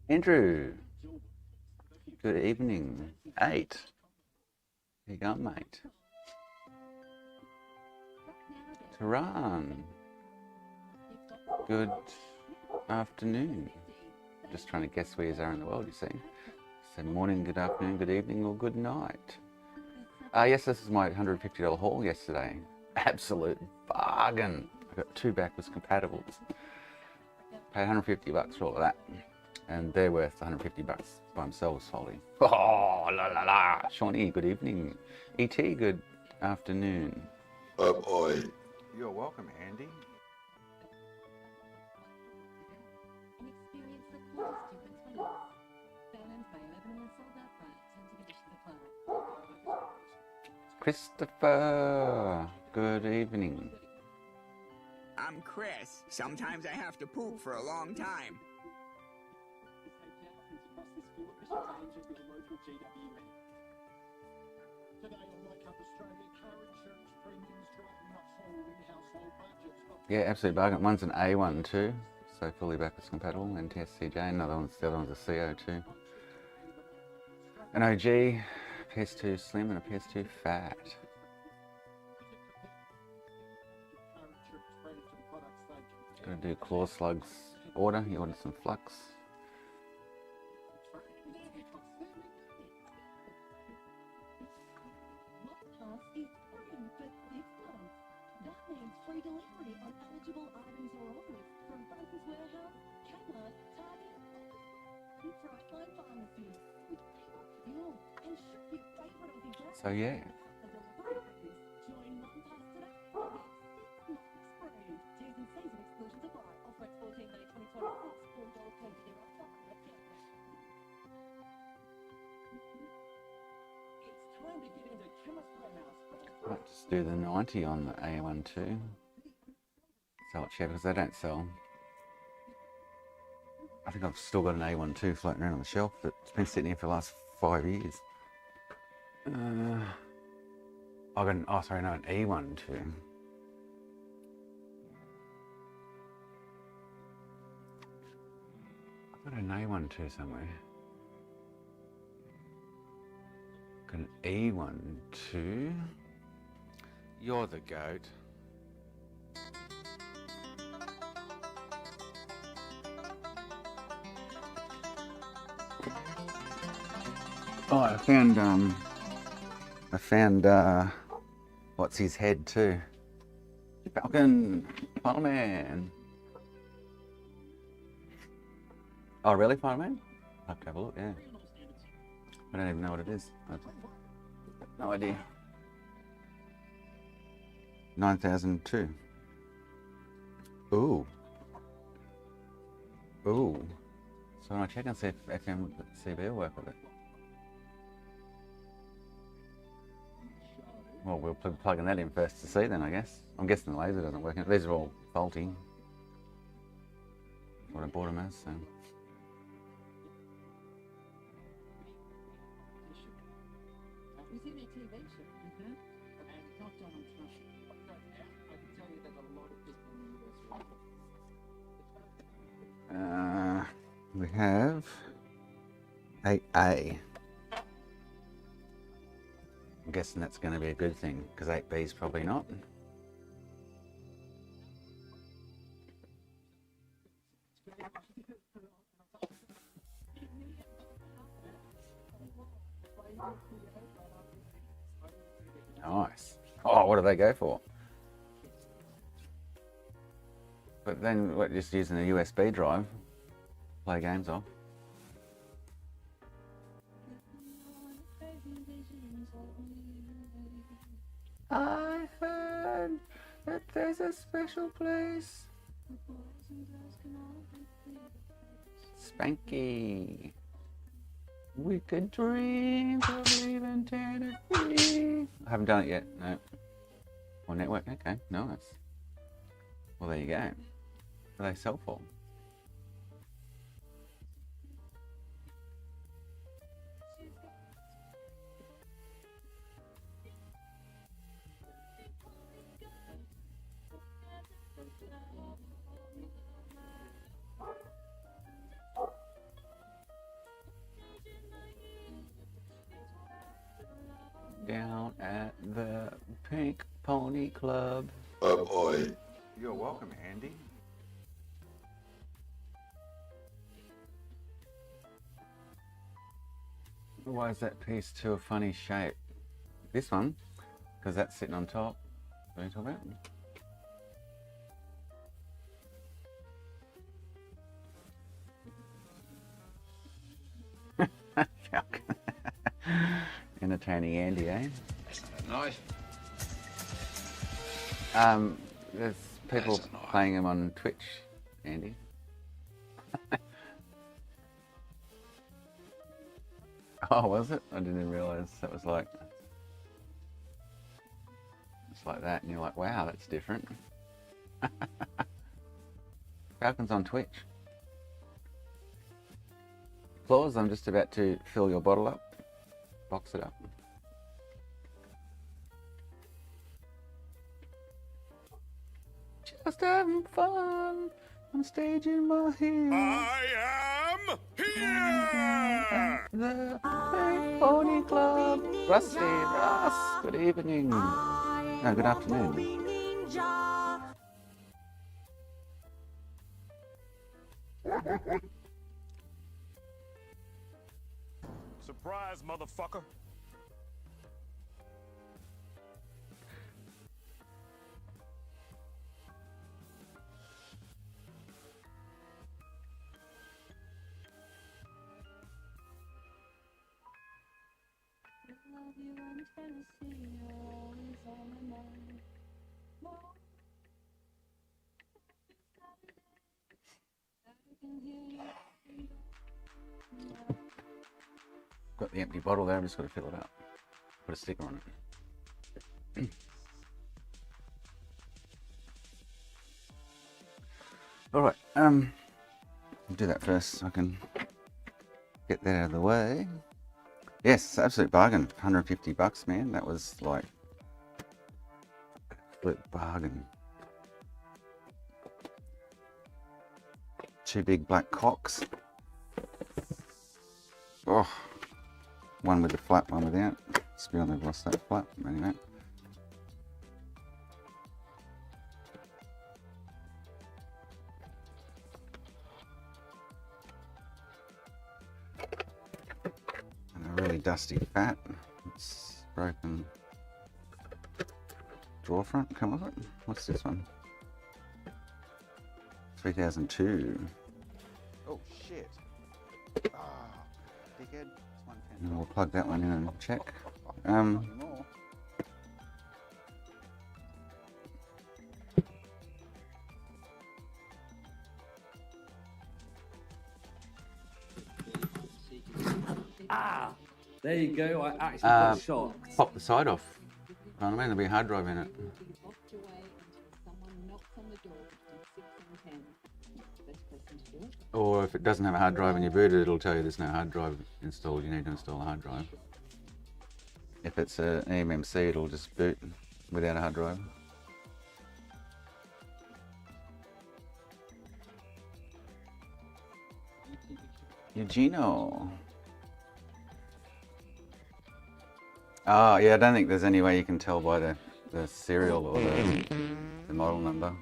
Andrew, good evening. 8. How you going, mate? Tehran, good afternoon. Just trying to guess where you are in the world, you see. So morning, good afternoon, good evening, or good night. Yes, this is my $150 haul yesterday. Absolute bargain. I got 2 backwards compatibles. Paid $150 for all of that. And they're worth $150 by themselves, wholly. Oh, la la la. Shawnee, good evening. E.T., good afternoon. Oh boy. You're welcome, Andy. Christopher, good evening. I'm Chris. Sometimes I have to poop for a long time. Yeah, absolute bargain. One's an A1 too, so fully backwards compatible, and TSCJ. The other one's a CO2. An OG, PS2 Slim and a PS2 Fat. Gonna do Claw Slugs order. He ordered some flux. So yeah. Might just do the 90 on the A1 too. Sell it cheap because they don't sell. I think I've still got an A1 too floating around on the shelf that's been sitting here for the last 5 years. An E1 too. I've got an A1 too somewhere. Got an E1 too. You're the goat. Oh, I found what's his head too. Falcon, Final Man. Oh really, Final Man? I'll have to have a look, yeah. I don't even know what it is. I've no idea. 9,002. Ooh. Ooh. So I'll check and see if FMCB will work with it. Well, we'll be plugging that in first to see then, I guess. I'm guessing the laser doesn't work. These are all faulty. That's what I bought them as, so. We have 8A. I'm guessing that's going to be a good thing, because 8B is probably not. Nice. Oh, what do they go for? But then, what, just using a USB drive, play games off? I heard that there's a special place. Spanky. We could dream of leaving Tennessee. I haven't done it yet, no. Or network, okay, nice. Well, there you go. What do they sell for? at the Pink Pony Club. Oh boy. You're welcome, Andy. Why is that piece to a funny shape? This one, because that's sitting on top. What are you talking about? Entertaining Andy, eh? Nice. There's people playing him on Twitch, Andy. Oh, was it? I didn't realise that was like... It's like that, and you're like, wow, that's different. Falcon's on Twitch. Claus, I'm just about to fill your bottle up. Box it up. Just having fun. I'm staging my heel. I am here! The Pink Pony Club. Rusty, Russ. Good evening. No, good afternoon. Surprise, motherfucker. Got the empty bottle there, I've just got to fill it up. Put a sticker on it. Alright, I'll do that first so I can get that out of the way. Yes, absolute bargain. 150 bucks, man. That was like absolute bargain. Two big black cocks. Oh, one with the flap, one without. Let's be honest, I've lost that flap. Anyway. And a really dusty fat. It's broken drawer front. Come with it. What's this one? 3002. Oh shit. Ah, dickhead. And we'll plug that one in and check. Ah, there you go. I actually got shocked. Pop the side off. I mean, there'll be a hard drive in it. Or if it doesn't have a hard drive in your boot, it'll tell you there's no hard drive installed. You need to install a hard drive. If it's an eMMC, it'll just boot without a hard drive. Eugenio. Oh, yeah, I don't think there's any way you can tell by the serial or the model number.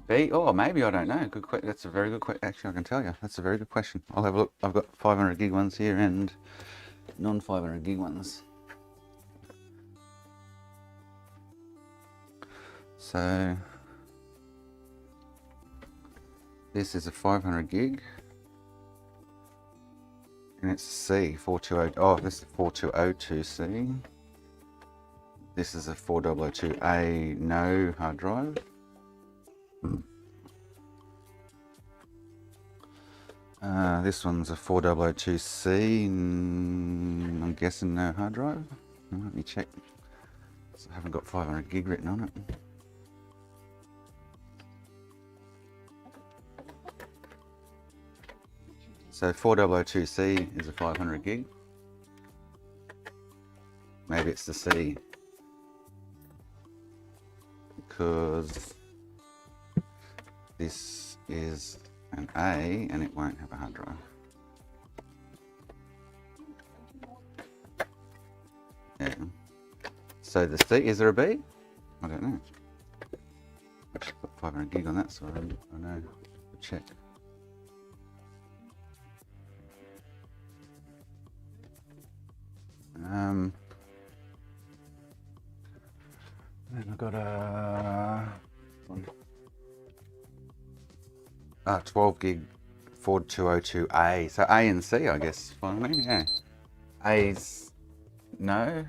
B? Oh, maybe, I don't know. Good that's a very good question. Actually, I can tell you. That's a very good question. I'll have a look. I've got 500 gig ones here and non-500 gig ones. So, this is a 500 gig. And it's C, 420. Oh, this is 4202C. This is a 4002A no hard drive. This one's a 4002C. I'm guessing no hard drive. Let me check. So I haven't got 500 gig written on it. So 4002C is a 500 gig. Maybe it's the C. Because this is an A and it won't have a hard drive. So the C, is there a B? I don't know. I just put 500 gig on that, so I know. Check. Then I got a 12 gig Ford 202A. So A and C, I guess. Finally, yeah. A's no.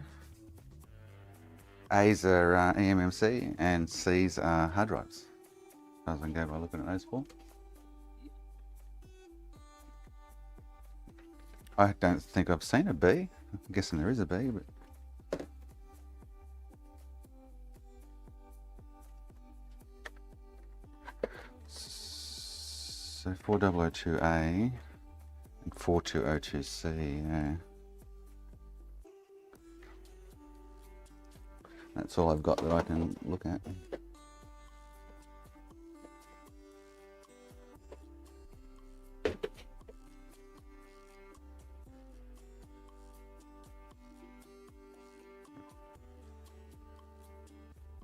A's are eMMC and C's are hard drives. As far as I can go by looking at those four. I don't think I've seen a B. I'm guessing there is a B, but so 4002A and 4202C, yeah. That's all I've got that I can look at.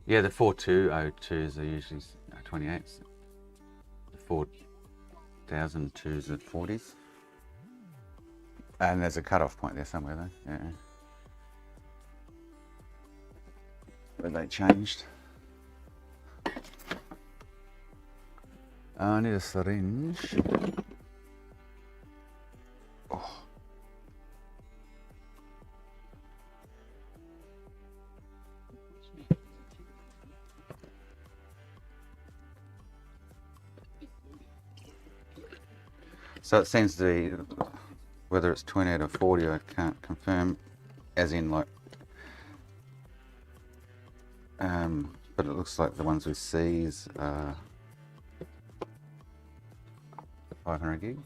Yeah, the 4202s are usually 28s. The 4002s are 40s. And there's a cutoff point there somewhere though, yeah. Where they changed. I need a syringe. Oh. So it seems to be, whether it's 28 or 40, I can't confirm, as in like, but it looks like the ones with C's are 500 gig.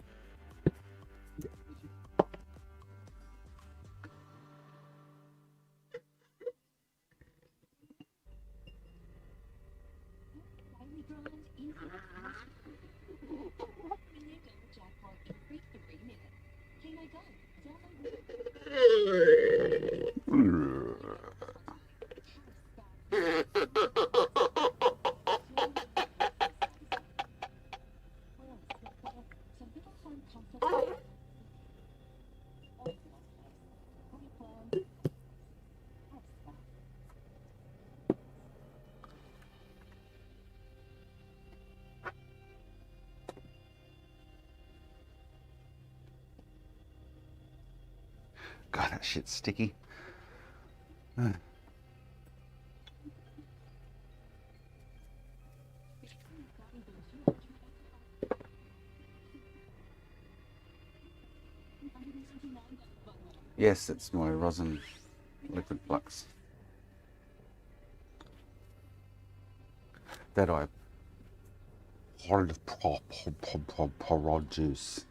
God, that shit's sticky. Yes, it's my rosin liquid flux. That I produce.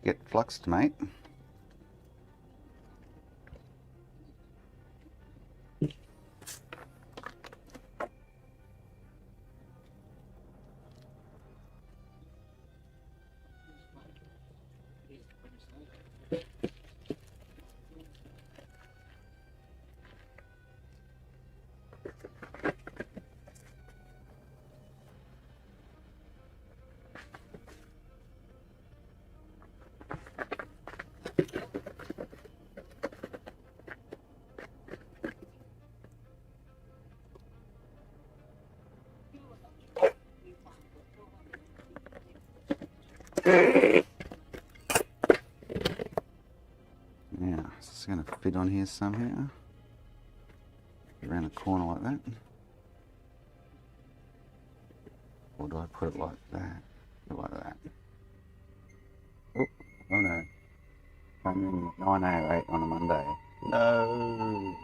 Get fluxed, mate. Yeah, it's going to fit on here somehow. Around a corner like that. Or do I put it like that? Like that. Oh, oh no. I'm in 9:08 on a Monday. No.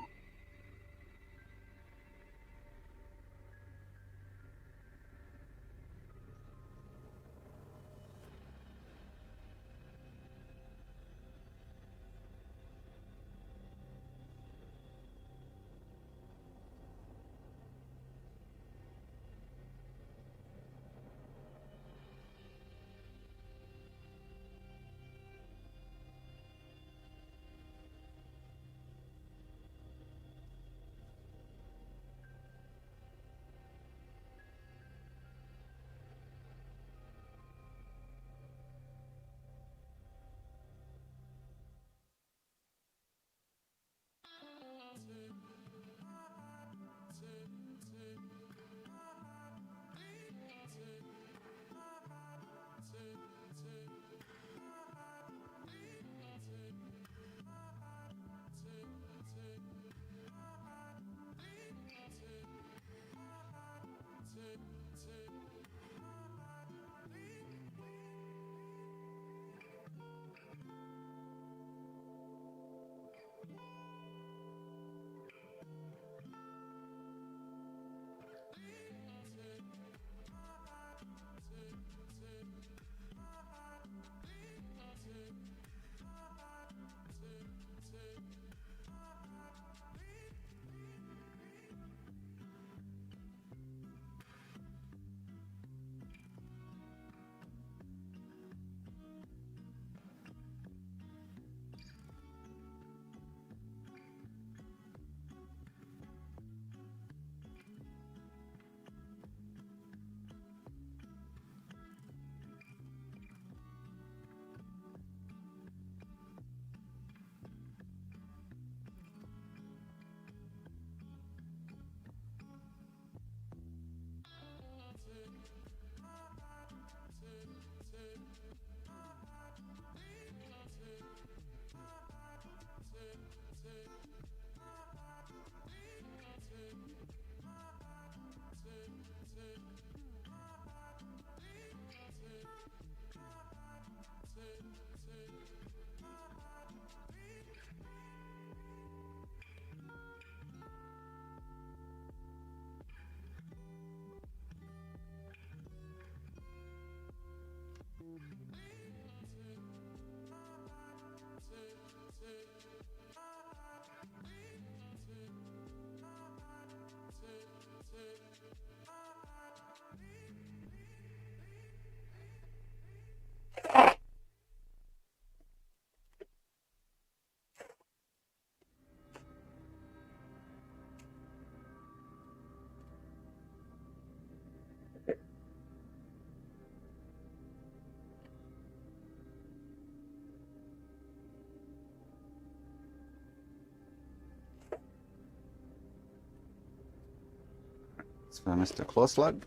It's for Mr. Clawslug.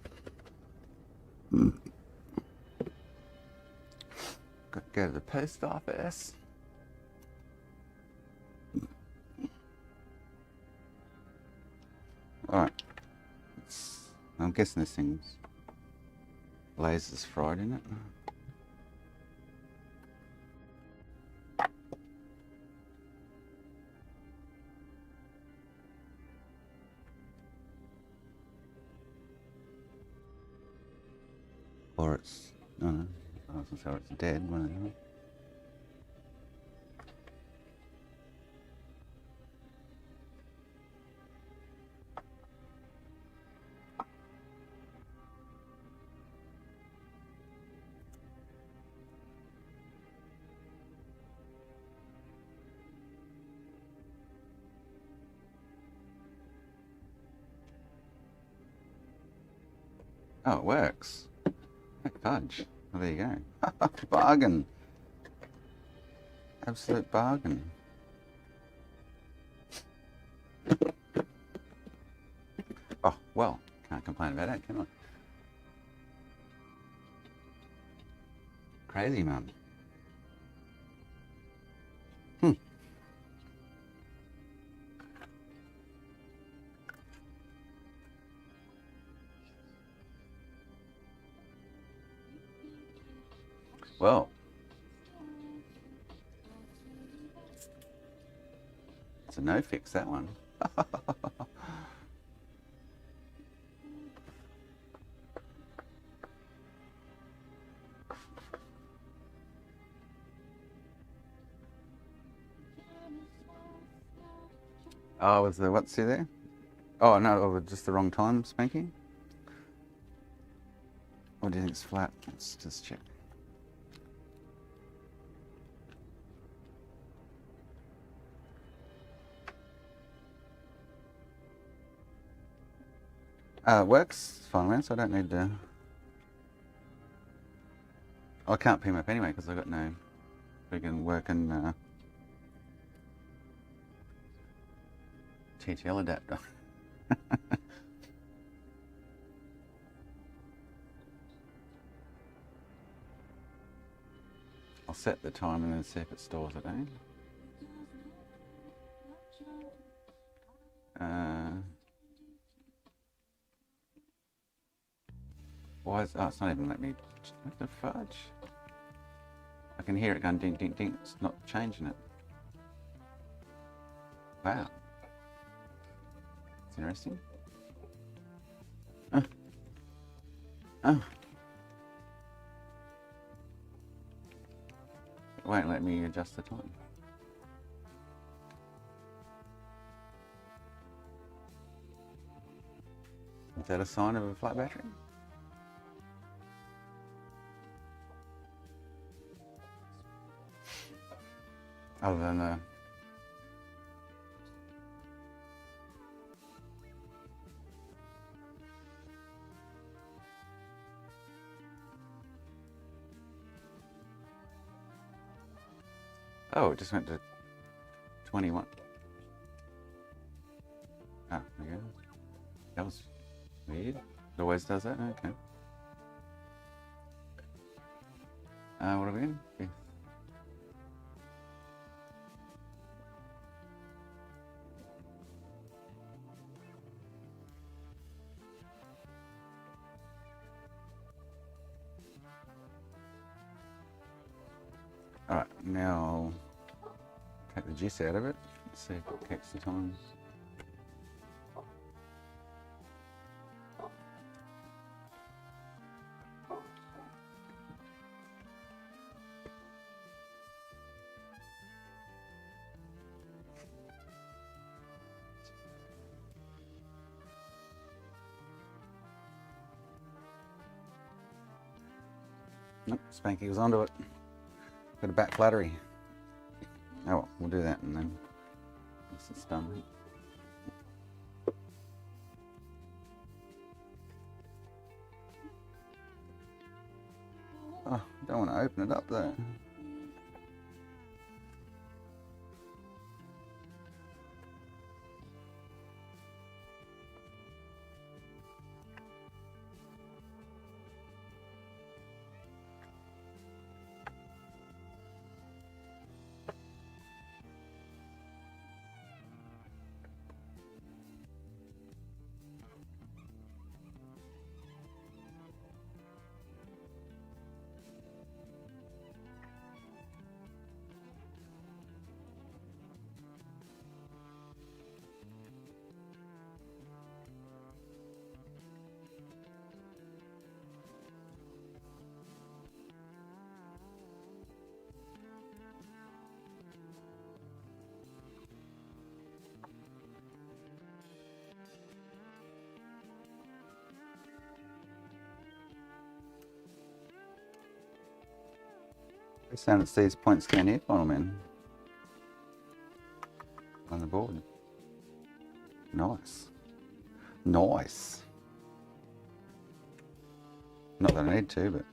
Got to go to the post office. Alright. I'm guessing this thing's lasers fried in it. Or it's, no, I was gonna say it's dead, one of them. Oh, it works. Fudge. Well, there you go. Bargain. Absolute bargain. Oh, well, can't complain about that, can I? Crazy, man. Well, it's a no fix, that one. Oh, was the what's there? Oh no, oh, just the wrong time, Spanky. Or do you think it's flat? Let's just check. It works fine, man, so I don't need to... I can't pin up anyway because I've got no friggin' working TTL adapter. I'll set the time and then see if it stores it, eh? Why is... Oh, it's not even let me... What the fudge? I can hear it going ding, ding, ding. It's not changing it. Wow. It's interesting. Oh. It won't let me adjust the time. Is that a sign of a flat battery? Other than the... Oh, it just went to 21. Ah, there you go. That was weird. It always does that? Okay. What are we in? Yeah. Alright, now take the juice out of it. See if it takes the time. Nope, Spanky was onto it. Got a back flattery. Oh well, we'll do that and then once it's done. Oh, don't want to open it up though. It's down at these points down here, bottom in. On the board. Nice. Nice. Not that I need to, but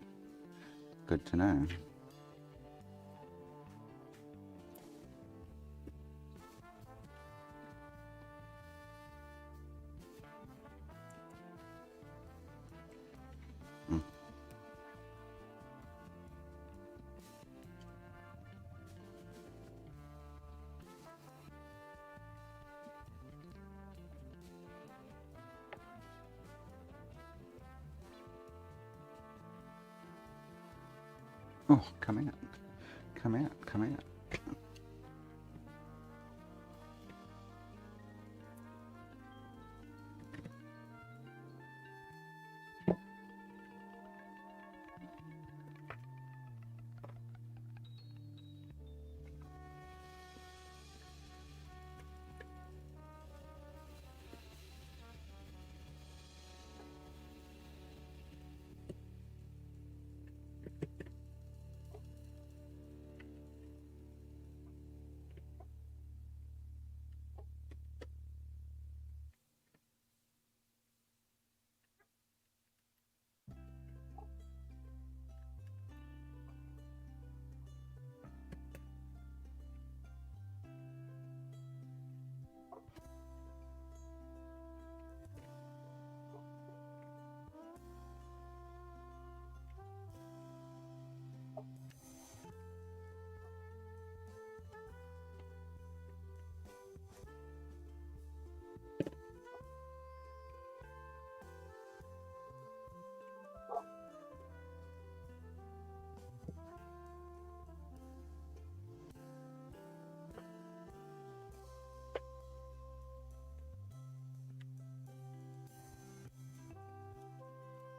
good to know. Oh, come out. Come out, come out.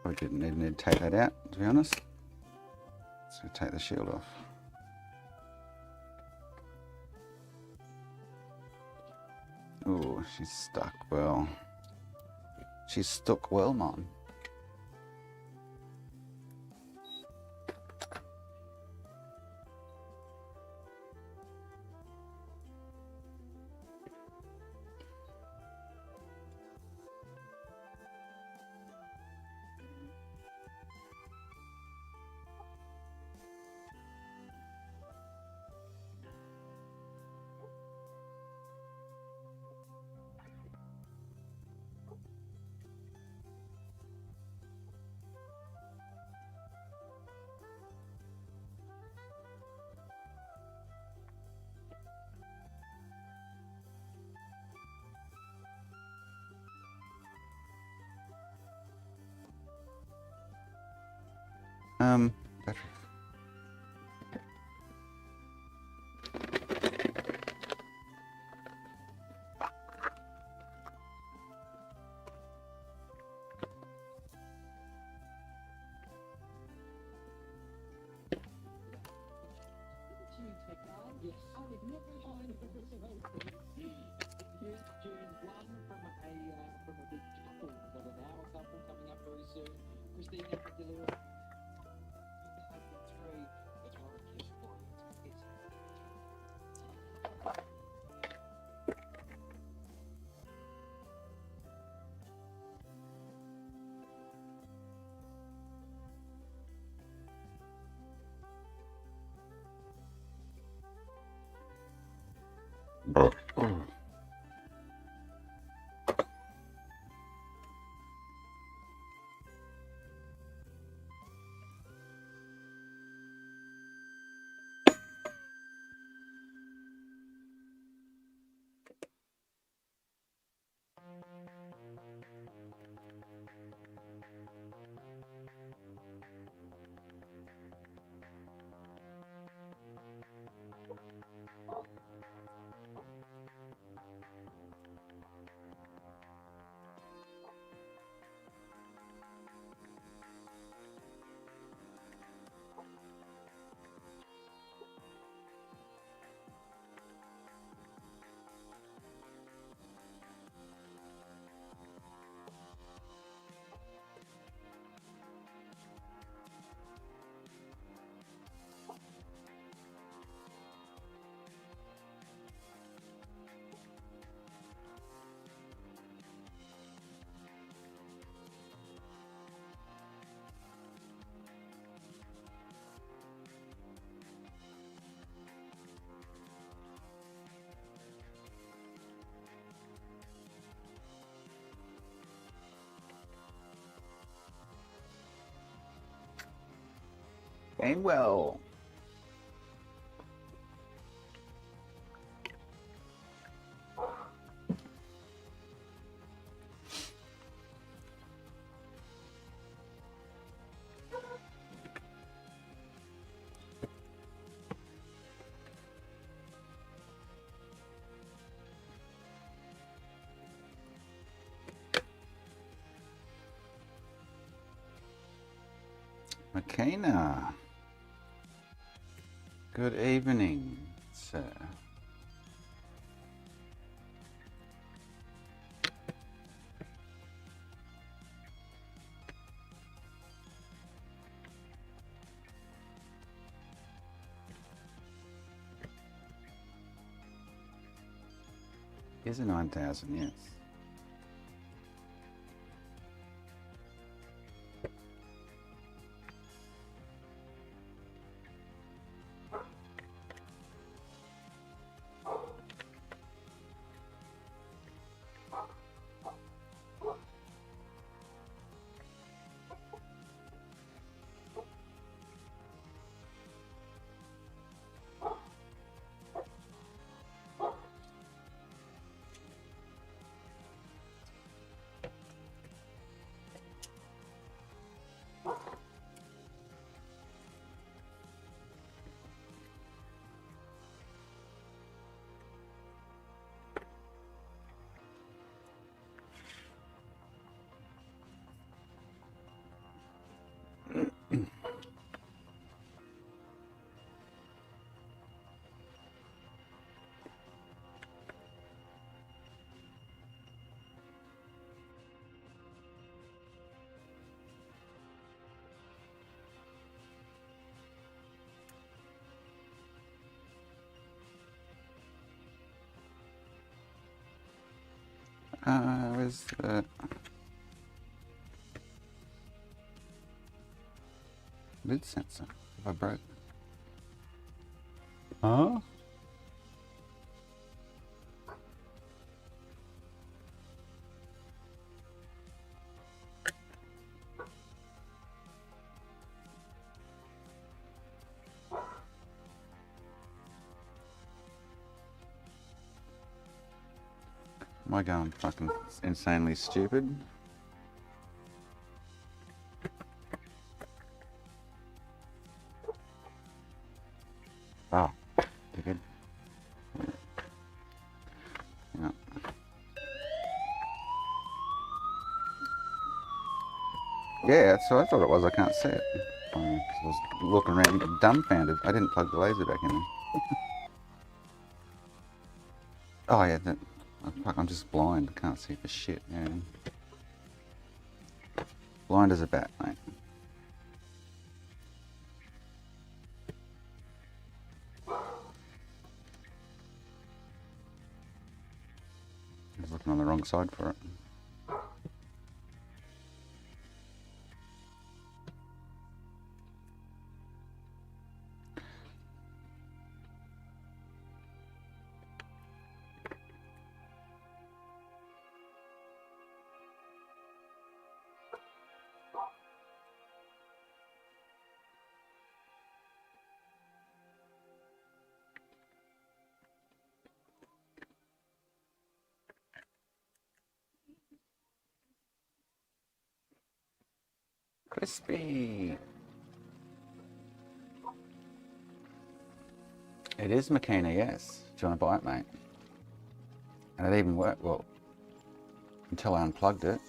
Probably didn't even need to take that out, to be honest. So take the shield off. Oh, she's stuck well. She's stuck well, man. Battery. Gainwell. McKenna. Good evening, sir. Is a 9,000, yes. Where's the... lid sensor? Have I broke? Huh? Am I going fucking insanely stupid? Oh, you good? Yeah. Yeah, that's what I thought it was. I can't see it. 'Cause I was looking around dumbfounded. I didn't plug the laser back in there. Oh yeah, that, oh, fuck, I'm just blind. I can't see for shit. Yeah. Blind as a bat, mate. I was looking on the wrong side for it. Crispy. It is Makina, yes. Do you want to buy it, mate? And it even worked, well, until I unplugged it.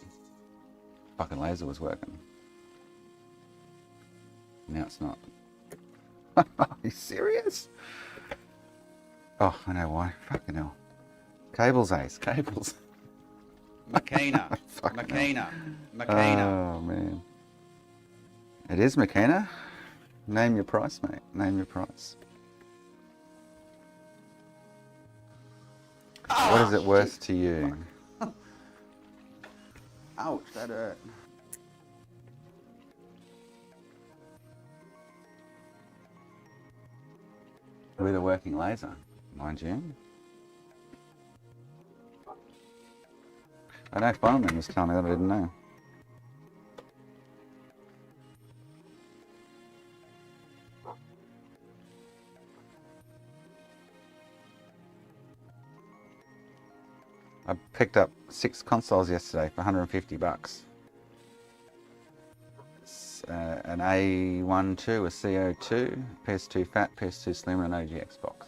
Fucking laser was working. Now it's not. Are you serious? Oh, I know why. Fucking hell. Cables, Ace. Cables. Makina. Fucking Makina. Makina. Oh, man. It is Makina? Name your price, mate. Name your price. What is it worth to you? Ouch, that hurt. With a working laser, mind you. I know Fireman was telling me that, I didn't know. I picked up 6 consoles yesterday for 150 bucks. An A12, a CO2, PS2 Fat, PS2 Slim, and an OG Xbox.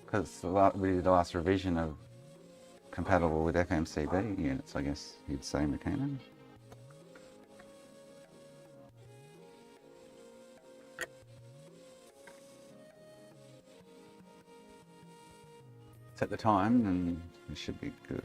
Because we did the last revision of compatible with FMCB units, I guess you'd say, McKenna. Set the time and it should be good.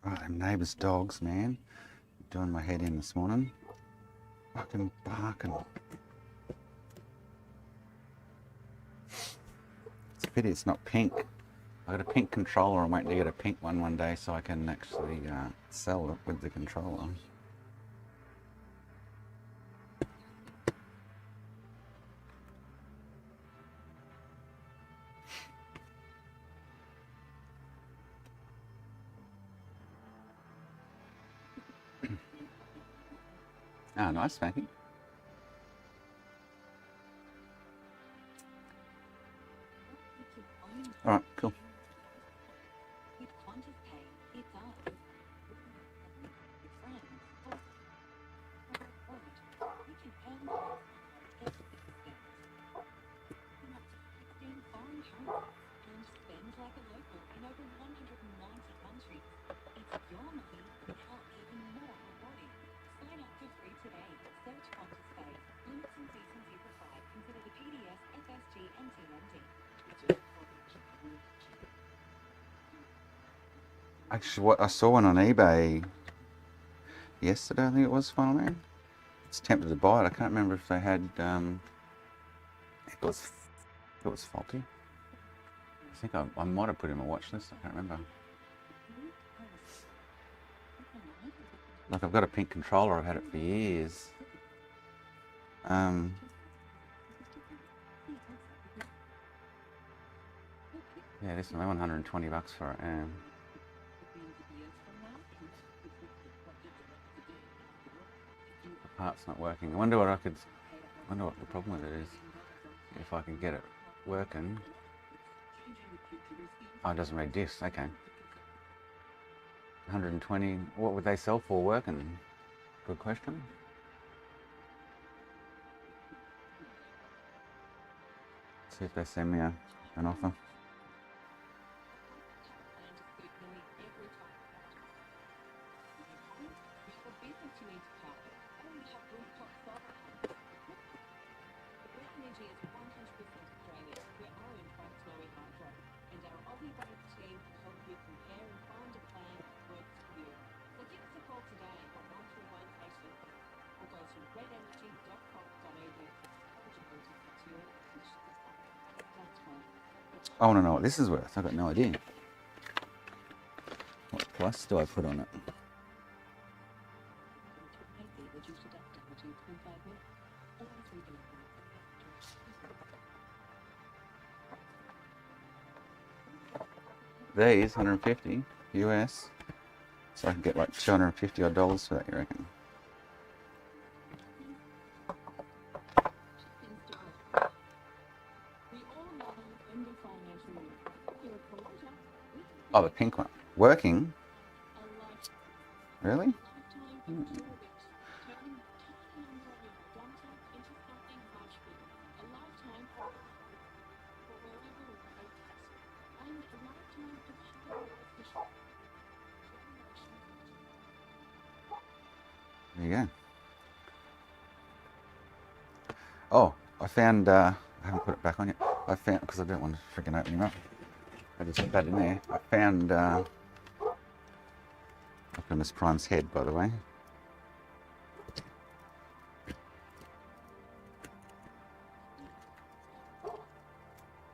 Right, them neighbours' dogs, man. Doing my head in this morning. Fucking barking. It's a pity it's not pink. I got a pink controller. I'm waiting to get a pink one day so I can actually sell it with the controller. Ah, nice, thank you. All right, cool. Actually, what I saw one on eBay yesterday, I think it was, finally. It's tempted to buy it. I can't remember if they had, it was faulty. I think I might have put it in my watch list. I can't remember. Like, I've got a pink controller. I've had it for years. Yeah, this one, I want 120 bucks for it. The part's not working. I wonder what I could. Wonder what the problem with it is. If I can get it working. Oh, it doesn't read discs. Okay. 120. What would they sell for working? Good question. See if they send me an offer. I want to know what this is worth. I've got no idea. What price do I put on it? These 150 US. So I can get like $250 odd for that, you reckon? Oh, the pink one. Working? Really? There you go. Oh, I found, I haven't put it back on yet. I found, because I don't want to freaking open him up. I just put that in there. I found Optimus Prime's head, by the way.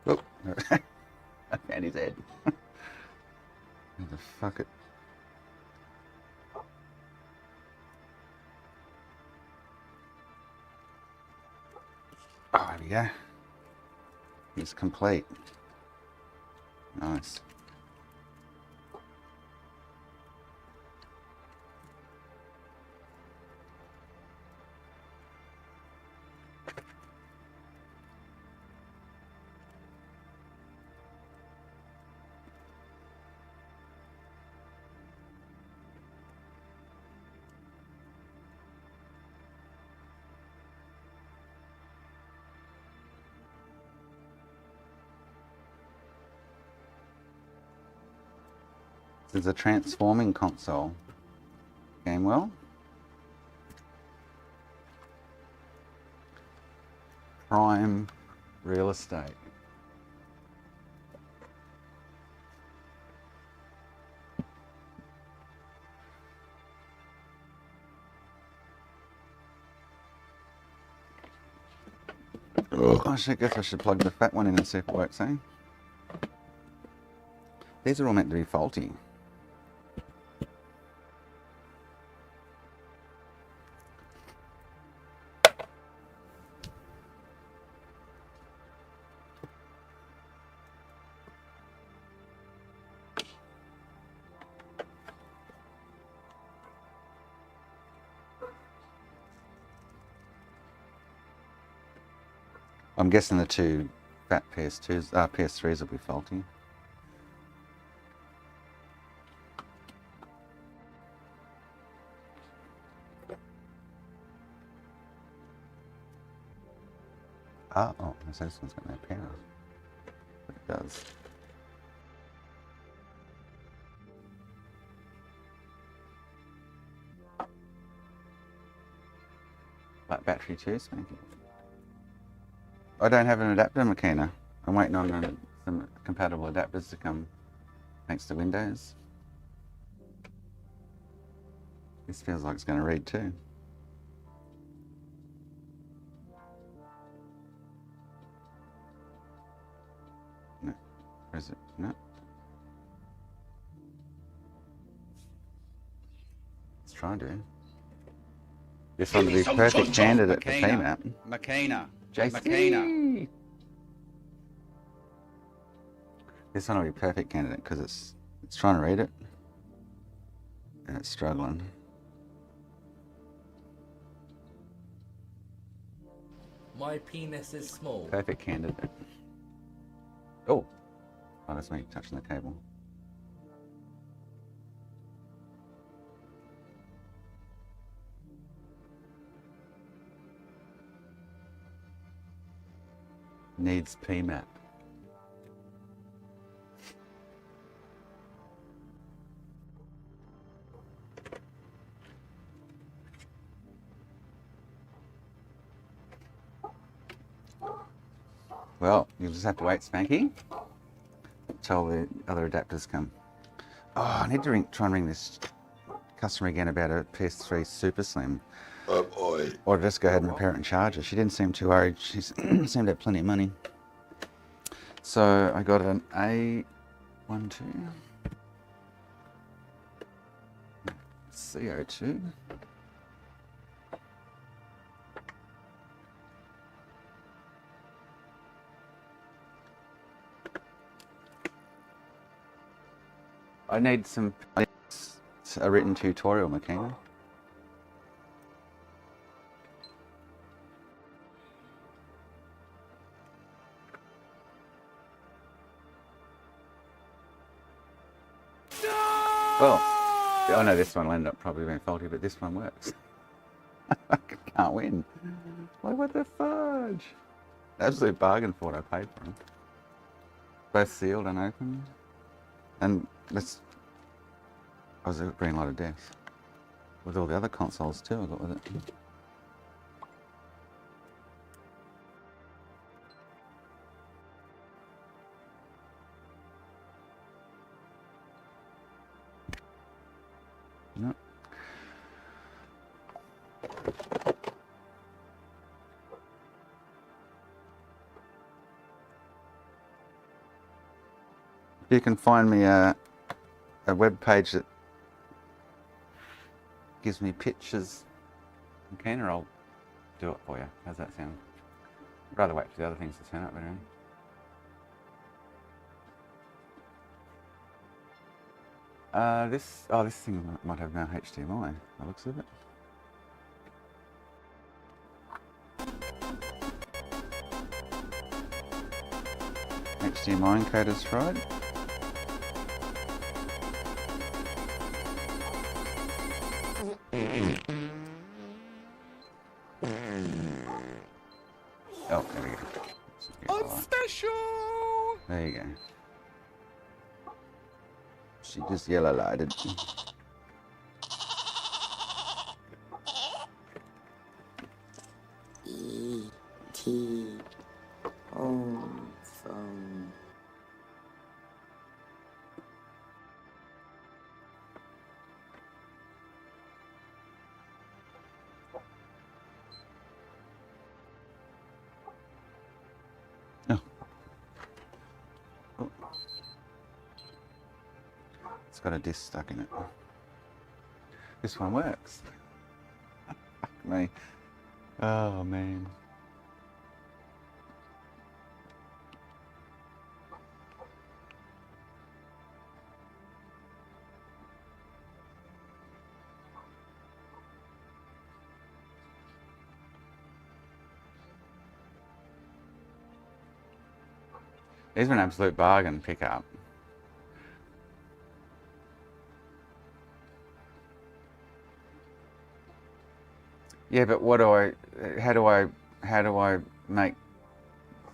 Oh, I found his head. Where the fuck it? Oh, there we go. It's complete. Nice. There's a transforming console. Game well. Prime real estate. Oh, I guess I should plug the fat one in and see if it works, eh? These are all meant to be faulty. I'm guessing the two fat PS3s will be faulty. Oh, so this one's got no power. But it does. Like battery too, spanky. I don't have an adapter, Makina. I'm waiting on some compatible adapters to come thanks to Windows. This feels like it's going to read too. No. Where is it? No. Let's try to. This one would be perfect candidate for P-Map. Makina. JC. Makina. This one will be perfect candidate because it's trying to read it and it's struggling. My penis is small. Perfect candidate. Oh, that's me touching the cable. Needs PMAP. Well, you'll just have to wait, Spanky, until the other adapters come. Oh, I need to try and ring this customer again about a PS3 Super Slim. Oh boy. Or just go ahead and repair it and charge her. She didn't seem too worried. She seemed to have plenty of money. So I got an A12, CO2. I need a written tutorial, Makina. Well, I know this one will end up probably being faulty, but this one works. I can't win. Like, what the fudge? Absolute bargain for what I paid for them. Both sealed and opened. And this I was a green light of death. With all the other consoles too, I got with it. No. You can find me a web page that gives me pictures, okay, or I'll do it for you. How's that sound? I'd rather wait for the other things to turn up, but anyway. This thing might have no HDMI, by the looks of it. HDMI encoder's fried. Oh, there we go. Official! There you go. She just yellow lighted. E.T. home phone. Oh. Oh. It's got a disc stuck in it. This one works. Fuck me. Oh man. These are an absolute bargain pickup. Yeah, but how do I make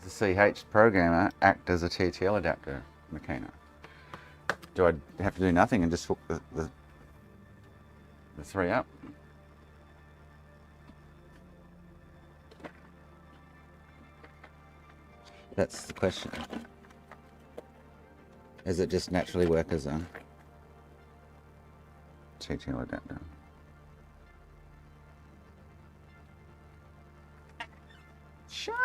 the CH programmer act as a TTL adapter, Makina? Do I have to do nothing and just hook the three up? That's the question. Does it just naturally work as a TTL adapter? Shining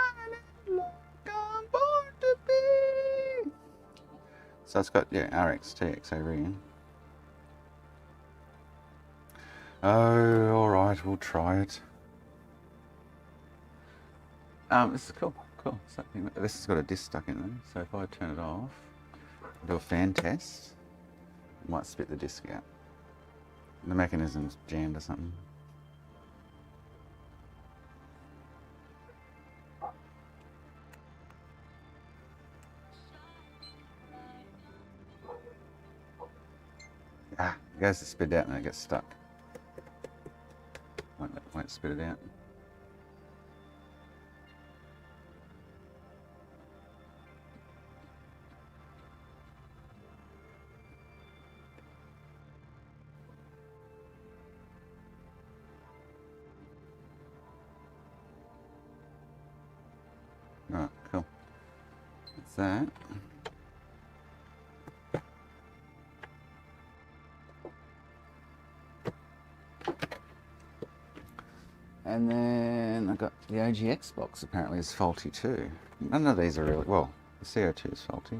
like I'm born to be. So it's got, yeah, RX, TX over here. Oh, alright, we'll try it. This is cool. Cool. Something, this has got a disc stuck in there, so if I turn it off, Do a fan test. Might spit the disc out. The mechanism's jammed or something. Ah, it goes to spit out and it gets stuck. Won't spit it out. Alright, cool. That's that. And then I got the OG Xbox apparently is faulty too. None of these are really, well, the CO2 is faulty,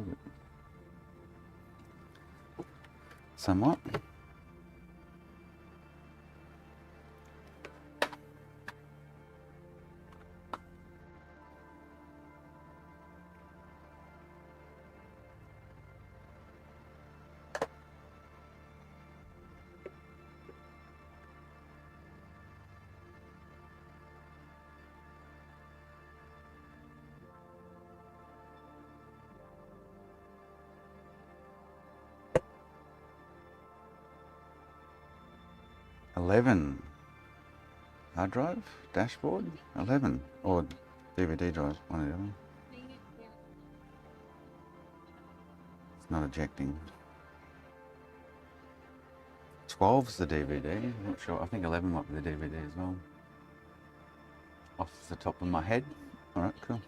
but somewhat. $11 hard drive, dashboard, 11, or DVD drive, one or the other. It's not ejecting. 12's the DVD, I'm not sure, I think 11 might be the DVD as well. Off the top of my head. Alright, cool.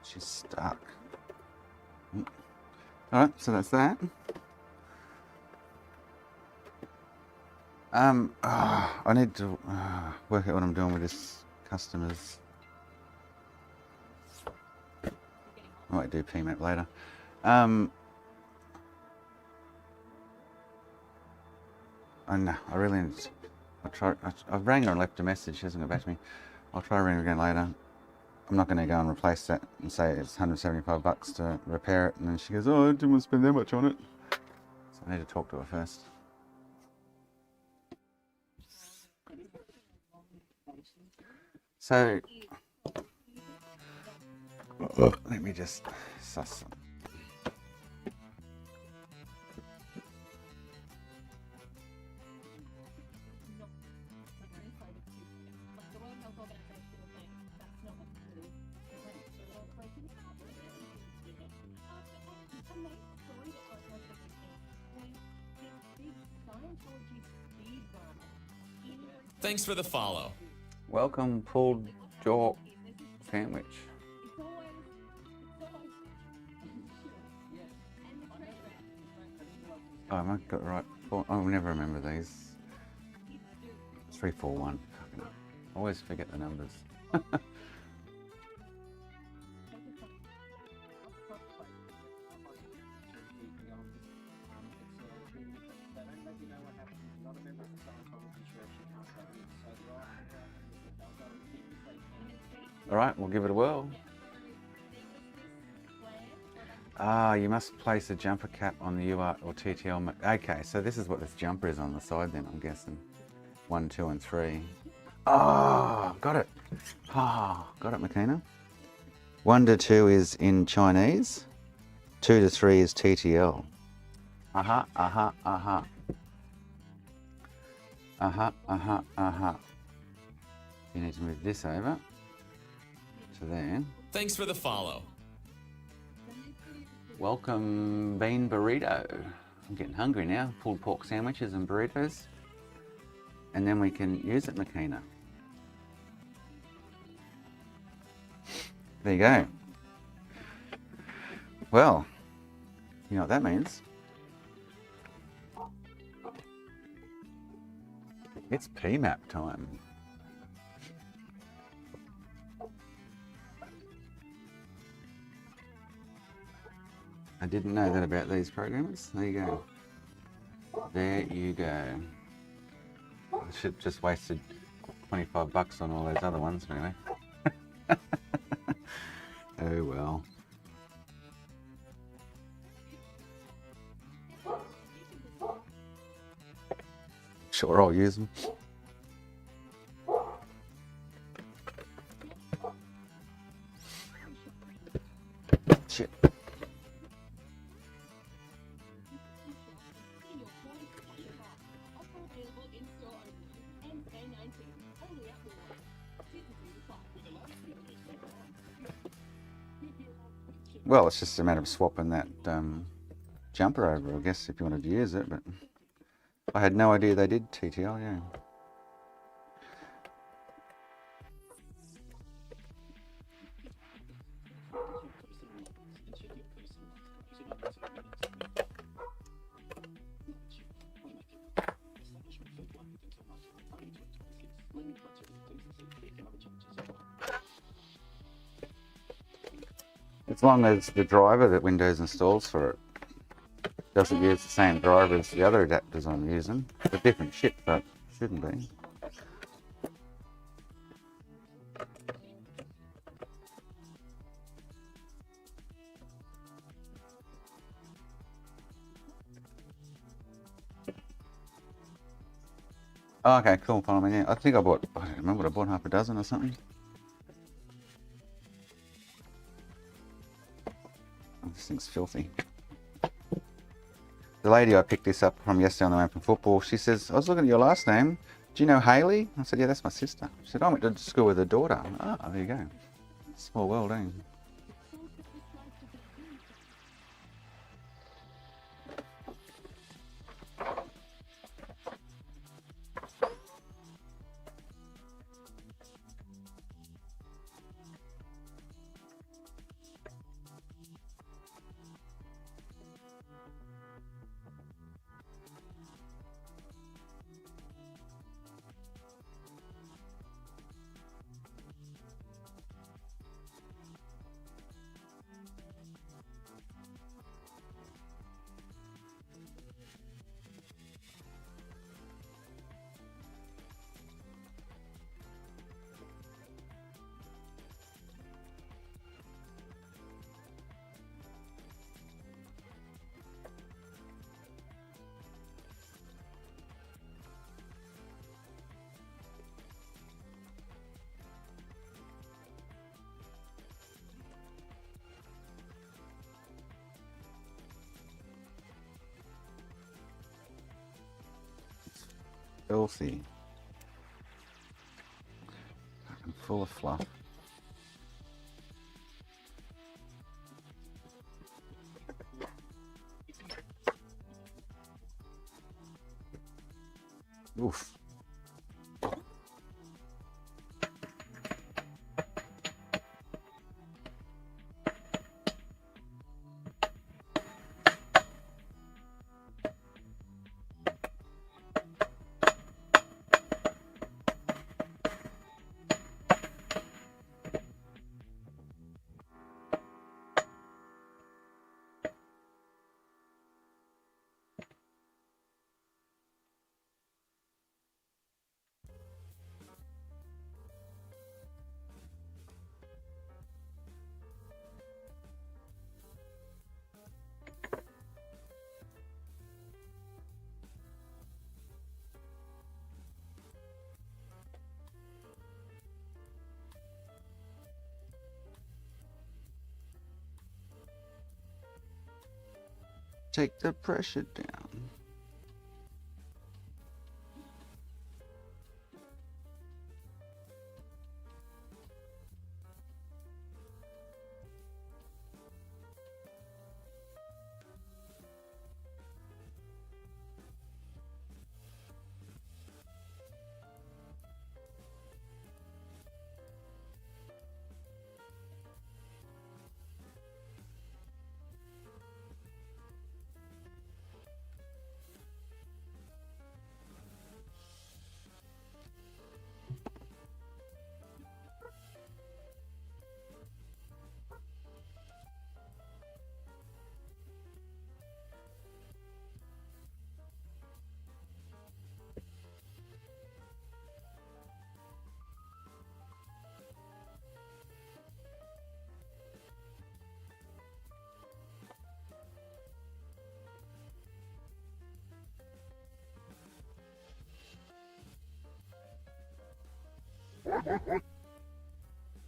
She's stuck. Alright, so that's that. I need to work out what I'm doing with this customers. I might do PMAP later. I know, I really need to, I've rang her and left a message, she hasn't got back to me. I'll try to ring her again later. I'm not going to go and replace that and say it's $175 to repair it, and then she goes, oh, I didn't want to spend that much on it. So I need to talk to her first. So, let me just suss some. Thanks for the follow. Welcome, pulled jaw sandwich. Oh, I might got it right. I'll never remember these. 341. Fucking hell. I always forget the numbers. All right, we'll give it a whirl. Ah, you must place a jumper cap on the UR or TTL. Okay, so this is what this jumper is on the side then, I'm guessing. 1, 2, and 3. Oh, got it. Ah, got it, Makina. 1 to 2 is in Chinese. 2 to 3 is TTL. Aha, aha, aha. Aha, aha, aha. You need to move this over to there. Thanks for the follow. Welcome, bean burrito. I'm getting hungry now. Pulled pork sandwiches and burritos. And then we can use it, Makina. There you go. Well, you know what that means. It's PMAP time. I didn't know that about these programmers. There you go. There you go. I should just wasted $25 on all those other ones anyway. Oh well. Sure, I'll use them. Shit. Well, it's just a matter of swapping that jumper over, I guess, if you wanted to use it, but I had no idea they did TTL, yeah. As long as the driver that Windows installs for it doesn't use the same driver as the other adapters I'm using. It's a different chip, but shouldn't be. Oh, okay, cool. Follow me. Yeah, I think I don't remember what I bought, half a dozen or something. Oh, this thing's filthy. The lady I picked this up from yesterday on the way from football, she says, I was looking at your last name. Do you know Hayley? I said, yeah, that's my sister. She said, I went to school with her daughter. Ah, there you go. Small world, eh? Filthy. Fucking full of fluff. Oof. Take the pressure down.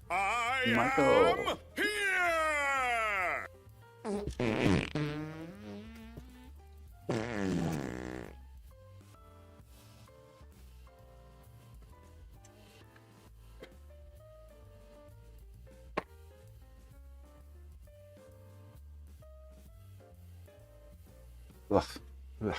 I Michael. am here! Ugh. Ugh.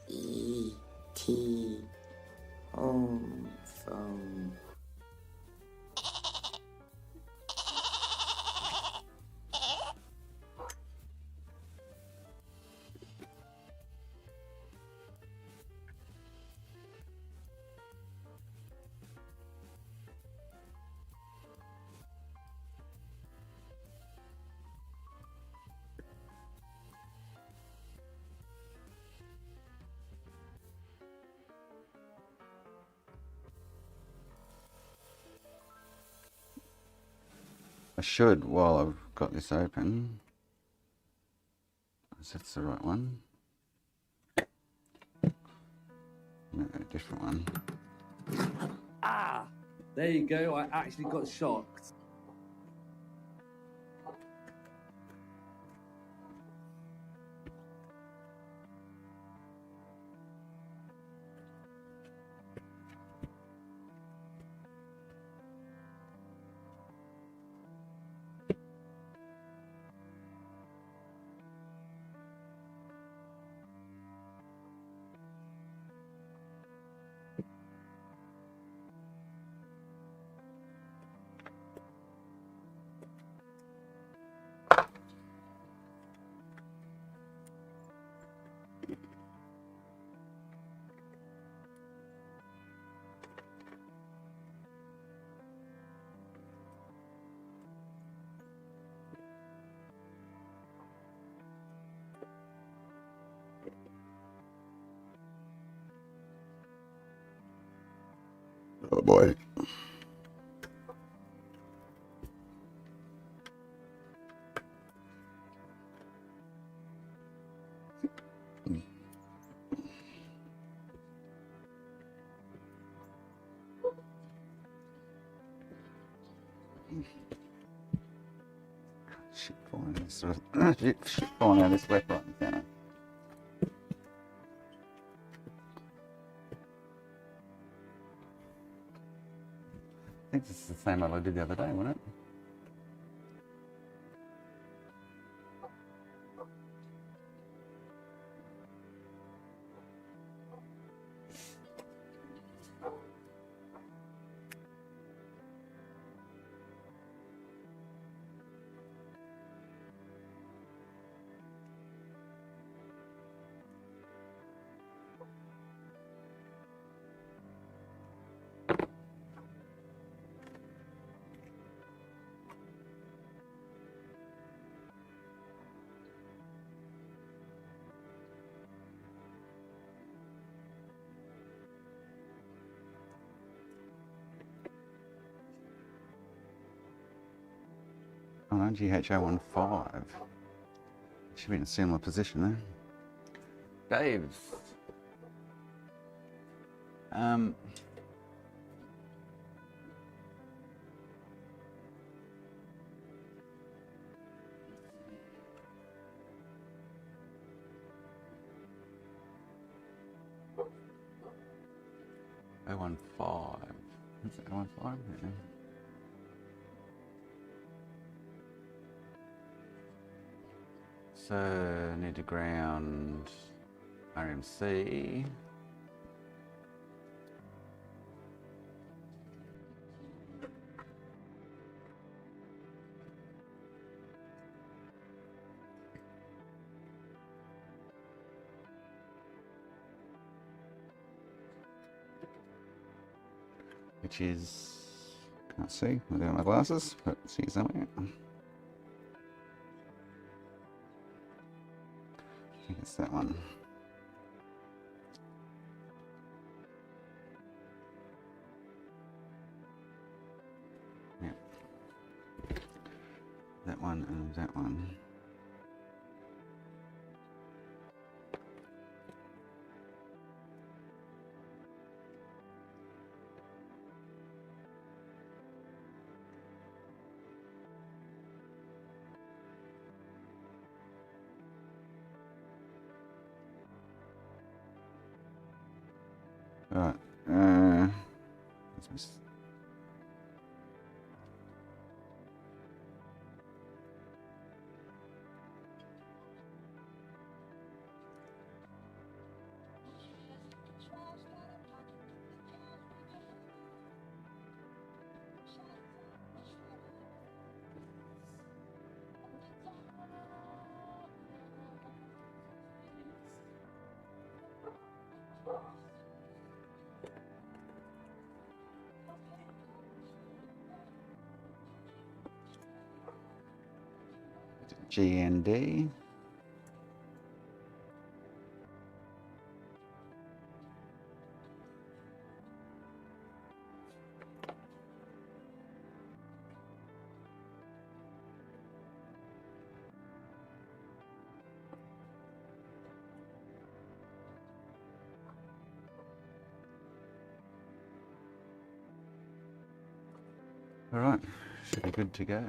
E.T. home phone. I should, while I've got this open, if that's the right one. No, different one. Ah! There you go. I actually got shocked. Oh boy. Shit falling out of this shit falling out of this left, right, and centre. I think this is the same one I did the other day, wasn't it? Oh no, GH015. Should be in a similar position there. Dave's. Oh 15. Is it 015? Yeah. So need to ground RMC. which is, can't see without my glasses, but see somewhere. I think it's that one. Yeah. That one and that one. Right. GND. All right, should be good to go.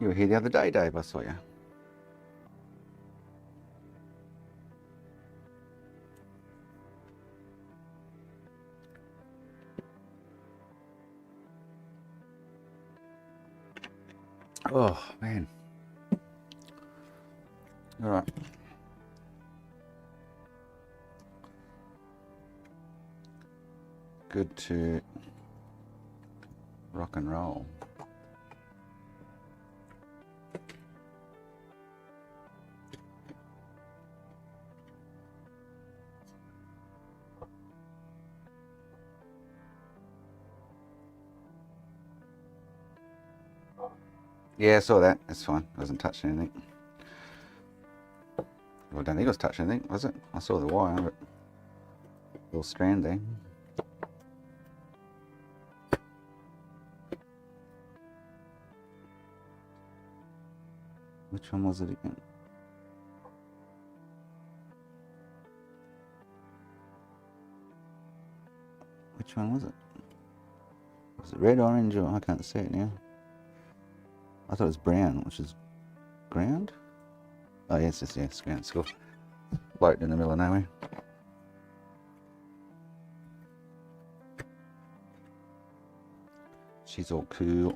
You were here the other day, Dave, I saw you. Oh, man. All right. Good to rock and roll. Yeah, I saw that. It's fine. I wasn't touching anything. Well, I don't think it was touching anything, was it? I saw the wire, but little strand there. Which one was it again? Which one was it? Was it red, orange, or I can't see it now. I thought it was brown, which is ground. Oh yes, yes, ground. It's cool. Floating in the middle of nowhere. She's all cool.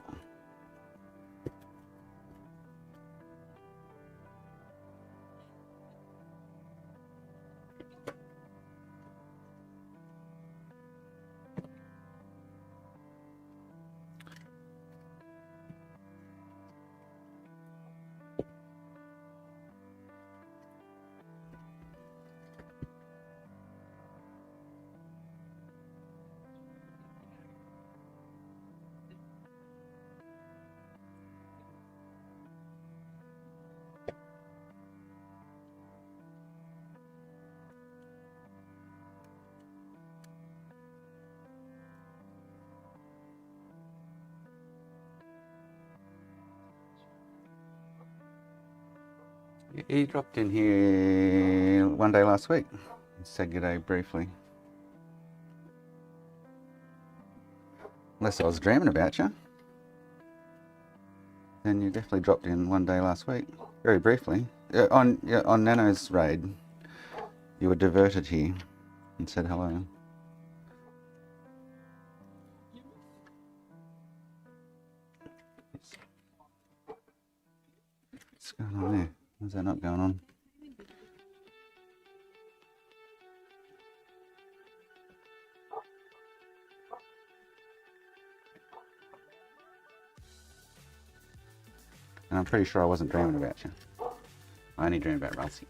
He dropped in here one day last week and said good day briefly. Unless I was dreaming about you. Then you definitely dropped in one day last week, very briefly. On Nano's raid, you were diverted here and said hello. What's going on there? What's that not going on? And I'm pretty sure I wasn't dreaming about you. I only dreamed about Ralsei.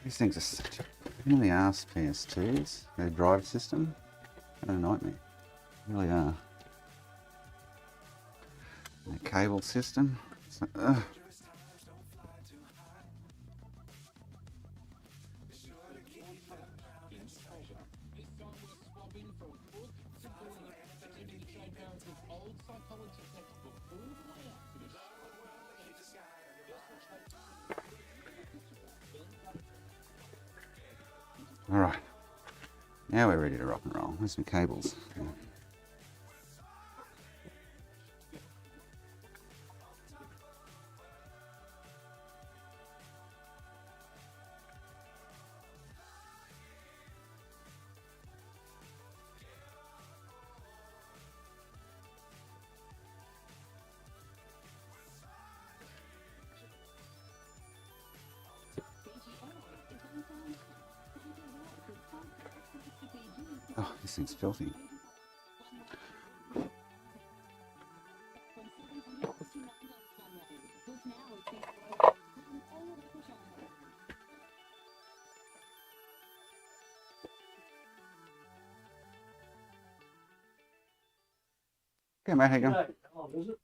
These things are such a pain in the ass, PS2s. Their drive system. What a nightmare. They really are. And the cable system. So, all right. Now we're ready to rock and roll. There's some cables. Yeah. Oh, this thing's filthy. Okay, mate, how you going? Oh, is it?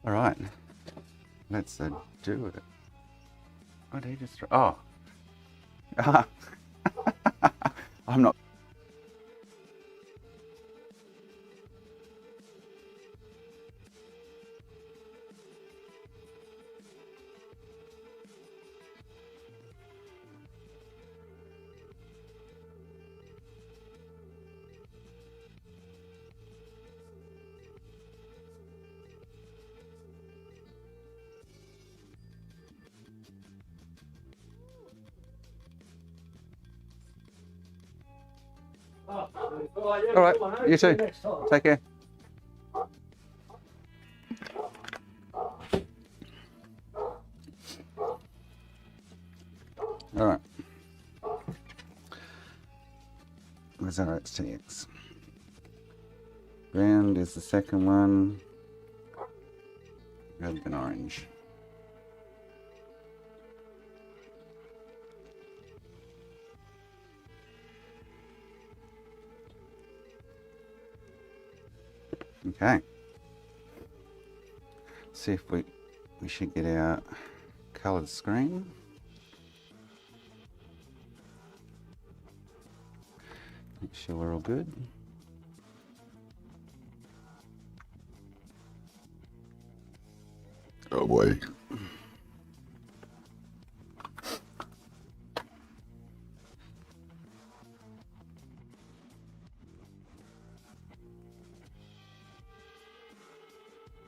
All right, let's do it. What did he just? Oh, I'm not. All right, you too. Take care. All right. Where's our XTX? Ground is the second one. Red and orange. Okay. See if we should get our colored screen. Make sure we're all good. Oh boy.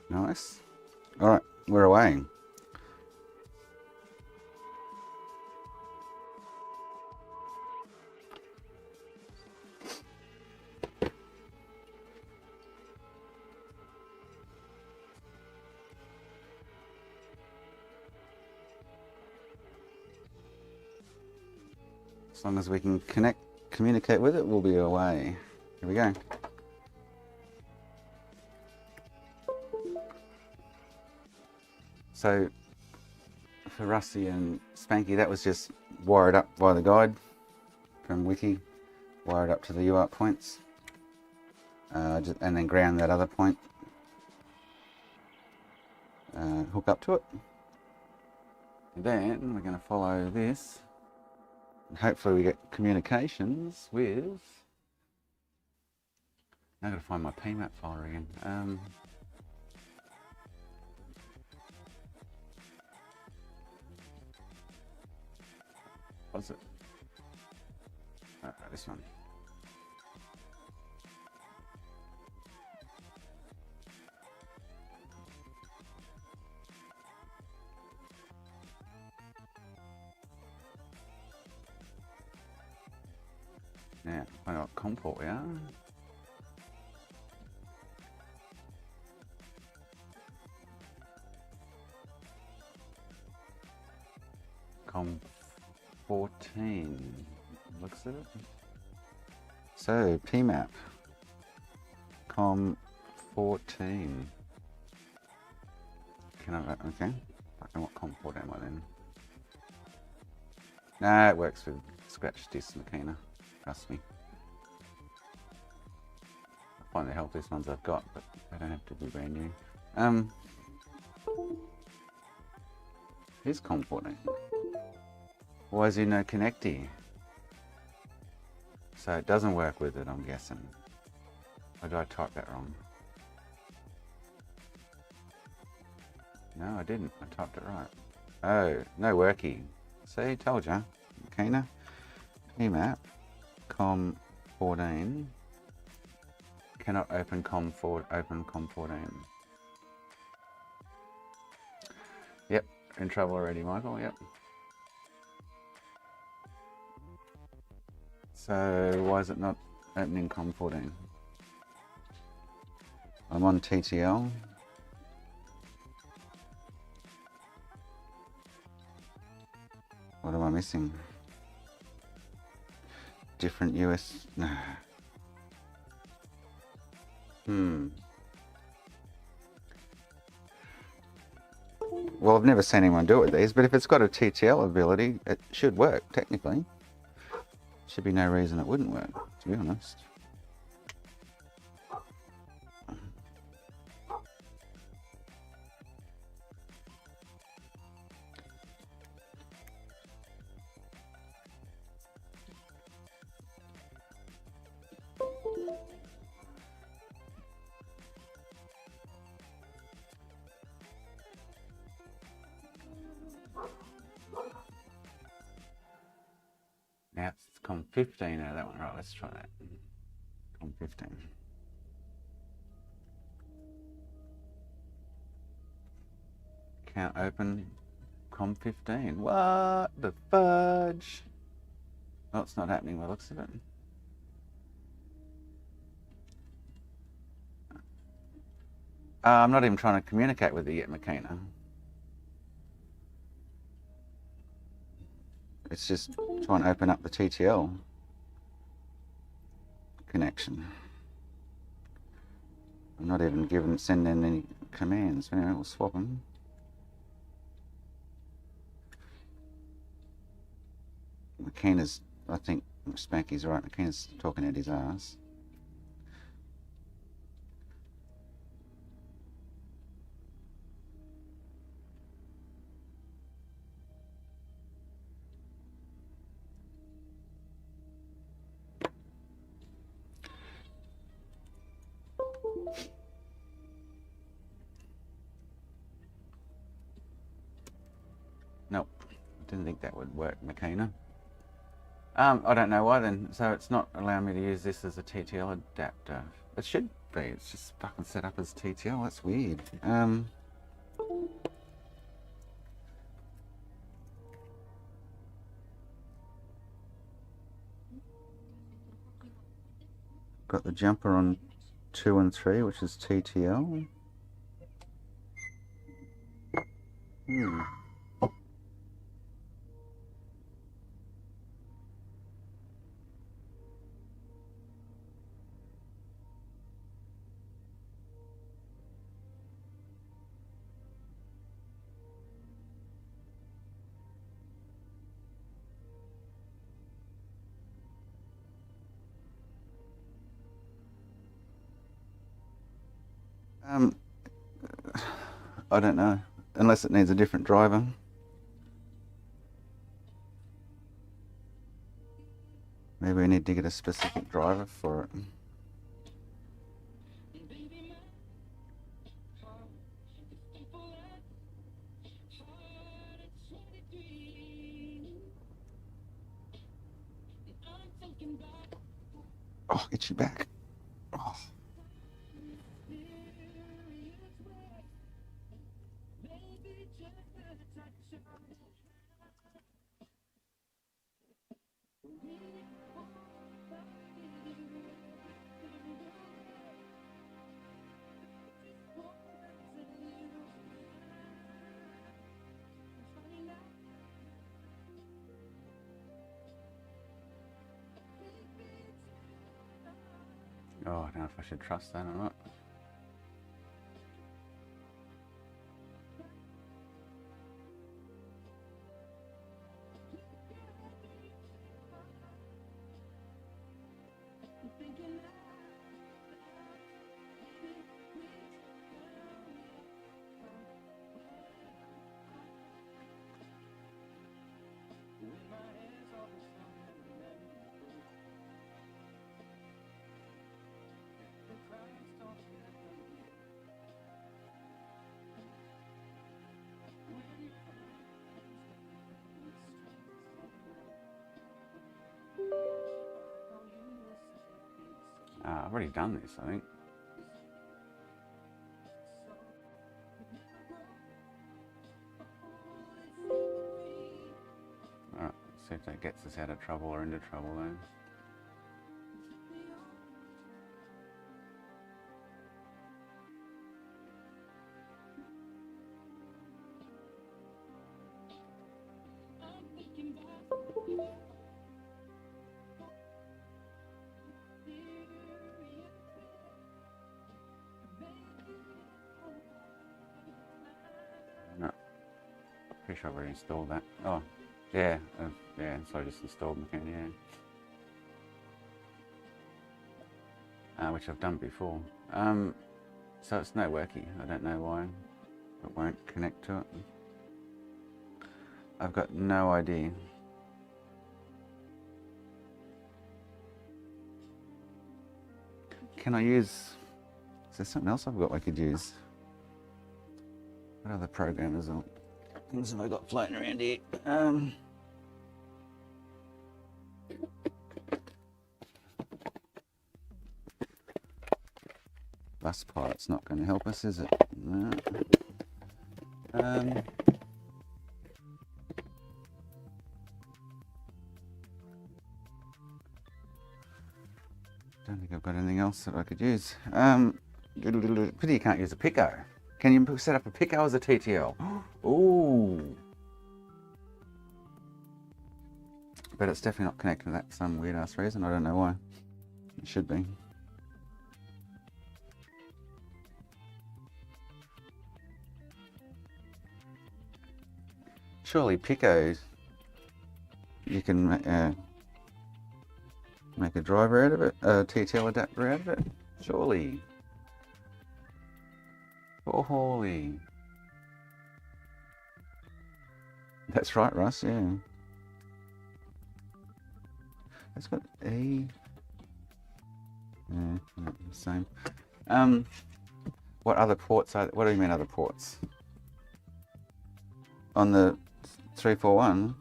Nice. All right, we're away. As long as we can communicate with it, we'll be away. Here we go. So for Rusty and Spanky, that was just wired up by the guide from Wiki, wired up to the UART points, and then ground that other point, hook up to it. And then we're going to follow this, and hopefully we get communications with. Now I've got to find my PMAP folder again. What's it? This one. Now, find out what COM port we are. COM 14 looks at it. So PMAP COM 14. Can I? Okay. I don't know what COM port am I then? Nah, it works with scratch disk Makina. Trust me. I find the healthiest ones I've got, but they don't have to be brand new. Here's COM 14. Why is there no connector? So it doesn't work with it, I'm guessing. Or did I type that wrong? No, I didn't. I typed it right. Oh, no worky. See, told ya. Makina. PMAP. COM 14. Cannot open COM 14. Yep, in trouble already, Michael. Yep. So why is it not opening COM 14? I'm on TTL. What am I missing? Different US. Well, I've never seen anyone do it with these, but if it's got a TTL ability, it should work technically. Should be no reason it wouldn't work, to be honest. 15 out of that one. Right, let's try that. COM 15. Can't open COM 15. What the fudge? Oh, it's not happening by the looks of it. I'm not even trying to communicate with it yet, Makina. It's just trying to open up the TTL connection. I'm not even sending any commands. Anyway, we'll swap them. Makina's, I think Spanky's right. Makina's talking at his ass. Nope, I didn't think that would work, Makina. I don't know why then. So it's not allowing me to use this as a TTL adapter. It should be. It's just fucking set up as TTL. That's weird. Got the jumper on 2 and 3, which is TTL. I don't know, unless it needs a different driver. Maybe we need to get a specific driver for it. Oh, get you back. Oh. Oh, I don't know if I should trust that or not. I've already done this, I think. Alright, let's see if that gets us out of trouble or into trouble then. Pretty sure I've already installed that. Oh, yeah, yeah, so I just installed Mechanic, yeah. Which I've done before. So it's no worky. I don't know why it won't connect to it. I've got no idea. Can I use... Is there something else I've got I could use? What other programmers or things have I got floating around here? bus pilot's not going to help us, is it? No. Don't think I've got anything else that I could use. Pity you can't use a Pico. Can you set up a Pico as a TTL? Ooh. But it's definitely not connected to that for some weird ass reason. I don't know why. It should be. Surely Picos, you can make a driver out of it, a TTL adapter out of it. Surely. Oh, holy. That's right, Russ, yeah. That's got E. Yeah, not the same. What other ports are there? What do you mean other ports? On the 341?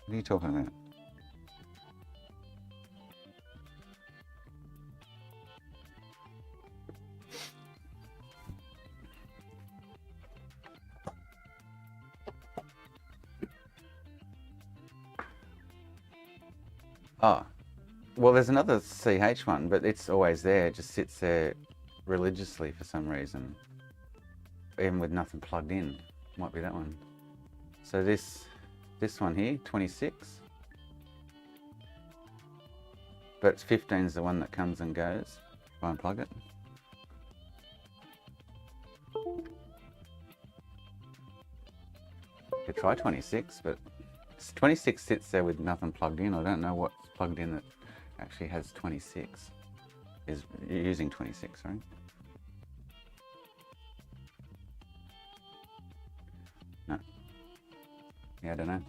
What are you talking about? Oh, well, there's another CH one, but it's always there. It just sits there religiously for some reason, even with nothing plugged in. Might be that one. So this one here, 26, but 15 is the one that comes and goes. If I unplug it. Could try 26, but 26 sits there with nothing plugged in. I don't know what's plugged in that actually has 26. Is using 26, right? No. Yeah, I don't know.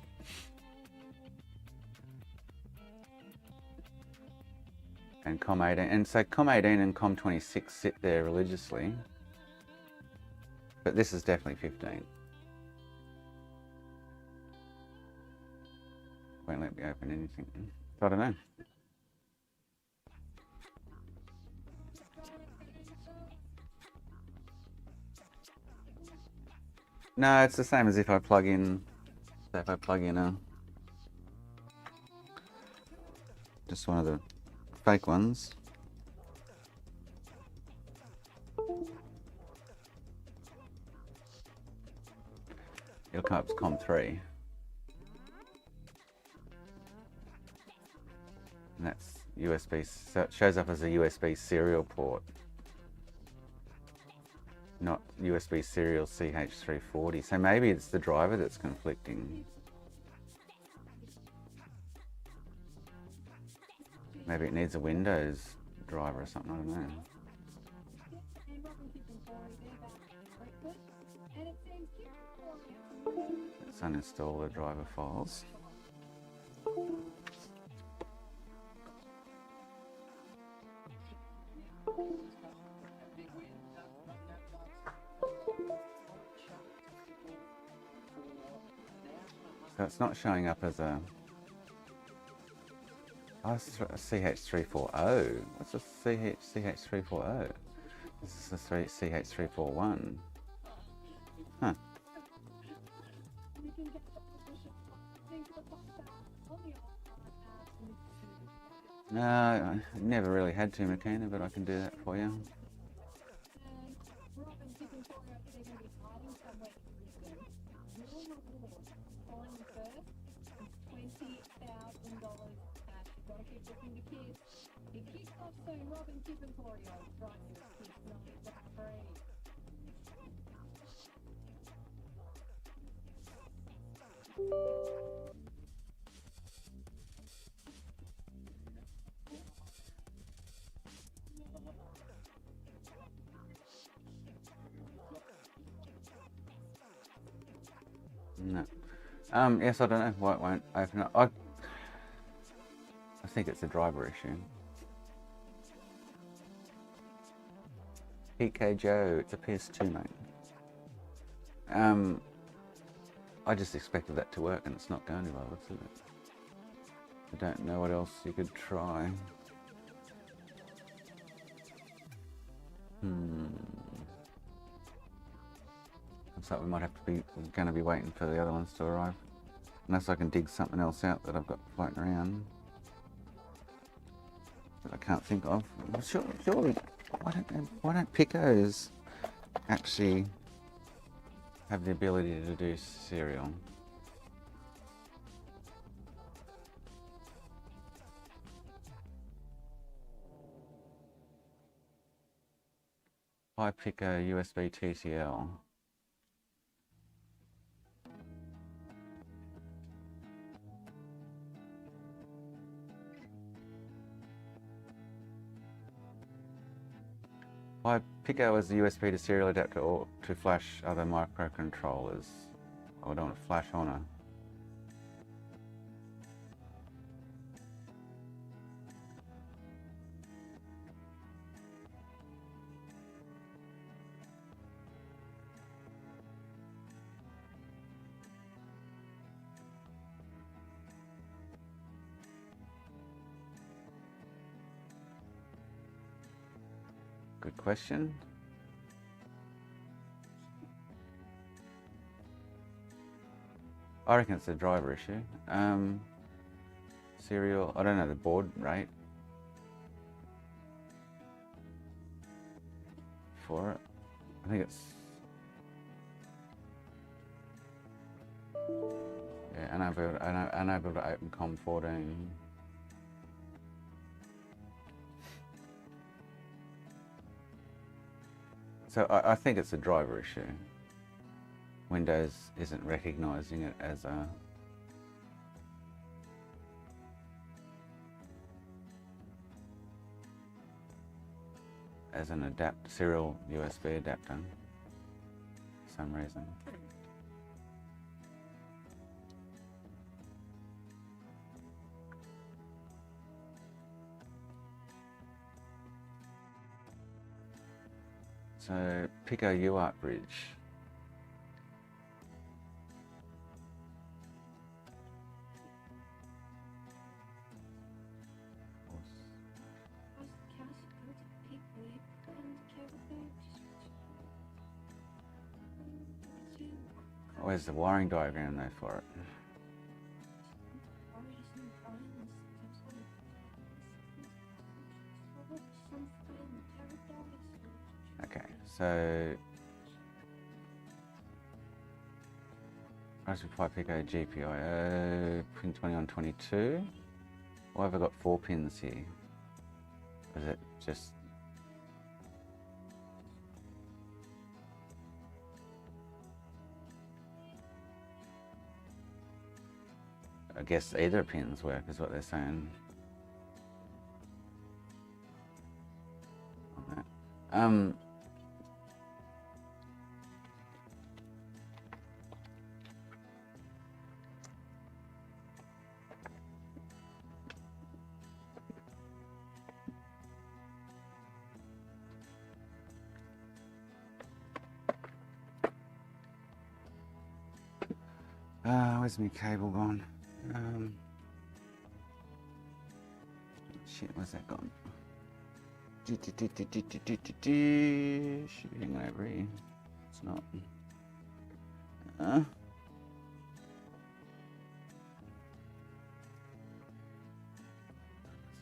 And COM18, and so COM18 and COM26 sit there religiously, but this is definitely 15. Won't let me open anything. I don't know. No, it's the same as if I plug in. So if I plug in a just one of the fake ones. It'll come up as COM3. And that's USB, so it shows up as a USB serial port, not USB serial CH340. So maybe it's the driver that's conflicting. Maybe it needs a Windows driver or something, I don't know. Let's uninstall the driver files. So it's not showing up as a CH340. What's a CH340? This is a CH341. Huh. No, I never really had to, Makina, but I can do that for you. No. Yes, I don't know why it won't open up. I think it's a driver issue. PK Joe, it's a PS2, mate. I just expected that to work, and it's not going to by the looks of it. I don't know what else you could try. Looks like we might have to be, we're going to be waiting for the other ones to arrive. Unless I can dig something else out that I've got floating around. That I can't think of. Surely, why don't pickos actually have the ability to do cereal? Pi Pico USB TTL. Pi Pico is the USB to serial adapter or to flash other microcontrollers. I don't want to flash on her. Good question. I reckon it's a driver issue. Serial, I don't know the baud rate for it. I think it's, yeah, unable to open COM14. So I think it's a driver issue. Windows isn't recognizing it as a serial USB adapter for some reason. So Pico UART bridge. Where's the wiring diagram though for it? Okay, so Raspberry Pi Pico GPIO pin 20 on 22. Why have I got 4 pins here? Is it just I guess either pins work is what they're saying. On that. Where's my cable gone? Shit, where's that gone? Should be hanging over here. It's not.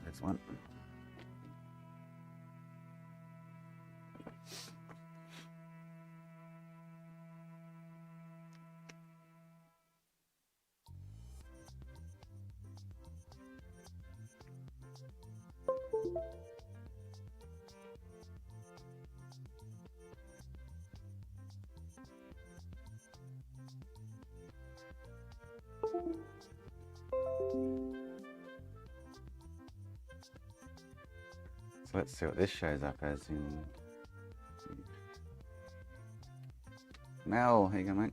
There's one. So let's see what this shows up as in. Mel, here you go, mate.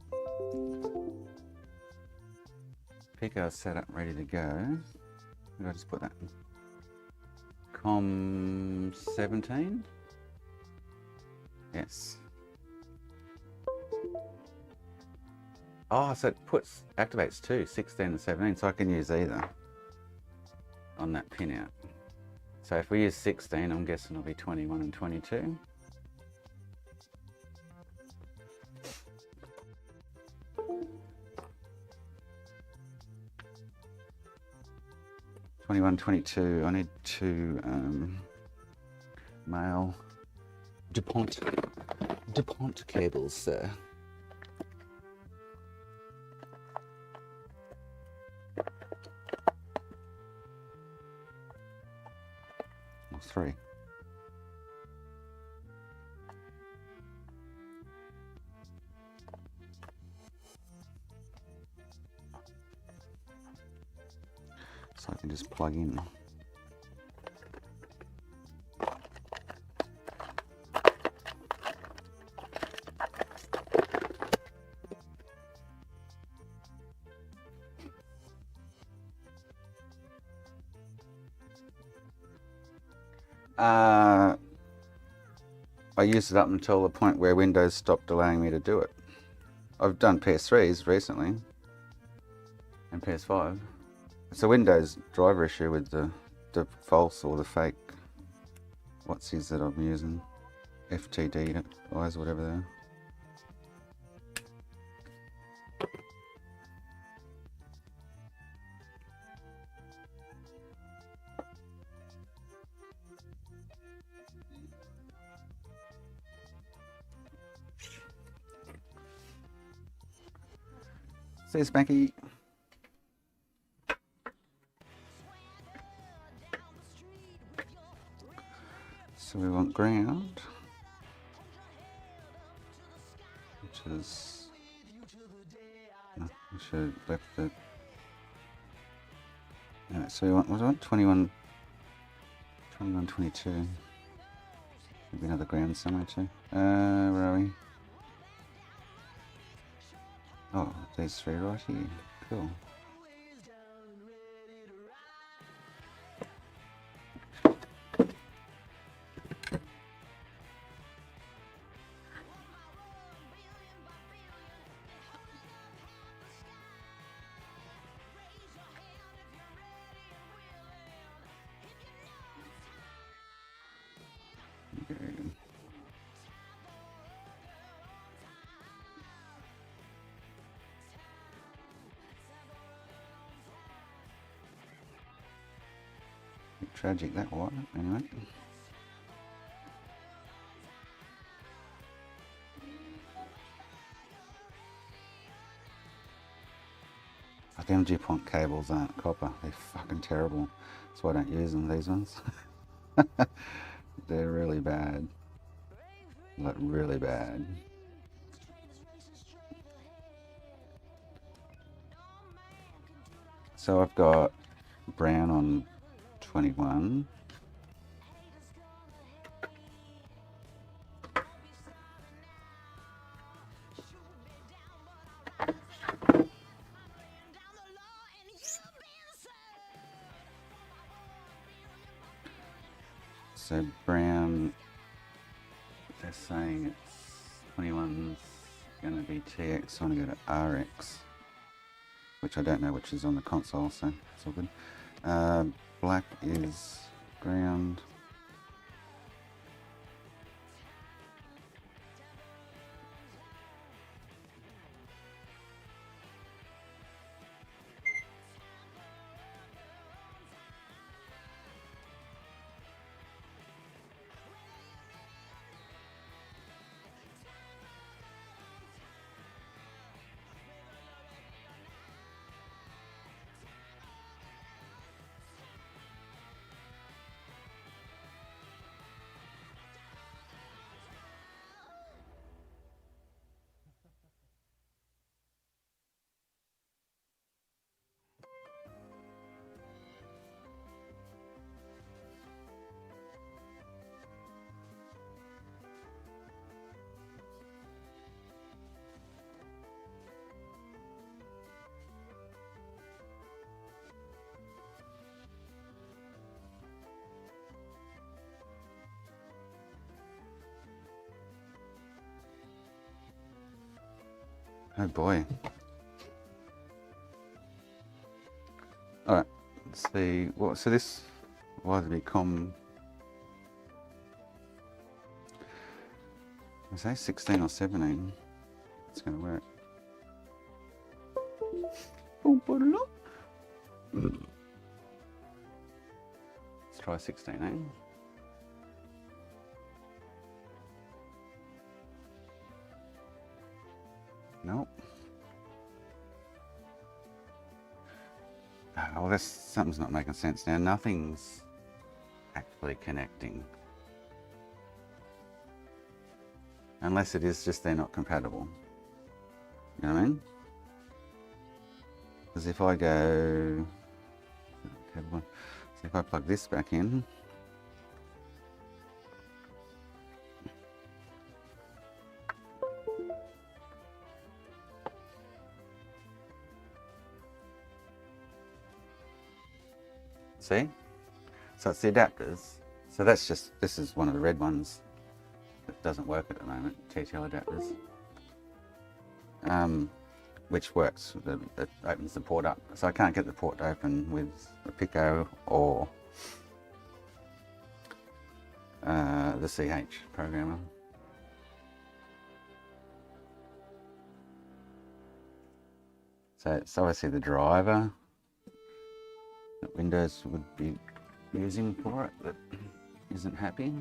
Pico set up, ready to go. Where did I just put that? COM17? Yes. Oh, so it activates too, 16 and 17, so I can use either. on that pin out. So if we use 16, I'm guessing it'll be 21 and 22. I need two male DuPont cables there. Or 3. So I can just plug in. I used it up until the point where Windows stopped allowing me to do it. I've done PS3s recently and PS5. It's a Windows driver issue with the false or the fake whatsies that I'm using. FTD eyes, whatever they are. See you, Spanky. So we want ground, which is, no, I should have left it. Alright, so we want, what do I want? 21, 22. Maybe another ground somewhere too. Where are we? Oh, there's 3 right here. Cool. Tragic that was, anyway. Them DuPont cables aren't copper, they're fucking terrible. That's why I don't use them, these ones. They're really bad. Like, really bad. So I've got brown on 21. So brown, they're saying it's 21's going to be TX, so I'm going to go to RX, which I don't know which is on the console, so it's all good. Black is ground. Oh boy. Alright, let's the, well, so this was be I say 16 or 17. It's going to work. Let's try 16, eh? Nope. Well, this something's not making sense now. Nothing's actually connecting. Unless it is just they're not compatible. You know what I mean? Because if I go... So if I plug this back in... See? So it's the adapters. So that's just, this is one of the red ones that doesn't work at the moment, TTL adapters. Which works, it opens the port up. So I can't get the port to open with a Pico or the CH programmer. So it's obviously the driver that Windows would be using for it that isn't happy.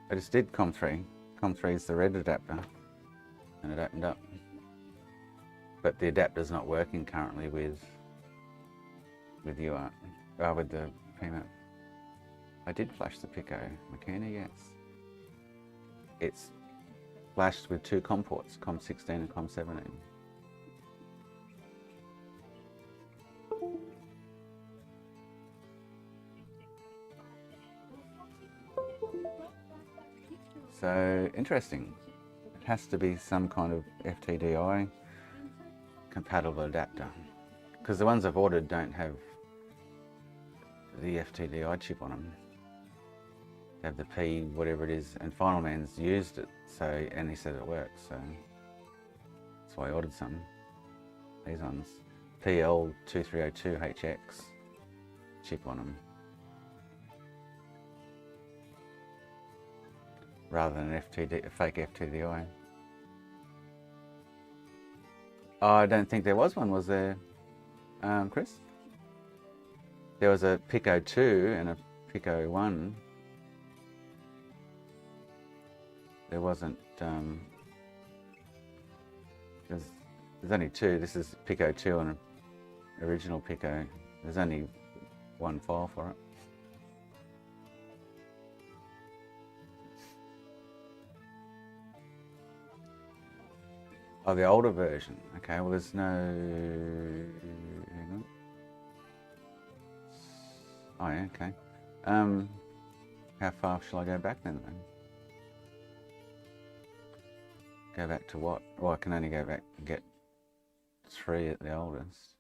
I just did COM3. COM3 is the red adapter, and it opened up. But the adapter's not working currently with UART, with the PMAP. I did flash the Pico Makina, yes. It's flashed with two COM ports, COM16 and COM17. So, interesting. It has to be some kind of FTDI compatible adapter. Because the ones I've ordered don't have the FTDI chip on them. They have the P, whatever it is, and Final Man's used it, so, and he said it works, so that's why I ordered some. These ones. PL2302HX chip on them. Rather than a fake FTDI. Oh, I don't think there was one, was there, Chris? There was a Pico 2 and a Pico 1. There wasn't, there's only two. This is Pico 2 and an original Pico. There's only one file for it. Oh, the older version. Okay, well there's no... Hang on. Oh yeah, okay. How far shall I go back then? Go back to what? Well, I can only go back and get 3 at the oldest.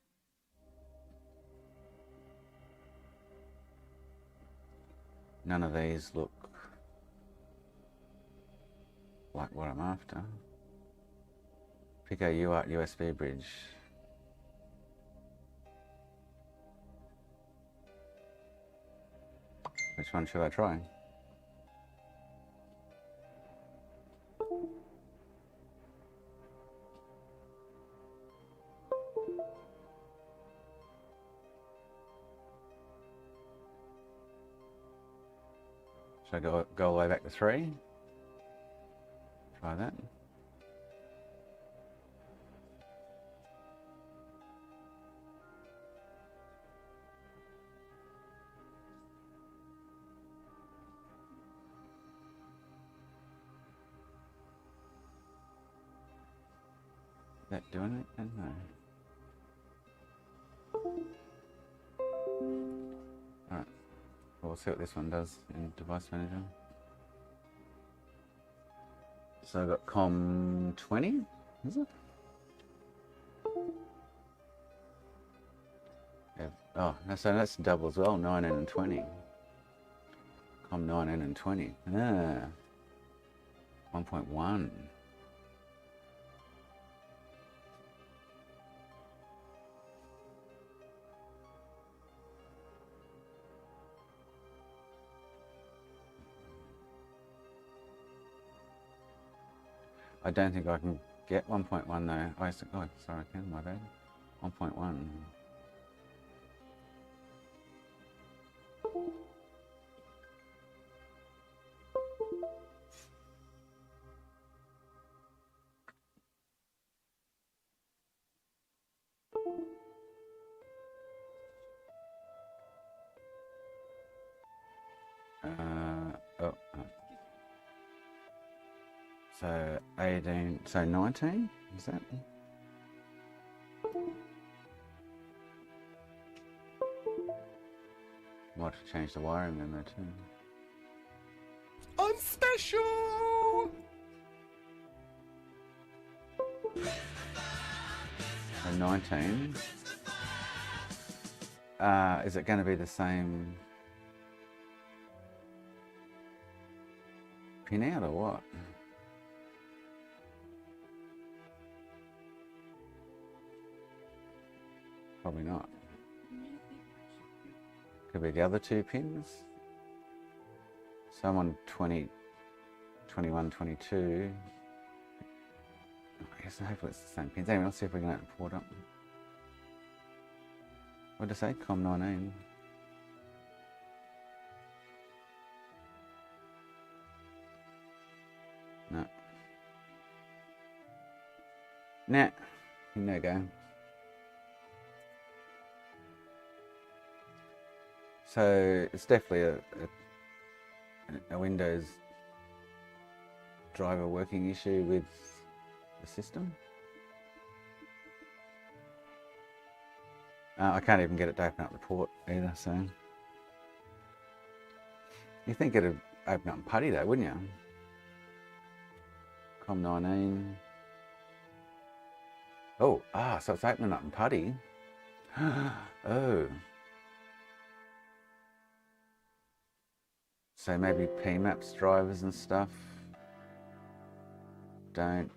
None of these look like what I'm after. Pico UART USB bridge. Which one should I try? Should I go all the way back to 3? Try that. Is that doing it? No. Alright. We'll see what this one does in Device Manager. So I've got COM20, is it? Yeah. Oh, so that's double as well, 19 and 20. COM19 and 20. Ah. 1.1. I don't think I can get 1.1 though. Oh, sorry, I can, my bad. 1.1. So 18, so 19, is that? Might have changed the wiring then though too. I'm special! So 19. Is it going to be the same pin out or what? Probably not. Could be the other two pins. So I'm on 20, 21, 22. I guess hopefully it's the same pins. Anyway, let's see if we can open the port up. What did I say? COM19. No. Nah. No go. So it's definitely a Windows driver working issue with the system. I can't even get it to open up the port either, so. You think it'd open up in putty though, wouldn't you? COM19. Oh, so it's opening up in putty. Oh. So maybe PMAPS drivers and stuff don't.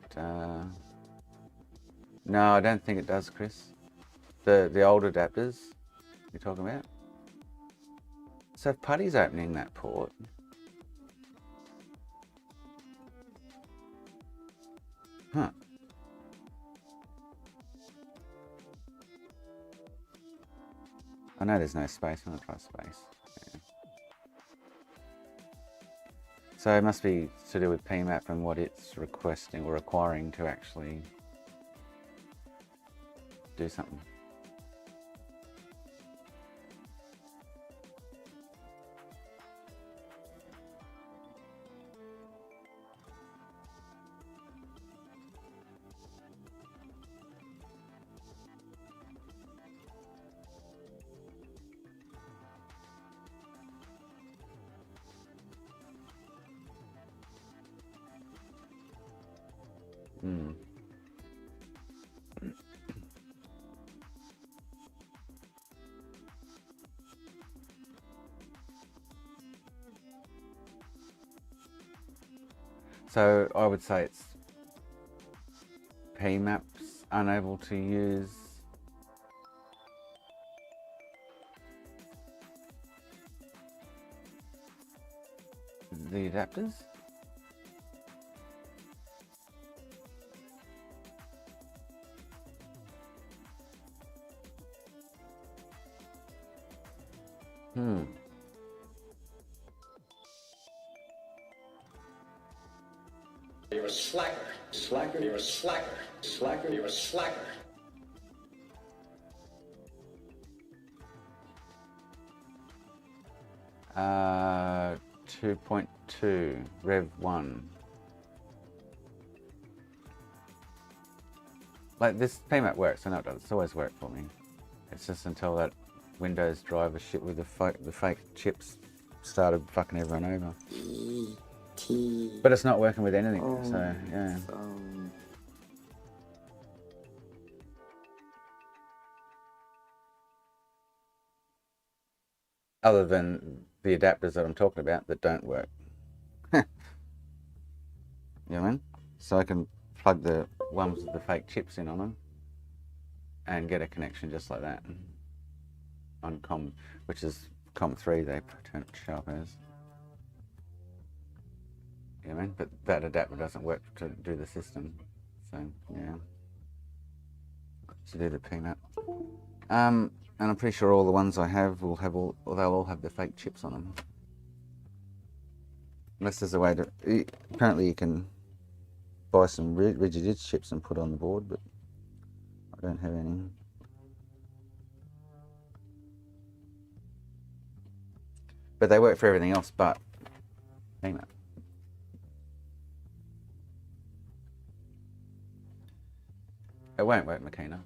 No, I don't think it does, Chris. The old adapters you're talking about. So if putty's opening that port, huh? I know there's no space. I'm gonna try space. Yeah. So it must be to do with PMAP and what it's requesting or requiring to actually do something. Hmm. So I would say it's PMAPs unable to use the adapters. Hmm. You're a slacker. Slacker. You're a slacker. Slacker. You're a slacker. Uh, 2.2 Rev 1. Like this PMAP works, I know it does. It's always worked for me. It's just until that Windows driver shit with the fake chips started fucking everyone over. But it's not working with anything, so yeah. Other than the adapters that I'm talking about that don't work. You know what I mean? So I can plug the ones with the fake chips in on them and get a connection just like that on COM, which is COM3 they show up as. You know what I mean? But that adapter doesn't work to do the system. So, yeah. To do the PMAP. And I'm pretty sure all the ones I have will have they'll all have the fake chips on them. Unless there's a way to, apparently you can buy some rigid chips and put on the board, but I don't have any. But they work for everything else but PMAP. It won't work, Makina.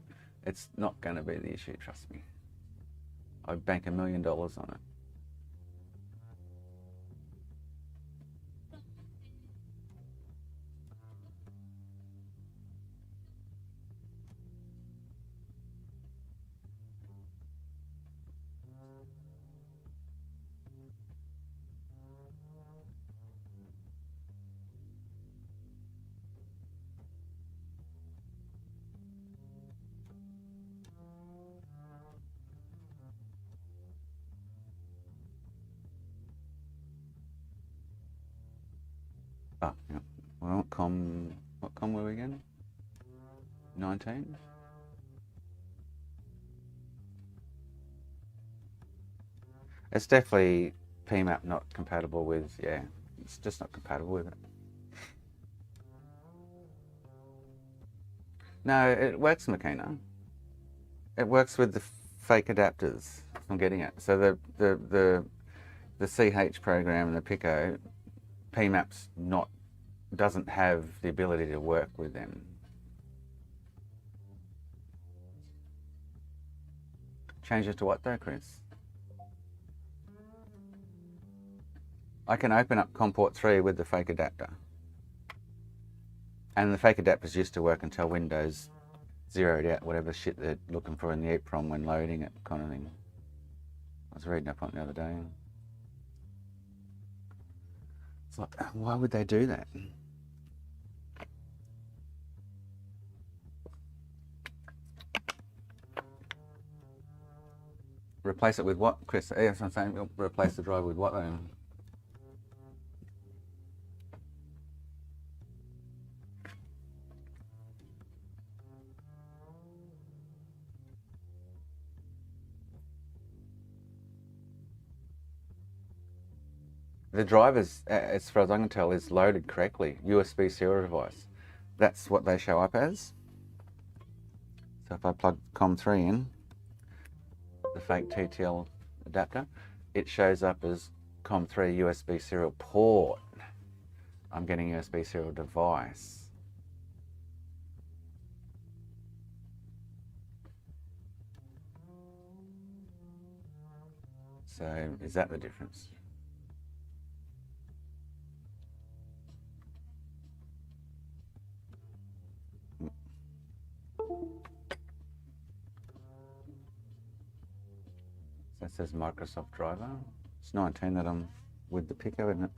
It's not going to be the issue, trust me. I'd bank $1 million on it. Oh, yeah. Well, what com were we again? 19? It's definitely PMAP not compatible with, yeah, it's just not compatible with it. No, it works, Makina. It works with the fake adapters, I'm getting it. So the CH program and the Pico, PMAP's doesn't have the ability to work with them. Change it to what though, Chris? I can open up COM port 3 with the fake adapter. And the fake adapters used to work until Windows zeroed out whatever shit they're looking for in the EEPROM when loading it, kind of thing. I was reading up on it the other day. It's like, why would they do that? Replace it with what, Chris? Yes, I'm saying replace the drive with what though? The drive is, as far as I can tell, is loaded correctly. USB serial device. That's what they show up as. So if I plug COM3 in, the fake TTL adapter, it shows up as COM3 USB serial port. I'm getting USB serial device. So is that the difference? That says Microsoft driver. It's 19 that I'm with the Pico, isn't it?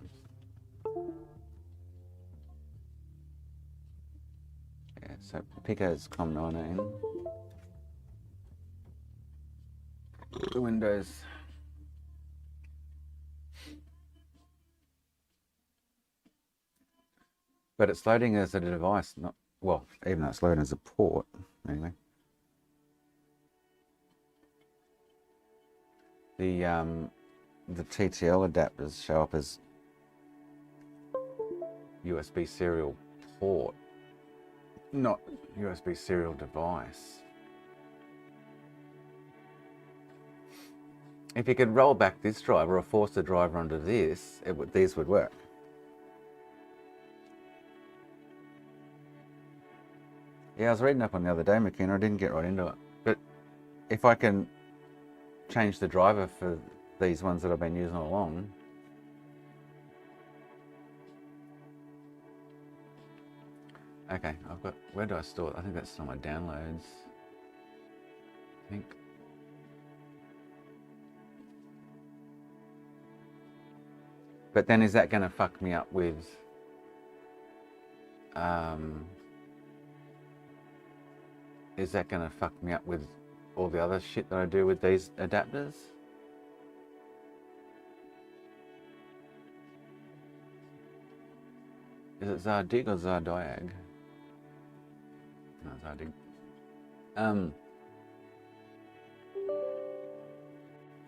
Yeah, so Pico's COM19. The Windows. But it's loading as a device, not, well, even though it's loading as a port, anyway. The TTL adapters show up as USB serial port, not USB serial device. If you could roll back this driver or force the driver onto this, these would work. Yeah, I was reading up on the other day, McKenna, I didn't get right into it. But if I can change the driver for these ones that I've been using all along, okay, I've got, where do I store it? I think that's on my downloads. I think. But then is that going to fuck me up with is that going to fuck me up with all the other shit that I do with these adapters? Is it Zardig or Zardiag? No, Zardig.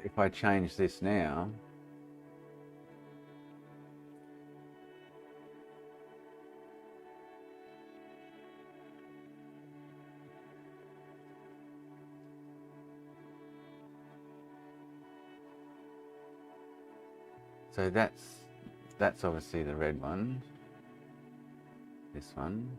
If I change this now, so that's obviously the red one. This one.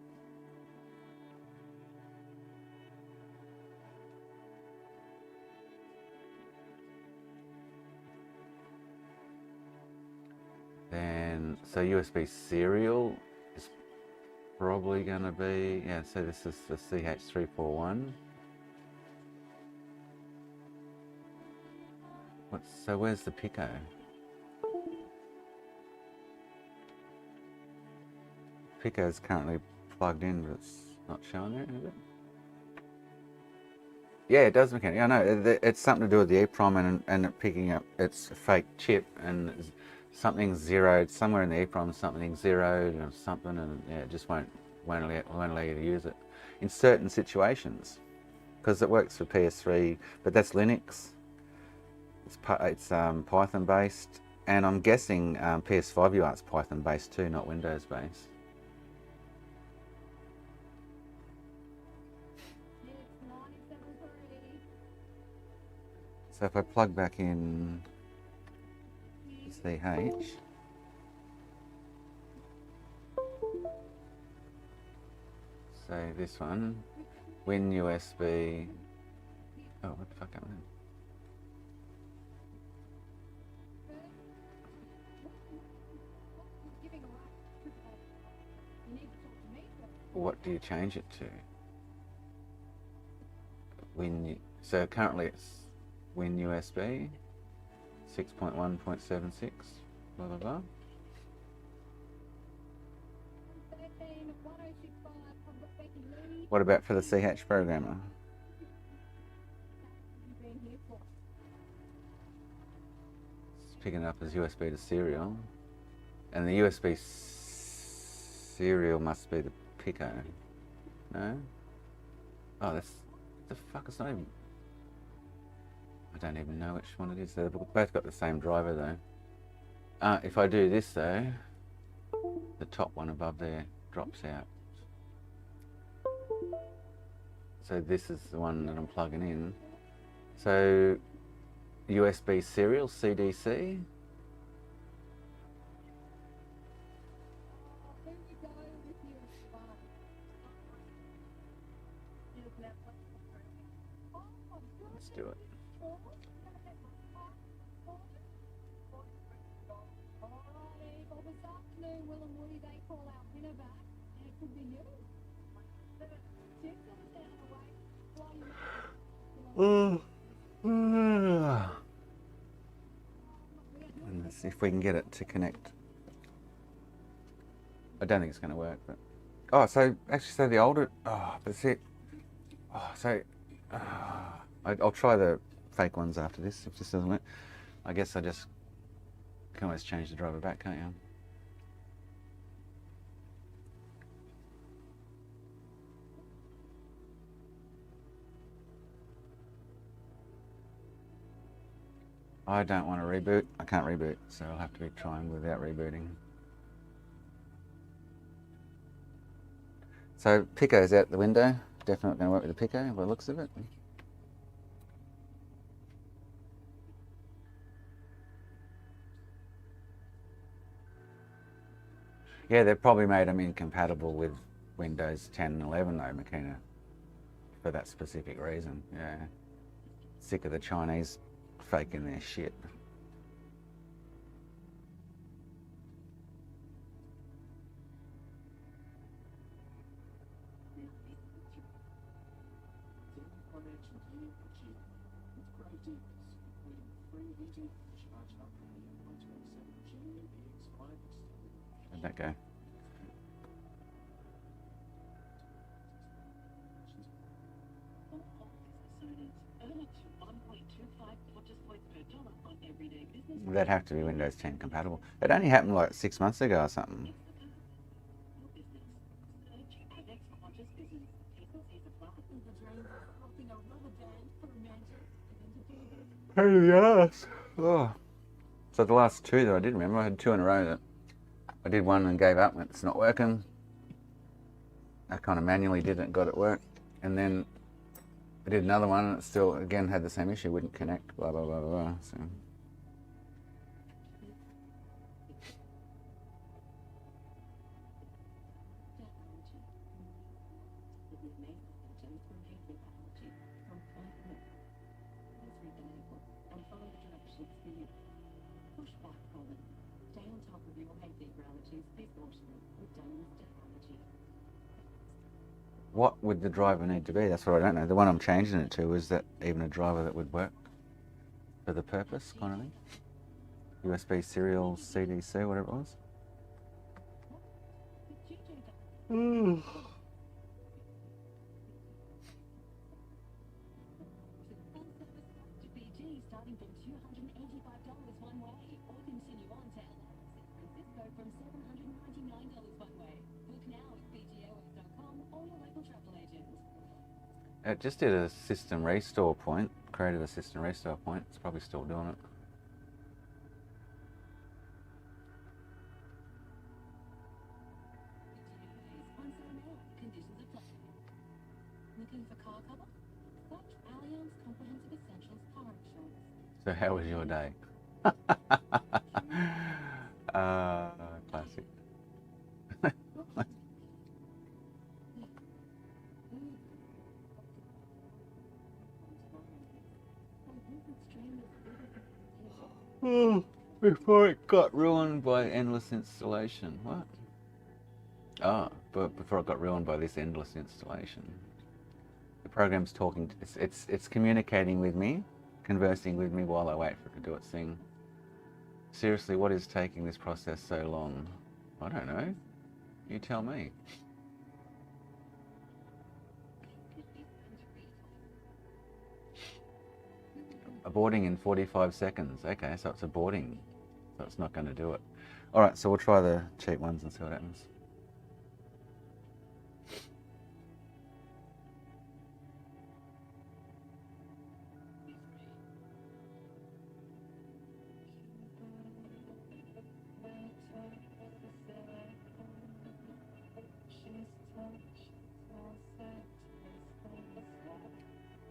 Then, so USB serial is probably going to be, yeah, so this is the CH341. So where's the Pico? Pico is currently plugged in, but it's not showing there, is it? Yeah, it does mechanic. I know, it's something to do with the EEPROM and it picking up its fake chip, and something zeroed, somewhere in the EEPROM something zeroed or something, and yeah, it just won't allow you to use it in certain situations, because it works for PS3, but that's Linux. It's Python based, and I'm guessing PS5 UART's Python based too, not Windows based. So if I plug back in CH, so this one, Win USB, oh, what the fuck happened? What do you change it to? So currently it's Win USB 6.1.76, blah blah blah. What about for the CH programmer? It's picking it up as USB to serial, and the USB serial must be the Pico. No? Oh, that's the fuck. It's not even. I don't even know which one it is. They've both got the same driver though. If I do this though, the top one above there drops out. So this is the one that I'm plugging in. So USB serial CDC. Let's do it. And let's see if we can get it to connect. I don't think it's going to work, but oh, so actually, so the older, but see, I'll try the fake ones after this. If this doesn't work, I guess I just can always change the driver back, can't you? I don't want to reboot. I can't reboot, so I'll have to be trying without rebooting. So Pico's out the window. Definitely not going to work with the Pico by the looks of it. Yeah, they've probably made them incompatible with Windows 10 and 11 though, Makina, for that specific reason. Yeah, sick of the Chinese faking their shit. Where'd that go? That'd have to be Windows 10 compatible. It only happened like 6 months ago or something. pain in the ass. Oh. So the last two that I did remember, I had two in a row that I did one and gave up and it's not working. I kind of manually did it and got it work. And then I did another one and it still, again, had the same issue, wouldn't connect, blah, blah, blah, blah. So. What would the driver need to be? That's what I don't know. The one I'm changing it to, is that even a driver that would work for the purpose, kind of thing? USB serial CDC, whatever it was. It just did a system restore point, created a system restore point. It's probably still doing it. So how was your day? Classic. Before it got ruined by endless installation. What? Oh, but before it got ruined by this endless installation. The program's talking, it's communicating with me, conversing with me while I wait for it to do its thing. Seriously, what is taking this process so long? I don't know. You tell me. Aborting in 45 seconds. Okay, so it's aborting. So it's not going to do it. Alright, so we'll try the cheap ones and see what happens.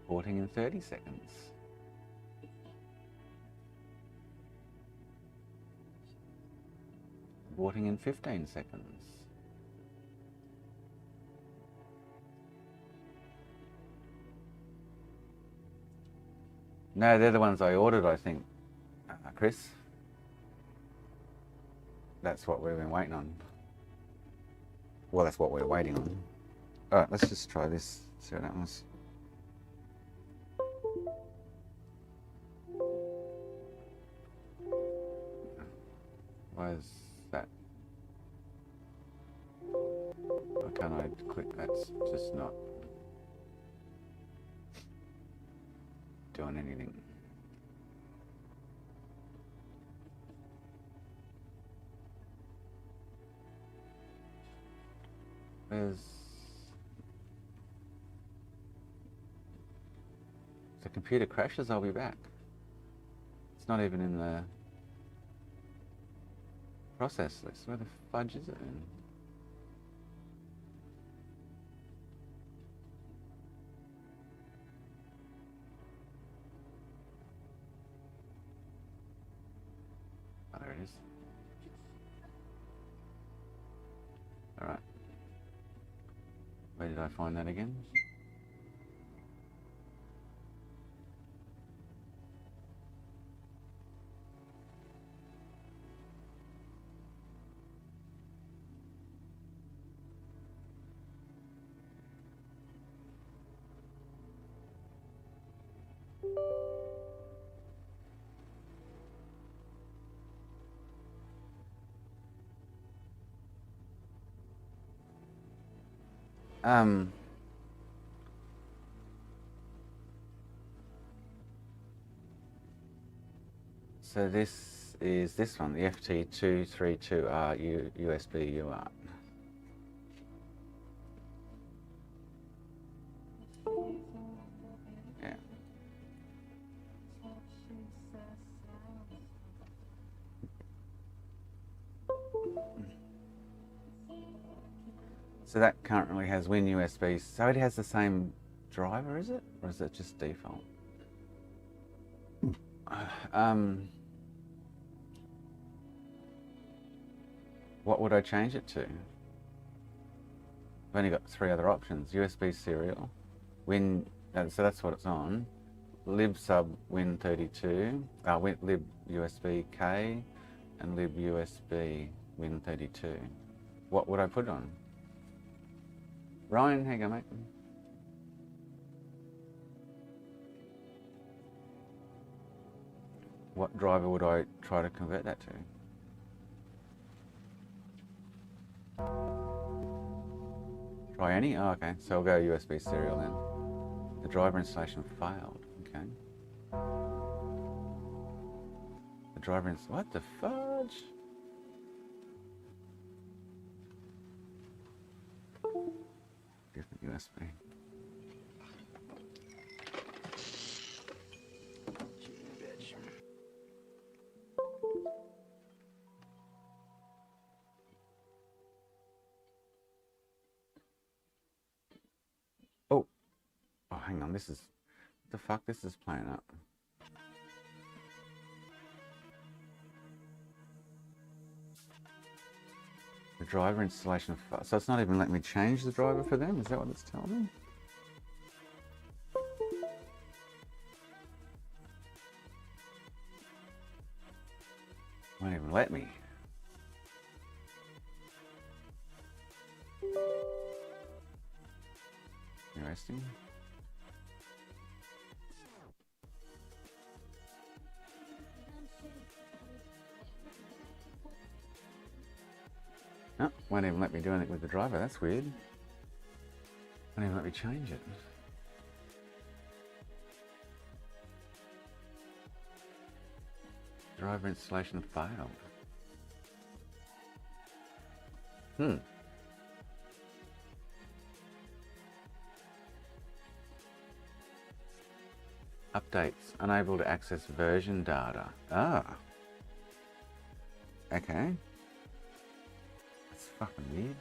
Aborting in 30 seconds. Aborting in 15 seconds. No, they're the ones I ordered, I think, Chris. That's what we've been waiting on. Well, that's what we're waiting on. Alright, let's just try this, see what happens. Why is that? Why can't I click? That's just not doing anything. If the computer crashes, I'll be back. It's not even in the process list. Where the fudge is it in? Oh, there it is. Alright. Where did I find that again? So this is this one, the FT232R USB UART. Yeah. So that currently has Win USB. So it has the same driver, is it? Or is it just default? What would I change it to? I've only got 3 other options. USB serial, Win, so that's what it's on. Lib sub Win32, lib USB K, and lib USB Win32. What would I put on? Ryan, how you go, mate? What driver would I try to convert that to? Try any? Oh, okay. So I'll go USB serial then. The driver installation failed. Okay. The driver what the fudge? Different USB. Oh, hang on, this is... What the fuck? This is playing up. The driver installation... So it's not even letting me change the driver for them? Is that what it's telling me? Won't even let me. Interesting. No, won't even let me do anything with the driver. That's weird. Won't even let me change it. Driver installation failed. Updates. Unable to access version data. Ah. Okay. That's fucking weird.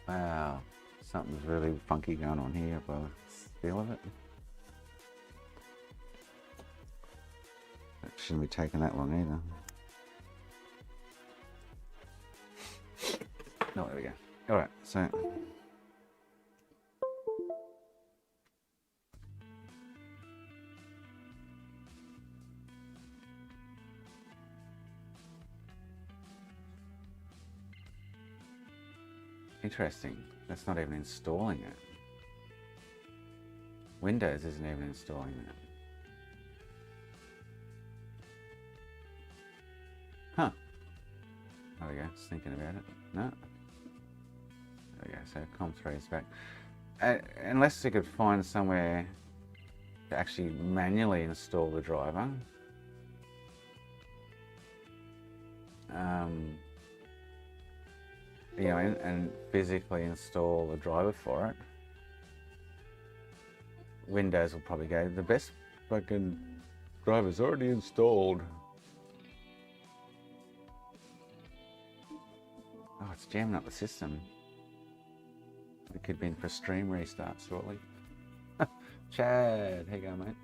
Wow, something's really funky going on here by the feel of it. It shouldn't be taking that long either. No, there we go. Alright, so... Interesting. That's not even installing it. Windows isn't even installing it. Huh. There we go. Just thinking about it. No. There we go. So COM3 is back. Unless you could find somewhere to actually manually install the driver. You know, and physically install the driver for it. Windows will probably go, the best fucking driver's already installed. Oh, it's jamming up the system. It could be in for a stream restart shortly. Chad, how you going, mate?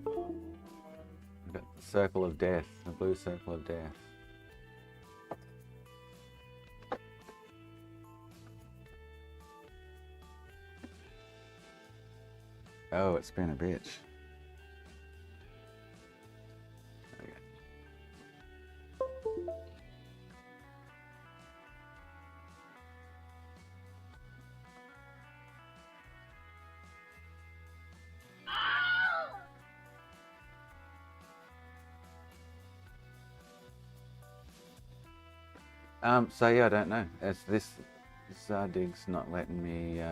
We've got the circle of death, the blue circle of death. Oh, it's been a bitch. There we go. So yeah, I don't know. It's this Zardig's not letting me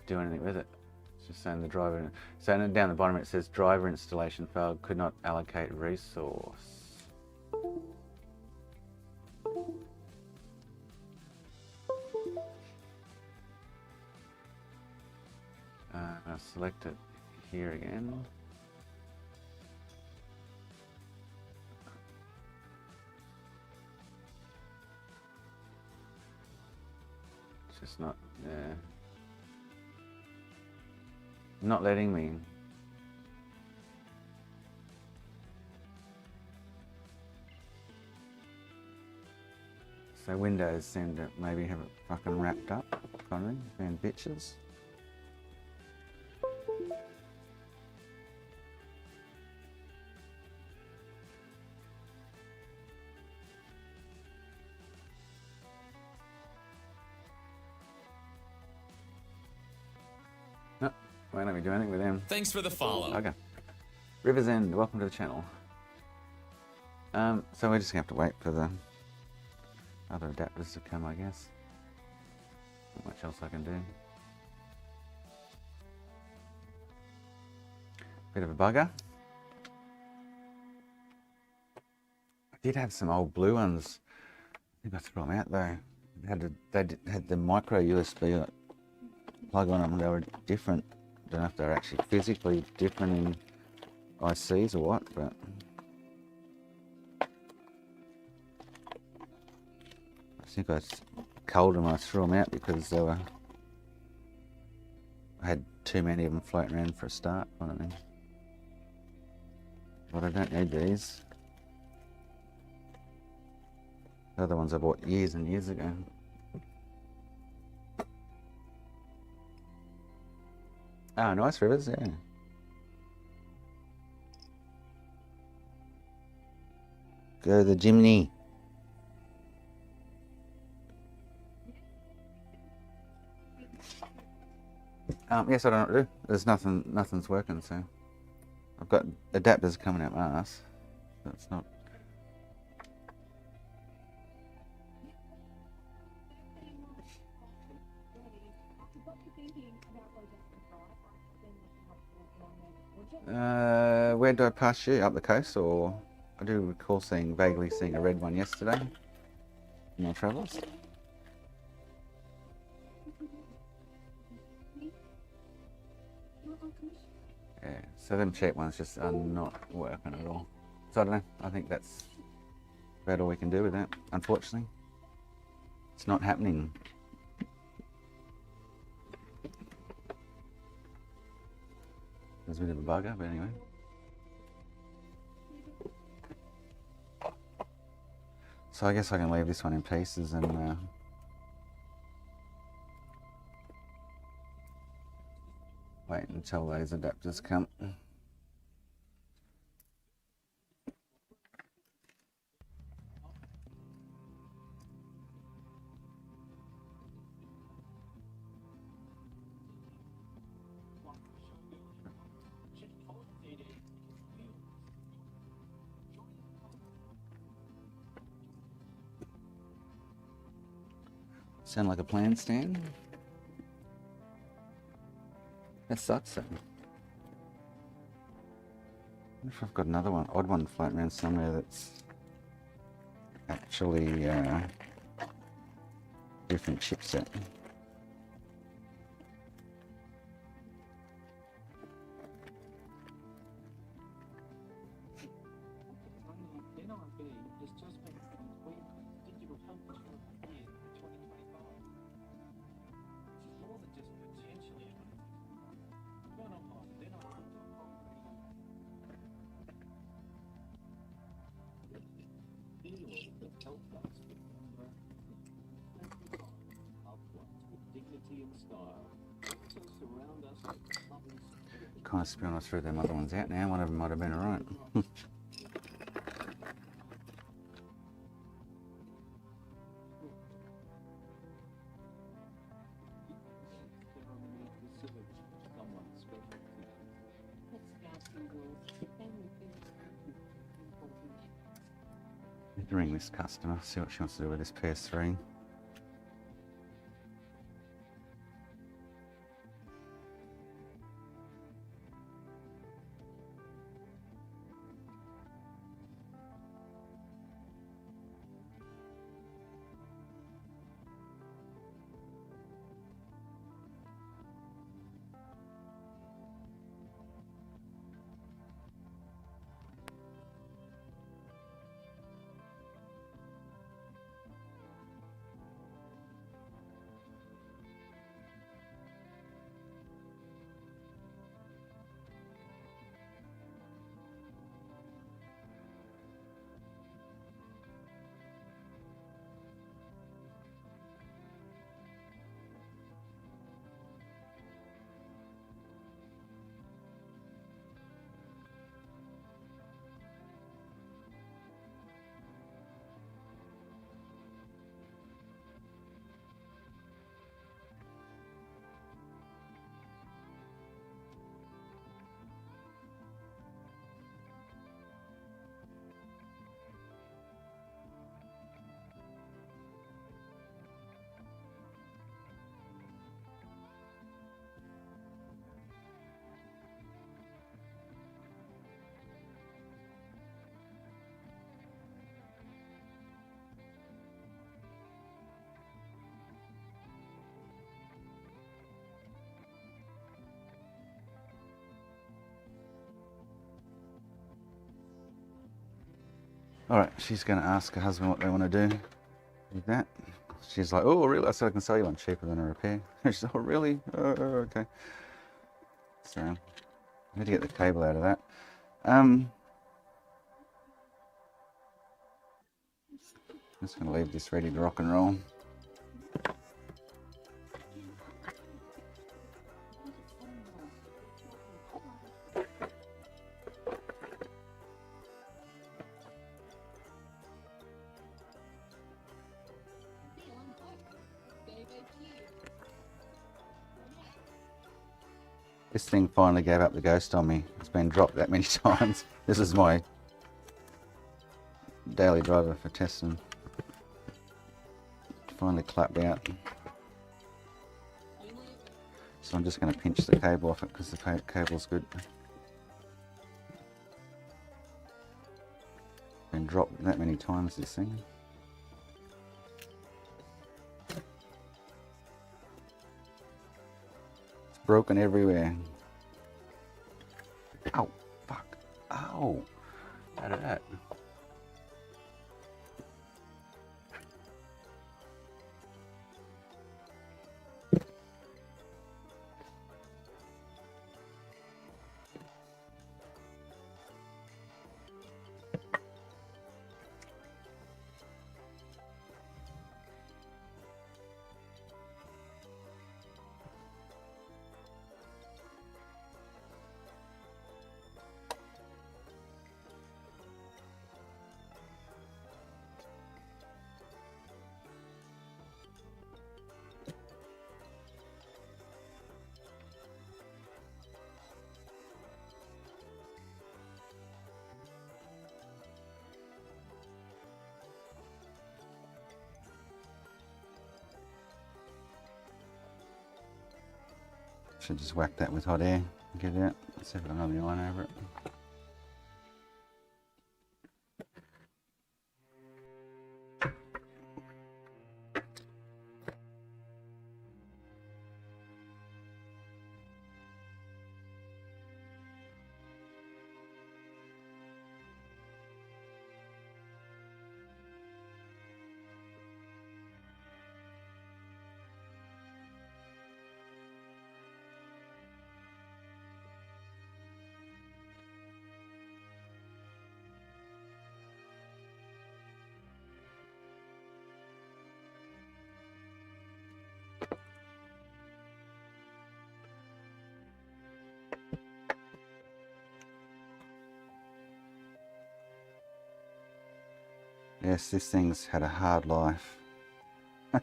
do anything with it. It's just saying the driver. So down the bottom it says driver installation failed, could not allocate resource. I'll select it here again. It's just not, not letting me. So Windows seem to maybe have it fucking wrapped up, kind of thing, and bitches. No, won't let me do anything with them. Thanks for the follow. Okay. Rivers End, welcome to the channel. So we're just gonna have to wait for the other adapters to come, I guess. Not much else I can do. Bit of a bugger. I did have some old blue ones. I think I threw them out though. They had the micro USB plug on them. They were different. I don't know if they're actually physically different in ICs or what, but I think I culled them. I threw them out because I had too many of them floating around for a start, kind of thing. But I don't need these. The other ones I bought years and years ago. Oh, nice Rivers, yeah. Go to the chimney. Yes, I don't know what to do. There's nothing's working, so I've got adapters coming out my ass. That's not. Where did I pass you? Up the coast, or I do recall vaguely seeing a red one yesterday in my travels. Yeah, so them cheap ones just are not working at all. So I don't know. I think that's about all we can do with that. Unfortunately, it's not happening. There's a bit of a bugger, but anyway. So I guess I can leave this one in pieces and wait until those adapters come. Sound like a plan, Stan? That sucks. I wonder if I've got another one, odd one floating around somewhere that's actually different chipset. Kind of spewing us through them other ones out now. One of them might have been alright. Need to ring this customer, see what she wants to do with this PS3. Alright, she's going to ask her husband what they want to do with that. She's like, oh, really? I said I can sell you one cheaper than a repair. She's like, oh, really? Okay. So, I need to get the cable out of that. Just going to leave this ready to rock and roll. This thing finally gave up the ghost on me. It's been dropped that many times. This is my daily driver for testing. Finally clapped out. So I'm just going to pinch the cable off it because the cable's good. Been dropped that many times, this thing. It's broken everywhere. Ow, fuck. Ow. Out of that. Should just whack that with hot air and get it out. Let's see if I can run the iron over it. Yes, this thing's had a hard life. I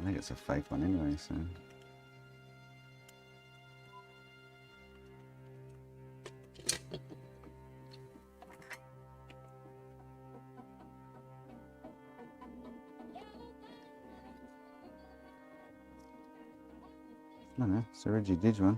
think it's a fake one anyway, so. I don't know, it's a Reggie Didge one.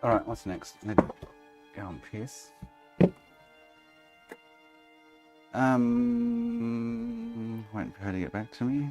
Alright, what's next? Need to go on Pierce. Waiting for her to get back to me.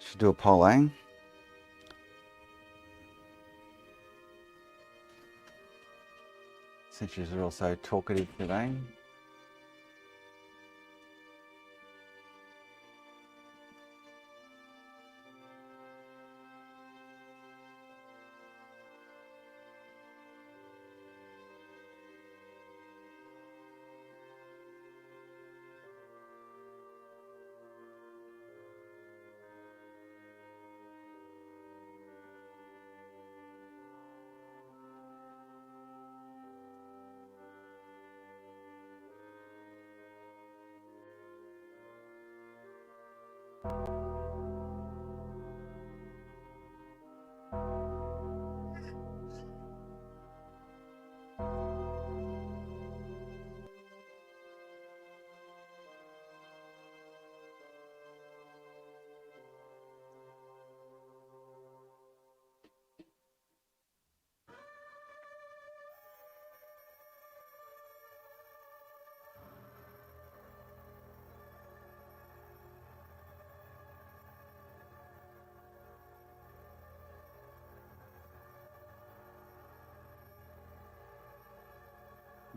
Should do a poll, eh? Since you're all so talkative today.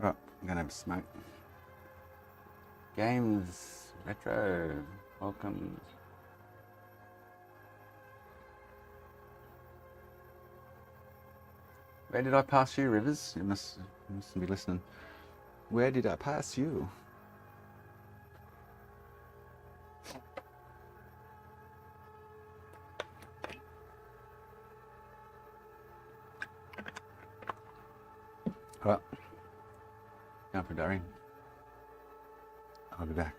Right, I'm gonna have a smoke. Games Retro, welcome. Where did I pass you, Rivers? You mustn't be listening. Where did I pass you? Right. Going for Dorian. I'll be back.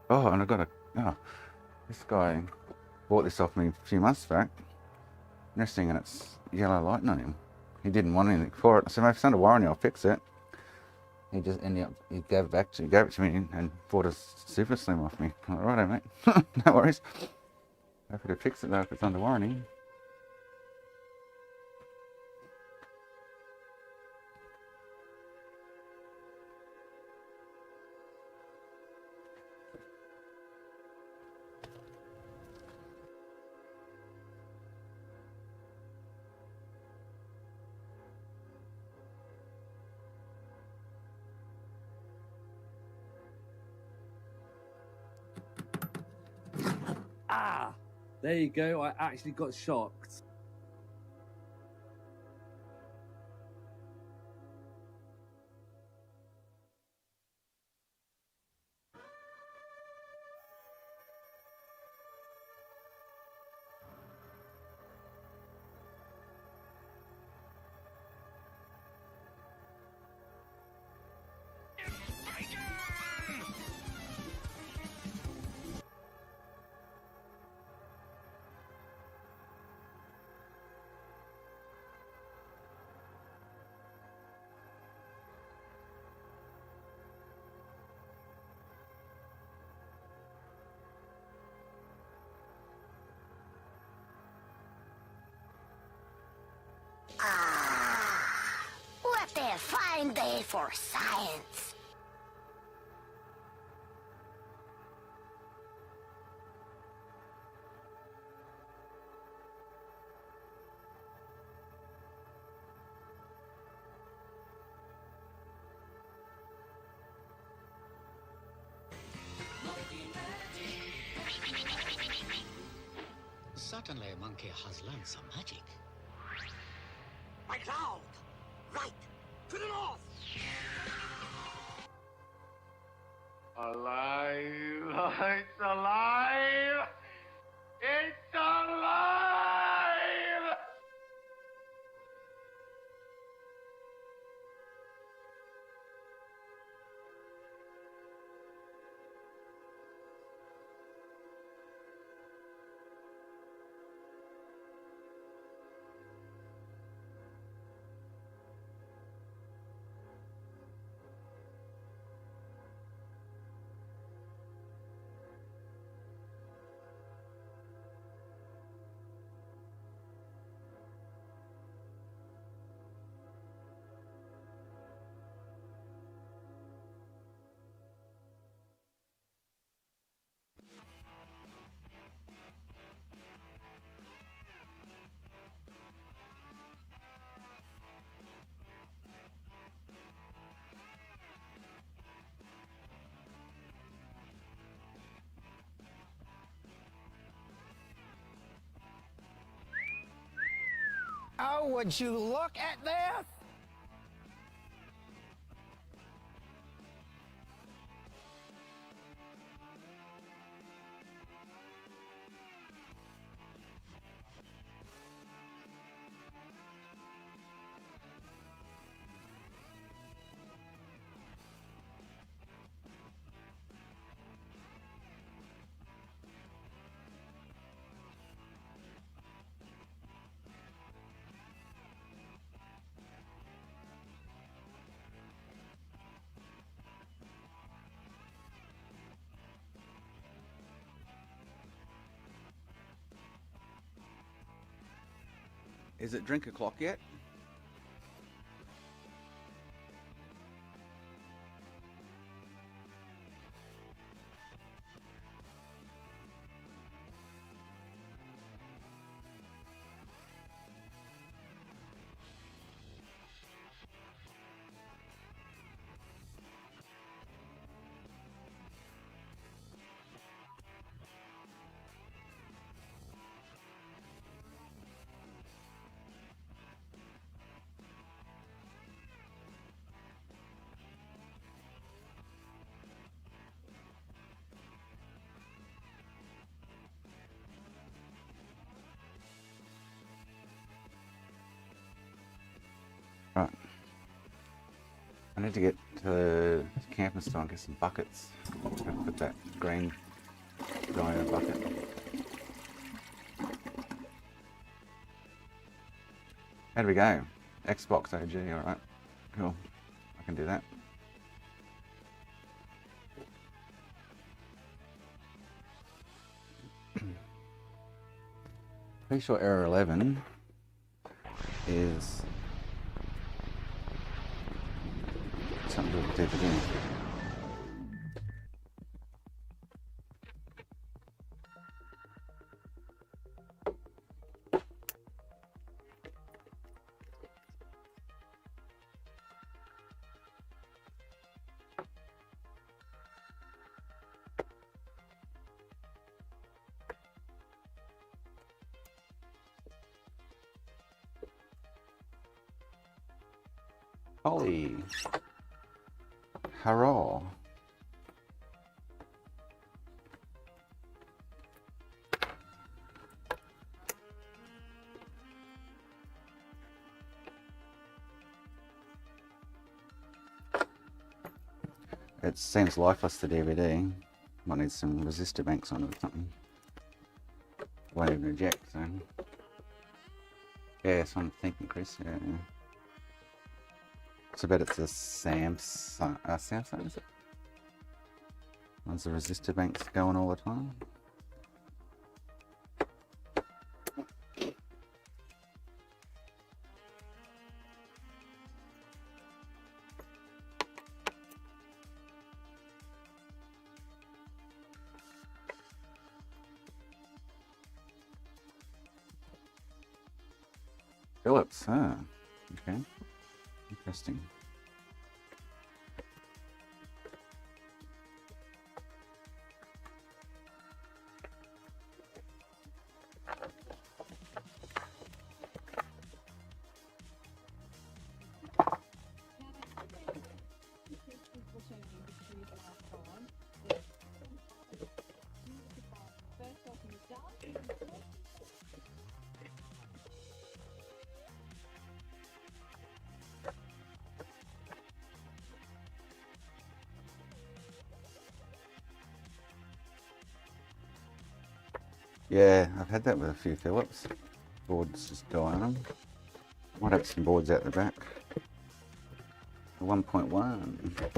Oh, and I got this guy bought this off me a few months back. Next thing, and it's yellow lighting on him. He didn't want anything for it. I said, if it's under warranty, I'll fix it. He just ended up, he gave it to me and bought a Super Slim off me. I'm like, righto, mate. No worries. Happy to fix it though if it's under warranty. Ah, there you go. I actually got shocked. What a fine day for science. Certainly a monkey has learned some magic. My cloud! Right! To the north! Alive! It's alive! It's alive! Oh, would you look at this? Is it drink o'clock yet? Right. I need to get to the camping store and get some buckets. I'll put that green guy in a bucket. How do we go? Xbox OG, alright. Cool. I can do that. Pretty sure error 11 is something to do with DVD. Holy hurrah. It seems lifeless, the DVD. Might need some resistor banks on it or something. Won't even eject, so. Yeah, that's what I'm thinking, Chris. Yeah. So I bet it's a Samsung, is it? One's the resistor banks going all the time. Phillips, huh? Okay. Interesting. Yeah, I've had that with a few Phillips. Boards just die on them. Might have some boards out the back. 1.1.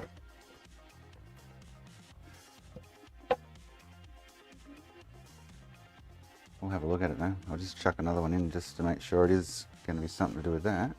We'll have a look at it now. I'll just chuck another one in just to make sure it is going to be something to do with that.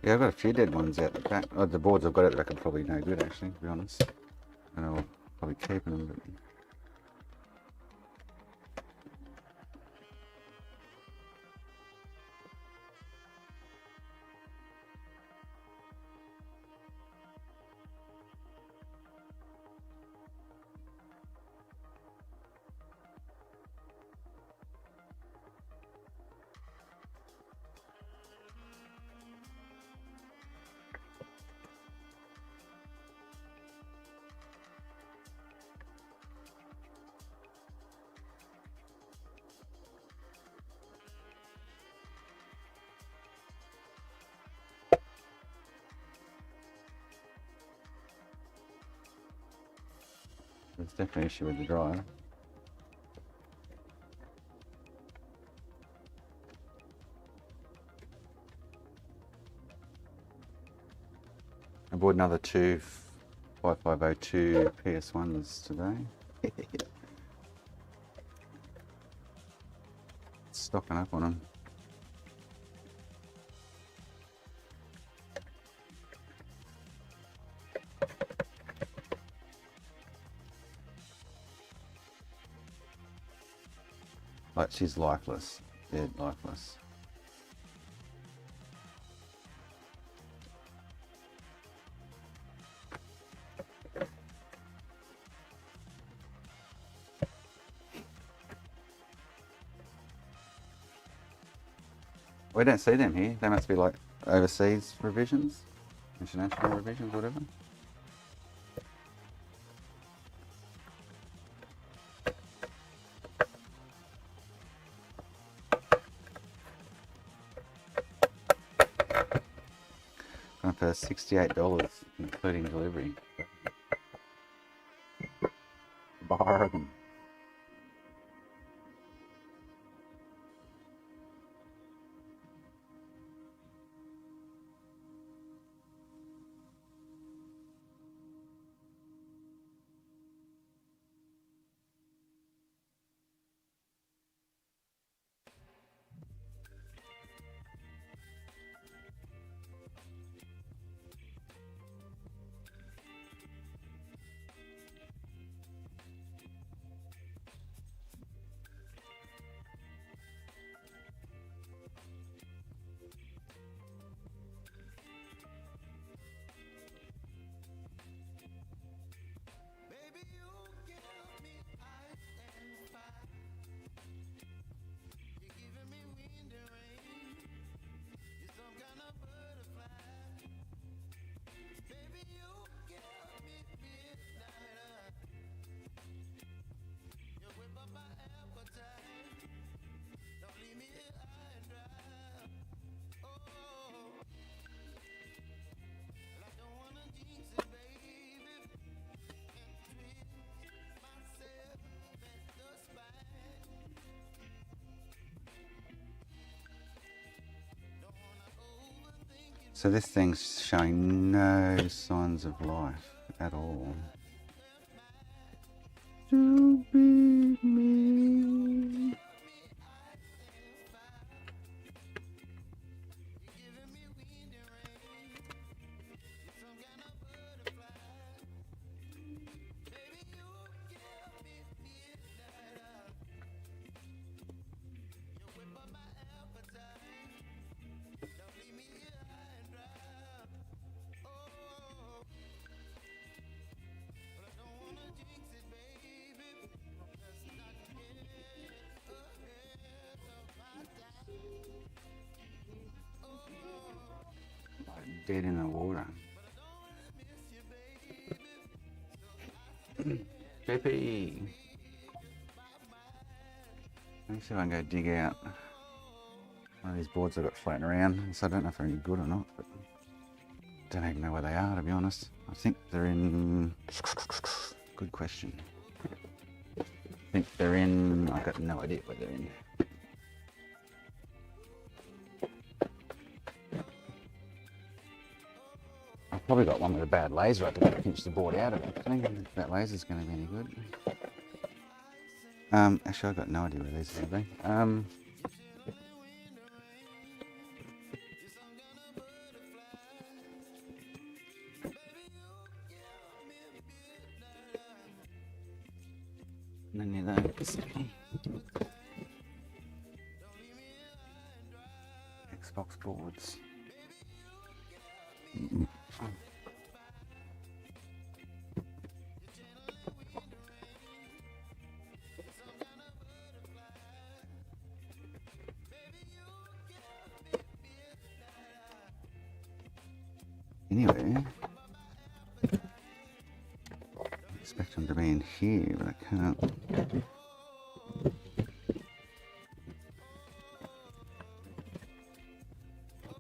Yeah, I've got a few dead ones out the back. Oh, the boards I've got out the back are probably no good actually, to be honest. And I'll probably keep them, but... There's definitely an issue with the dryer. I bought another two 5502 PS1s today. Stocking up on them. Like, she's lifeless. Dead lifeless. We don't see them here. They must be like overseas revisions, international revisions, whatever. Going for $68, including delivery. Bargain. So this thing's showing no signs of life at all. To be me. Dead in the water. JP. Let me see if I can go dig out one of these boards I've got floating around. So I don't know if they're any good or not, but I don't even know where they are, to be honest. I think they're in... Good question. I think they're in... I've got no idea where they're in. I've probably got one with a bad laser. I can pinch the board out of it. I don't think that laser's going to be any good. Actually, I've got no idea where these are going to be. None of those. Xbox boards. Anyway, I expect them to be in here, but I can't.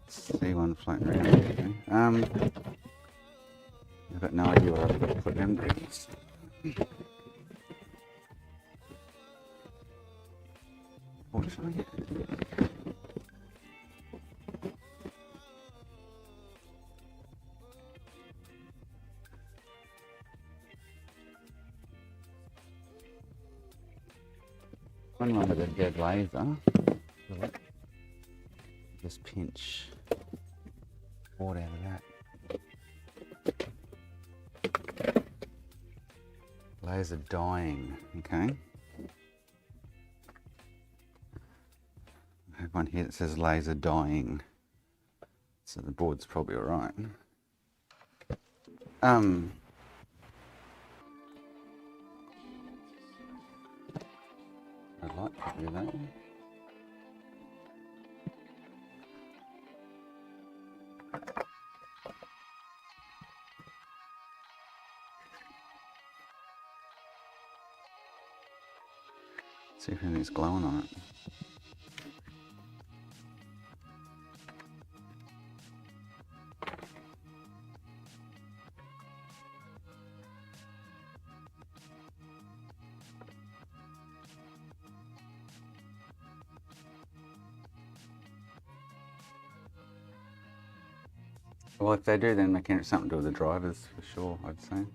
See one floating around. Okay. I've got no idea where I've got to put them things. Fortunately. One line with a dead laser. Just pinch board out of that. Laser dying, okay. I have one here that says laser dying. So the board's probably alright. I'd like to do that. See if anything's glowing on it. Well, if they do, then they can have something to do with the drivers for sure, I'd say.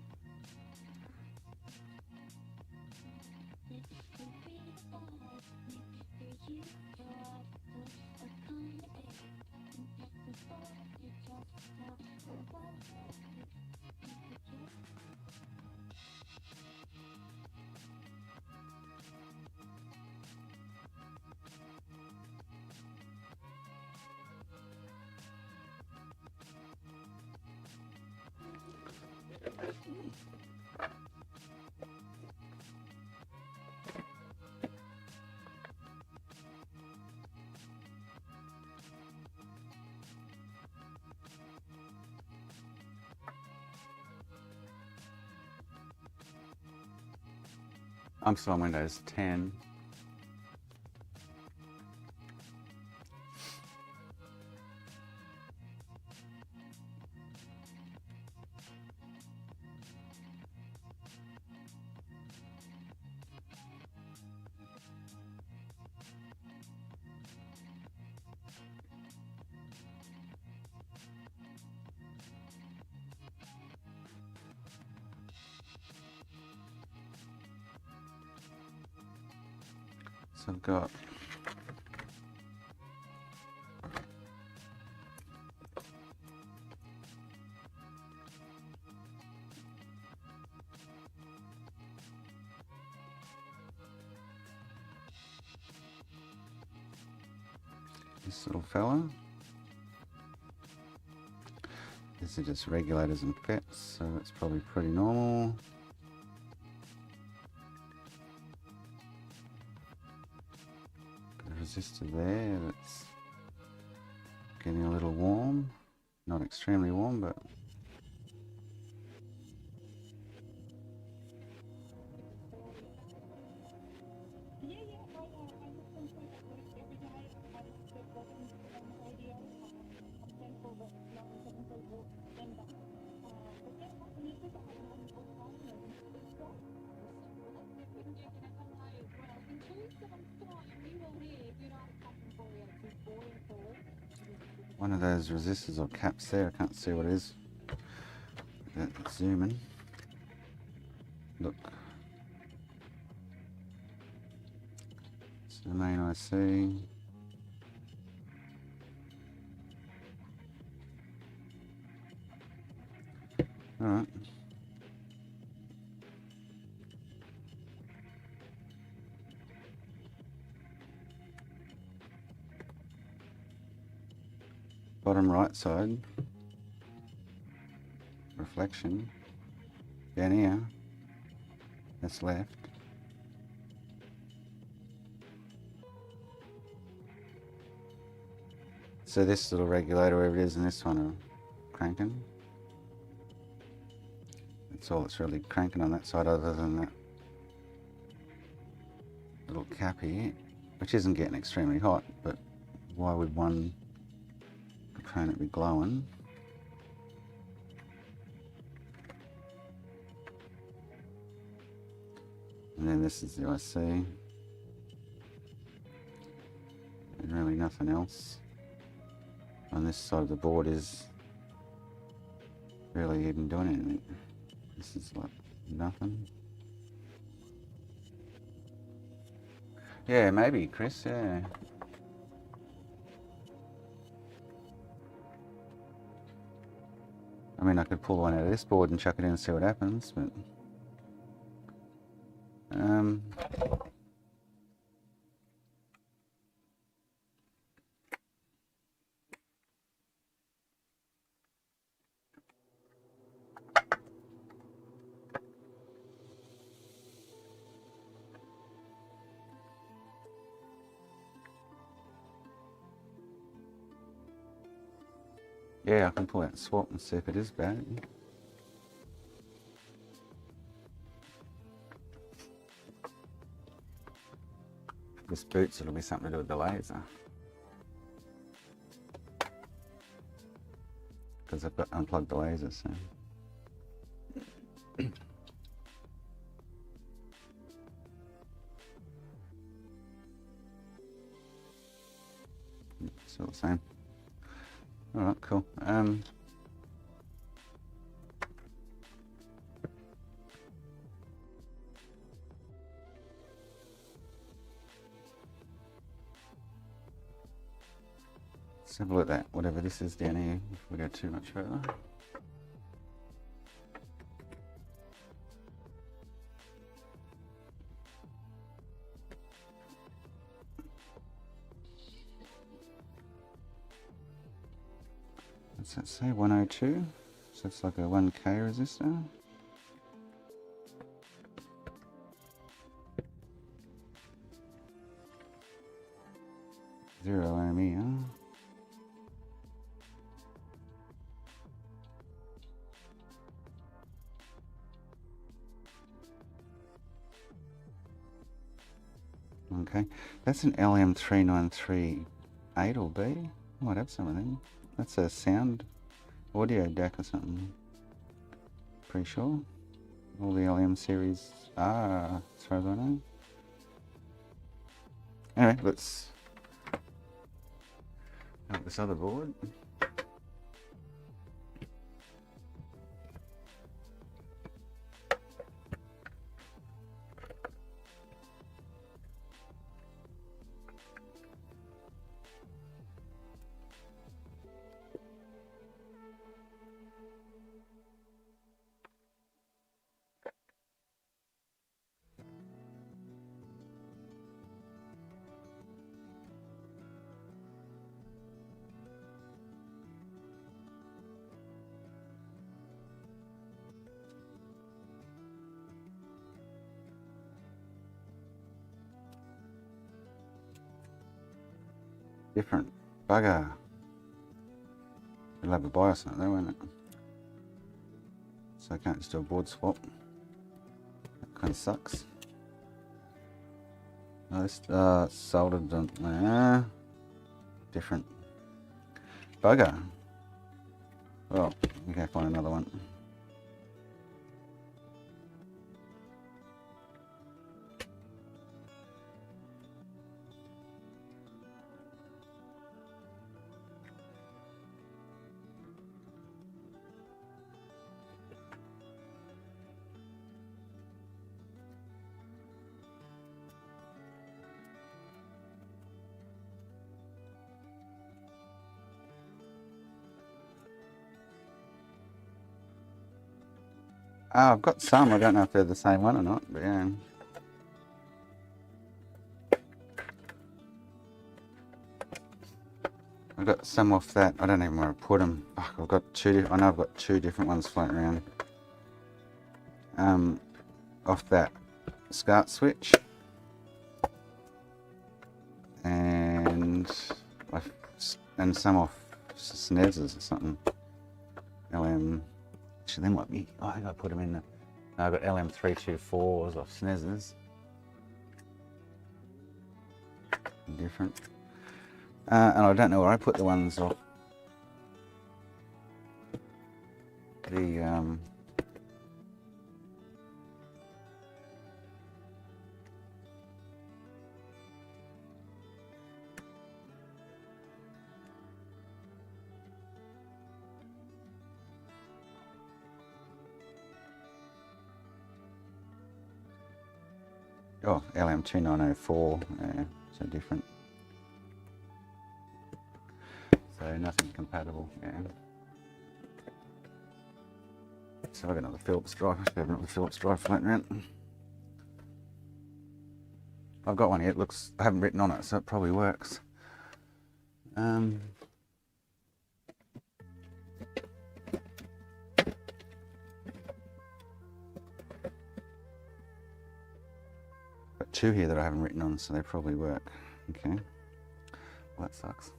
I'm still on Windows 10. So I've got this little fella. These are just regulators and FETs, so that's probably pretty normal. Resistor there that's getting a little warm, not extremely warm, but one of those resistors or caps there, I can't see what it is. Zoom in. Look. It's the main IC. Alright. bottom right side. Reflection. Down here. That's left. So this little regulator, wherever it is, and this one are cranking. That's all that's really cranking on that side, other than that little cap here, which isn't getting extremely hot, but why would one component be glowing? And then this is the IC. And really nothing else on this side of the board is really even doing anything. This is like nothing. Yeah, maybe, Chris, yeah. I mean, I could pull one out of this board and chuck it in and see what happens, but... yeah, I can pull out and swap and see if it is bad. If this boots, it'll be something to do with the laser. Because I've got unplugged the laser, so... Still the same. Alright, cool. Let's have a look at that, whatever this is down here, if we go too much further. What's that say? 102? So it's like a 1K resistor. Zero ohm here. Okay, that's an LM3938 or B. I might have some of them. That's a sound audio DAC or something. Pretty sure. All the LM series are, as far as I know. Anyway, let's out this other board. Different bugger. It'll have a BIOS on it though, won't it? So I can't just do a board swap. That kind of sucks. Oh, this soldered on different bugger. Well, we can find another one. Oh, I've got some. I don't know if they're the same one or not, but yeah. I've got some off that. I don't even know where I put them. Oh, I've got two. I know I've got two different ones floating around. Off that SCART switch, and some off SNESs or something. LM. Actually, they might be. Oh, I think I put them in the. No, I've got LM324s off SNESs. Different. And I don't know where I put the ones off the oh, LM2904, yeah, so different. So nothing compatible, yeah. So I've got another Phillips drive. I should have another Phillips drive floating around. I've got one here. It looks, I haven't written on it, so it probably works. Got two here that I haven't written on, so they probably work. Okay. Well, that sucks.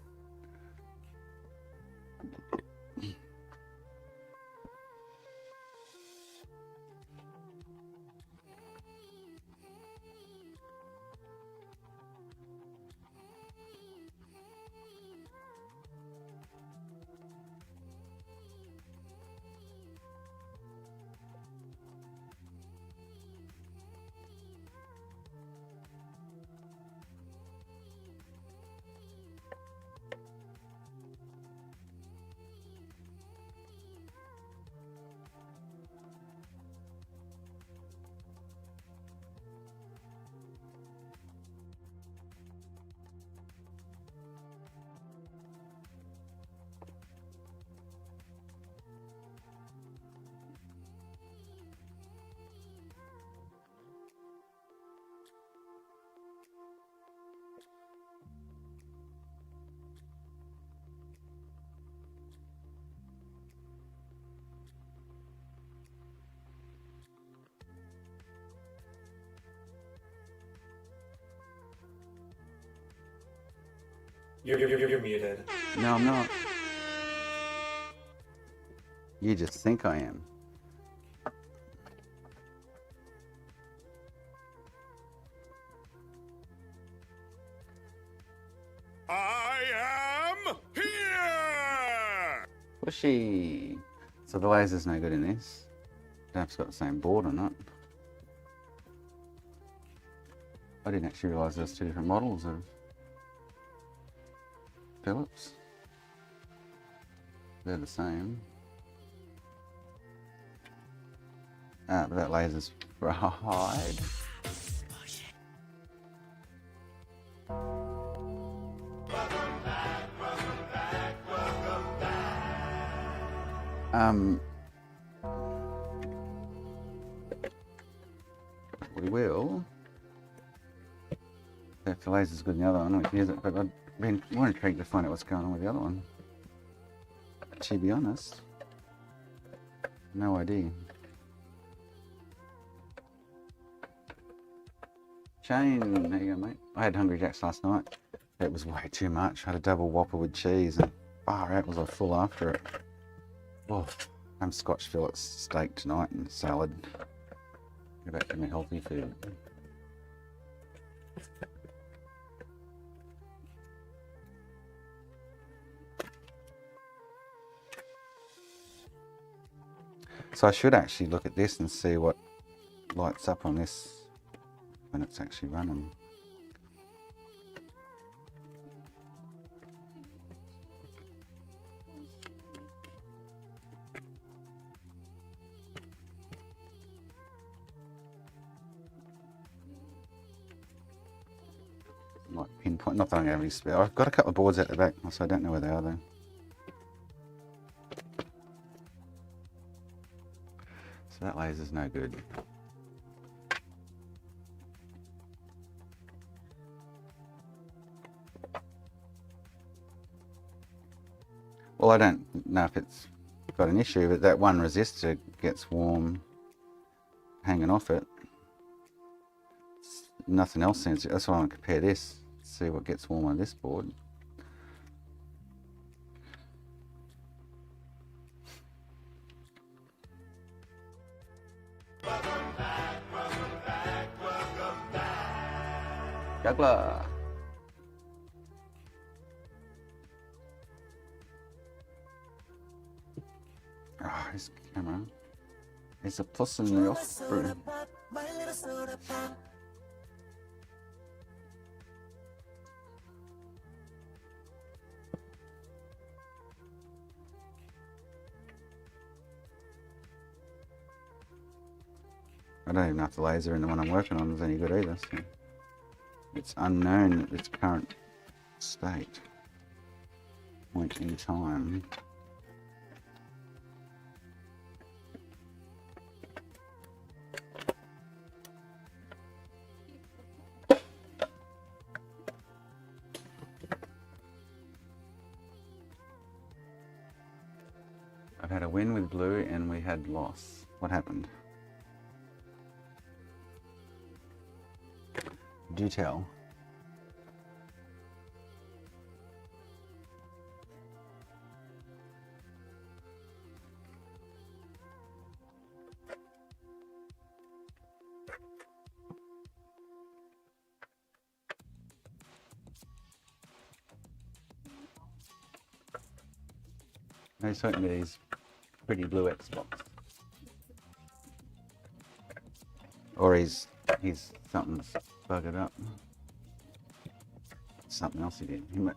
You're muted. No, I'm not. You just think I am. I am here! Pushy. So the laser's no good in this. Don't know if it's got the same board or not. I didn't actually realise there's two different models of Phillips. They're the same. Ah, but that laser's fried. We will. If the laser's good in the other one, we can use it, but I've been more intrigued to find out what's going on with the other one. To be honest, no idea. Shane, there you go, mate. I had Hungry Jacks last night. It was way too much. I had a double Whopper with cheese, and far out was I full after it. Oh, I'm Scotch Phillips steak tonight and salad. Go back to my healthy food. So I should actually look at this and see what lights up on this when it's actually running. Might pinpoint, not that I'm going to have any spare. I've got a couple of boards at the back, so I don't know where they are though. So that laser's no good. Well, I don't know if it's got an issue, but that one resistor gets warm hanging off it. Nothing else seems to. That's why I want to compare this, see what gets warm on this board. Juggler. Oh, this camera. There's a puss in the offspring. I don't even know if the laser in the one I'm working on is any good either. So it's unknown at its current state, point in time. I've had a win with blue and we had loss. What happened? Do tell. He's talking about his pretty blue Xbox. Or he's something's buggered up. Something else he did. He might,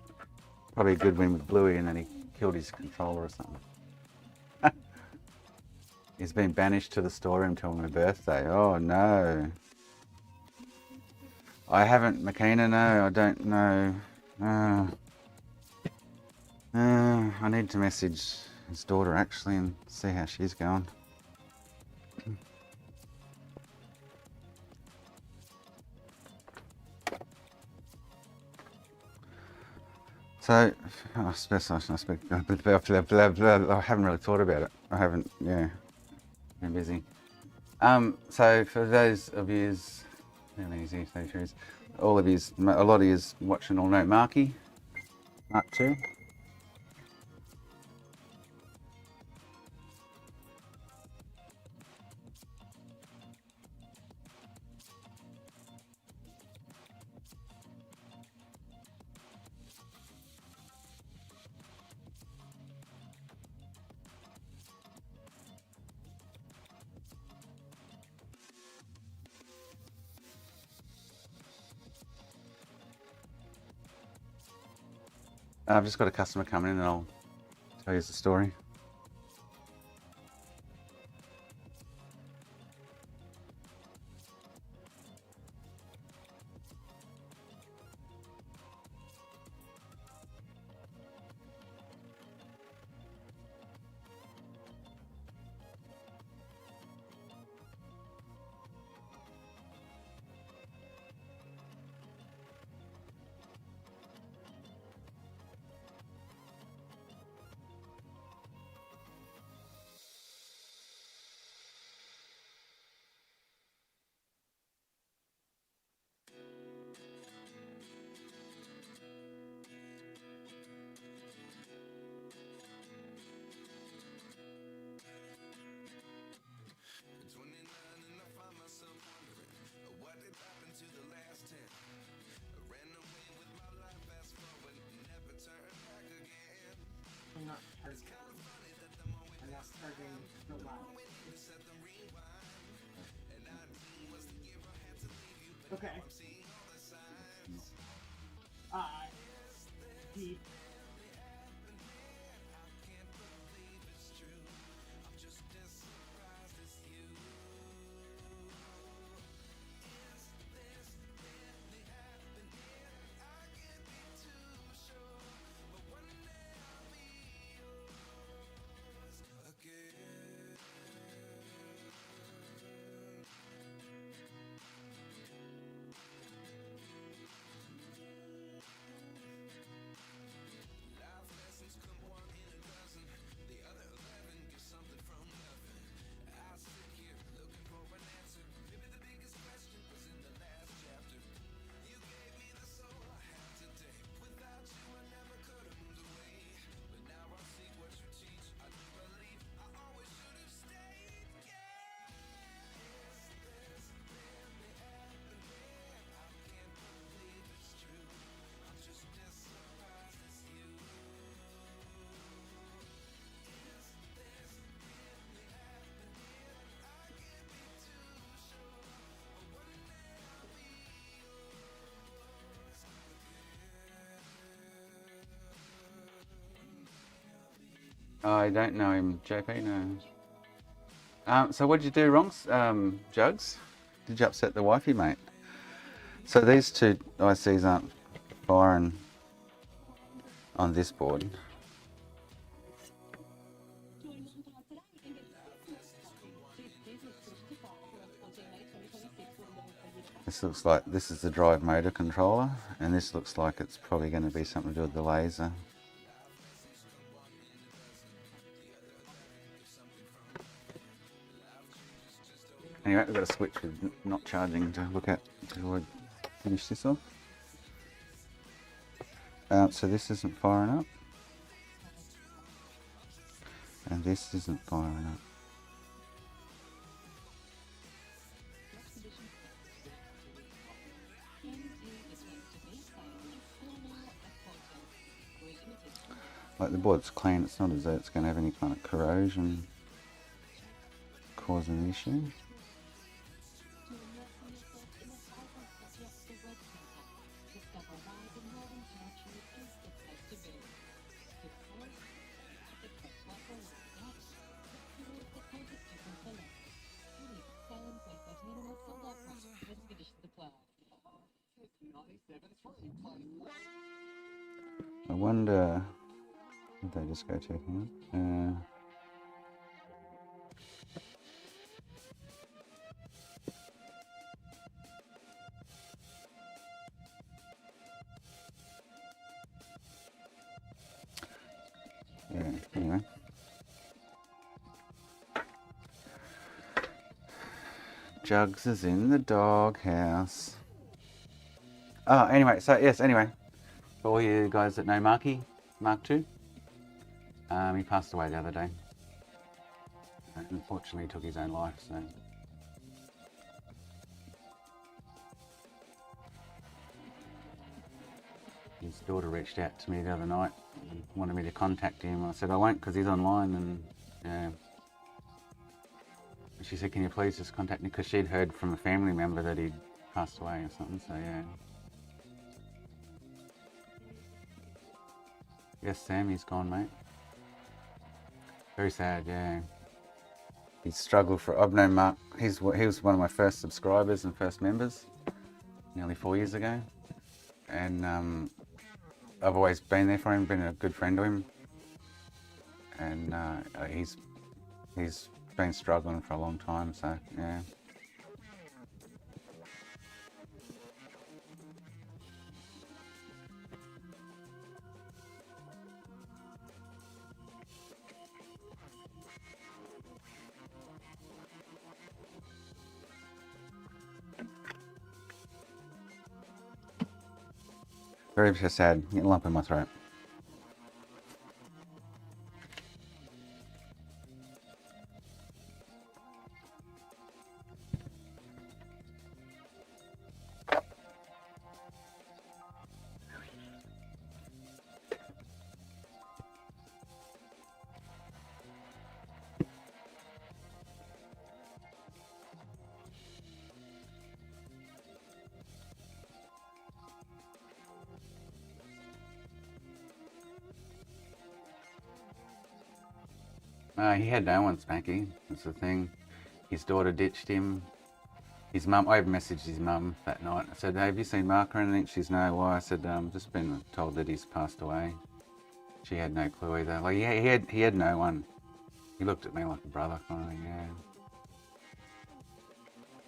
probably a good win with Bluey and then he killed his controller or something. He's been banished to the storeroom till my birthday. Oh no. I haven't, Makina, no, I don't know. I need to message his daughter actually and see how she's going. So, I haven't really thought about it. I haven't, yeah, been busy. So for those of you, all of you, a lot of you watching all know Marky, Mark 2. I've just got a customer coming in and I'll tell you the story. Okay. Deep. I don't know him, JP, no. So what did you do wrong, Jugs? Did you upset the wifey, mate? So these two ICs aren't firing on this board. This looks like this is the drive motor controller, and this looks like it's probably going to be something to do with the laser. Anyway, we've got a switch with not charging to look at to finish this off. So this isn't firing up, and this isn't firing up. Like the board's clean, it's not as though it's going to have any kind of corrosion causing an issue. I wonder, did they just go checking out? Yeah, anyway. Jugs is in the doghouse. Oh, anyway, so yes, anyway. For all you guys that know Marky, Mark II, he passed away the other day. Unfortunately, he took his own life, so. His daughter reached out to me the other night and wanted me to contact him. I said I won't because he's online, and yeah. She said, can you please just contact me, because she'd heard from a family member that he'd passed away or something, so yeah. Yes, Sam, he's gone, mate. Very sad, yeah. He's struggled for, I've known Mark, he was one of my first subscribers and first members, nearly 4 years ago. And I've always been there for him, been a good friend to him. And he's been struggling for a long time, so yeah. Very sad, getting a lump in my throat. He had no one, Spanky. That's the thing. His daughter ditched him. His mum, I messaged his mum that night. I said, hey, have you seen Mark or anything? She's no. Why? I said, just been told that he's passed away. She had no clue either. Like he had no one. He looked at me like a brother kind of thing, yeah.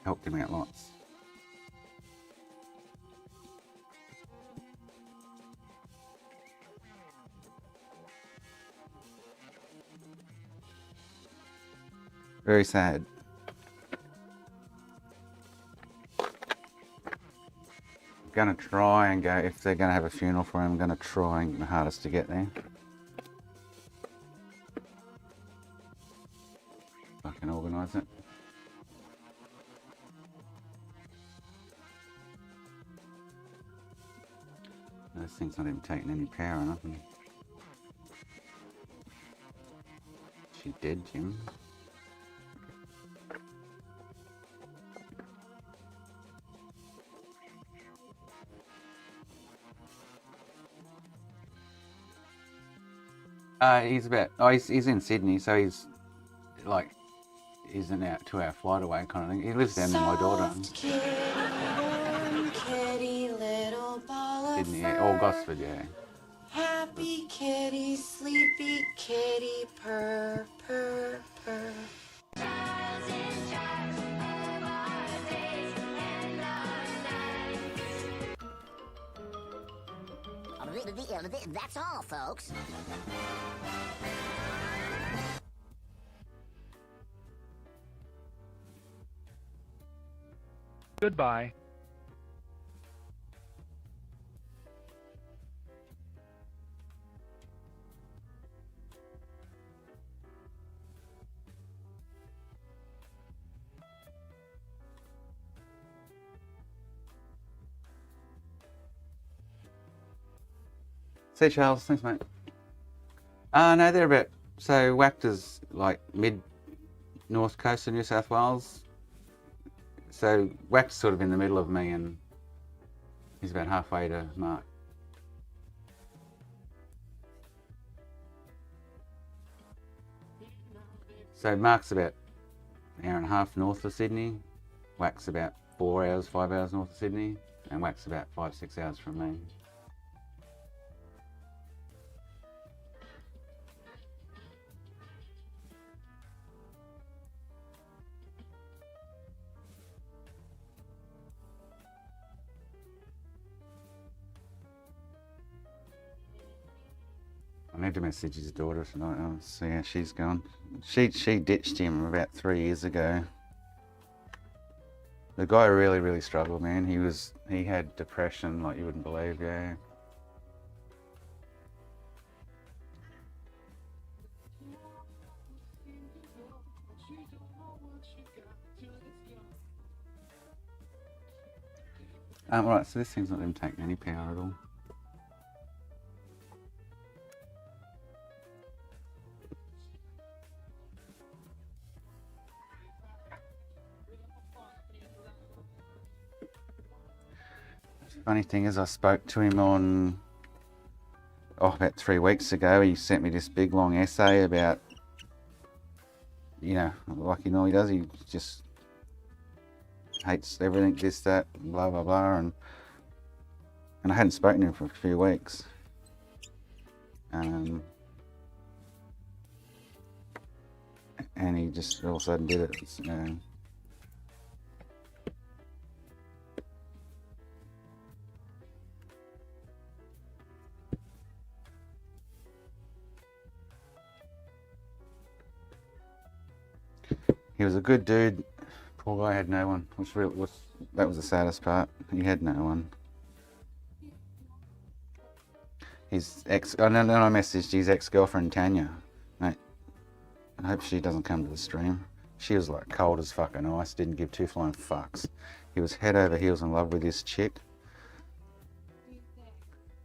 Helped him out lots. Very sad. Gonna try and go, if they're gonna have a funeral for him, I'm gonna try and the hardest to get there. If I can organise it. Those things not even taking any power or nothing. She dead, Jim. He's about. Oh, he's in Sydney, so he's like, he's an 2-hour flight away, kind of thing. He lives down with my daughter. Kitty, little ball of Sydney, fur. or Gosford, yeah. Happy kitty, sleepy kitty, purr, purr, purr. That's all, folks. Goodbye. See you, Charles. Thanks, mate. No, they're about. So Wactor's like mid north coast of New South Wales. So Wactor's sort of in the middle of me, and he's about halfway to Mark. So Mark's about an hour and a half north of Sydney. Wac's about 4 hours, 5 hours north of Sydney, and Wac's about 5-6 hours from me. I need to message his daughter tonight. I'll see how she's gone. She ditched him about 3 years ago. The guy really struggled, man. He had depression like you wouldn't believe, yeah. Right, so this thing's not even taking any power at all. Funny thing is, I spoke to him on, about 3 weeks ago. He sent me this big long essay about, like he normally does, he just hates everything, this, that, blah, blah, blah, and I hadn't spoken to him for a few weeks. And he just all of a sudden did it. He was a good dude. Poor guy had no one. That was the saddest part. He had no one. His ex. And then I messaged his ex-girlfriend Tanya. Mate, I hope she doesn't come to the stream. She was like cold as fucking ice. Didn't give two flying fucks. He was head over heels in love with this chick,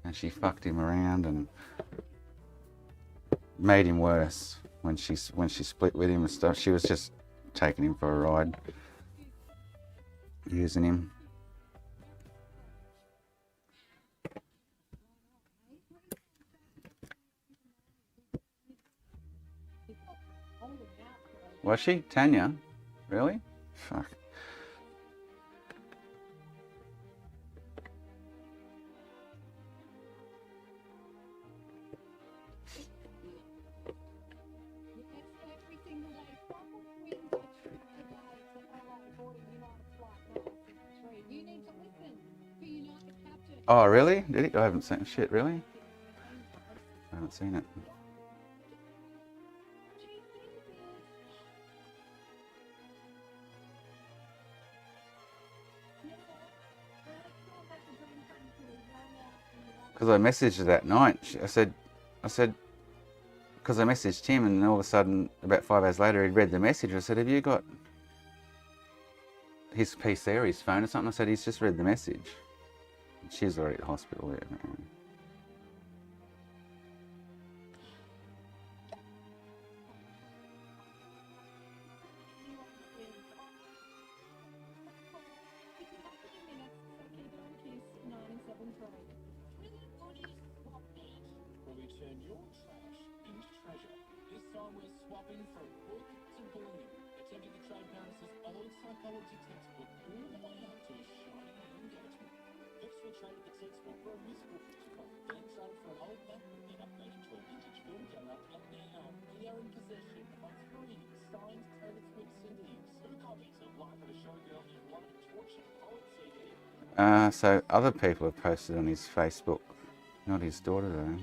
and she fucked him around and made him worse when she split with him and stuff. She was just taking him for a ride, using him. Was she? Tanya? Really? Fuck. Oh, really? Did he? I haven't seen shit, really? I haven't seen it. Because I messaged her that night. I said, because I messaged him, and all of a sudden, about 5 hours later, he'd read the message. I said, have you got his PC or his phone or something? I said, he's just read the message. She's already at the hospital there. So other people have posted on his Facebook, not his daughter though.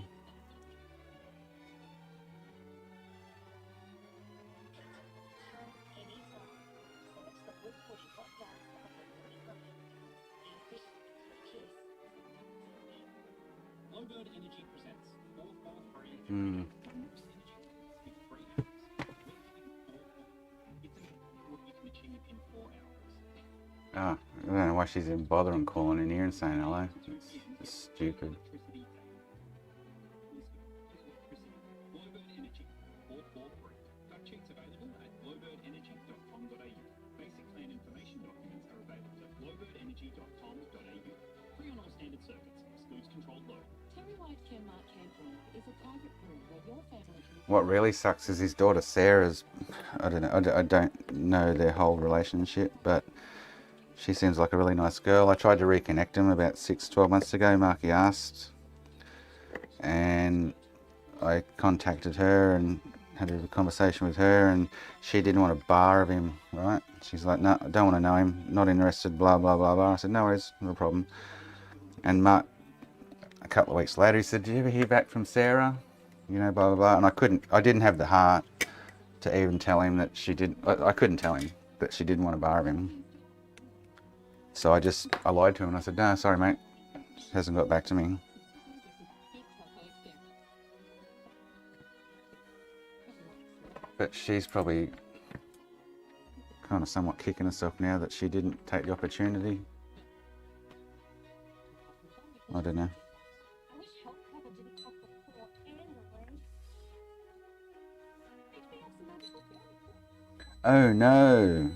Oh, I don't know why she's even bothering calling in here and saying hello. It's stupid. What really sucks is his daughter Sarah's, I don't know their whole relationship, but she seems like a really nice girl. I tried to reconnect him about 12 months ago. Marky asked, and I contacted her and had a conversation with her, and she didn't want a bar of him, right? She's like, no, I don't want to know him, not interested, blah, blah, blah, blah. I said, no worries, no problem. And Mark, a couple of weeks later, he said, did you ever hear back from Sarah? You know, blah, blah, blah. And I didn't have the heart to even tell him that she did. I couldn't tell him that she didn't want a bar of him. So I lied to him and I said, no, sorry, mate. She hasn't got back to me. But she's probably kind of somewhat kicking herself now that she didn't take the opportunity. I don't know. Oh no!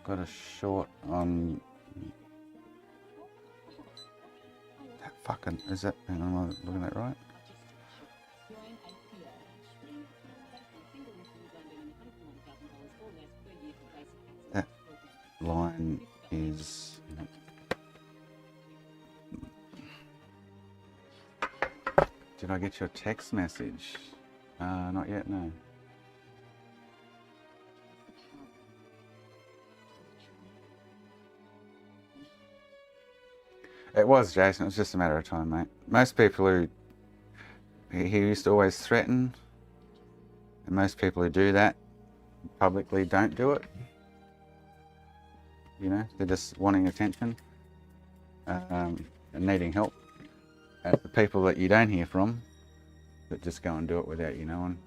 Got a short on that fucking, is that, hang on, am I looking at that right? That line is, did I get your text message? Not yet, no. It was, Jason. It was just a matter of time, mate. Most people who he used to always threaten, and most people who do that publicly don't do it. You know, they're just wanting attention and needing help. And the people that you don't hear from, that just go and do it without you knowing.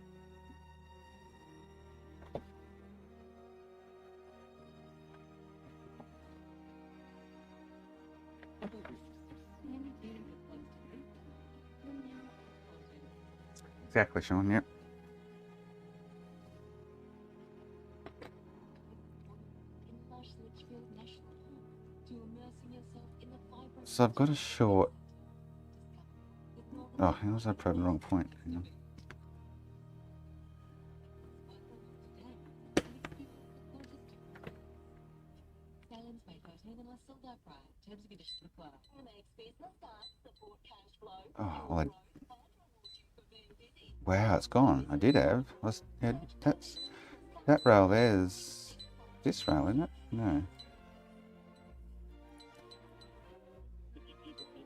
Exactly, Sean, yep. So I've got a short. Oh, how was I probably the wrong point? Hang on. Oh, well, wow, it's gone. I did have. That rail there's this rail, isn't it? No.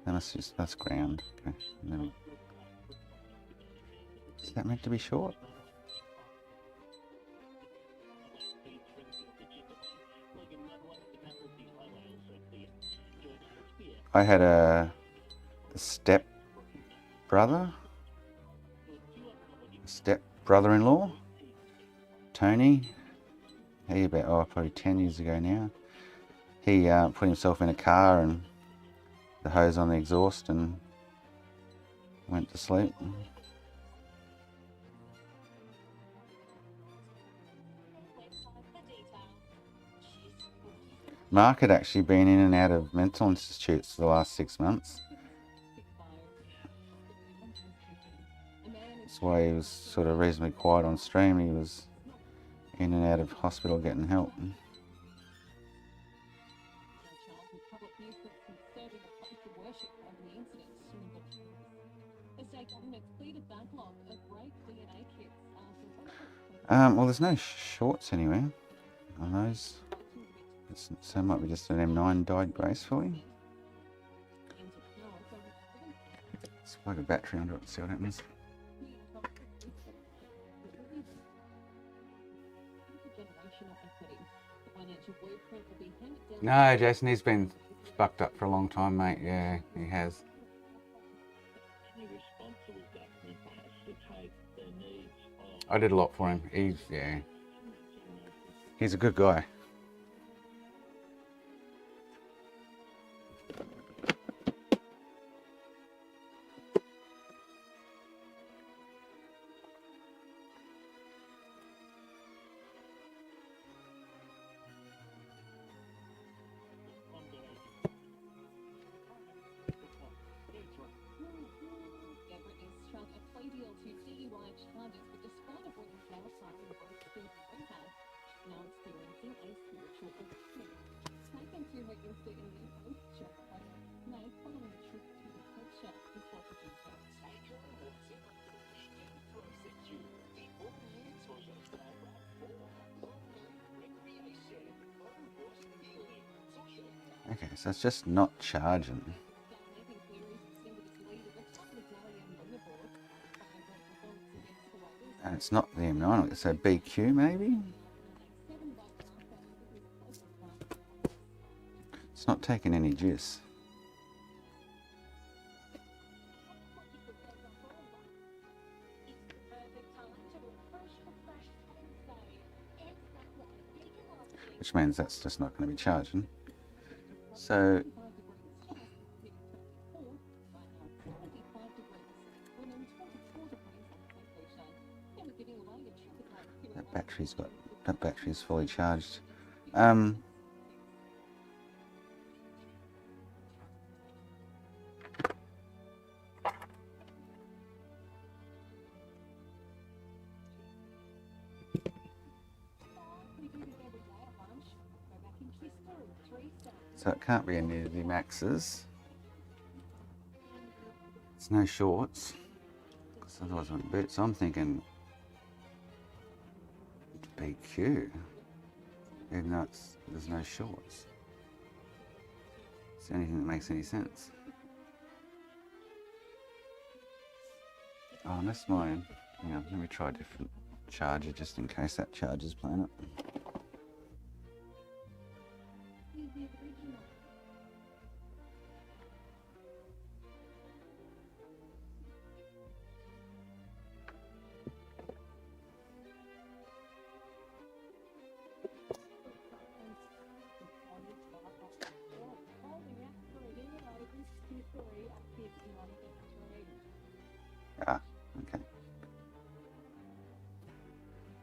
That's ground. Okay. Is that meant to be short? I had a step brother-in-law, Tony. He about probably 10 years ago now. He put himself in a car and the hose on the exhaust and went to sleep. Mark had actually been in and out of mental institutes for the last 6 months. That's why he was sort of reasonably quiet on stream. He was in and out of hospital getting help. Well, there's no shorts anywhere on those. So it might be just an M9 died gracefully. Let's plug a battery onto it and see what happens. No, Jason, he's been fucked up for a long time, mate. Yeah, he has. I did a lot for him. He's a good guy. Okay, so it's just not charging. And it's not the M9, it's a BQ maybe? It's not taking any juice. Which means that's just not going to be charging. So that battery's fully charged. So it can't be any of the maxes. It's no shorts, because otherwise it wouldn't boot. So I'm thinking BQ, even though there's no shorts. It's the only thing that makes any sense. Oh, that's mine. Yeah, let me try a different charger just in case that charger's playing up. Ah, okay.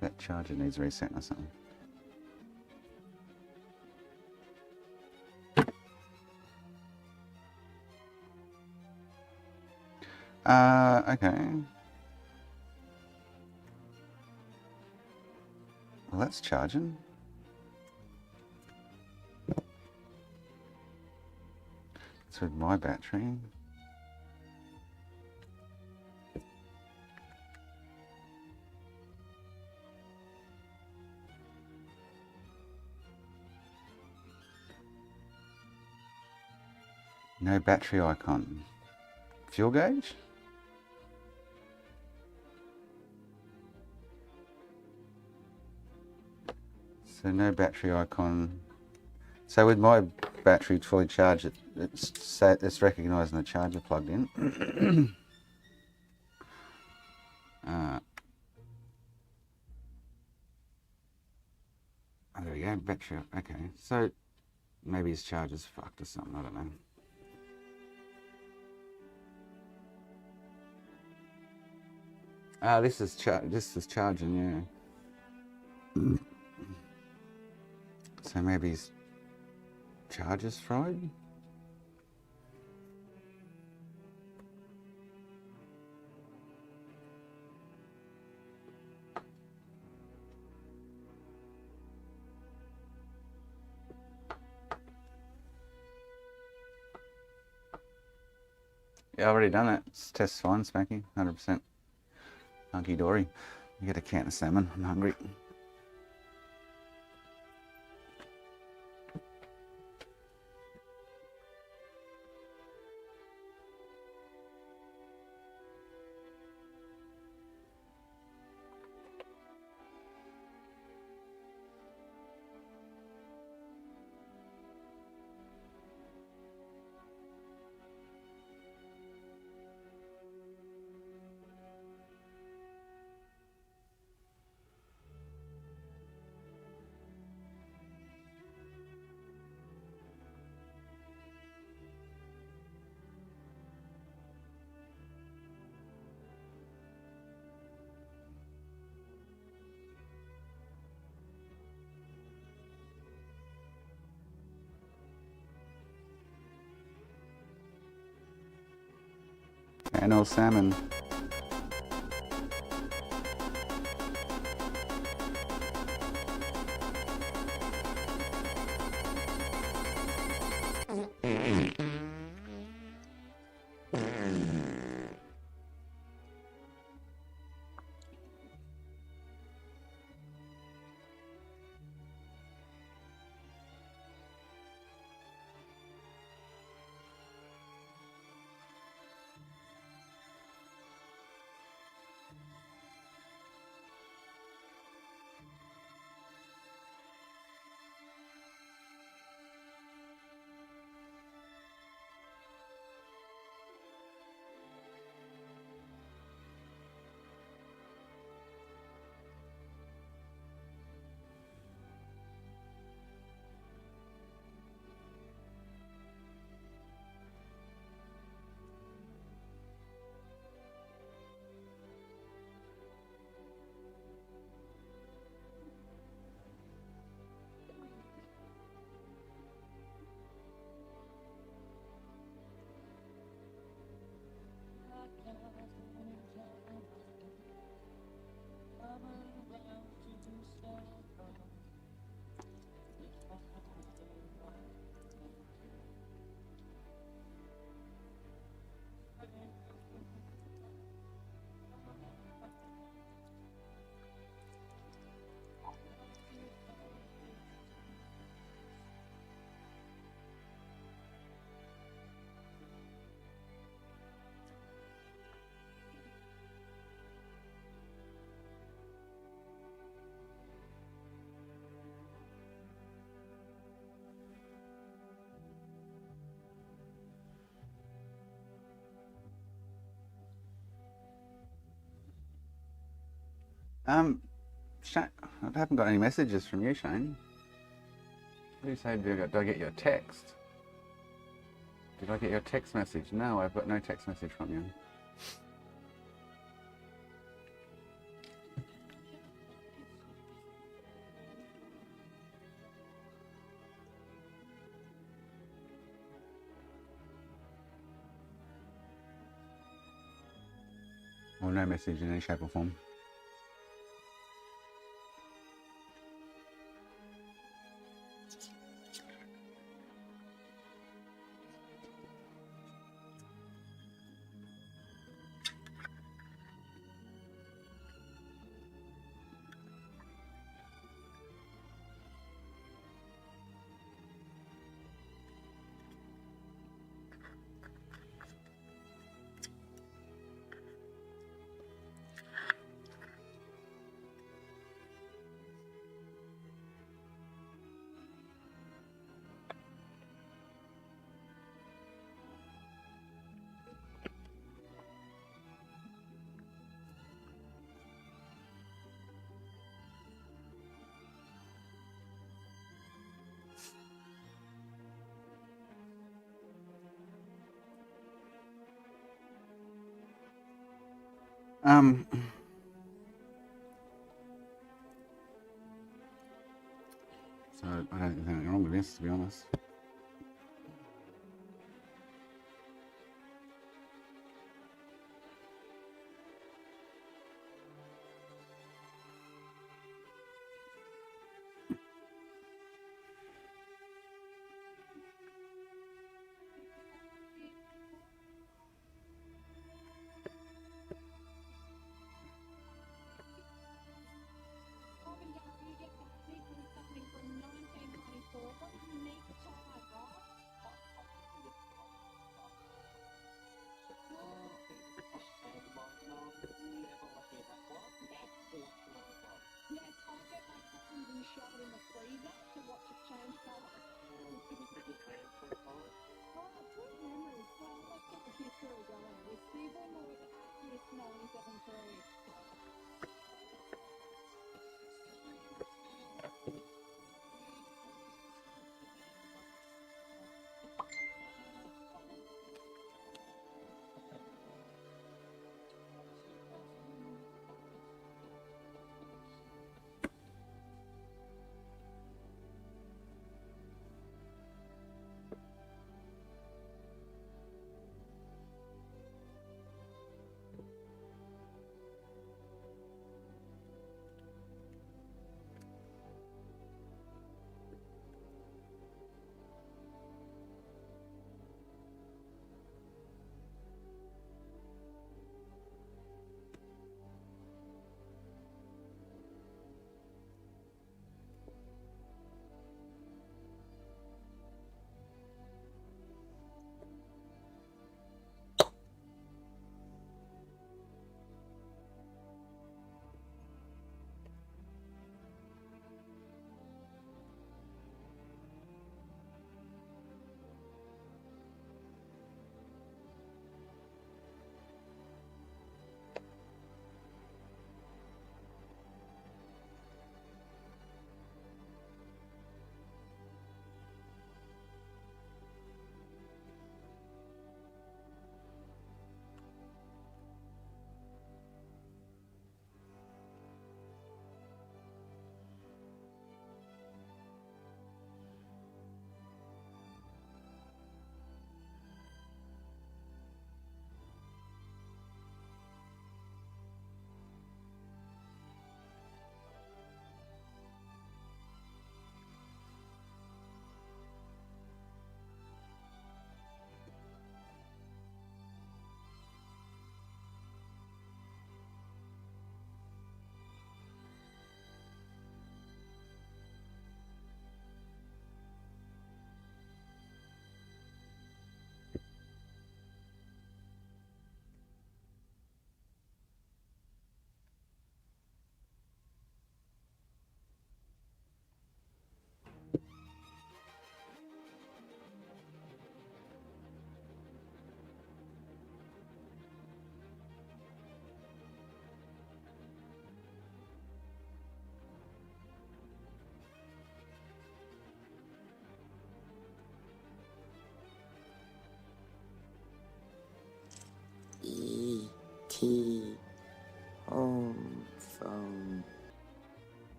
That charger needs resetting or something. Okay. Well, that's charging. It's with my battery. No battery icon. Fuel gauge? So no battery icon. So with my battery fully charged, it's recognising the charger plugged in. Oh, there we go, battery. Okay, so maybe his charger's fucked or something. I don't know. This is charging, yeah. So maybe his charger's fried? Yeah, I've already done it. It's test fine, Spanky. 100%. Hunky dory. You get a can of salmon. I'm hungry. And no salmon. Shane, I haven't got any messages from you, Shane. You said, did I get your text? Did I get your text message? No, I've got no text message from you. Or no message in any shape or form. So I don't think there's anything wrong with this, to be honest. key. Home phone.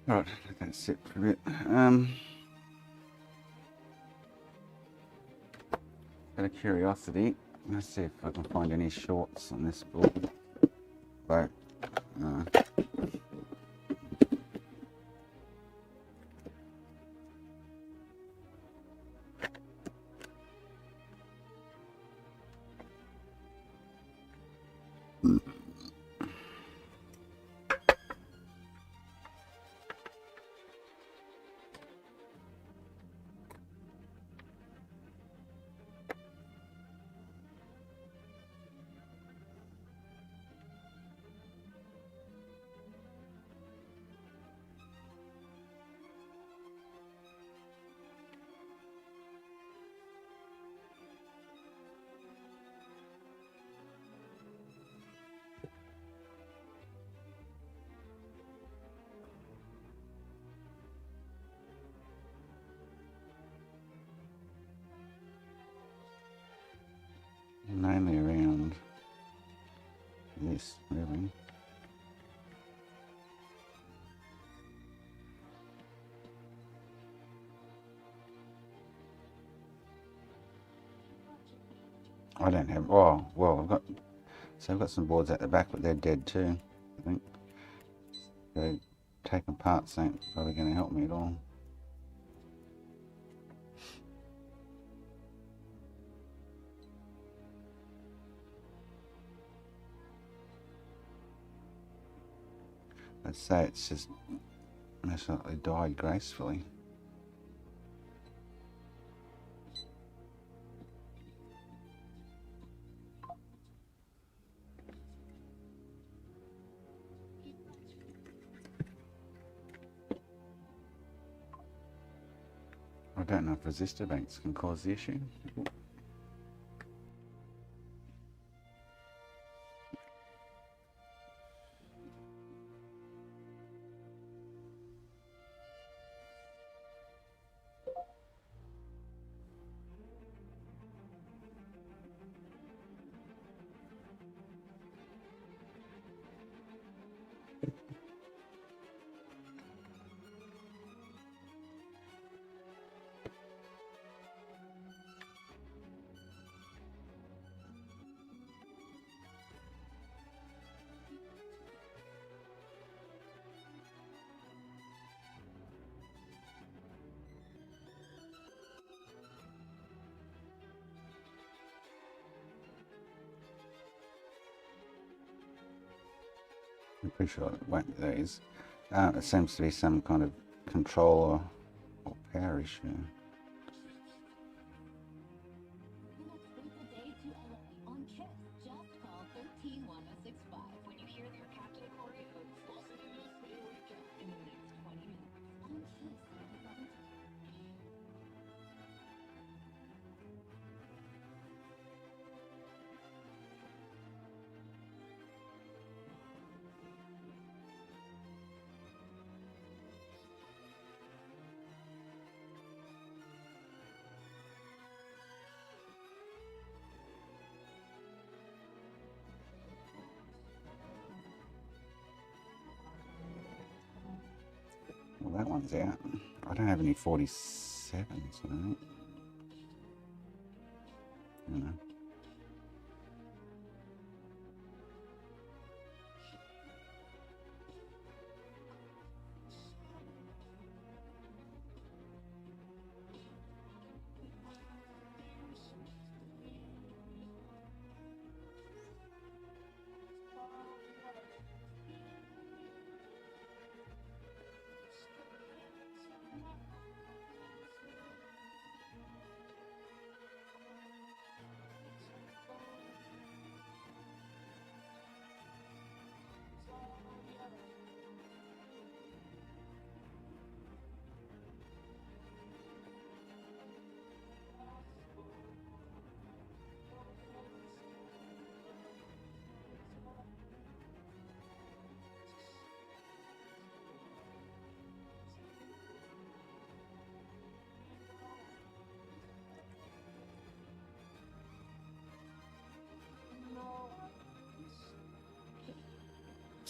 Right, that's it for a bit. Out of curiosity, let's see if I can find any shorts on this board. But, mainly around this, really. I don't have, oh, well, I've got some boards at the back, but they're dead too, I think. So taking parts ain't probably going to help me at all. I'd say it's just most likely died gracefully. I don't know if resistor banks can cause the issue. I'm pretty sure it won't be these. It seems to be some kind of control or power issue. Well, that one's out. I don't have any 47s, I don't think. You know.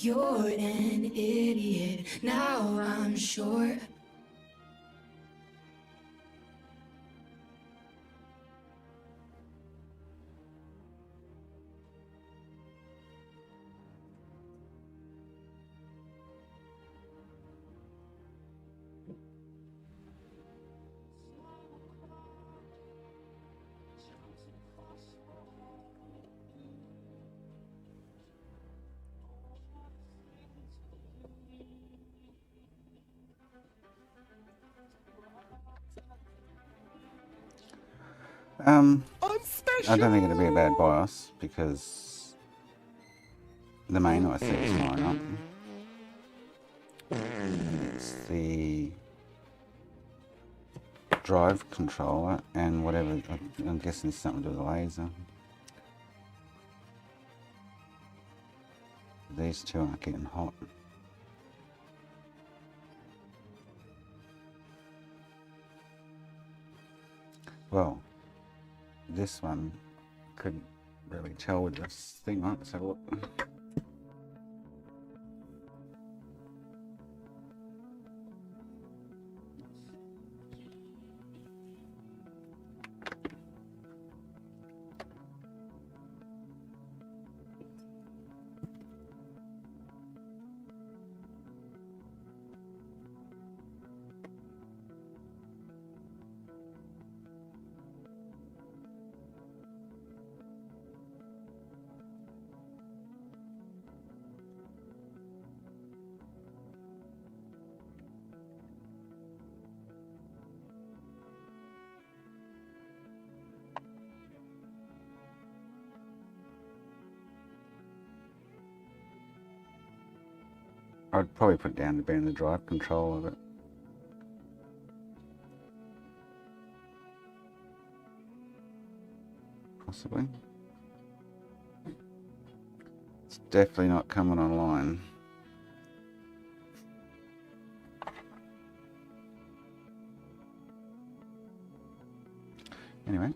You're an idiot. Now I'm sure. I don't think it'll be a bad BIOS because the main IC is fine up. It's the drive controller and whatever, I'm guessing it's something to do with the laser. These two aren't getting hot. Well, this one couldn't really tell with this thing, right? Let's have a look. I'd probably put it down to being the drive control of it. Possibly. It's definitely not coming online. Anyway.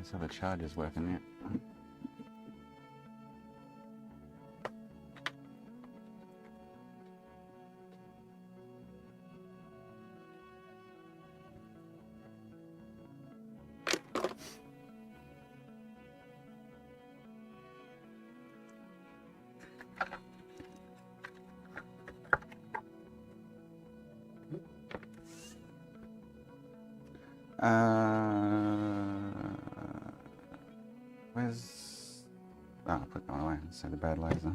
So the charger's working yet. Where's... Oh, I put that one away. Let's say the bad laser.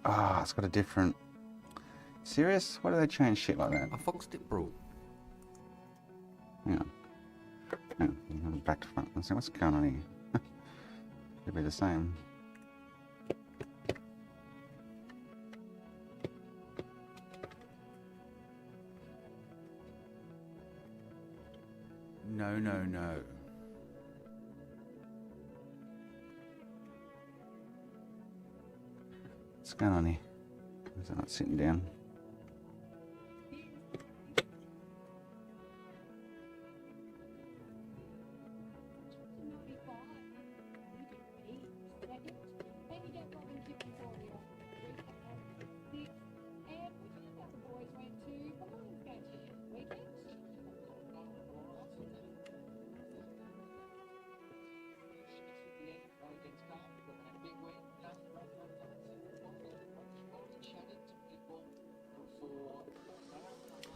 Ah, oh, it's got a different... Serious? Why do they change shit like that? I foxed it, bro. Hang on. Hang on. Back to front. Let's see what's going on here. Could be the same. No, no, no. What's going on here? Is it not sitting down?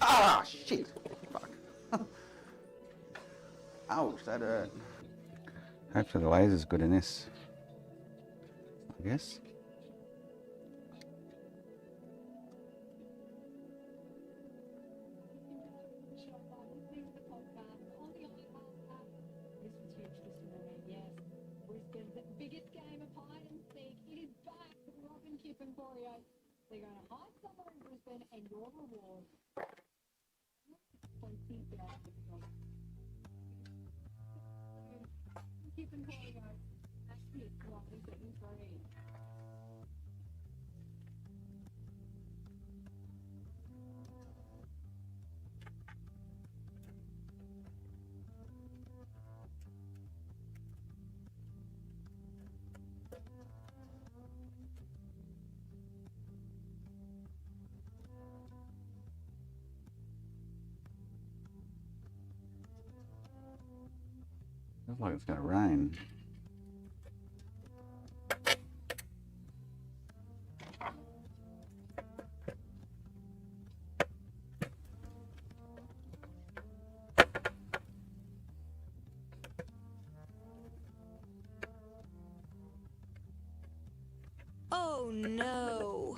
Ah, shit! Fuck. Ouch, that hurt. Hopefully the laser's good in this. I guess. They're going to hide somewhere in Brisbane and your reward. Looks like it's going to rain. Oh no.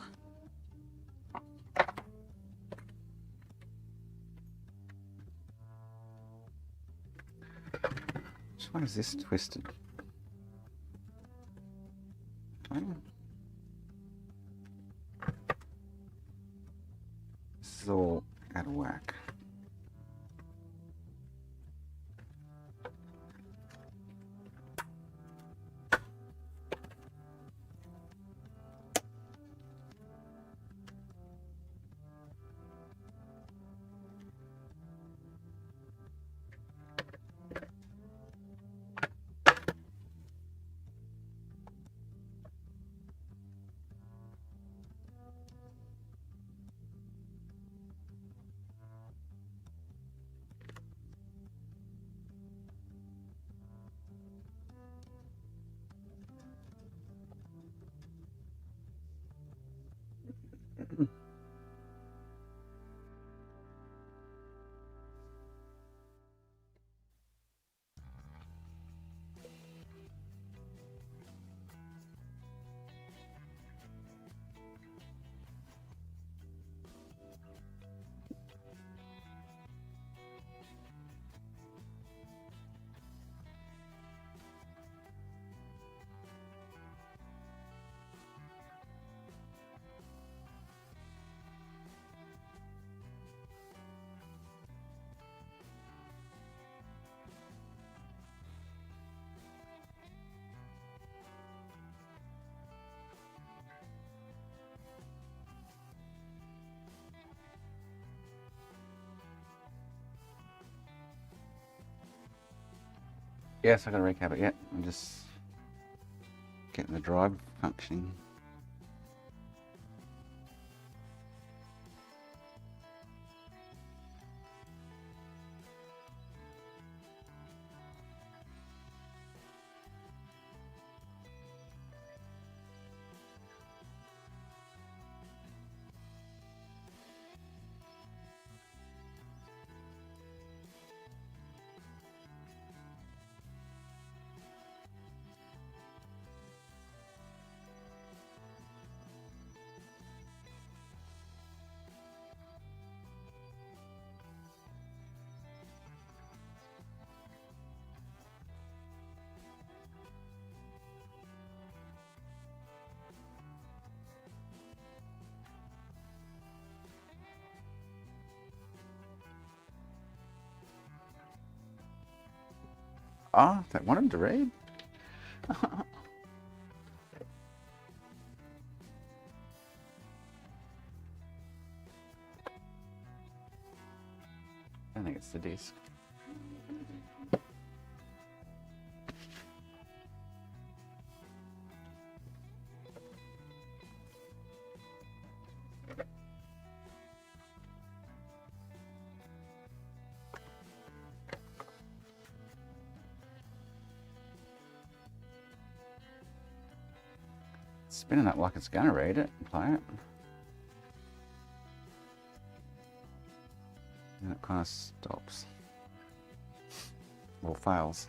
Which one is this twisted? Oh. This is all out of whack. Yes, I got to recap it. Yeah, I'm just getting the drive functioning. Ah, that wanted to read. I think it's the disc. It's spinning up like it's going to read it and play it. And it kind of stops. Or fails.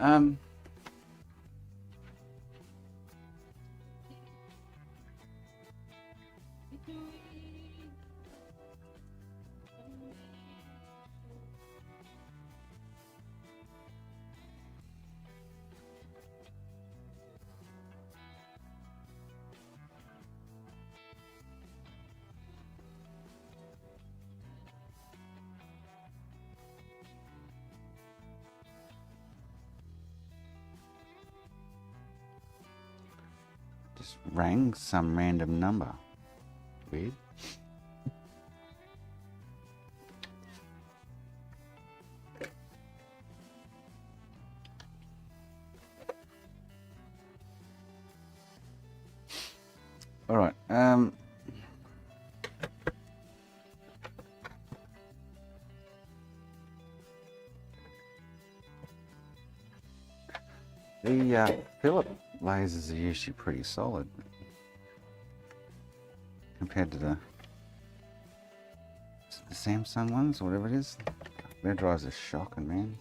Um, Just rang some random number. Weird. All right. The Philip lasers are usually pretty solid compared to the Samsung ones or whatever it is. Their drives are shocking, man.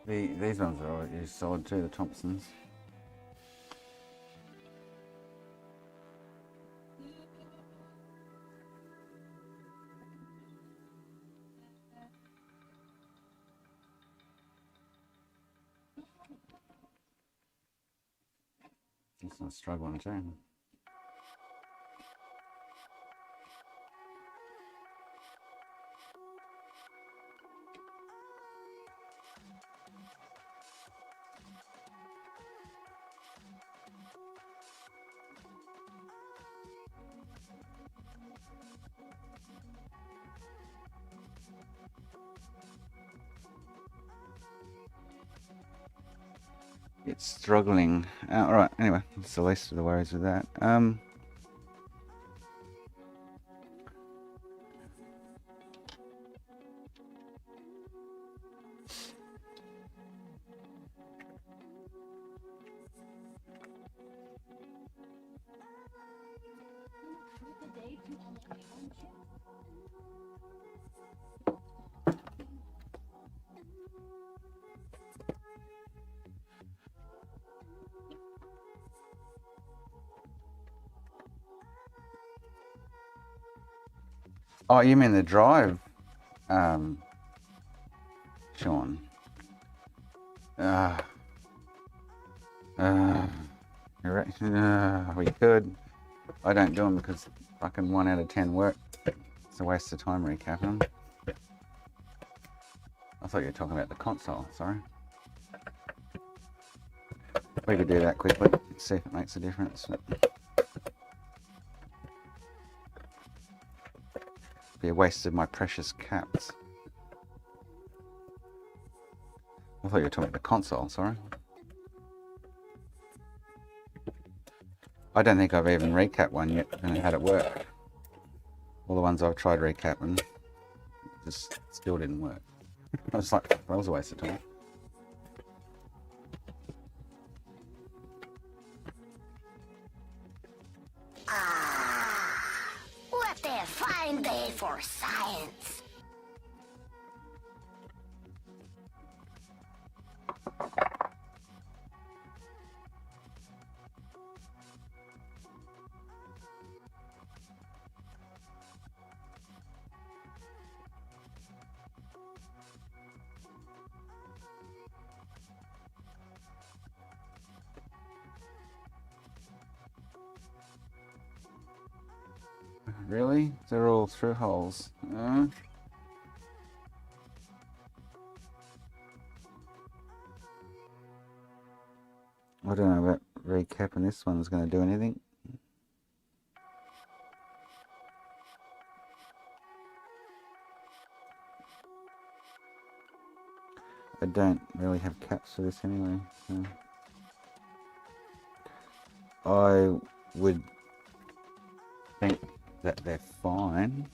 These ones are solid too, the Thompsons. This one's struggling too. It's struggling. Alright, anyway, that's the least of the worries with that. Oh, you mean the drive, Sean? We could. I don't do them because fucking 1 out of 10 work. It's a waste of time recapping them. I thought you were talking about the console, sorry. We could do that quickly, see if it makes a difference. Be a waste of my precious caps. I thought you were talking about the console, sorry. I don't think I've even recapped one yet and had it work. All the ones I've tried recapping just still didn't work. I was like, that was a waste of time. What a fine day for science. Really? They're all through holes. I don't know about recapping this one's going to do anything. I don't really have caps for this anyway. So I would think that they're fine.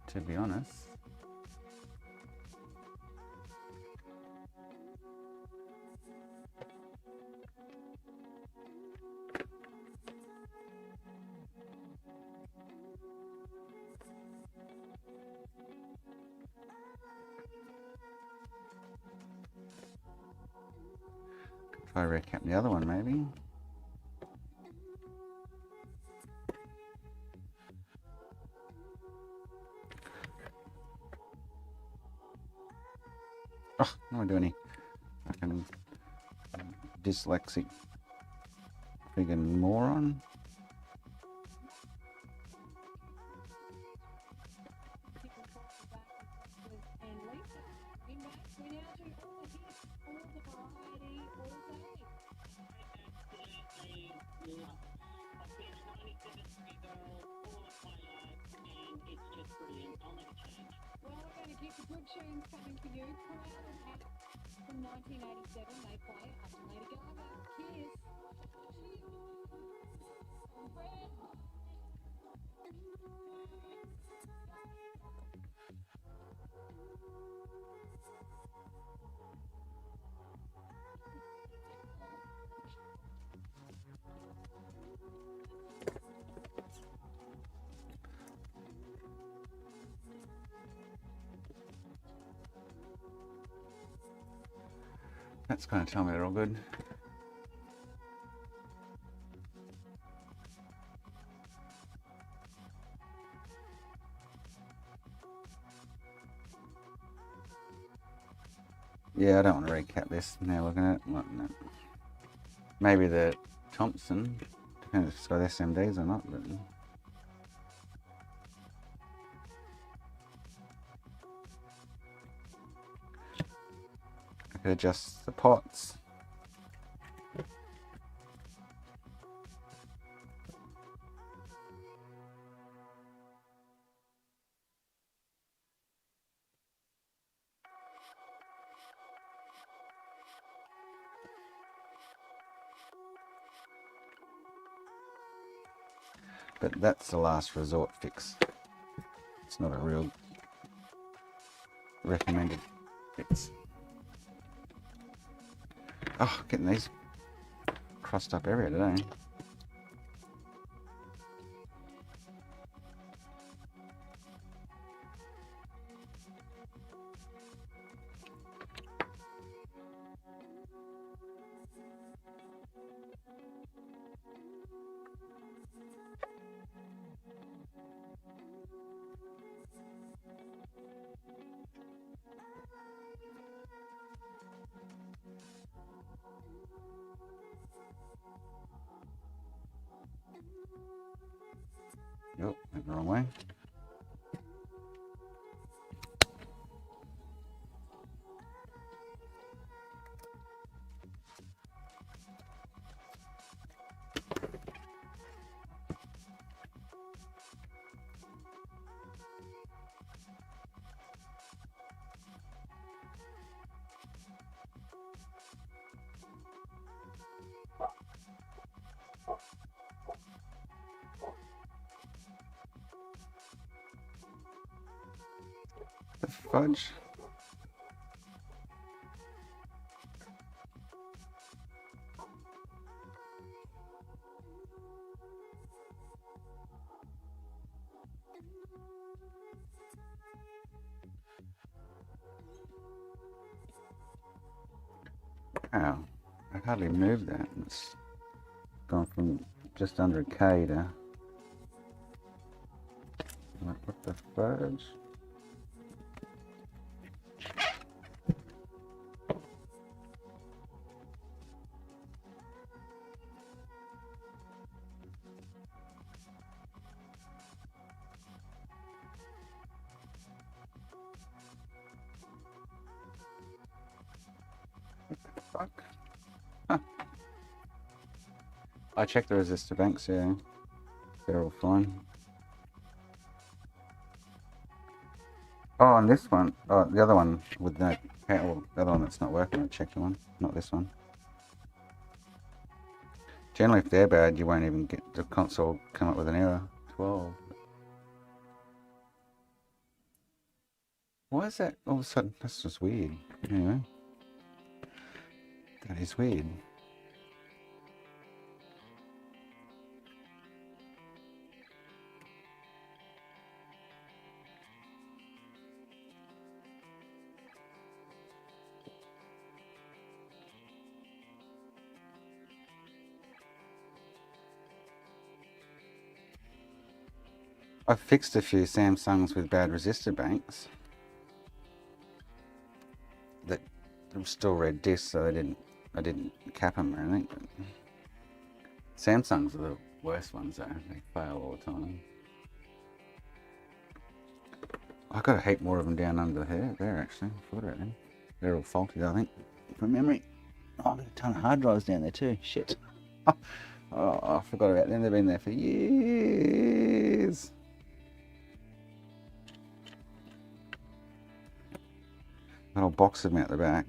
To be honest. Try recap the other one maybe. Oh, what am I doing here? Fucking dyslexic friggin' moron. That's going to tell me they're all good. Yeah, I don't want to recap this now looking at it. Well, no. Maybe the Thompson, depends if it's got SMDs or not. But I could adjust the pots. But that's the last resort fix. It's not a real recommended fix. Oh, getting these crossed up area today. Yep, went the wrong way. The fudge. Wow, I hardly moved that. It's gone from just under a K to like, what the fudge? Fuck. Huh. I checked the resistor banks, yeah. They're all fine. Oh, and this one, oh, the other one with no power, well, the other one that's not working, I checked the one, not this one. Generally, if they're bad, you won't even get the console come up with an error. 12. Why is that all of a sudden? That's just weird. Anyway. That is weird. I've fixed a few Samsungs with bad resistor banks that I'm still red discs, so I didn't cap them or anything. But Samsungs are the worst ones though. They fail all the time. I've got a heap more of them down under there actually. I forgot about them. They're all faulty, I think, from memory. Oh, I've got a ton of hard drives down there too. Shit. Oh, I forgot about them. They've been there for years. Got a whole box of them out the back.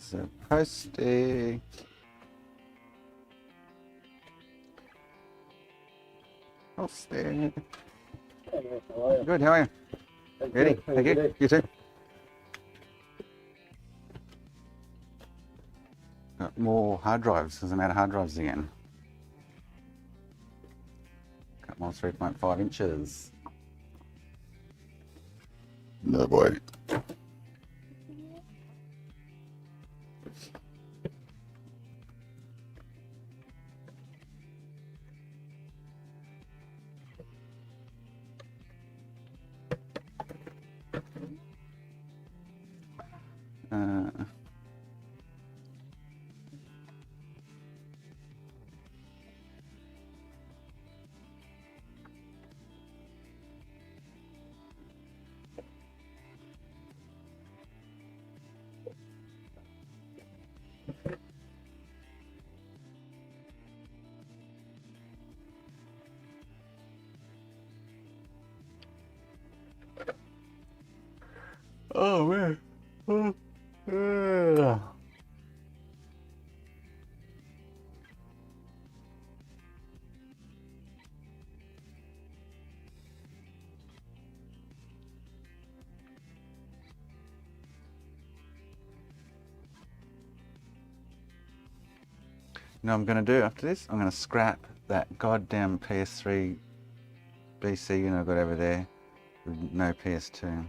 So posty. Posty. Good, how are you? Ready? Thank you. You too. Got more hard drives. There's I'm out of hard drives again. Got more 3.5 inches. No boy. Oh man. You know what I'm going to do after this? I'm going to scrap that goddamn PS3 BC unit I've got over there with no PS2.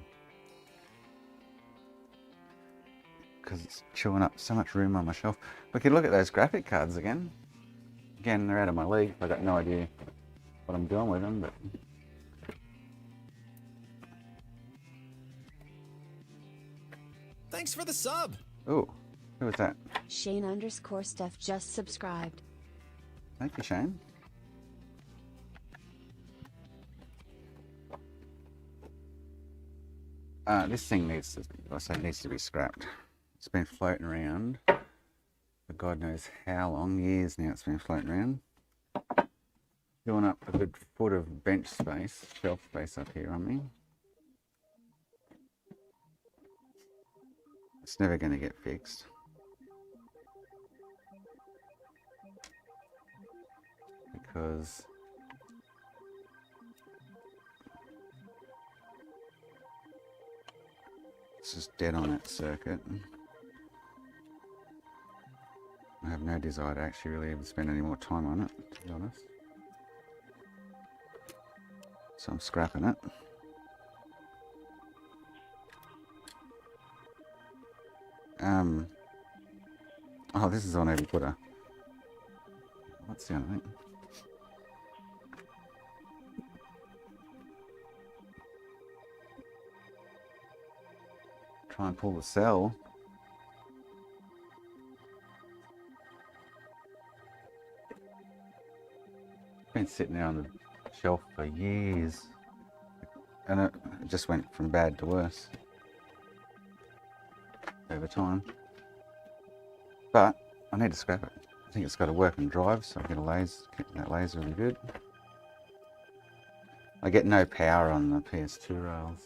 Because it's chewing up so much room on my shelf. We could look at those graphic cards again. Again, they're out of my league. I've got no idea what I'm doing with them, but... Thanks for the sub. Ooh, who was that? Shane_Stuff just subscribed. Thank you, Shane. This thing needs to be scrapped. It's been floating around for God knows how long, years now it's been floating around. Filling up a good foot of bench space, shelf space up here on me. It's never going to get fixed. Because it's just dead on that circuit. I have no desire to actually really even spend any more time on it, to be honest. So I'm scrapping it. Oh, this is on every footer. What's the other thing? Try and pull the cell. Been sitting there on the shelf for years. and it just went from bad to worse over time. But I need to scrap it. I think it's got a working drive, so I get a laser. That laser really good. I get no power on the PS2 rails.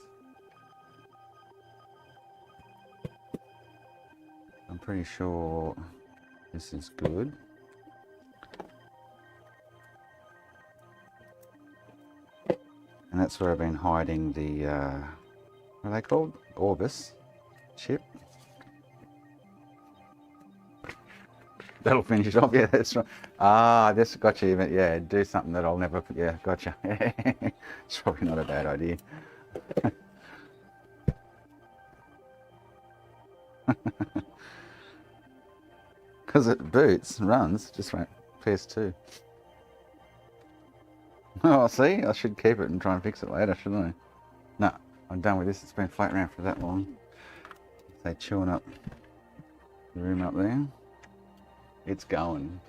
I'm pretty sure this is good. And that's where I've been hiding the, what are they called? Orbis chip. That'll finish it off. Yeah, that's right. Ah, this gotcha. Yeah, do something that I'll never. Yeah, gotcha. It's probably not a bad idea. Because it boots, runs, just like PS2. Oh, see, I should keep it and try and fix it later, shouldn't I? No, I'm done with this. It's been floating around for that long. They're chewing up the room up there. It's going.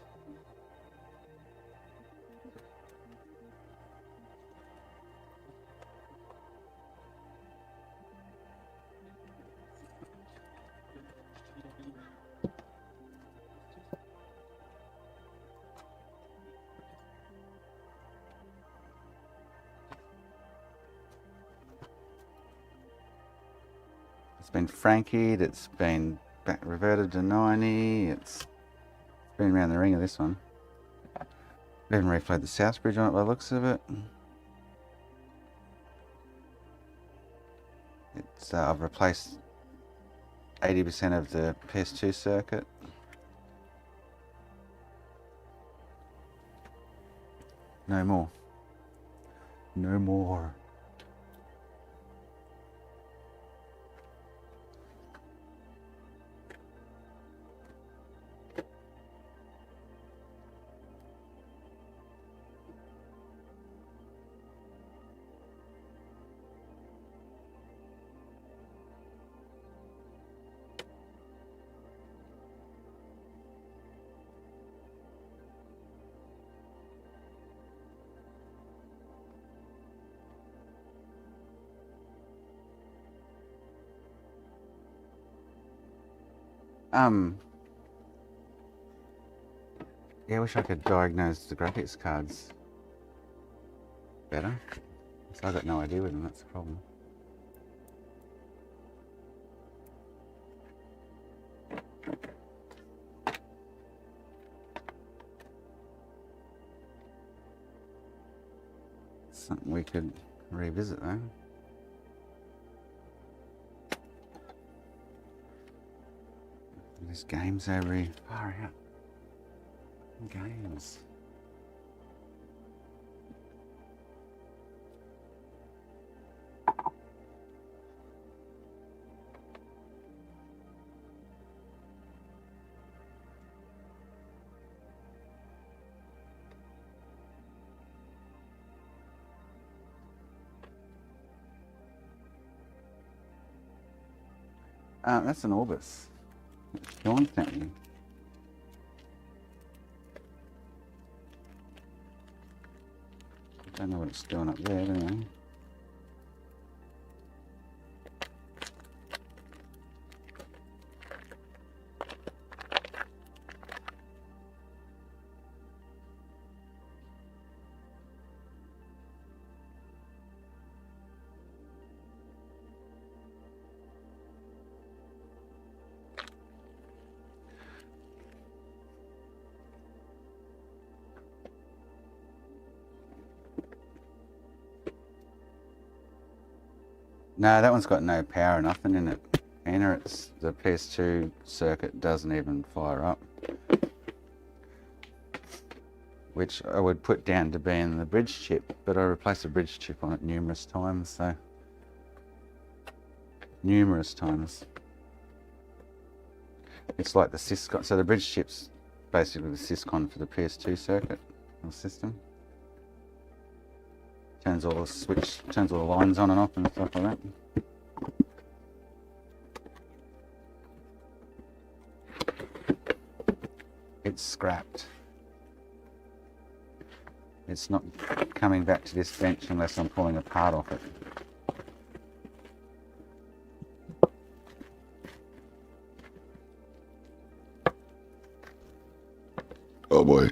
It's been Frankied, it's been back reverted to 90, it's been around the ringer, this one. We haven't replayed the South Bridge on it by the looks of it. It's I've replaced 80% of the PS2 circuit. No more. No more. Yeah, I wish I could diagnose the graphics cards better. So I got no idea with them, that's the problem. Something we could revisit though. There's games every far out. Games. That's an Orbis. Sean sent me. Don't know what it's doing up there, anyway. No, that one's got no power or nothing in it. And it's the PS2 circuit doesn't even fire up. Which I would put down to being the bridge chip, but I replaced the bridge chip on it numerous times, so numerous times. It's like the syscon, so the bridge chip's basically the syscon for the PS2 circuit or system. Turns all the lines on and off and stuff like that. It's scrapped. It's not coming back to this bench unless I'm pulling a part off it. Oh boy.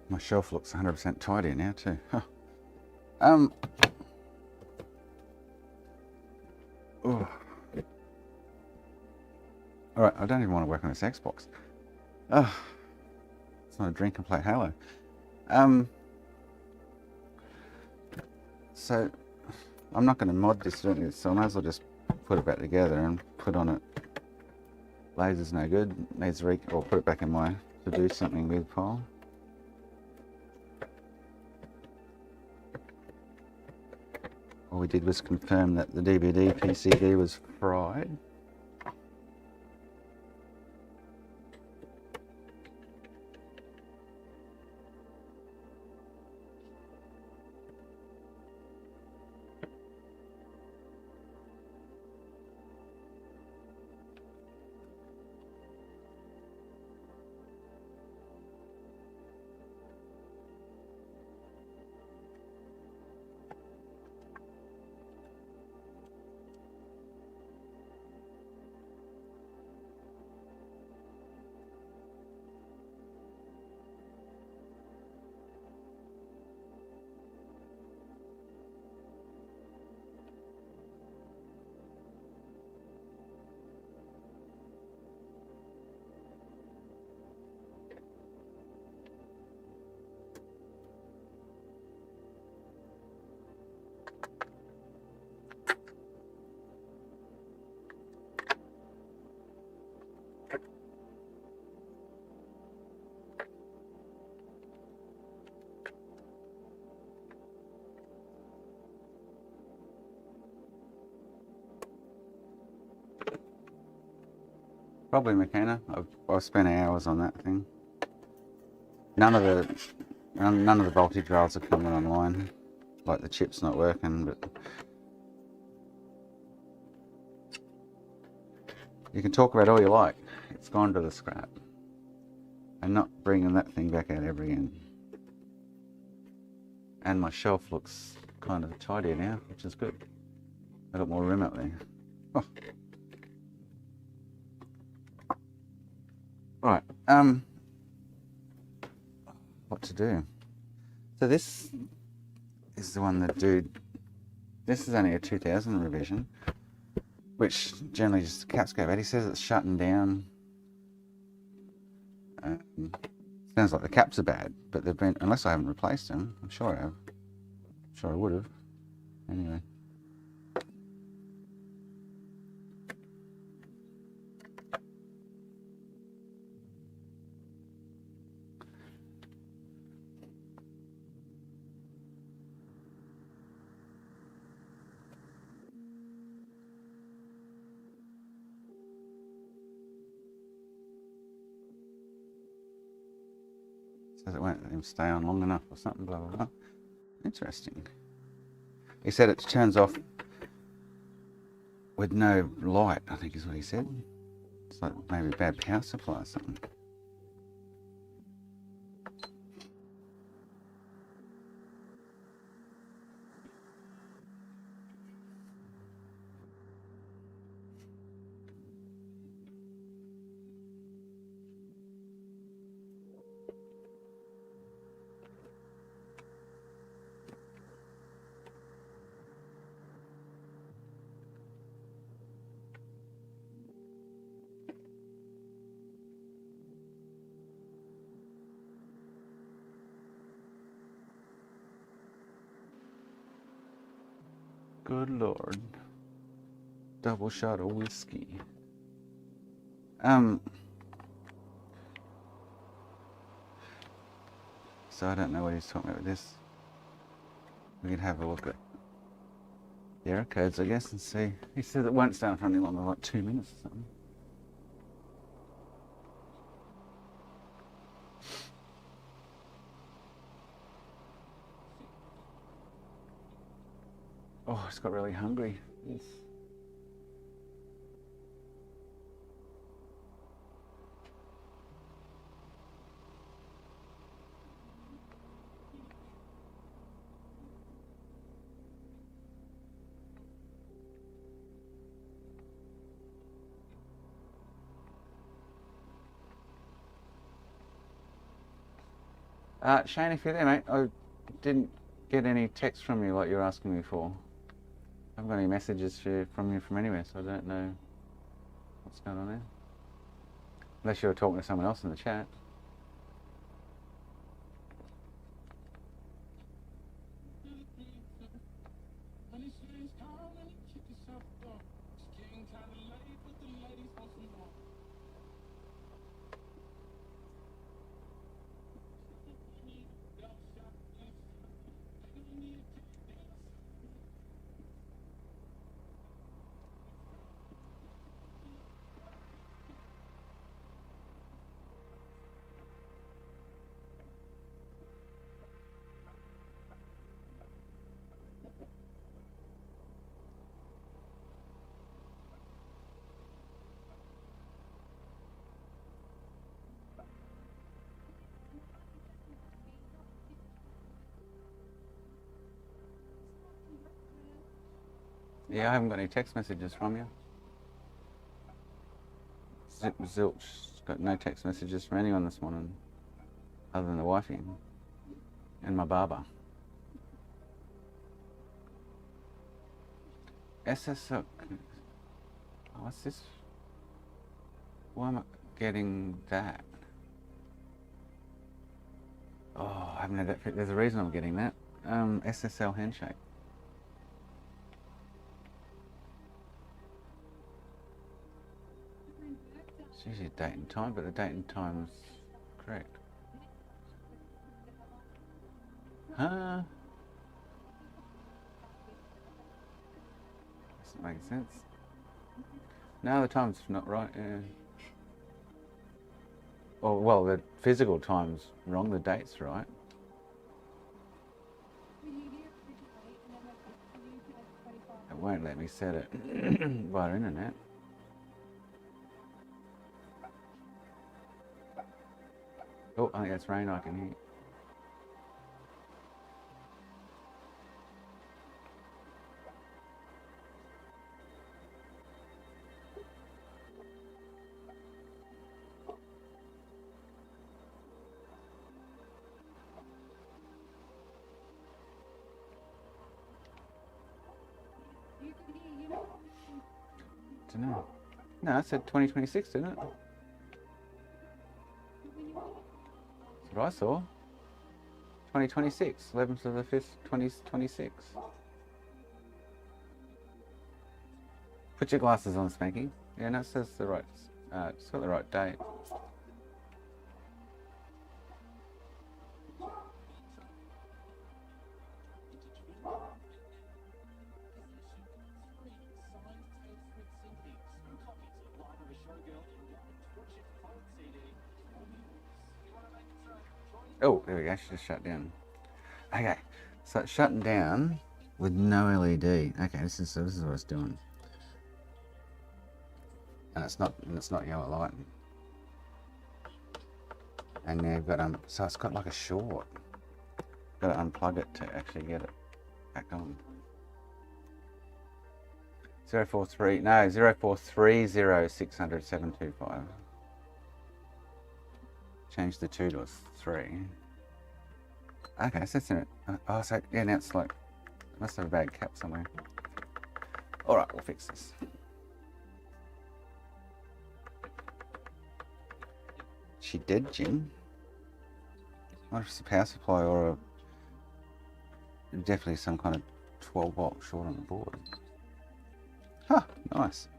My shelf looks 100% tidy now too. Huh. Oh. Alright, I don't even want to work on this Xbox. Oh, it's not a drink and play Halo. So I'm not going to mod this, so I might as well just put it back together and put on it. Laser's no good. Needs or put it back in my to do something with pile. All we did was confirm that the DVD PCB was fried. Probably McKenna. I've spent hours on that thing. None of the voltage rails are coming online. Like the chip's not working, but you can talk about all you like. It's gone to the scrap. I'm not bringing that thing back out ever again. And my shelf looks kind of tidier now, which is good. I got more room up there. Oh. Right, what to do? So this is the one that this is only a 2000 revision, which generally just the caps go bad. He says it's shutting down. Sounds like the caps are bad, but they've been, unless I haven't replaced them, I'm sure I have. I'm sure I would have. Anyway. Says it won't let him stay on long enough or something, blah, blah, blah. Interesting. He said it turns off with no light, I think is what he said. It's like maybe a bad power supply or something. Good Lord. Double shot of whiskey. So I don't know what he's talking about with this. We could have a look at the error codes, I guess, and see. He said it won't stand for any longer than like 2 minutes or something. Oh, it's got really hungry. Yes. Shane, if you're there, mate, I didn't get any text from you like you're asking me for. I haven't got any messages from you from anywhere, so I don't know what's going on there. Unless you were talking to someone else in the chat. Yeah, I haven't got any text messages from you. Zilch got no text messages from anyone this morning, other than the wifey and my barber. SSL. What's this? Why am I getting that? Oh, I haven't had that. There's a reason I'm getting that. SSL handshake. It's usually date and time, but the date and time's correct. Huh? Doesn't make sense. No, the time's not right. Yeah. Oh, well, the physical time's wrong. The date's right. It won't let me set it via internet. Oh, I think that's rain I can hear. Don't know. No, I said 2026, didn't it? That's what I saw. 2026, 11th of the 5th, 2026. Put your glasses on, Spanky. Yeah, no, it says the right, it's got the right date. Oh, there we go, she just shut down. Okay, so it's shutting down with no LED. Okay, this is what it's doing. And it's not yellow light. And now you've got so it's got like a short. Got to unplug it to actually get it back on. 0430-600-725. Change the 2 to a 3. Okay, so that's in it. Oh, so yeah, now it's like, must have a bad cap somewhere. All right, we'll fix this. She did, Jim. I wonder if it's a power supply or definitely some kind of 12-volt short on the board. Huh, nice.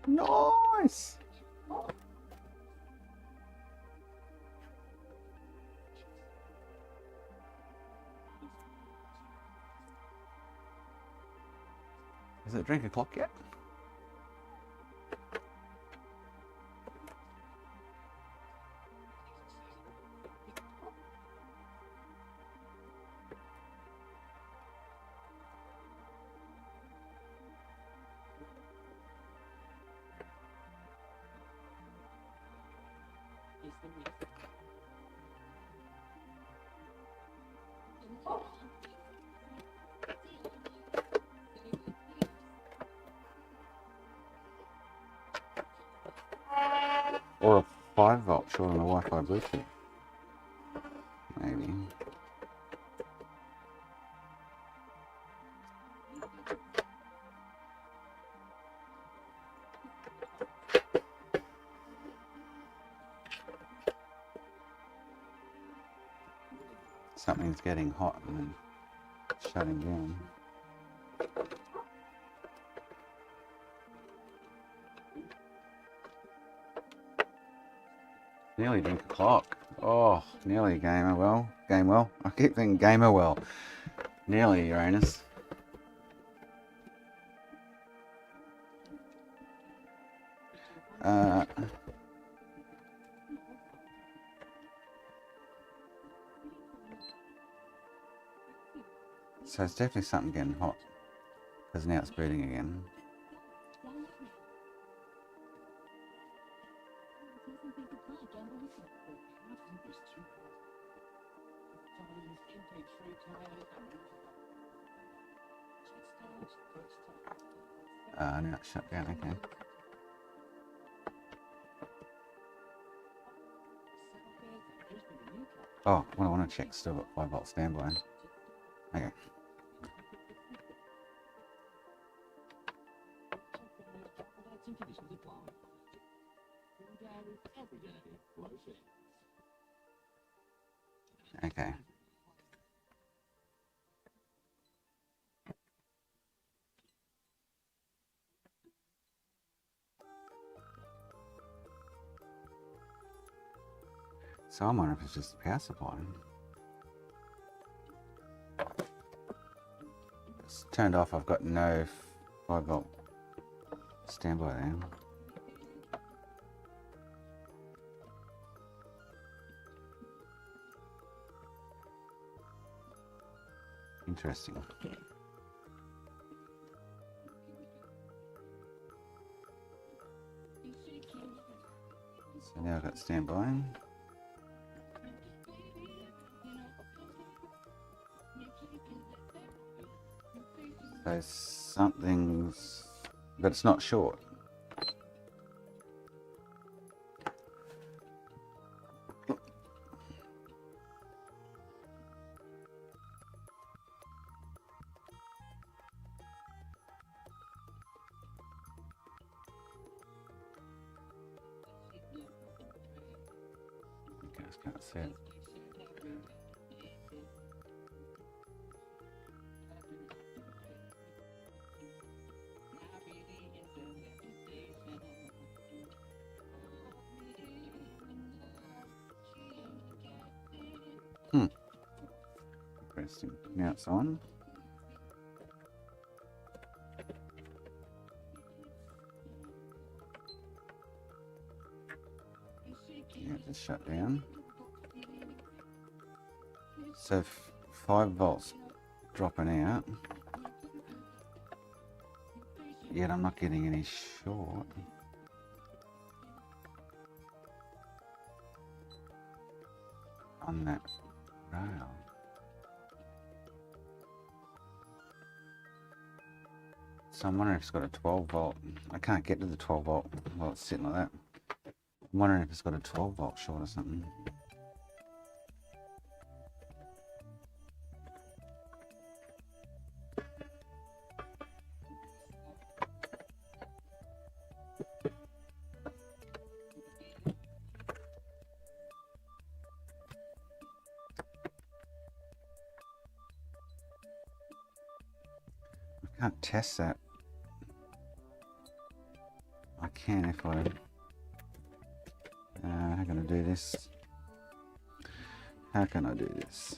Nice! Is it drink o'clock yet? Or a 5-volt short on a Wi-Fi Bluetooth. something's getting hot and then shutting down. Nearly drink a clock. Oh, nearly game well. I keep thinking gamer well. Nearly, Uranus. So it's definitely something getting hot, because now it's booting again. Now it's shut down, okay. Oh, what I want to check, still got 5 volt standby. Okay. Okay. So I'm wondering if it's just the power supply. It's turned off, I've got no 5 volt standby there. Interesting. So now I've got standby. So something's, but it's not short. Okay, I just can't see it. Interesting. Now it's on. Yeah, just shut down. So 5 volts dropping out. Yet I'm not getting any short. On that rail. So I'm wondering if it's got a 12 volt. I can't get to the 12 volt while it's sitting like that. I'm wondering if it's got a 12 volt short or something. I can't test that. I can if I... how can I do this? How can I do this?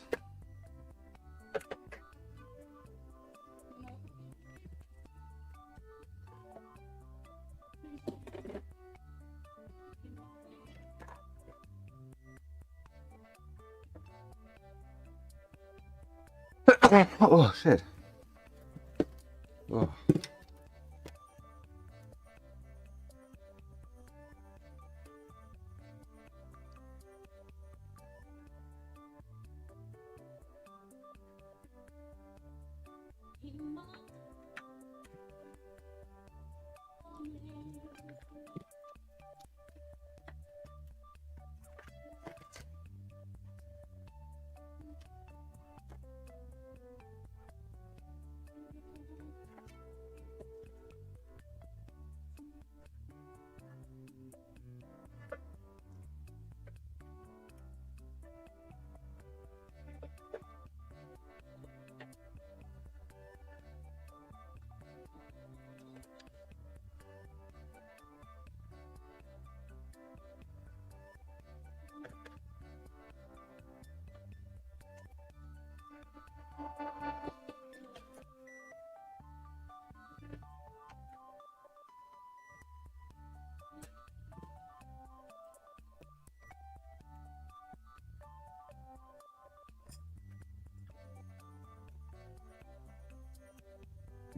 Oh shit. Oh.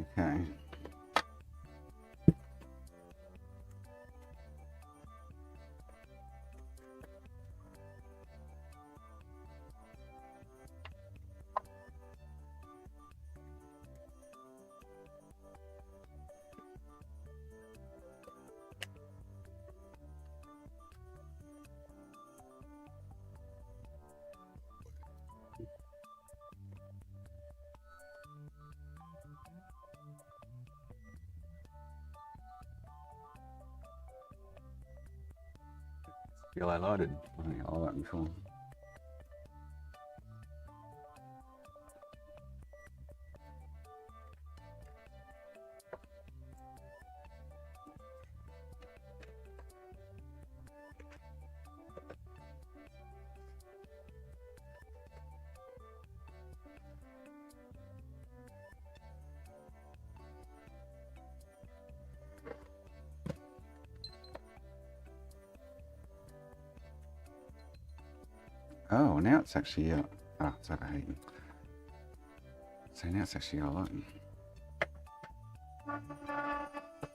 Okay. Feel highlighted. I think I like that before. Oh, now it's actually oh, it's overheating. So now it's actually alright.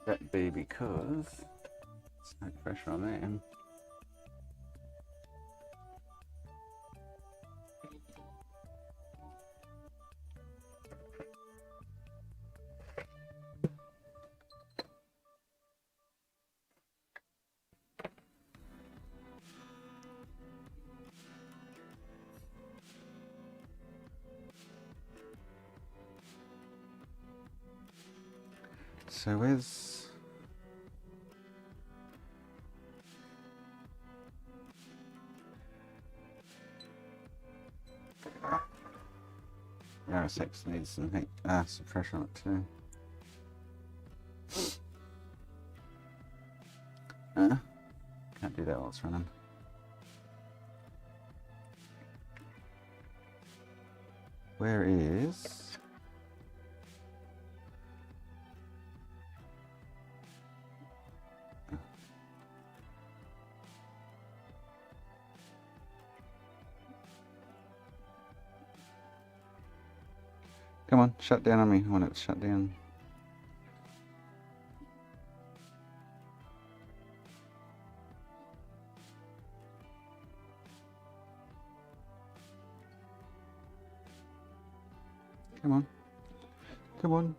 That be because there's no pressure on there. So where's RSX needs some heat, some pressure on it too. Can't do that while it's running. Where is come on, shut down on me. I want it to shut down. Come on. Come on.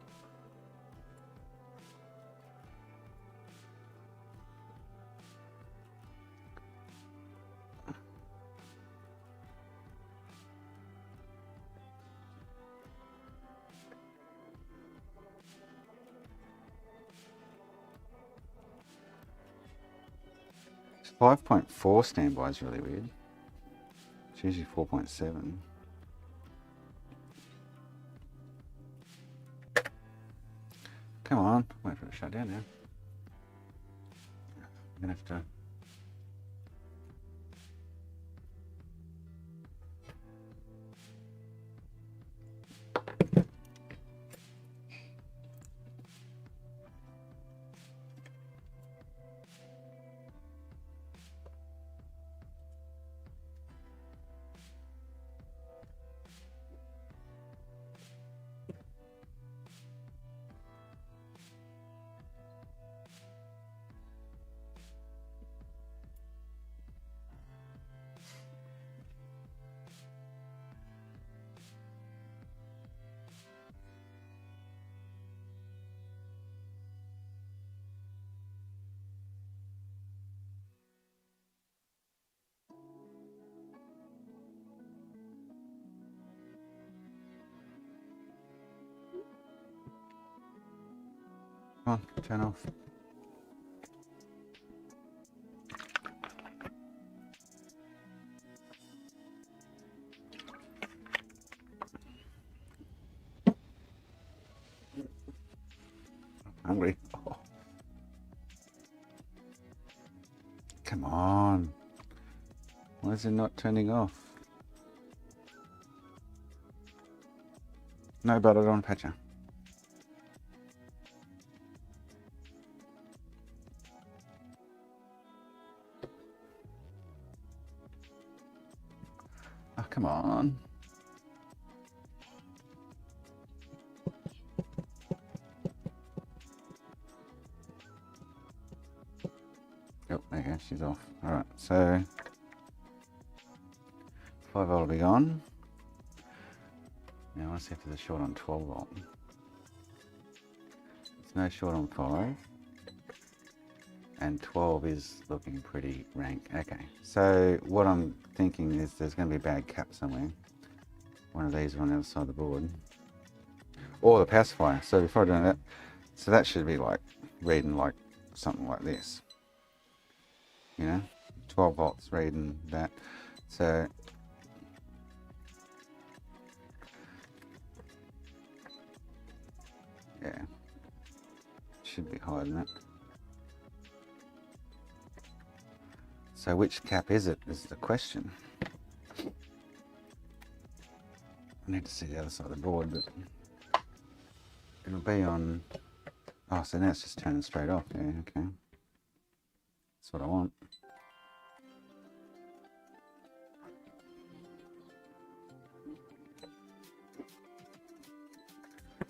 It's 5.4 standby is really weird. It's usually 4.7. Come on, wait for it to shut down now. I'm gonna have to. Come on, turn off. Hungry. Oh. Come on. Why is it not turning off? No, but I don't patch her. Oh, come on. Okay, she's off. Alright, so 5 volt will be gone. Now I want to see if there's a short on 12 volt. There's no short on 5. And 12 is looking pretty rank. Okay, so what I'm thinking is there's going to be a bad cap somewhere. One of these are on the other side of the board. Or the pacifier. So before I do that, so that should be like reading like something like this. You know, 12 volts reading that. So yeah, should be higher than that. So which cap is it is the question. I need to see the other side of the board, but it'll be on, oh, so now it's just turning straight off. Yeah, okay. That's what I want.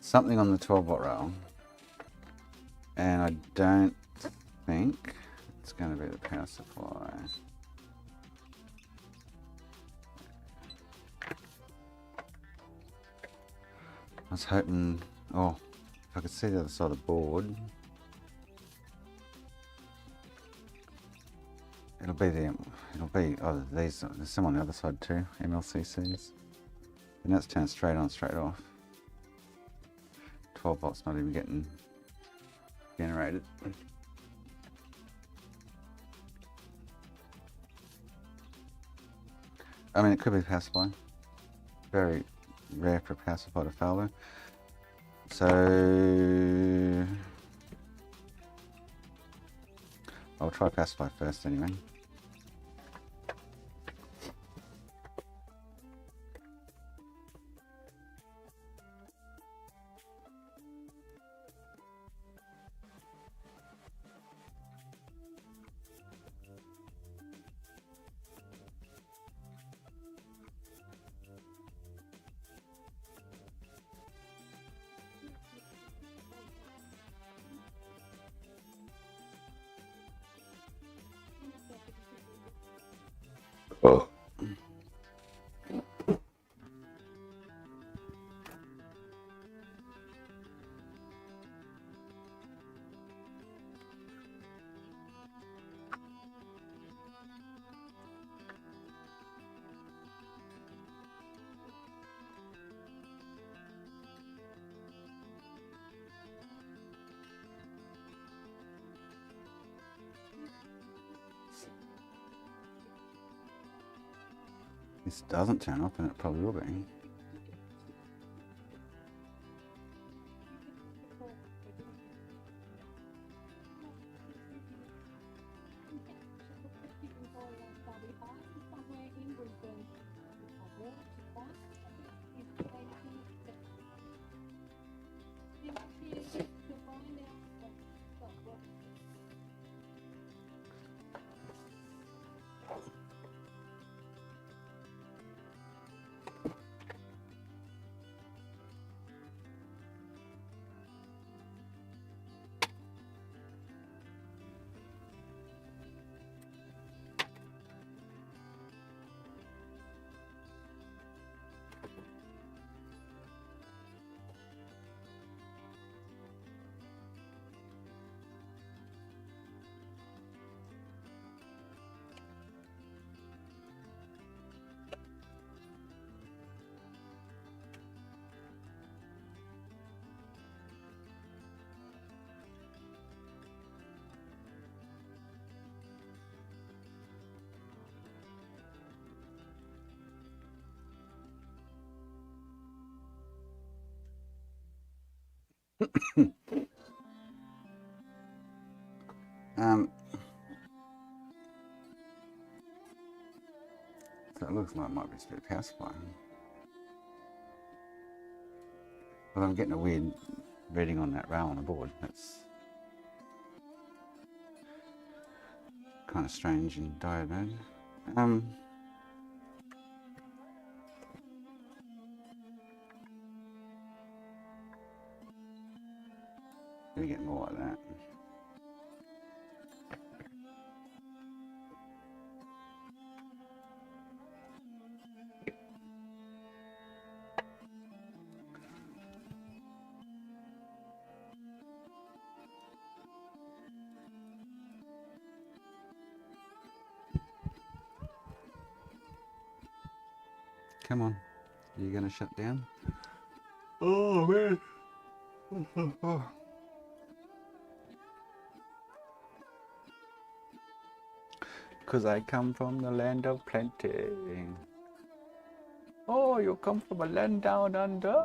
Something on the 12 volt rail. And I don't think it's going to be the power supply. I was hoping, oh, if I could see the other side of the board. It'll be, oh, these, there's some on the other side too, MLCCs. And that's turned straight on, straight off. 12 volts not even getting generated. I mean, it could be power supply. Very rare for a power supply to fail though. So I'll try power supply first anyway. Oh. This doesn't turn off, and it probably will be. So it looks like it might be a bit of power supply. But I'm getting a weird reading on that rail on the board. That's kind of strange in diode mode. We get more like that. Come on. Are you going to shut down? Oh, man. Because I come from the land of plenty. Oh, you come from a land down under.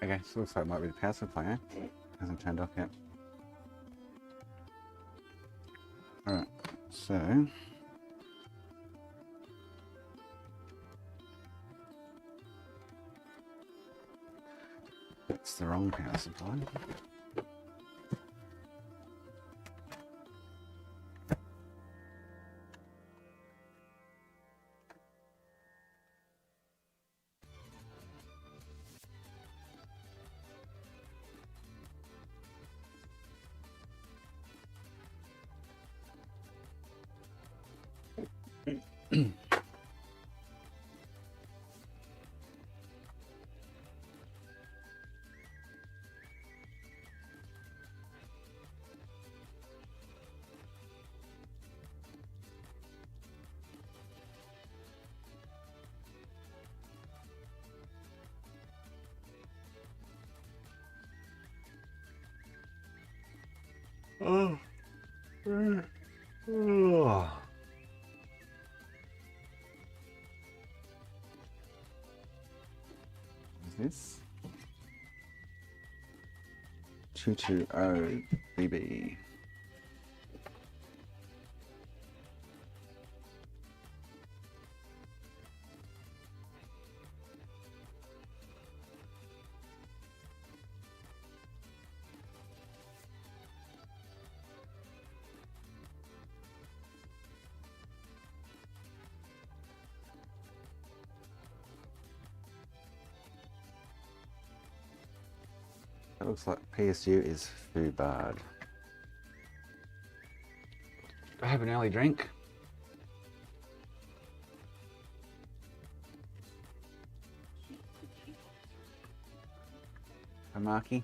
Okay, so looks like it might be the power supply, eh? Hasn't turned off yet. Alright, so... that's the wrong power supply. Oh. Oh. What is this? 220 BB. That looks like PSU is too bad. Do I have an early drink? A Marky?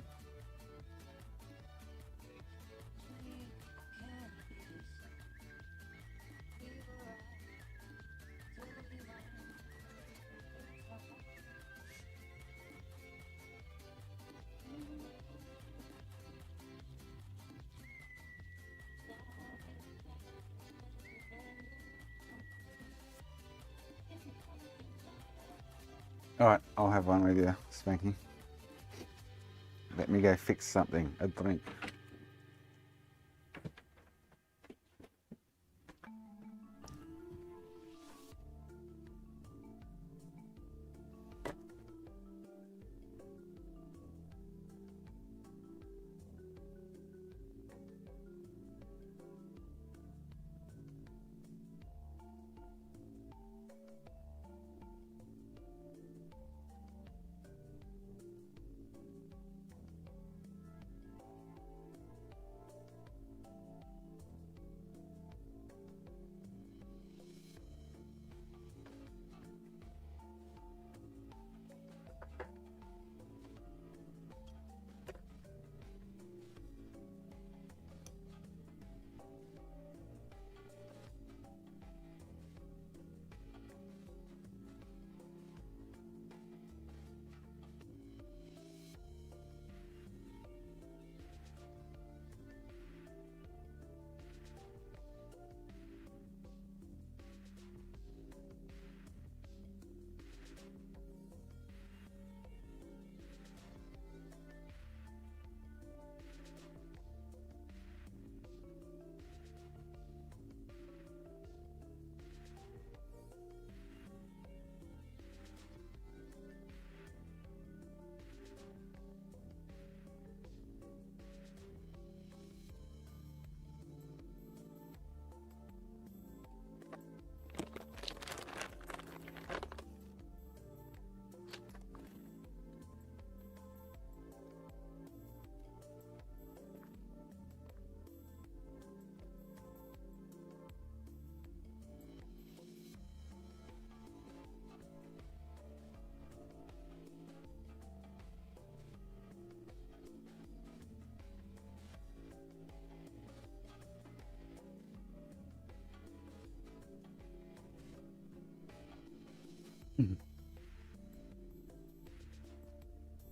Alright, I'll have one with you, Spanky. Let me go fix something, a drink.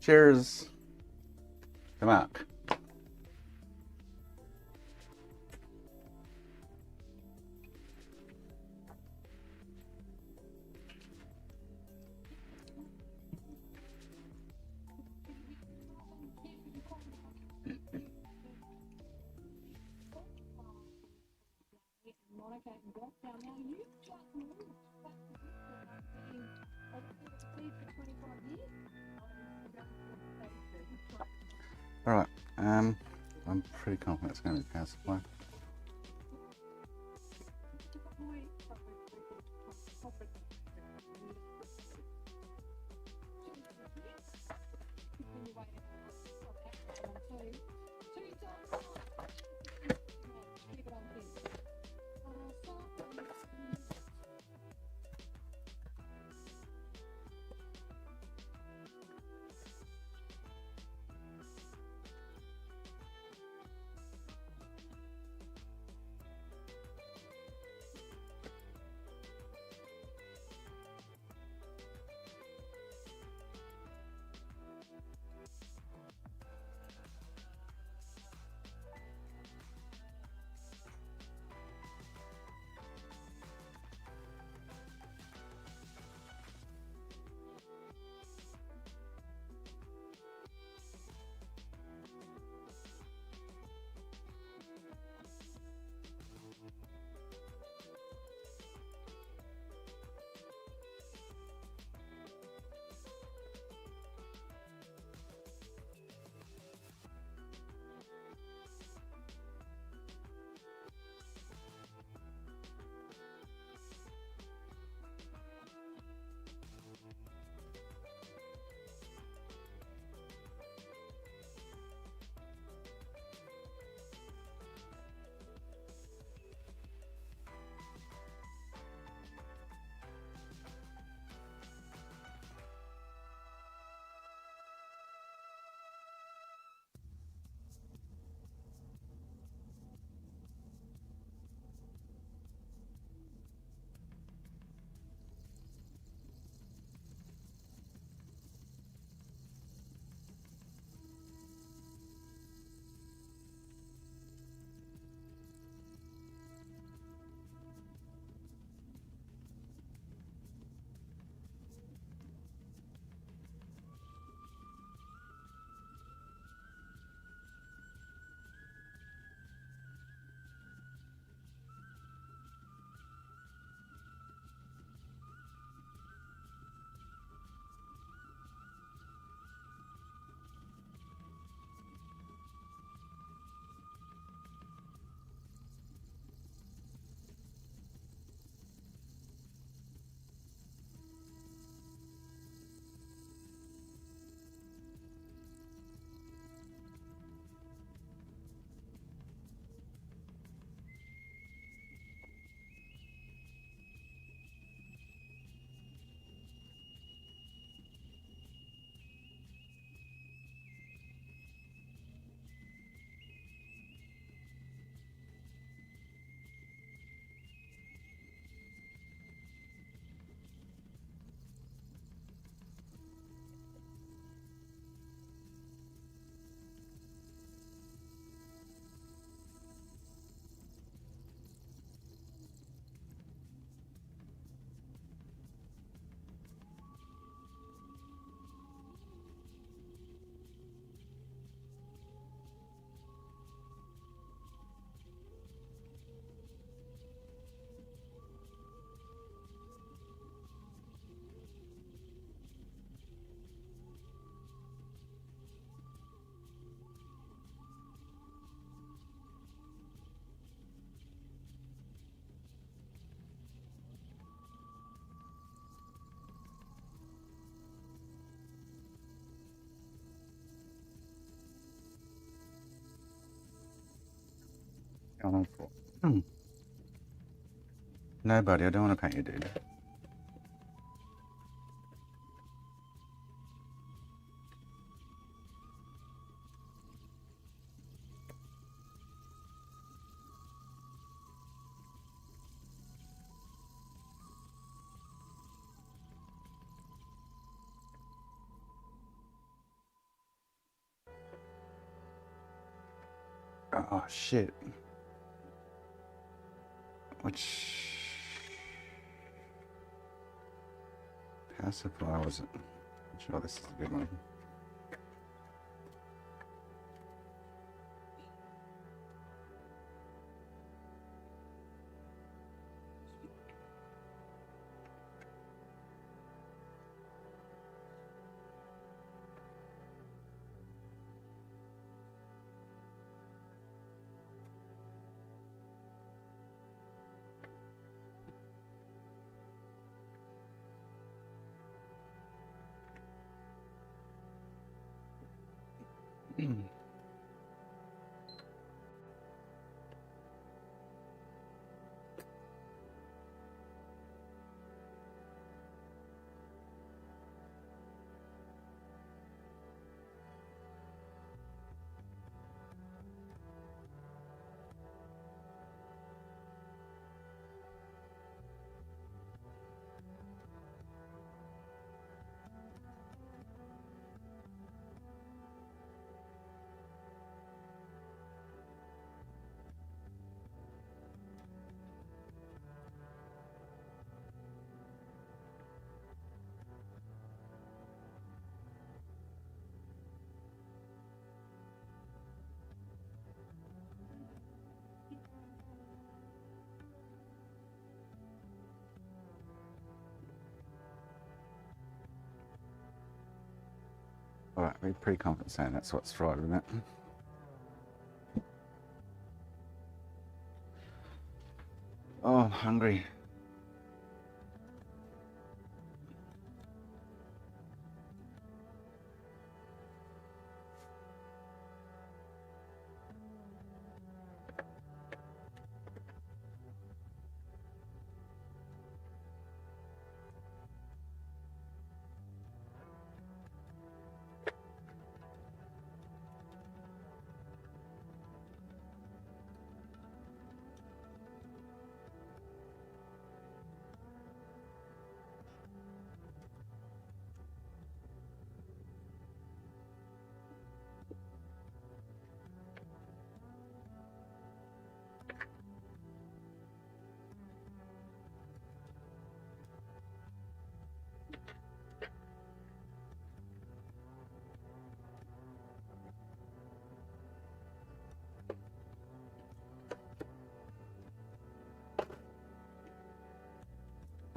Cheers to Mark. Alright, I'm pretty confident it's going to be power supply. going on for? No, buddy, I don't want to paint you, dude. Oh, shit. Which power supply was it? I'm sure this is a good one. Alright, we're pretty confident saying that's what's fried, isn't it? Oh, I'm hungry.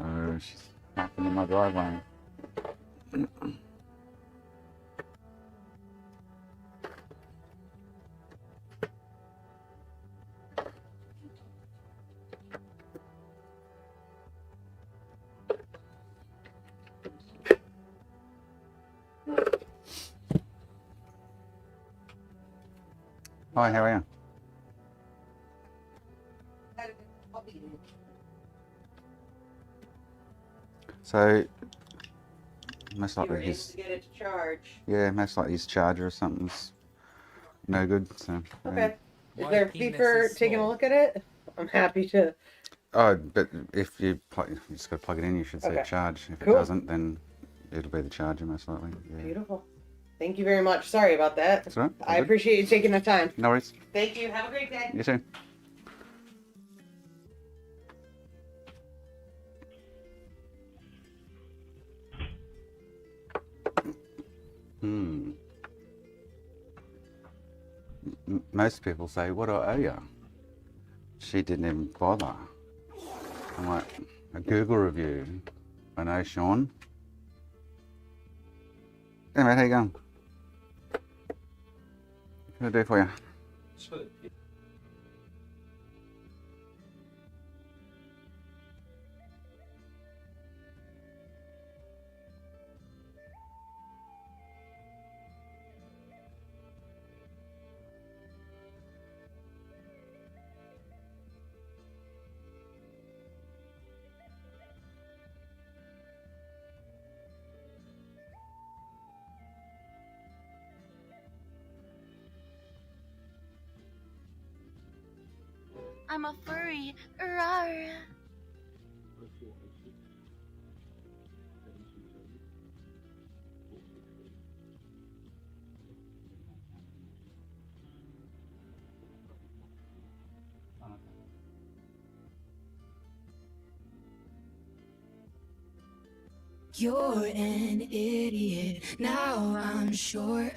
Oh, she's parking in my driveway. Hi, how are you? So, most likely his, to get it to charge. yeah, most likely his charger or something's no good. So, yeah. Okay. Is My there a fee penis for is taking a small. look at it? I'm happy to. Oh, but if you just got to plug it in, you should say Okay. charge. If Cool. it doesn't, then it'll be the charger most likely. Yeah. Beautiful. Thank you very much. Sorry about that. That's all right. All I good. appreciate you taking the time. No worries. Thank you. Have a great day. You too. Most people say, what do I owe you? She didn't even bother. I'm like, a Google review. I know, Sean. Hey mate, how you going? What can I do for you? I'm a furry. Rawr. You're an idiot. Now I'm sure.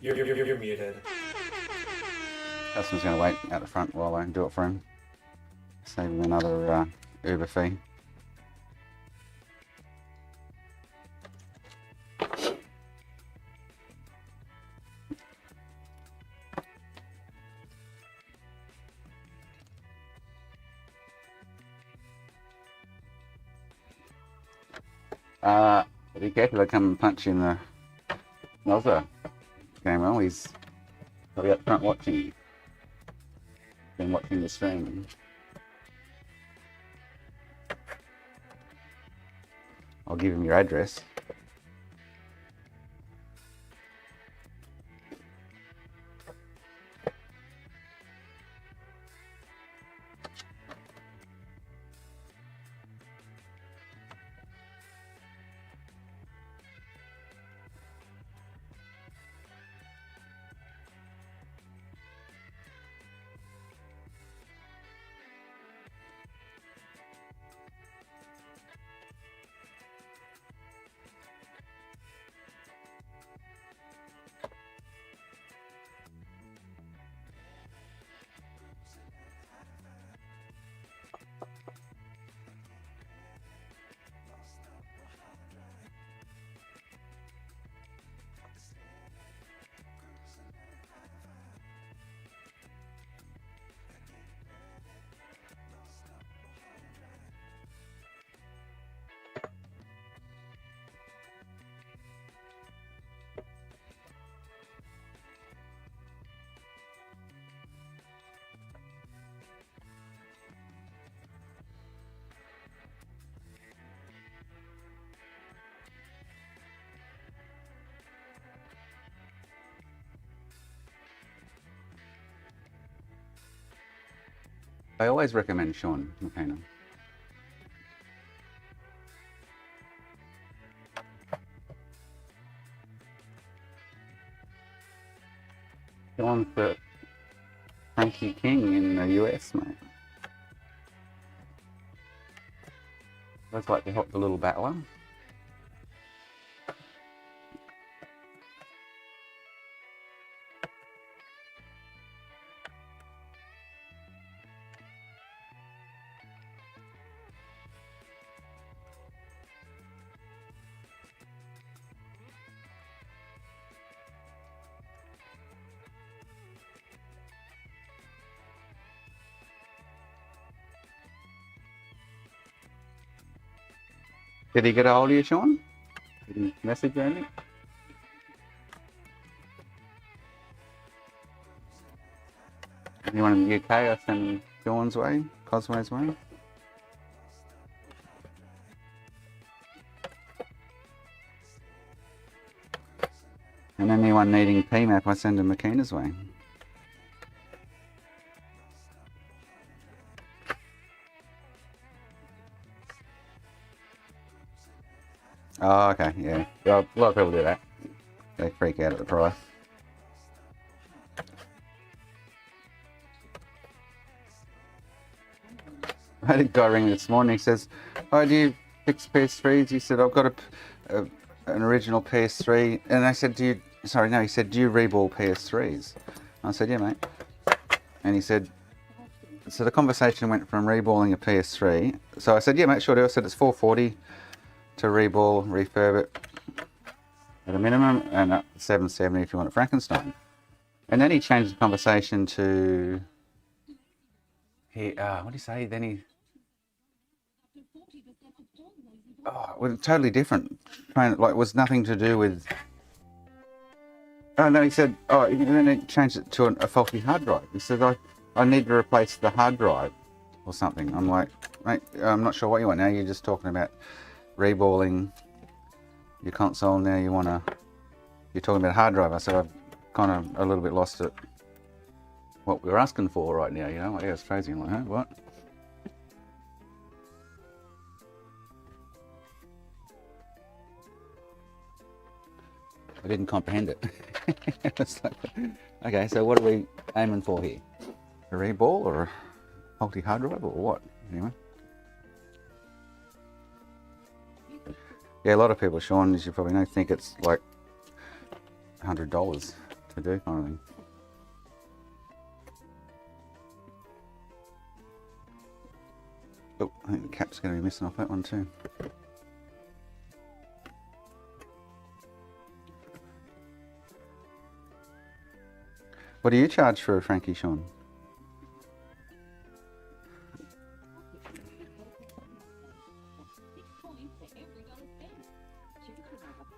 You're muted. Customer's going to wait out the front while I do it for him. Save him another Uber fee. Be careful, they come and punch you in the nozzer. Going well, he's probably up front watching you. Been watching the stream. I'll give him your address. I always recommend Sean McKenna. Sean's the Frankie King in the US, mate. Always like to help the little battler. Did he get a hold of you, Sean? Any message or anything? Anyone in the UK? I send Dawn's way, Cosway's way. And anyone needing PMAP, I send them Makina's way. Oh, okay, yeah. Well, a lot of people do that. They freak out at the price. I had a guy ring this morning. He says, "Oh, do you fix PS3s?" He said, "I've got an original PS3." And I said, "Do you?" Sorry, no. He said, "Do you reball PS3s?" I said, "Yeah, mate." And he said, so the conversation went from reballing a PS3. So I said, "Yeah, mate, sure do." I said, "It's $440 to reball, refurb it at a minimum, and up to $770 if you want a Frankenstein." And then he changed the conversation to, what did he say? Then he, well, totally different. Like, it was nothing to do with. Oh no, he said. Oh, and then he changed it to a faulty hard drive. He said, I need to replace the hard drive or something. I'm like, mate, I'm not sure what you want now. You're just talking about reballing your console. Now you're talking about hard drive. I said, I've kind of a little bit lost at what we're asking for right now. You know, like, yeah, it's crazy. I'm like, huh, what? I didn't comprehend it. It's like, okay, so what are we aiming for here? A reball or a faulty hard drive or what? Anyway. Yeah, a lot of people, Sean, as you probably know, think it's like $100 to do kind of thing. Oh, I think the cap's going to be missing off that one too. What do you charge for a Frankie, Sean?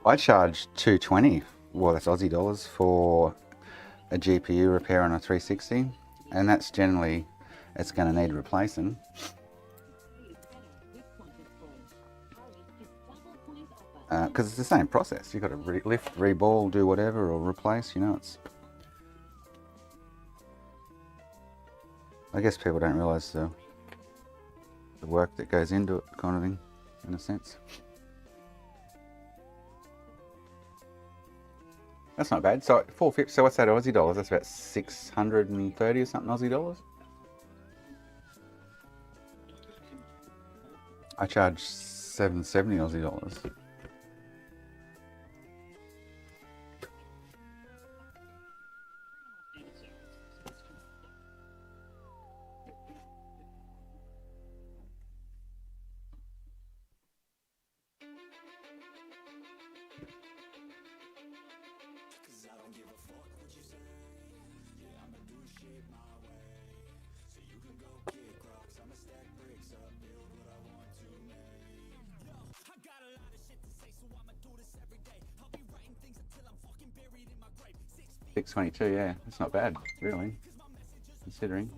I charge $220. Well, that's Aussie dollars for a GPU repair on a 360, and that's generally, it's going to need replacing. Because it's the same process. You've got to lift, reball, do whatever, or replace. You know, it's. I guess people don't realise the work that goes into it, kind of thing, in a sense. That's not bad. So $450. So what's that Aussie dollars? That's about 630 or something Aussie dollars. I charge $770 Aussie dollars. $622, yeah, that's not bad, really, considering.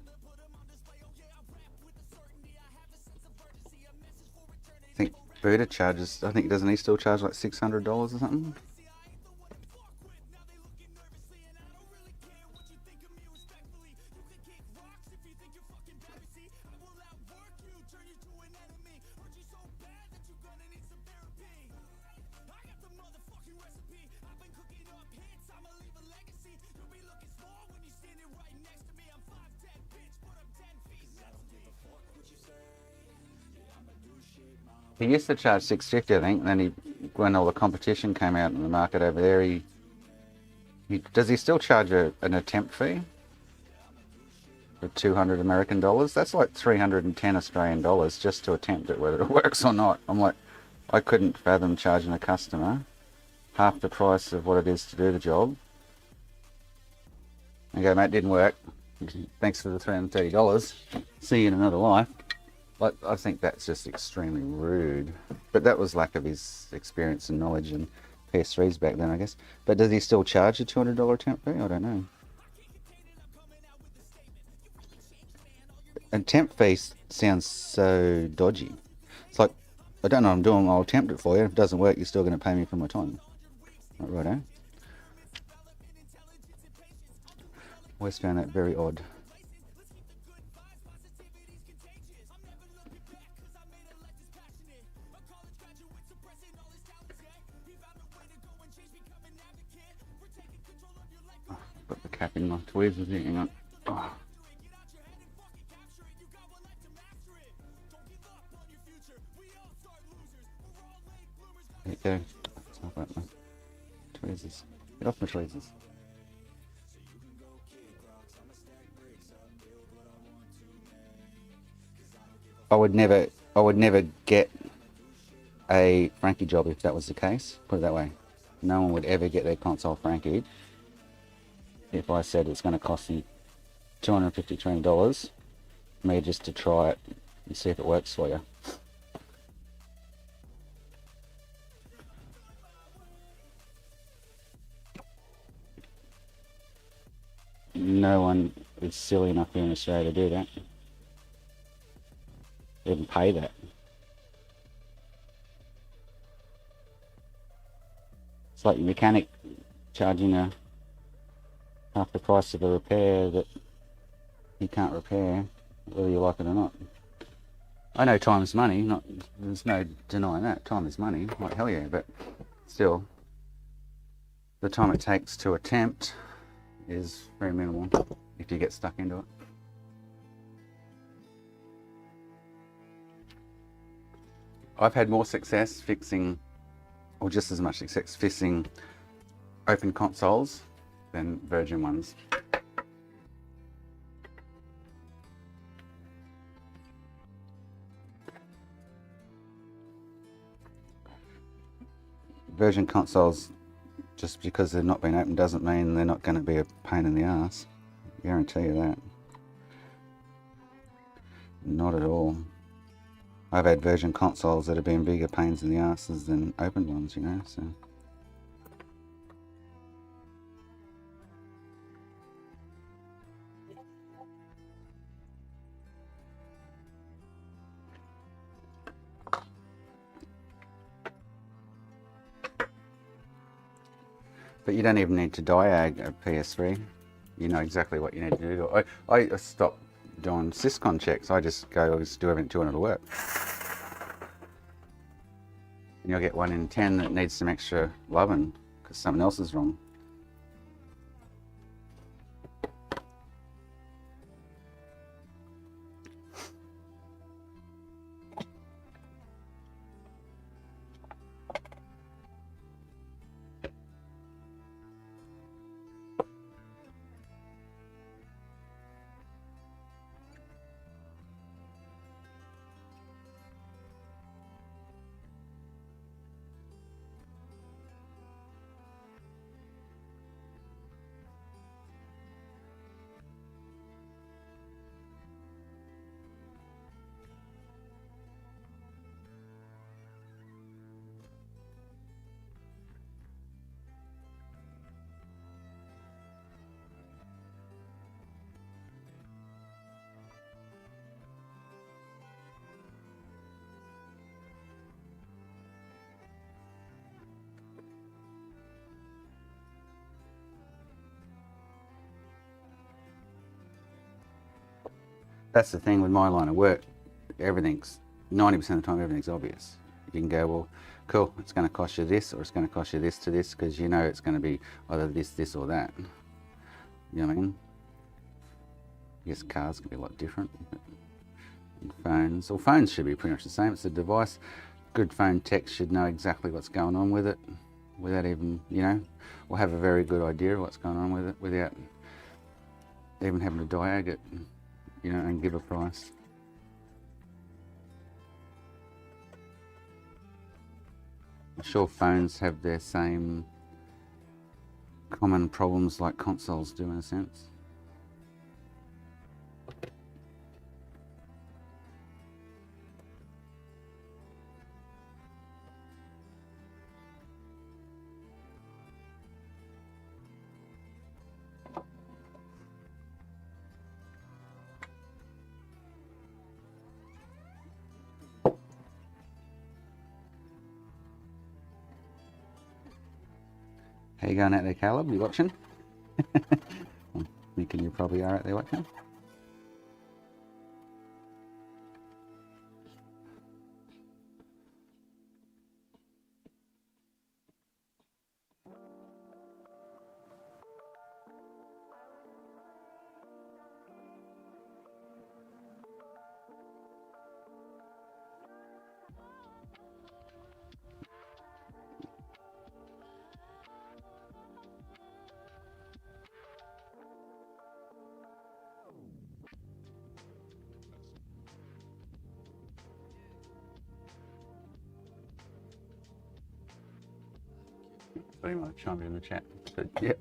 I think Buddha charges, I think, doesn't he still charge like $600 or something? He used to charge $650, I think, and then when all the competition came out in the market over there, does he still charge an attempt fee for 200 American dollars? That's like 310 Australian dollars just to attempt it, whether it works or not. I'm like, I couldn't fathom charging a customer half the price of what it is to do the job. And go, mate, didn't work. Thanks for the $330. See you in another life. Like, I think that's just extremely rude. But that was lack of his experience and knowledge in PS3s back then, I guess. But does he still charge a $200 temp fee? I don't know. And temp fee sounds so dodgy. It's like, I don't know what I'm doing, I'll attempt it for you. If it doesn't work, you're still going to pay me for my time. Like, righto. Always found that very odd. Oh, got the cap in my tweezers here, hang on. Oh. There you go. Stop that, man. Tweezers. Get off my tweezers. I would never get a Frankie job if that was the case. Put it that way. No one would ever get their console Frankied if I said it's going to cost you $250, $300 me just to try it and see if it works for you. No one is silly enough here in Australia to do that. Even pay that. It's like your mechanic charging half the price of a repair that you can't repair, whether you like it or not. I know time is money, there's no denying that. Time is money, like hell yeah, but still, the time it takes to attempt is very minimal if you get stuck into it. I've had more success fixing, or just as much success fixing open consoles than virgin ones. Virgin consoles, just because they're not being opened doesn't mean they're not going to be a pain in the ass. I guarantee you that. Not at all. I've had virgin consoles that have been bigger pains in the asses than open ones, you know, so. But you don't even need to diag a PS3. You know exactly what you need to do. I stopped doing syscon checks. I just go, just do everything to it and it'll work. And you'll get 1 in 10 that needs some extra loving because something else is wrong. That's the thing with my line of work. Everything's, 90% of the time, everything's obvious. You can go, well, cool, it's going to cost you this, or it's going to cost you this to this, because you know it's going to be either this, this, or that. You know what I mean? I guess cars can be a lot different. Phones, well, phones should be pretty much the same. It's a device. Good phone tech should know exactly what's going on with it, without even, you know, or have a very good idea of what's going on with it, without even having to diag it, you know, and give a price. I'm sure phones have their same common problems like consoles do in a sense. How you going out there, Caleb? You watching? I'm thinking you probably are out there watching. Pretty much chime in the chat. But, yep.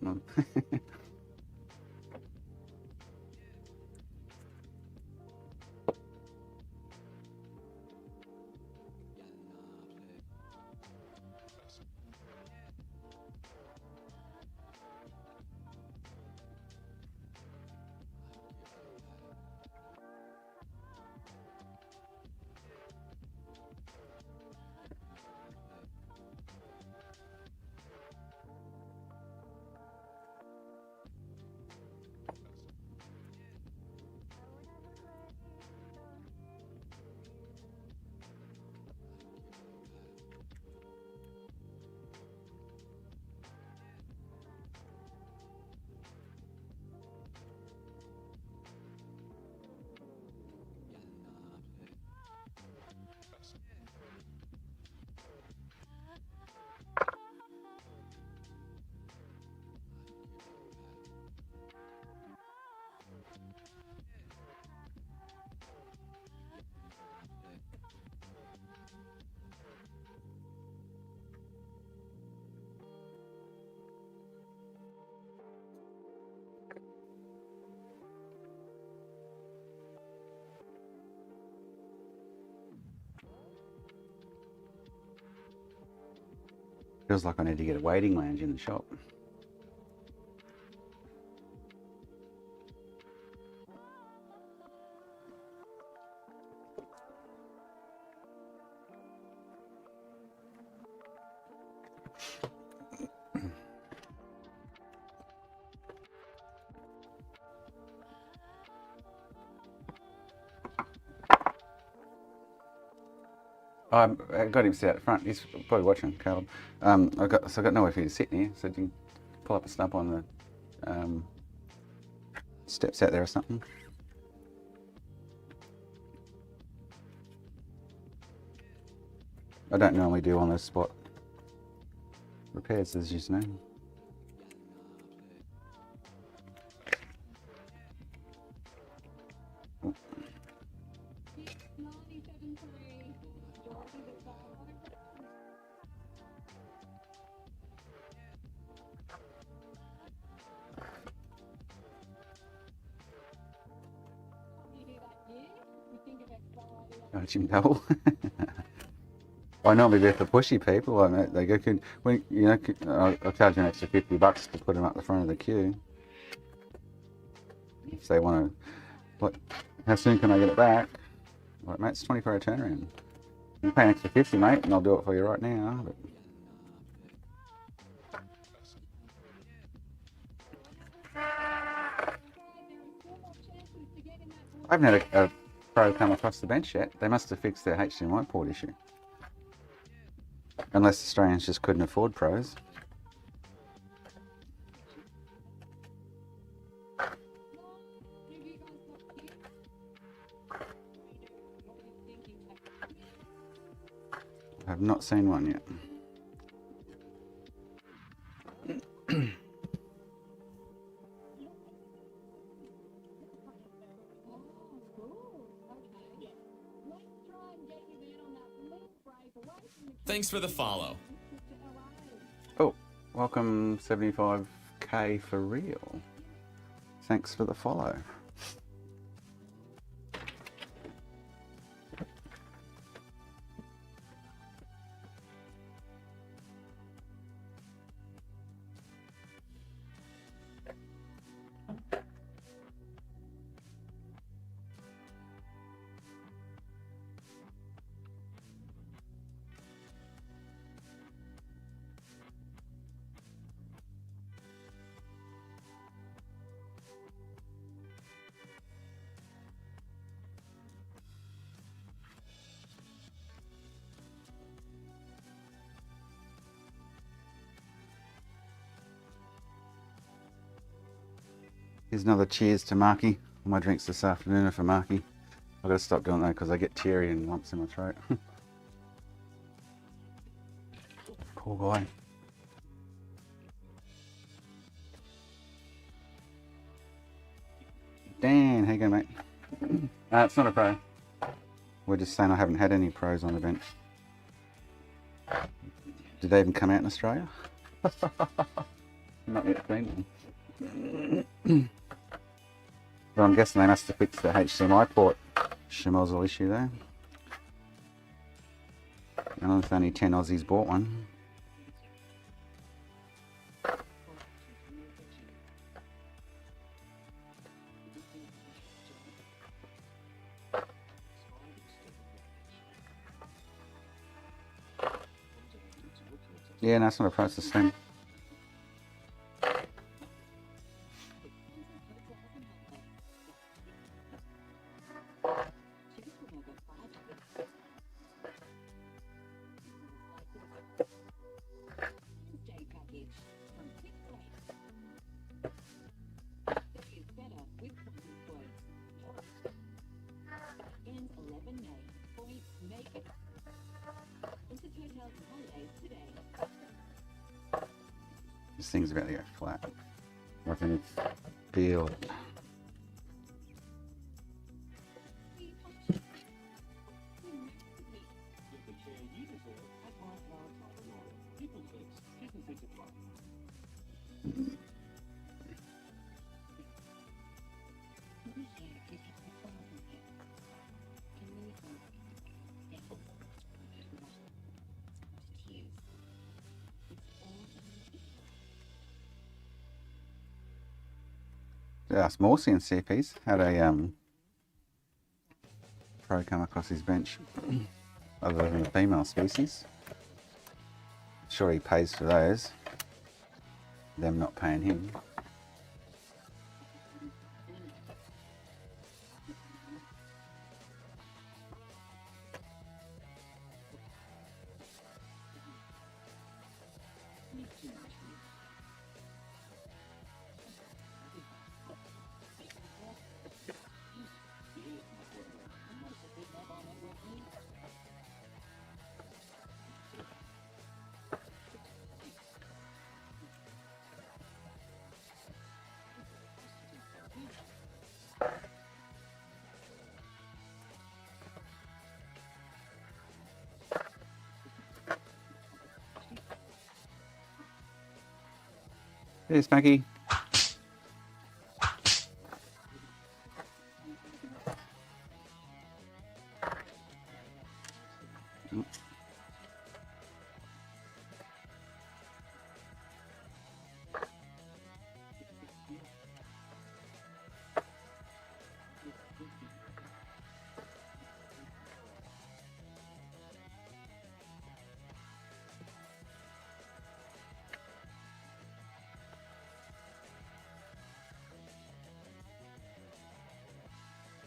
Feels like I need to get a waiting lounge in the shop. I got him sit out front. He's probably watching, Caleb. I got nowhere for you to sit here, so you can pull up a stump on the steps out there or something. I don't normally do on the spot repairs, as you know. Jim Double. I normally do it for pushy people. I mean, they go, when you know, I'll charge you an extra $50 to put them up the front of the queue. If they want to, what? How soon can I get it back? Right, mate, it's 24-hour turnaround. You pay an extra 50, mate, and I'll do it for you right now. But I haven't had a pro come across the bench yet. They must have fixed their HDMI port issue. Unless Australians just couldn't afford pros. I have not seen one yet. Thanks for the follow. Oh, welcome 75k for real. Thanks for the follow. Here's another cheers to Marky. All my drinks this afternoon are for Marky. I've got to stop doing that because I get teary and lumps in my throat. Poor guy. Dan, how you going, mate? It's not a pro. We're just saying I haven't had any pros on the bench. Did they even come out in Australia? Not yet seen them. But I'm guessing they must have fixed the HDMI port schmozzle issue there. And if only 10 Aussies bought one. Yeah, no, it's not a price, it's the same. This thing's about to go flat. I can feel it. Small CNC piece. Had a pro come across his bench, other than the female species. Sure he pays for those. Them not paying him. Here's Maggie.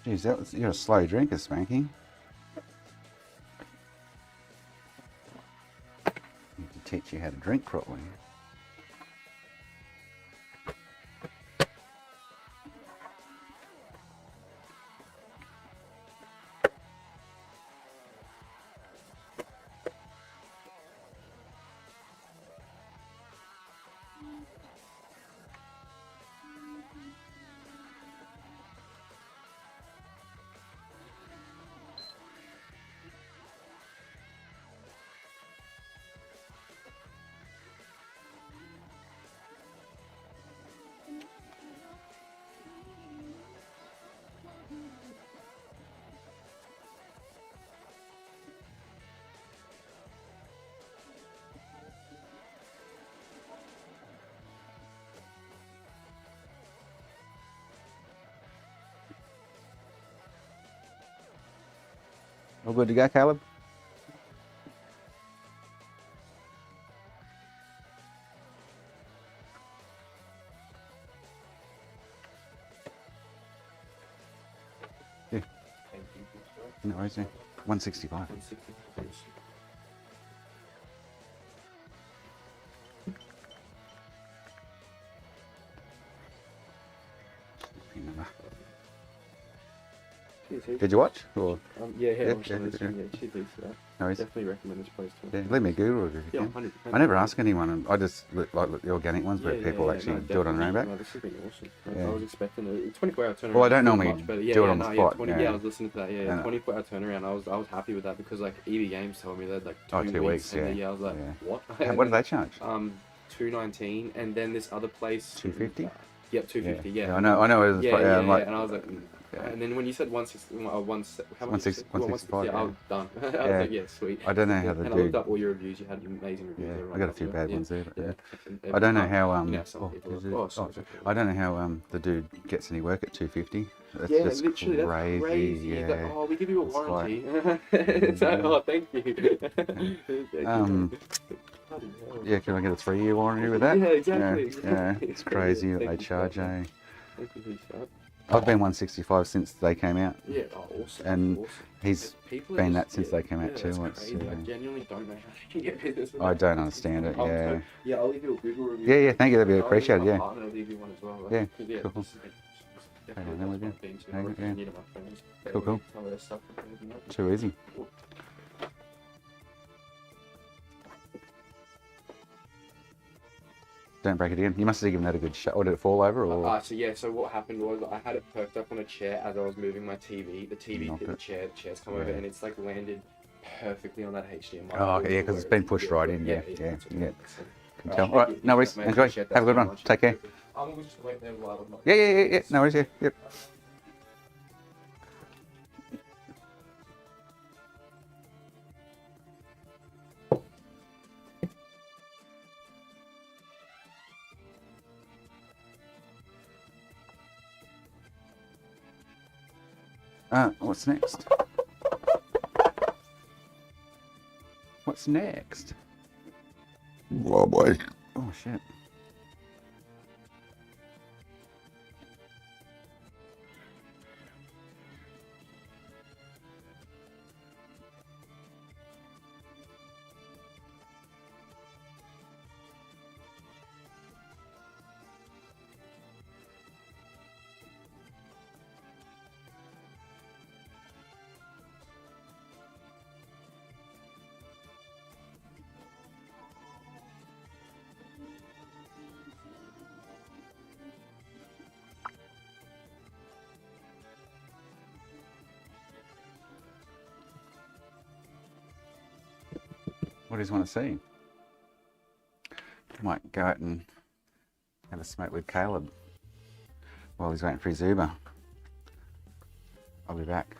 Jeez, you're a slow drinker, Spanky. Need to teach you how to drink properly. All good to go, Caleb? Yeah. No worries, yeah. 165. Did you watch? Or Yeah, Yeah, watched on this one, yeah, cheers for that. no worries. Definitely recommend this place to Yeah, leave me a Google review if you Yeah, can. 100%. I never ask anyone, and I just like the organic ones where people actually do it on their own back. No, this has been awesome. Yeah. I was expecting a 24-hour turnaround. Well, I don't was normally much better. Yeah, do it yeah, on the no, spot, Yeah, 20, yeah. yeah, I was listening to that. Yeah, And- 24-hour turnaround. I was happy with that because like EB Games told me that like 2 Oh, 2 weeks, and yeah. then, I was like, Yeah. what? And what do they charge? $219, and then this other place. $250? Yep, $250. Yeah. I know. It is. Yeah, I'm like, and I was like, Yeah. and then when you said 160, how much? 165, Yeah, I was done. I was Yeah. like, yeah, sweet. I don't know how the And I looked dude. up all your reviews. You had amazing reviews. Yeah, Everyone I got a loved few it. bad Yeah. ones there. But, Yeah. I don't know how You know, some people is are- it- oh, sorry, sorry. I don't know how the dude gets any work at 250. That's Yeah, just literally, crazy. that's crazy. Yeah. Like, oh, we give you a It's like- warranty. It's like, oh, thank you. Bloody hell. Yeah, can I get a 3-year warranty with that? Yeah, exactly. Yeah, it's crazy what Thank they you for charge. that, Eh? Thank you for your shout. I've been 165 since they came out. Yeah, oh, awesome. And awesome. he's People are been just- that since they came out yeah, too. that's It's, crazy. I genuinely don't know how they can get business with I that. don't understand it. Yeah. Yeah, I'll leave you a Google review. Yeah, thank you. That'd be I'll leave appreciated. my Yeah. partner, I'll leave you one as well. Yeah, Like, cool. this is Hang definitely on, then we'll one do. thing to Hang on, if you yeah. need my friends. Cool, cool. Some of their stuff and that. Too easy. Don't break it again. You must have given that a good shot. Or did it fall over? Or So what happened was I had it perked up on a chair as I was moving my TV. The TV Knocked hit the it. chair, the chair's come over, and it's like landed perfectly on that HDMI. Oh, okay, yeah, 'cause it's been pushed right in, yeah, that's yeah. what it is. can tell. All right, no worries. Mate, Enjoy. appreciate that Have a good so one. much. Take care. I'm just waiting there while I'm not. Yeah. No worries. Yeah. Yep. What's next? What's next? Oh boy. Oh shit. What does he want to see? I might go out and have a smoke with Caleb while he's waiting for his Uber. I'll be back.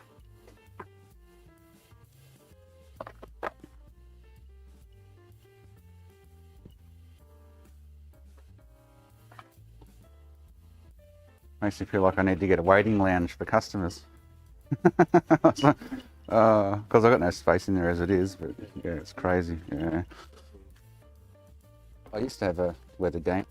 Makes me feel like I need to get a waiting lounge for customers. Because I've got no space in there as it is, but yeah, it's crazy. Yeah. I used to have a weather game.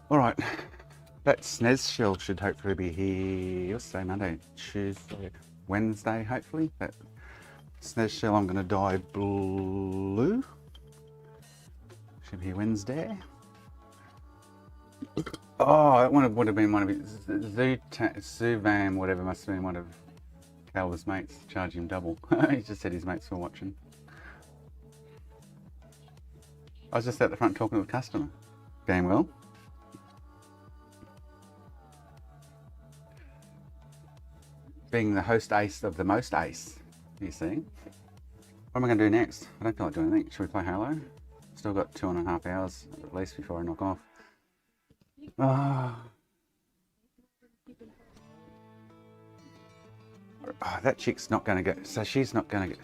All right, that SNES shell should hopefully be here. What's today? Monday, Tuesday, Wednesday, hopefully. That SNES shell I'm going to dye blue. Should be Wednesday. Oh, that one would have been one of his Zuvam, whatever, must have been one of Calver's mates, charging him double. He just said his mates were watching. I was just out the front talking to a customer. Going well. Being the host ace of the most ace, you see. What am I going to do next? I don't feel like doing anything. Should we play Halo? Still got 2.5 hours at least before I knock off. Oh, that chick's not going to go. So she's not going to go.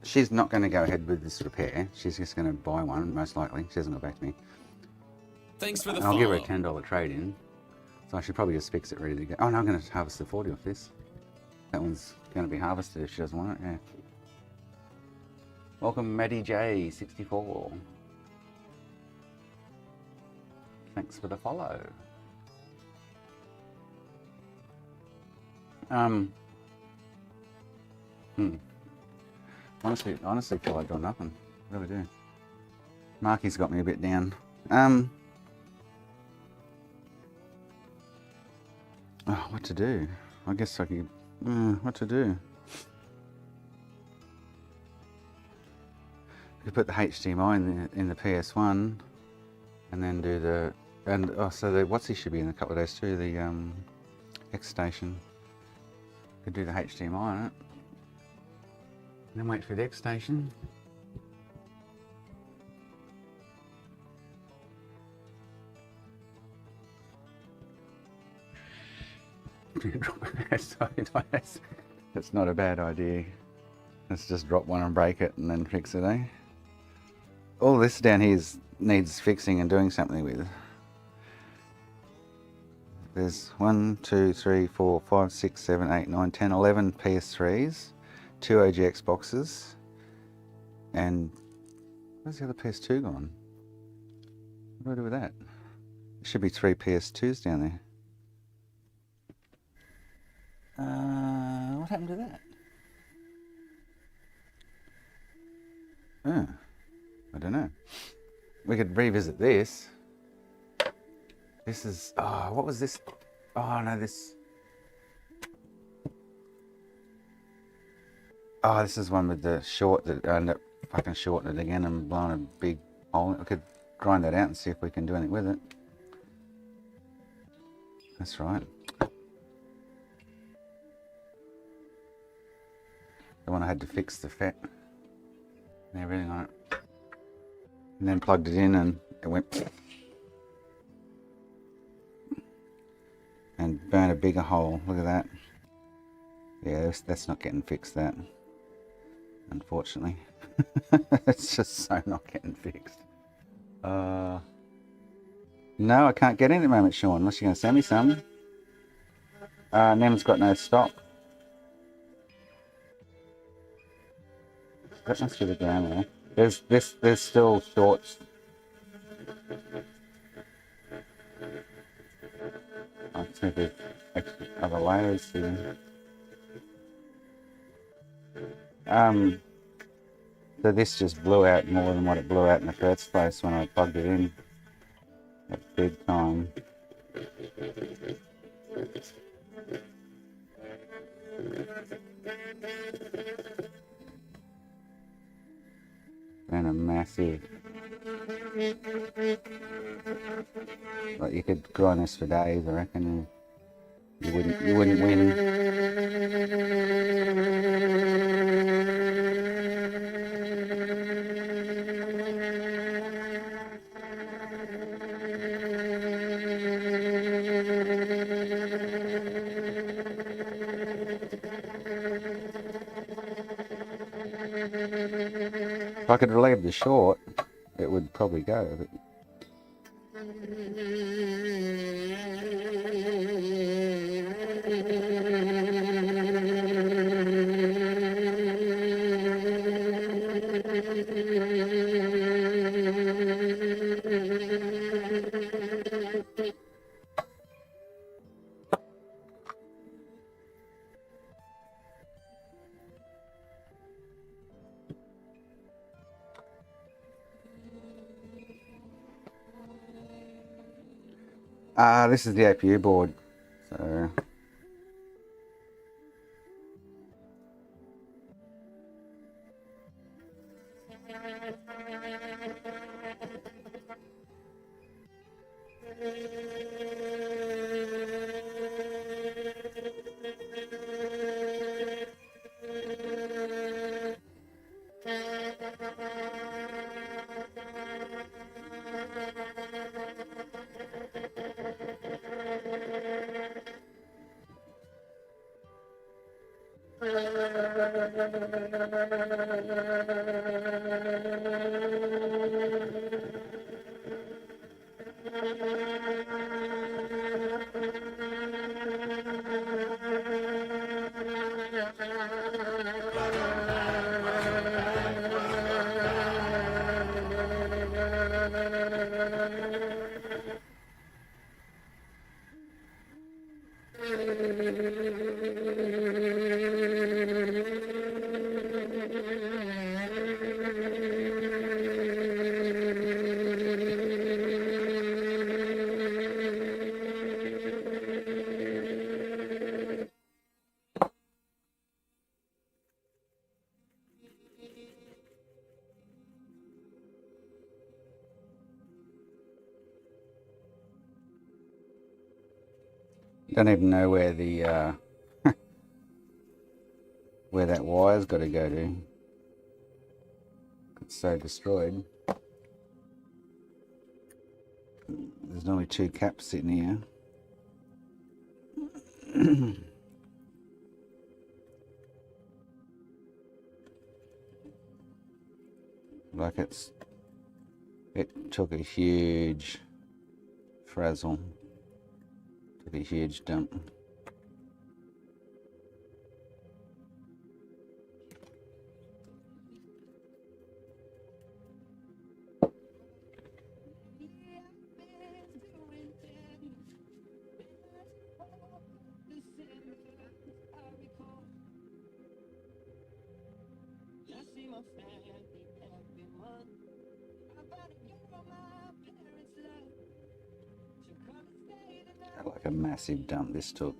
She's not going to go ahead with this repair. She's just going to buy one, most likely. She hasn't got back to me. Thanks for the I'll follow. give her a $10 trade in. So I should probably just fix it ready to go. Oh no, I'm going to harvest the 40 off this. That one's going to be harvested if she doesn't want it. Yeah. Welcome, Maddie J 64. Thanks for the follow. Honestly feel like doing nothing. I really do. Marky's got me a bit down. Oh, what to do? I guess I could. What to do? I could put the HDMI in the PS1, and then do the so the what's he should be in a couple of days too. The X station. Could do the HDMI on it, and then wait for the X station. That's not a bad idea. Let's just drop one and break it and then fix it, eh? All this down here needs fixing and doing something with. There's 1, 2, 3, 4, 5, 6, 7, 8, 9, 10, 11 PS3s, 2 OG Xboxes, and where's the other PS2 gone? What do I do with that? There should be 3 PS2s down there. What happened to that? Oh, I don't know. We could revisit this. This is, oh, what was this? Oh no, this. Oh, this is one with the short that I ended up fucking shorting it again and blowing a big hole. I could grind that out and see if we can do anything with it. That's right. The one I had to fix the FET and everything on it. And then plugged it in and it went and burned a bigger hole. Look at that. Yeah, that's not getting fixed, that. Unfortunately. It's just so not getting fixed. No, I can't get in at the moment, Sean, unless you're going to send me some. Nem's got no stock. That must be the ground there. There's still shorts. I think there's extra other layers here. So this just blew out more than what it blew out in the first place when I plugged it in. That's big time. And a massive. Like you could grind this for days, I reckon. You wouldn't win. If I could relieve the short, it would probably go. But... This is the APU board. So don't even know where the where that wire's got to go to. It's so destroyed. There's only 2 caps sitting here. Like it took a huge frazzle, took a huge dump. Like a massive dump this took.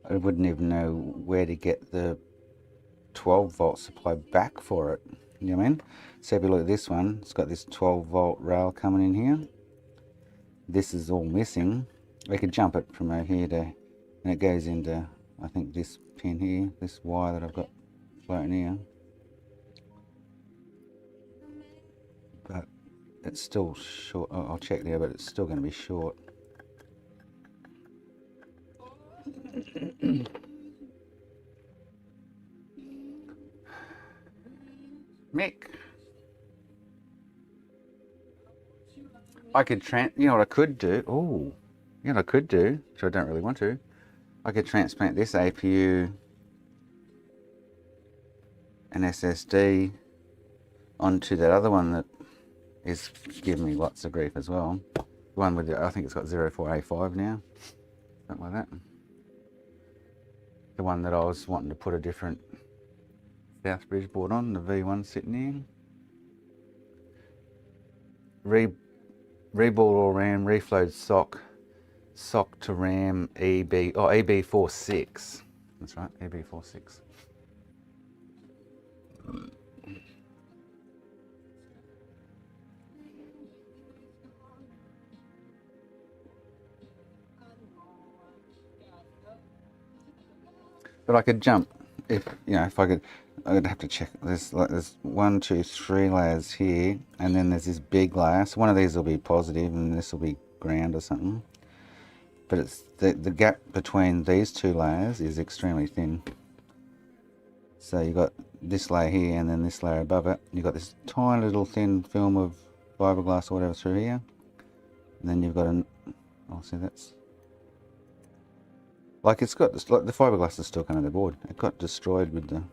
I wouldn't even know where to get the 12 volt supply back for it. You know what I mean? So if you look at this one, it's got this 12 volt rail coming in here. This is all missing. We could jump it from over here to, and it goes into, I think, this pin here, this wire that I've got floating here. But it's still short. Oh, I'll check there, but it's still going to be short. Mick, I could you know what I could do? Oh, you know what I could do, which I don't really want to. I could transplant this APU and SSD onto that other one that is giving me lots of grief as well. The one with I think it's got 04A5 now, something like that. The one that I was wanting to put a different Southbridge board on, the V1 sitting here. Reboot all RAM, reflowed sock to RAM, EB46. That's right, EB46. But I could jump if I could. I'd have to check. There's 1, 2, 3 layers here, and then there's this big layer. So one of these will be positive, and this will be ground or something. But it's the gap between these 2 layers is extremely thin. So you've got this layer here, and then this layer above it. You've got this tiny little thin film of fiberglass or whatever through here, and then you've got see that's. Like it's got like the fiberglass is still coming to the board. It got destroyed with the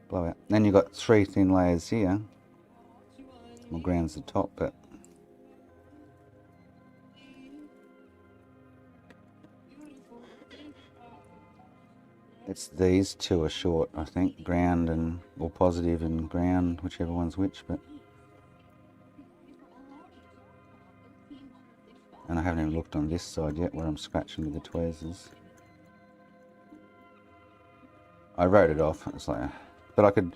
blowout. Then you've got 3 thin layers here. Well, ground's the top, but It's these two are short, I think, ground and, or positive and ground, whichever one's which, but. And I haven't even looked on this side yet where I'm scratching with the tweezers. I wrote it off, it's like, but I could,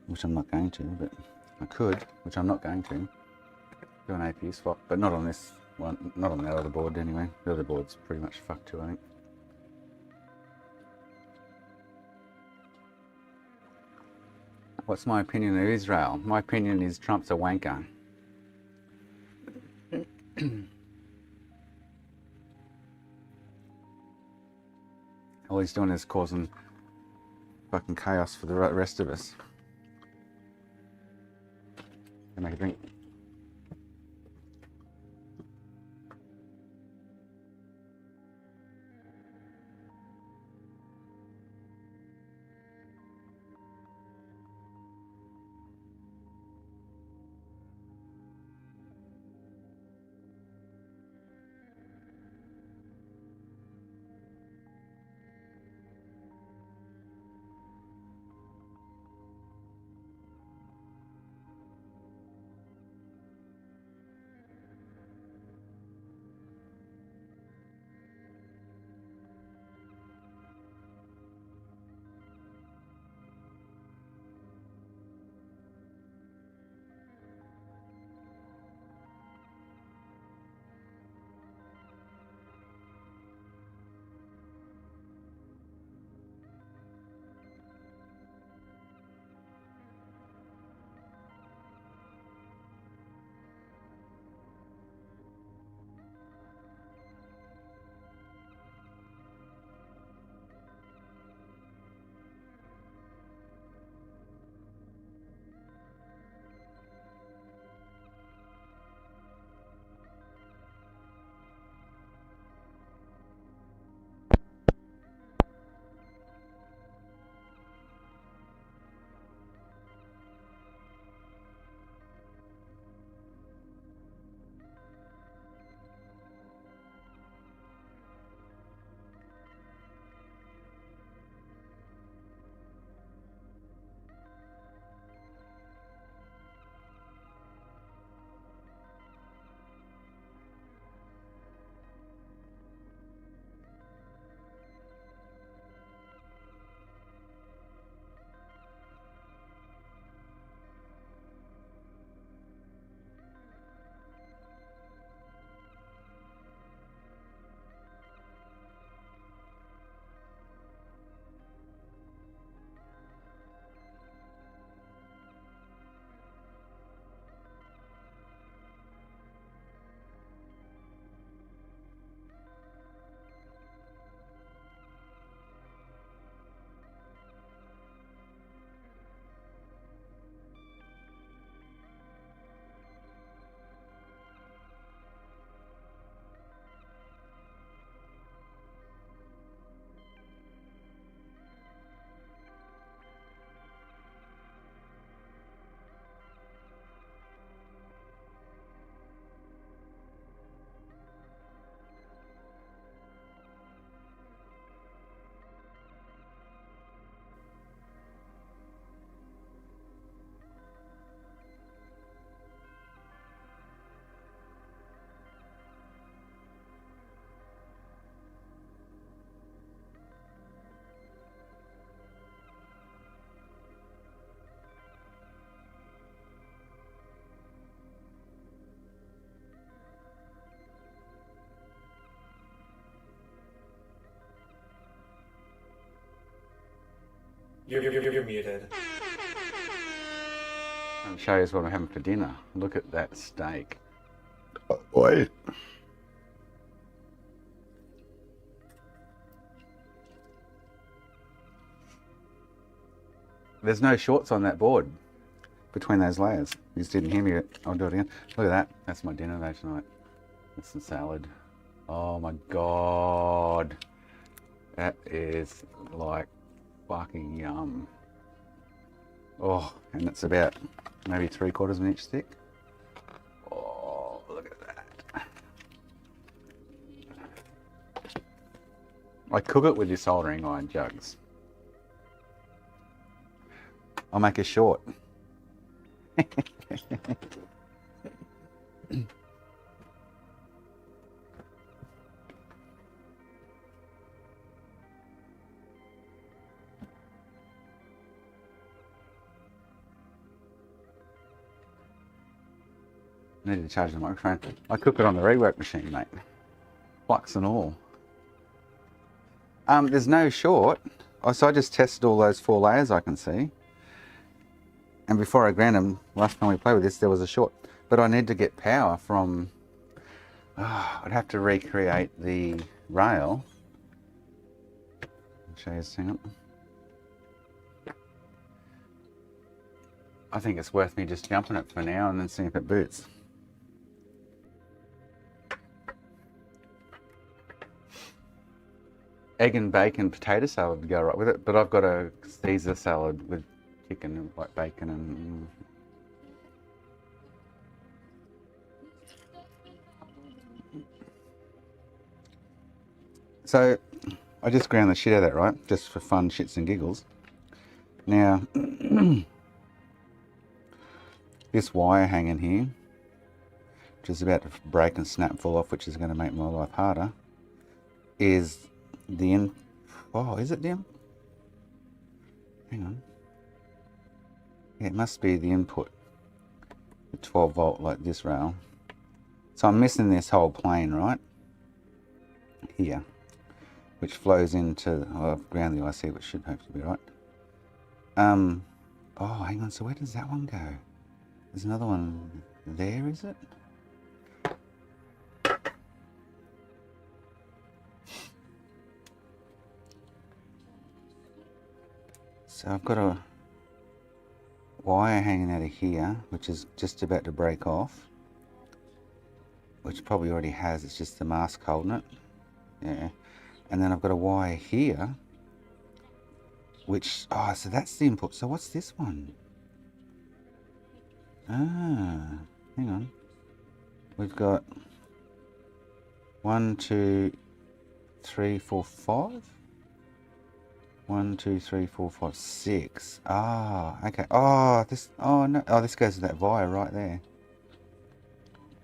which I'm not going to, but I could, which I'm not going to, do an APU swap, but not on this one, not on that other board anyway. The other board's pretty much fucked too, I think. What's my opinion of Israel? My opinion is Trump's a wanker. All he's doing is causing fucking chaos for the rest of us. Can I make a drink? You're muted. I'll show you what I'm having for dinner. Look at that steak. Oh, wait. There's no shorts on that board between those layers. You just didn't hear me. I'll do it again. Look at that. That's my dinner though tonight. That's some salad. Oh my god. That is like fucking yum. Oh, and it's about maybe 3/4 of an inch thick. Oh, look at that. I cook it with this soldering iron jugs. I'll make a short. Need to charge the microphone. I cook it on the rework machine, mate. Flux and all. There's no short. So I just tested all those 4 layers I can see. And before I ground them, last time we played with this, there was a short. But I need to get power from... I'd have to recreate the rail. I'll show you this thing up. I think it's worth me just jumping it for now and then seeing if it boots. Egg and bacon potato salad would go right with it, but I've got a Caesar salad with chicken and like bacon and... So, I just ground the shit out of that, right? Just for fun, shits and giggles. Now, this wire hanging here, which is about to break and snap fall off, which is going to make my life harder, is the in... Oh, is it dim? Hang on. Yeah, it must be the input. The 12 volt like this rail. So I'm missing this whole plane, right? Here. Which flows into... Oh, I've ground the IC, which should hopefully be right. Oh, hang on. So where does that one go? There's another one there, is it? So I've got a wire hanging out of here, which is just about to break off. Which probably already has, it's just the mask holding it. Yeah. And then I've got a wire here, which, oh, so that's the input. So what's this one? Ah, hang on. We've got 1, 2, 3, 4, 5. 1, 2, 3, 4, 5, 6. Ah, okay. Oh, this. Oh no. Oh, this goes to that wire right there.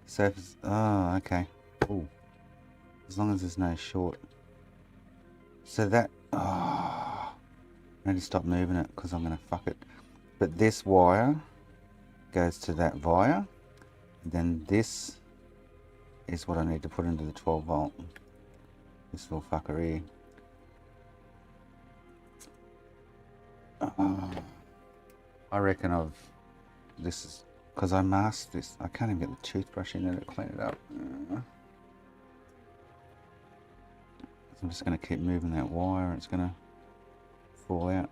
So, if it's, oh, okay. Ooh. As long as there's no short. So that. Oh, I need to stop moving it because I'm gonna fuck it. But this wire goes to that wire. And then this is what I need to put into the 12 volt. This little fucker here. I reckon this is because I masked this. I can't even get the toothbrush in there to clean it up. I'm just going to keep moving that wire. It's going to fall out.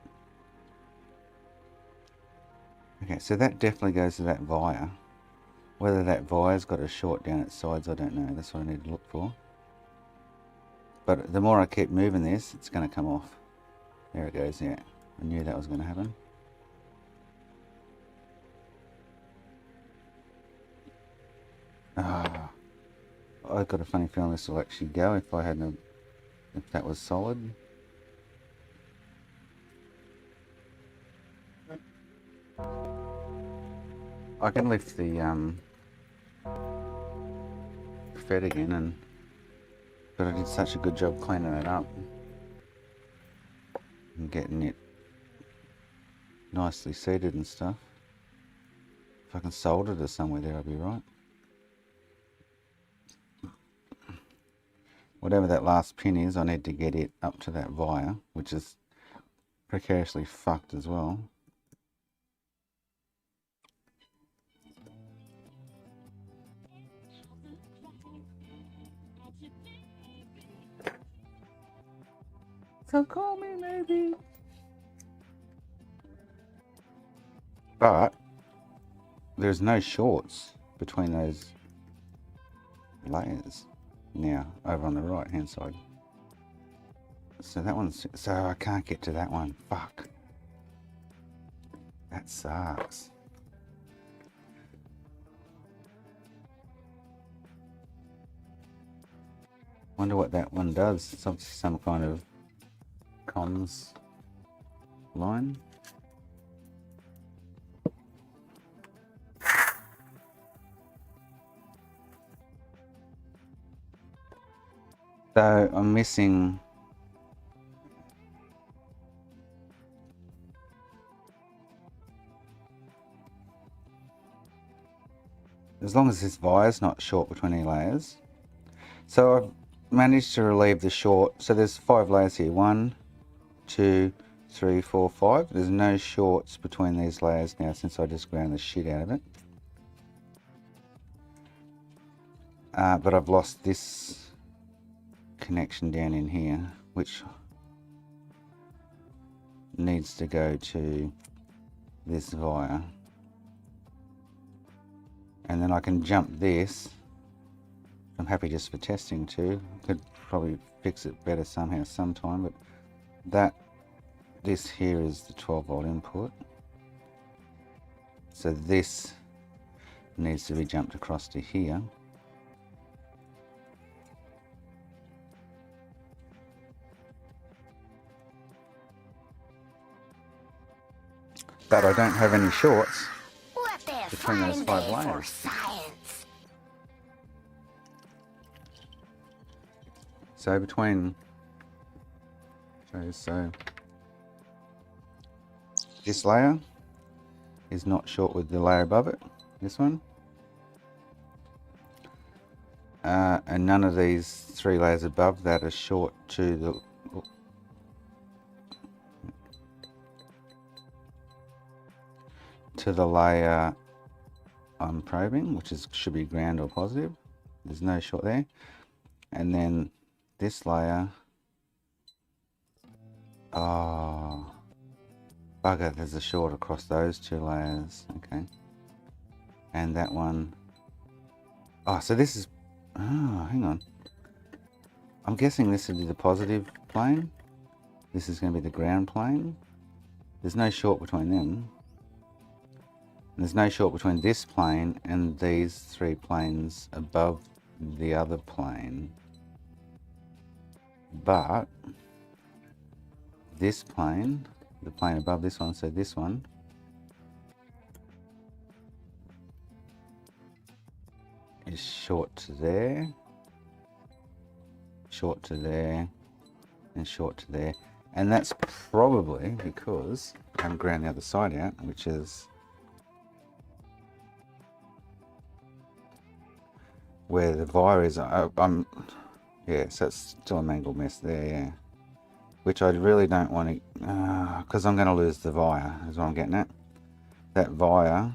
Okay, so that definitely goes to that wire. Whether that wire's got a short down its sides, I don't know. That's what I need to look for. But the more I keep moving this, it's going to come off. There it goes, yeah. I knew that was going to happen. Ah, I've got a funny feeling this will actually go if I hadn't, if that was solid. I can lift the fed again, but I did such a good job cleaning it up and getting it nicely seated and stuff. If I can solder to somewhere there, I'll be right. Whatever that last pin is, I need to get it up to that wire, which is precariously fucked as well. So call me maybe. But there's no shorts between those layers now over on the right hand side. So that one's, so I can't get to that one. Fuck. That sucks. Wonder what that one does. It's obviously some kind of comms line. So I'm missing as long as this wire's not short between any layers. So I've managed to relieve the short. So there's 5 layers here. 1, 2, 3, 4, 5. There's no shorts between these layers now since I just ground the shit out of it. But I've lost this connection down in here, which needs to go to this via. And then I can jump this. I'm happy just for testing too. Could probably fix it better somehow sometime, but this here is the 12 volt input. So this needs to be jumped across to here. But I don't have any shorts between those 5 layers. So between, so this layer is not short with the layer above it, this one. And none of these 3 layers above that are short to the layer I'm probing, which should be ground or positive. There's no short there. And then this layer, oh bugger, there's a short across those 2 layers. Okay. And that one, oh, so this is, oh, hang on, I'm guessing this would be the positive plane. This is going to be the ground plane. There's no short between them. And there's no short between this plane and these 3 planes above the other plane. But this plane, the plane above this one, so this one, is short to there, short to there, and short to there. And that's probably because I haven't ground the other side out, which is where the wire is. Yeah, so it's still a mangled mess there, yeah. Which I really don't want to, because I'm going to lose the wire, is what I'm getting at. That wire,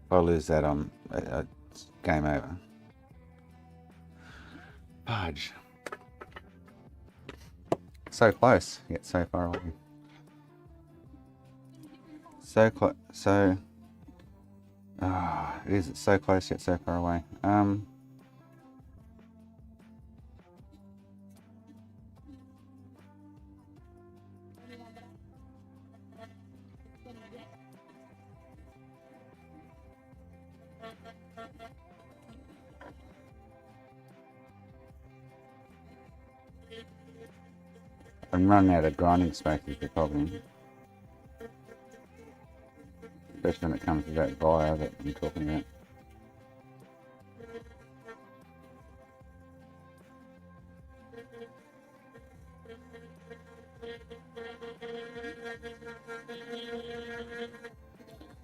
if I lose that, it's game over. Fudge. So close, yet so far away. So close, so... it is so close yet so far away. I'm running out of grinding space is the problem. Especially when it comes to that wire that I'm talking about.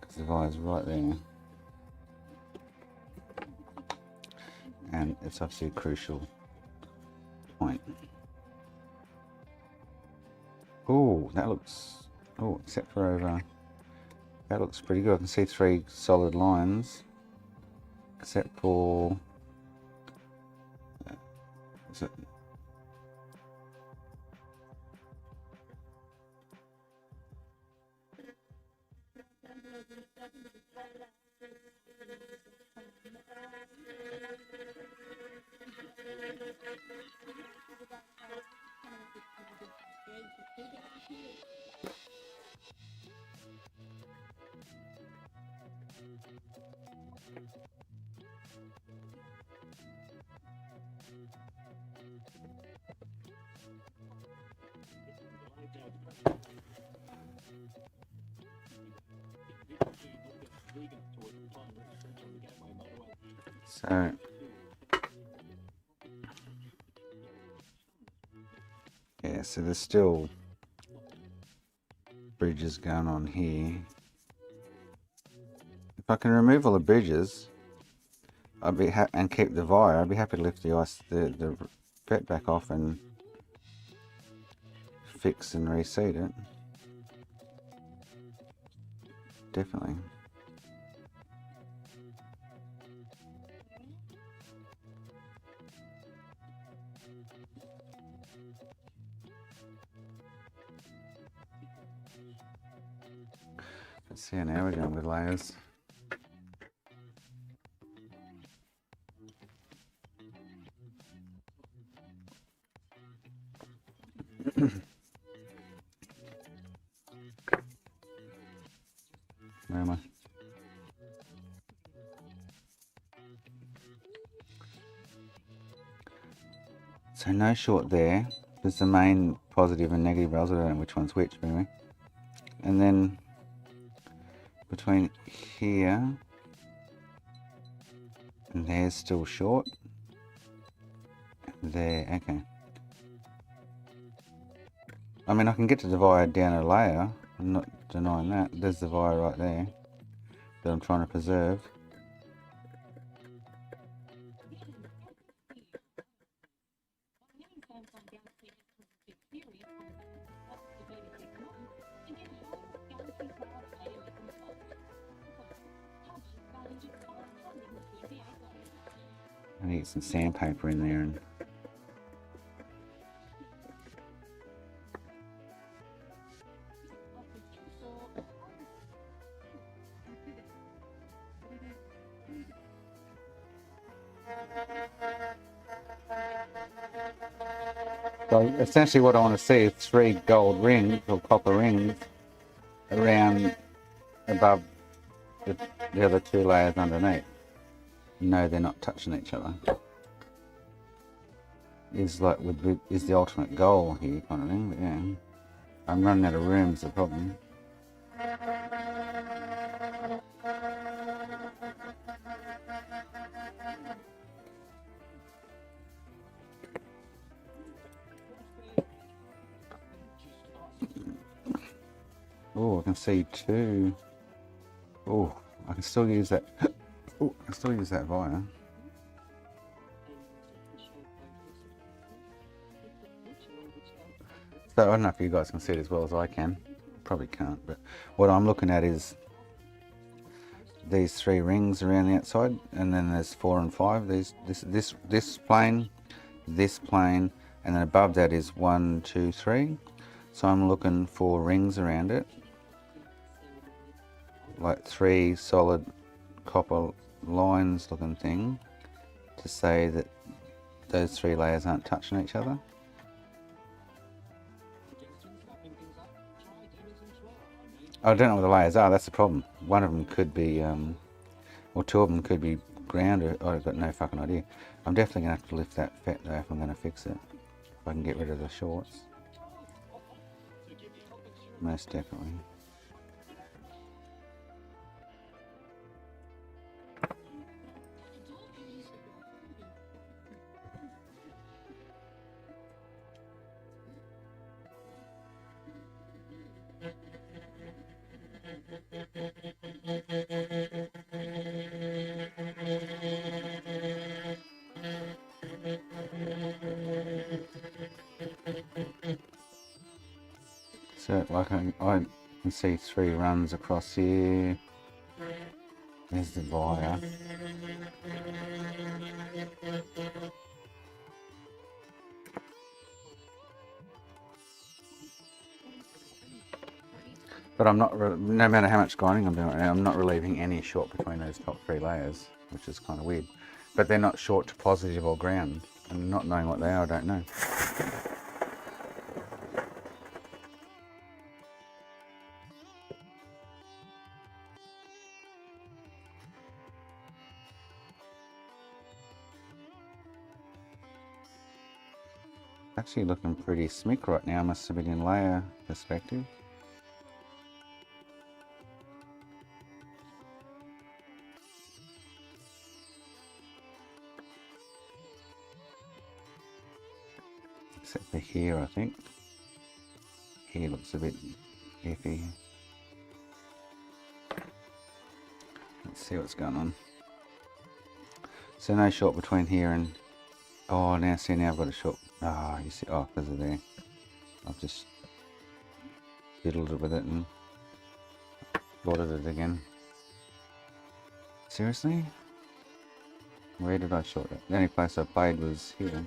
Because the wire's right there. And it's obviously a crucial point. Oh, that looks, oh, except for over, that looks pretty good. I can see 3 solid lines, except for, is it, So yeah, so there's still bridges going on here. If I can remove all the bridges, I'd be and keep the wire, I'd be happy to lift the vet back off and fix and reseat it. Definitely. Let's see how now we're going with layers. Where am I? So no short there. There's the main positive and negative rails. I don't know which one's which, but anyway. And then between here and there's still short. There, okay. I mean, I can get to the wire down a layer. I'm not denying that. There's the wire right there that I'm trying to preserve. I need to get some sandpaper in there and so essentially what I want to see is 3 gold rings or copper rings around above the other 2 layers underneath. No, they're not touching each other. Is the ultimate goal here, kind of thing. But yeah, I'm running out of room is the problem. Oh, I can see 2. Oh, I can still use that. Oh, I can still use that wire. So I don't know if you guys can see it as well as I can. Probably can't, but what I'm looking at is these 3 rings around the outside, and then there's 4 and 5. This plane, and then above that is 1, 2, 3. So I'm looking for rings around it, like 3 solid copper lines looking thing, to say that those 3 layers aren't touching each other. I don't know what the layers are, that's the problem. One of them could be, or 2 of them could be ground, or I've got no fucking idea. I'm definitely going to have to lift that fet though if I'm going to fix it. If I can get rid of the shorts. Most definitely. So like I can see 3 runs across here. There's the wire. But I'm not, no matter how much grinding I'm doing right now, I'm not relieving any short between those top 3 layers, which is kind of weird. But they're not short to positive or ground, and not knowing what they are, I don't know. Actually looking pretty smick right now, my civilian layer perspective. Except for here, I think. Here looks a bit iffy. Let's see what's going on. So no short between here and... Oh, now see, now I've got a short... Oh, you see, oh, because of there. I've just fiddled with it and blotted it again. Seriously? Where did I short it? The only place I played was here.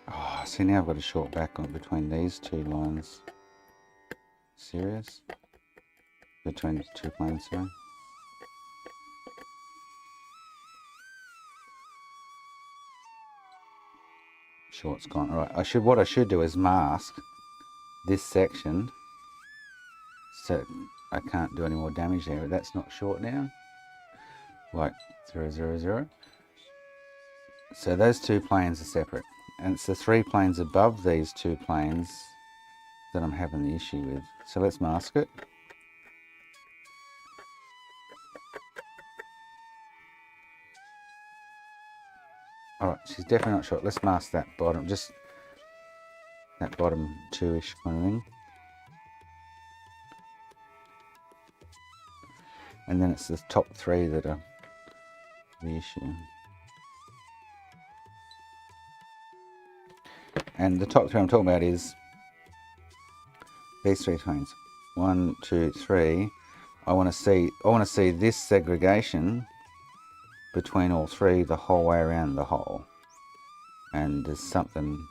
Oh, see, now I've got a short back on between these two lines. Serious? Between the two planes, sorry. Short's gone. Alright, what I should do is mask this section so I can't do any more damage there. That's not short now. Like 0, 0, 0. So those two planes are separate. And it's the three planes above these two planes that I'm having the issue with. So let's mask it. Alright, she's definitely not short. Let's mask that bottom, just that bottom two-ish kind of thing. And then it's the top three that are the issue. And the top three I'm talking about is these three planes. 1, 2, 3. I want to see this segregation between all three the whole way around the hole. And there's something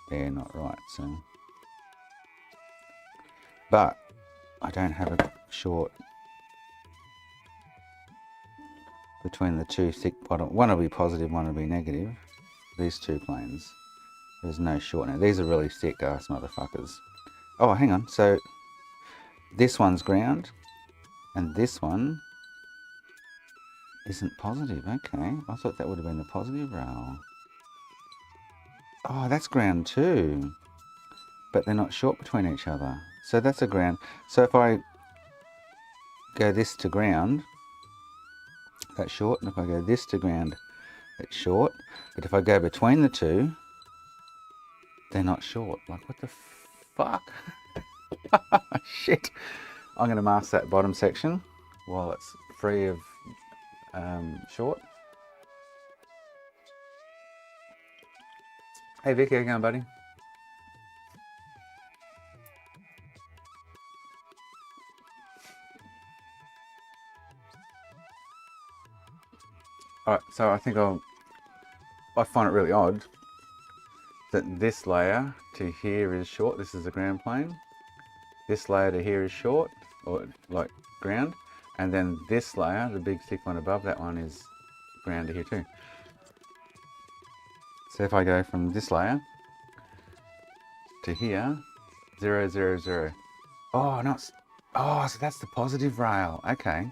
there not right, so. But I don't have a short between the two thick bottom. One will be positive, one will be negative. These two planes. There's no short now. These are really thick ass motherfuckers. Oh, hang on. So this one's ground and this one isn't positive. Okay. I thought that would have been the positive rail. Oh, that's ground too. But they're not short between each other. So that's a ground. So if I go this to ground, that's short. And if I go this to ground, it's short. But if I go between the two, they're not short. Like, what the fuck? Shit. I'm going to mask that bottom section while it's free of short. Hey Vic, how you going, buddy? Alright, so I think I find it really odd that this layer to here is short. This is the ground plane. This layer to here is short, or like ground. And then this layer, the big thick one above that one, is ground to here too. So if I go from this layer to here, 0, 0, 0. Oh, no, oh, so that's the positive rail. Okay.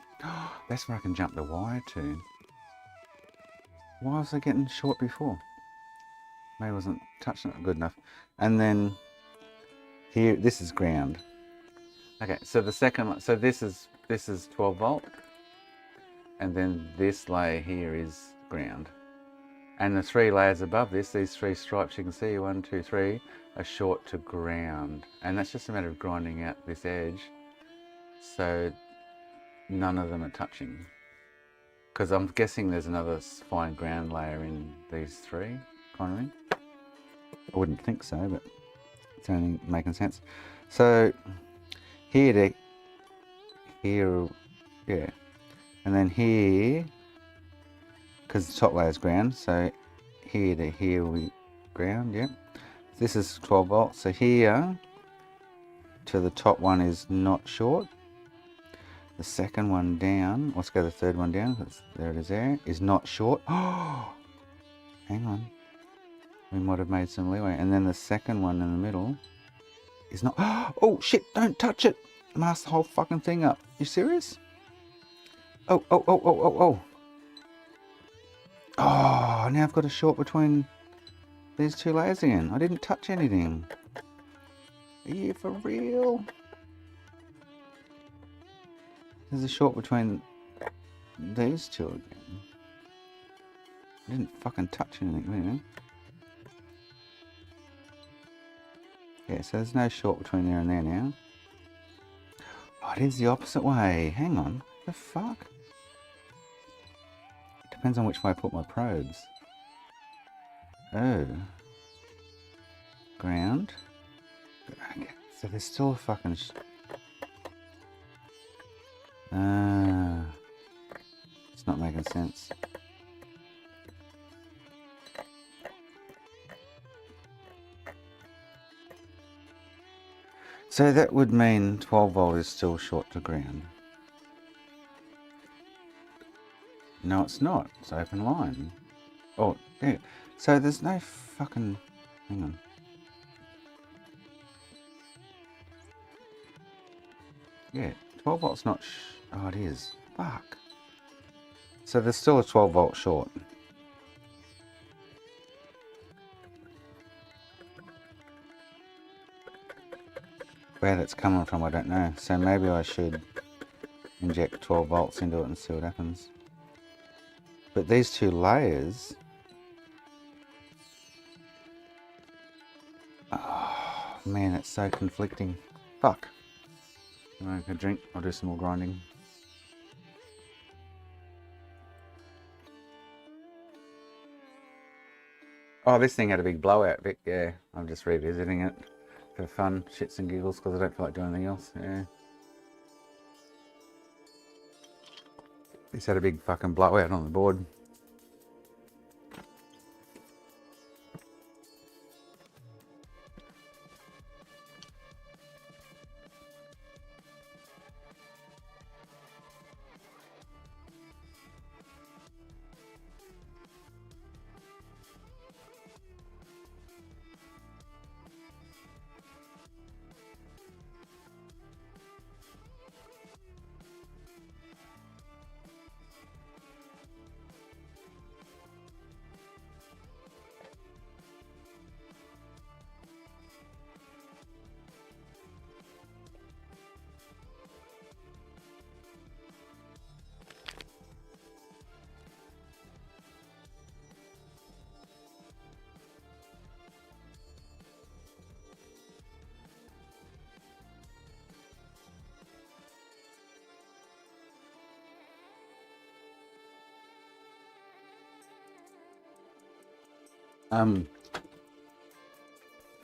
That's where I can jump the wire to. Why was I getting short before? Maybe I wasn't touching it good enough. And then here, this is ground. Okay, so the second, so this is 12 volt. And then this layer here is ground. And the three layers above this, these three stripes you can see, 1, 2, 3, are short to ground. And that's just a matter of grinding out this edge so none of them are touching. Because I'm guessing there's another fine ground layer in these three, kind of thing. I wouldn't think so, but it's only making sense. So here to here, yeah. And then here, because the top layer is ground, so here to here we ground, yeah. This is 12 volts, so here to the top one is not short. The second one down, let's go the third one down, because there it is there, is not short. Oh, hang on. We might have made some leeway. And then the second one in the middle is not, oh shit, don't touch it. Mask the whole fucking thing up. You serious? Oh, oh, oh, oh, oh, oh. Oh, now I've got a short between these two layers again. I didn't touch anything. Are you for real? There's a short between these two again. I didn't fucking touch anything, really. Yeah, so there's no short between there and there now. Oh, it is the opposite way. Hang on. The fuck? Depends on which way I put my probes. Oh. Ground. Okay. So there's still a fucking... it's not making sense. So that would mean 12 volt is still short to ground. No, it's not. It's open line. Oh, yeah. So there's no fucking... Hang on. Yeah, 12 volt's not... Oh, it is. Fuck. So there's still a 12 volt short. Where that's coming from, I don't know. So maybe I should inject 12 volts into it and see what happens. But these two layers... Oh, man, it's so conflicting. Fuck. I'm gonna go drink. I'll do some more grinding. Oh, this thing had a big blowout, Vic. Yeah, I'm just revisiting it for fun, shits and giggles, because I don't feel like doing anything else. Yeah. This had a big fucking blowout on the board.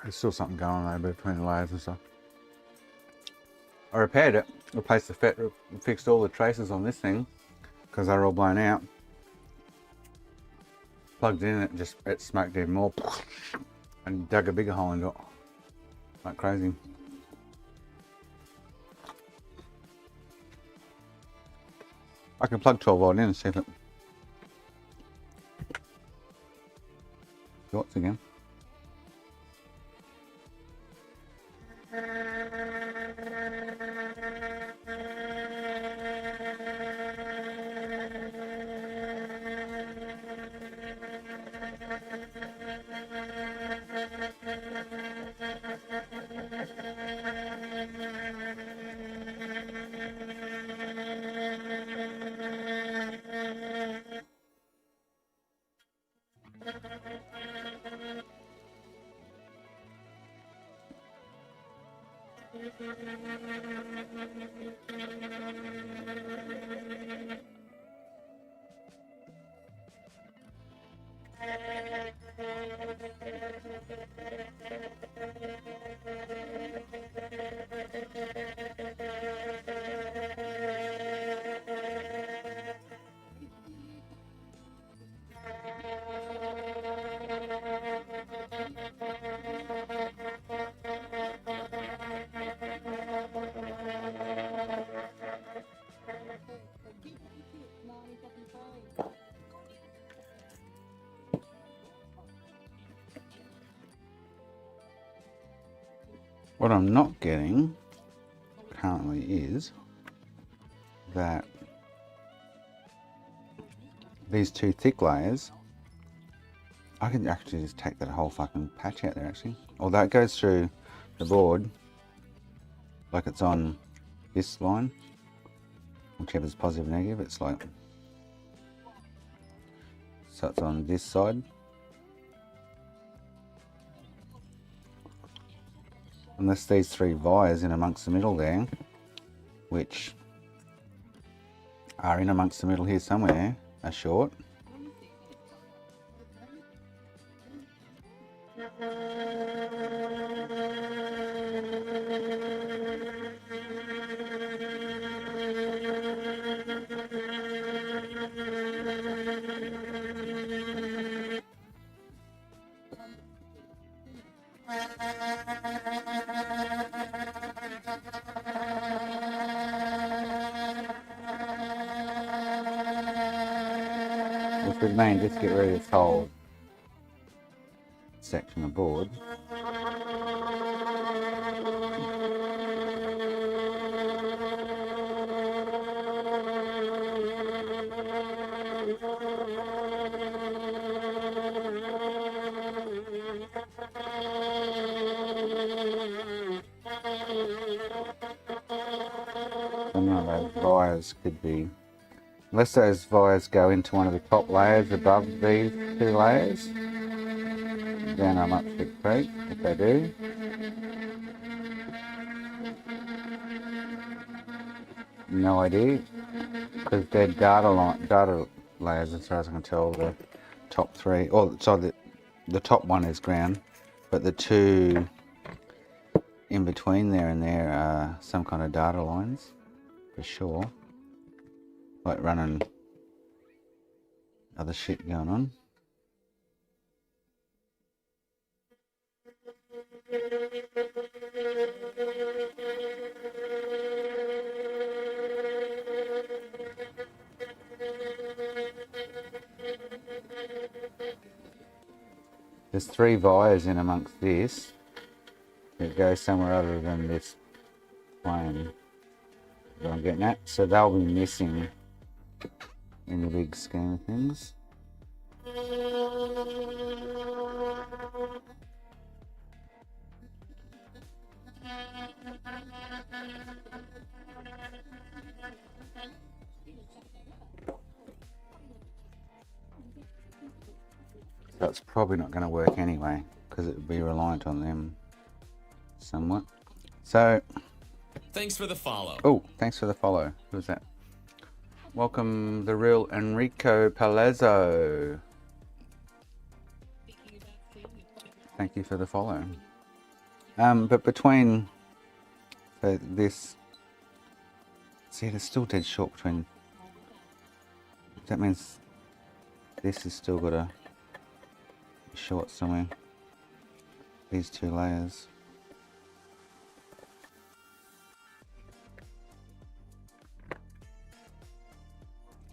There's still something going on there between the layers and stuff. I repaired it, replaced the FET, fixed all the traces on this thing because they were all blown out. Plugged in it, it smoked even more and dug a bigger hole into it like crazy. I can plug 12 volt in and see if it shorts again. What I'm not getting currently is that these two thick layers, I can actually just take that whole fucking patch out there actually. Although it goes through the board like it's on this line, whichever's positive or negative, it's like, so it's on this side. Unless these three wires in amongst the middle there, which are in amongst the middle here somewhere, are short. Which would mean just get rid of this whole section of board. So none of those wires could be, unless those wires go into one of the top layers above these two layers, then I'm up to creek if they do. No idea, because they're data layers as far as I can tell. The top three, or so the top one is ground, but the two in between there and there are some kind of data lines for sure, like running other shit going on. There's three wires in amongst this that go somewhere other than this plane that I'm getting at, so they'll be missing in the big scheme of things. That's probably not going to work anyway, because it would be reliant on them somewhat. So, thanks for the follow. Oh, thanks for the follow. Who's that? Welcome, the real Enrico Palazzo. Thank you for the follow. But between this, see, it's still dead short between. That means this has still got a short somewhere. These two layers.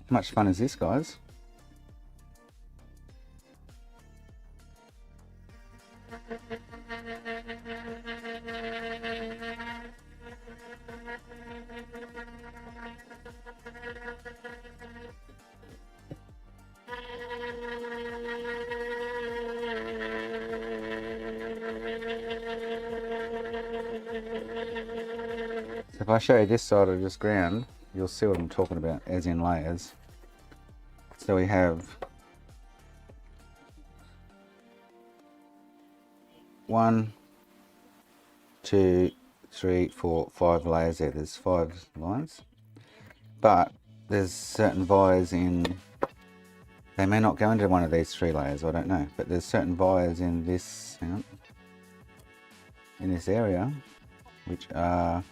How much fun is this, guys? So if I show you this side of this ground, you'll see what I'm talking about, as in layers. So we have 1, 2, 3, 4, 5 layers there. There's 5 lines, but there's certain wires in. They may not go into one of these 3 layers. I don't know, but there's certain wires in this. Hang on, in this area, which are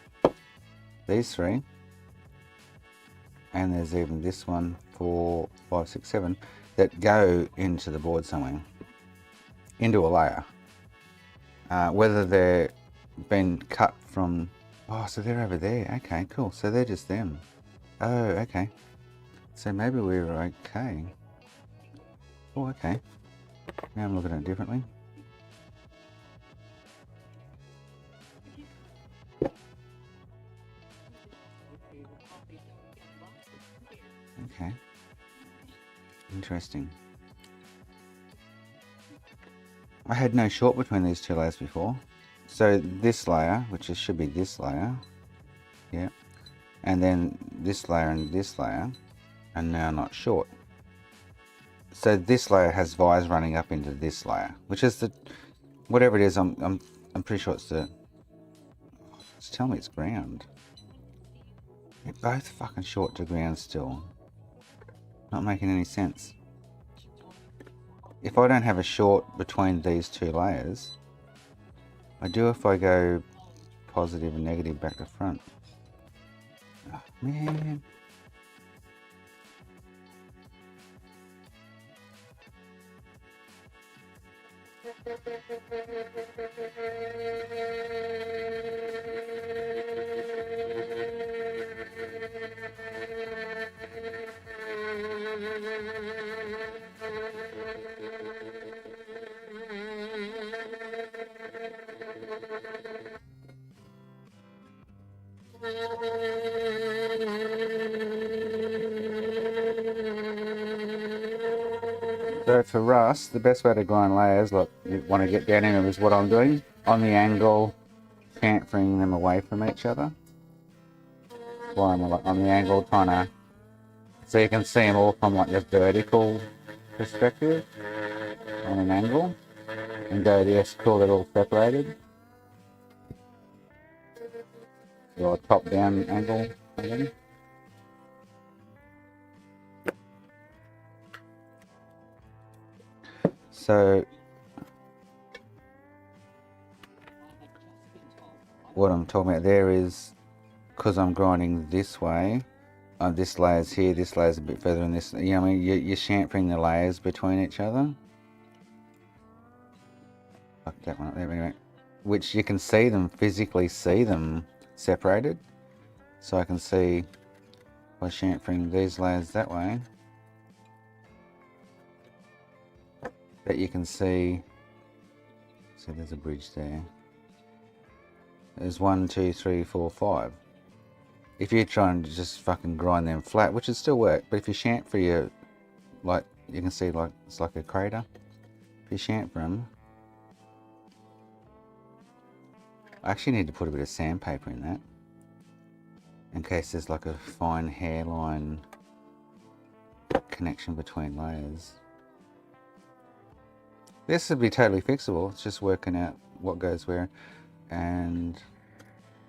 these 3. And there's even this 1, 4, 5, 6, 7 that go into the board somewhere, into a layer. Whether they're been cut from, oh, so they're over there. Okay, cool. So they're just them. Oh, okay. So maybe we're okay. Oh, okay. Now I'm looking at it differently. Okay. Interesting. I had no short between these two layers before. So this layer, which should be this layer, yeah, and then this layer and this layer, and now not short. So this layer has vise running up into this layer, which is the, whatever it is, I'm pretty sure it's the, it's telling me it's ground. They're both fucking short to ground still. Not making any sense. If I don't have a short between these two layers, I do if I go positive and negative back to front. Oh, man. So for rust, the best way to grind layers, look, you want to get down in them is what I'm doing. On the angle, chamfering them away from each other. While I'm on the angle trying to, so you can see them all from like the vertical perspective on an angle. And go, yes, cool, they're all separated. Or top down angle, again. So what I'm talking about there is, because I'm grinding this way, this layer's here, this layer's a bit further than this, you know what I mean, you're chamfering the layers between each other. Fuck that one up there, anyway. Which you can see them, physically see them separated. So I can see by chamfering these layers that way, that you can see there's a bridge there. There's 1, 2, 3, 4, 5. If you're trying to just fucking grind them flat, which would still work, but if you chamfer your, like, you can see like, it's like a crater. If you chamfer them, I actually need to put a bit of sandpaper in that, in case there's like a fine hairline connection between layers. This would be totally fixable. It's just working out what goes where and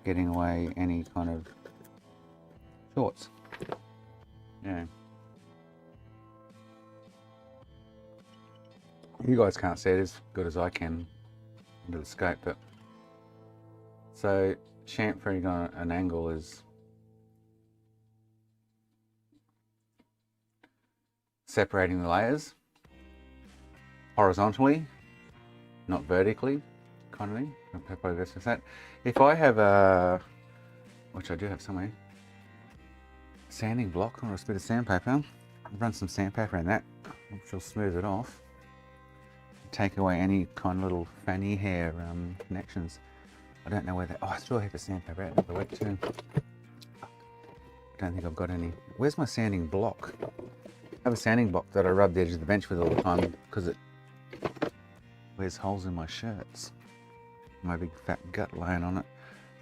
getting away any kind of shorts. Yeah. You guys can't see it as good as I can into the scope, but so chamfering on an angle is separating the layers horizontally, not vertically, kind of thing. Probably best that. If I have a, which I do have somewhere, sanding block or a bit of sandpaper, I'll run some sandpaper in that, which will smooth it off, take away any kind of little fanny hair connections. I don't know where that, oh, I threw a heap of sandpaper out the way too. I don't think I've got any. Where's my sanding block? I have a sanding block that I rub the edge of the bench with all the time because it wears holes in my shirts. My big fat gut laying on it.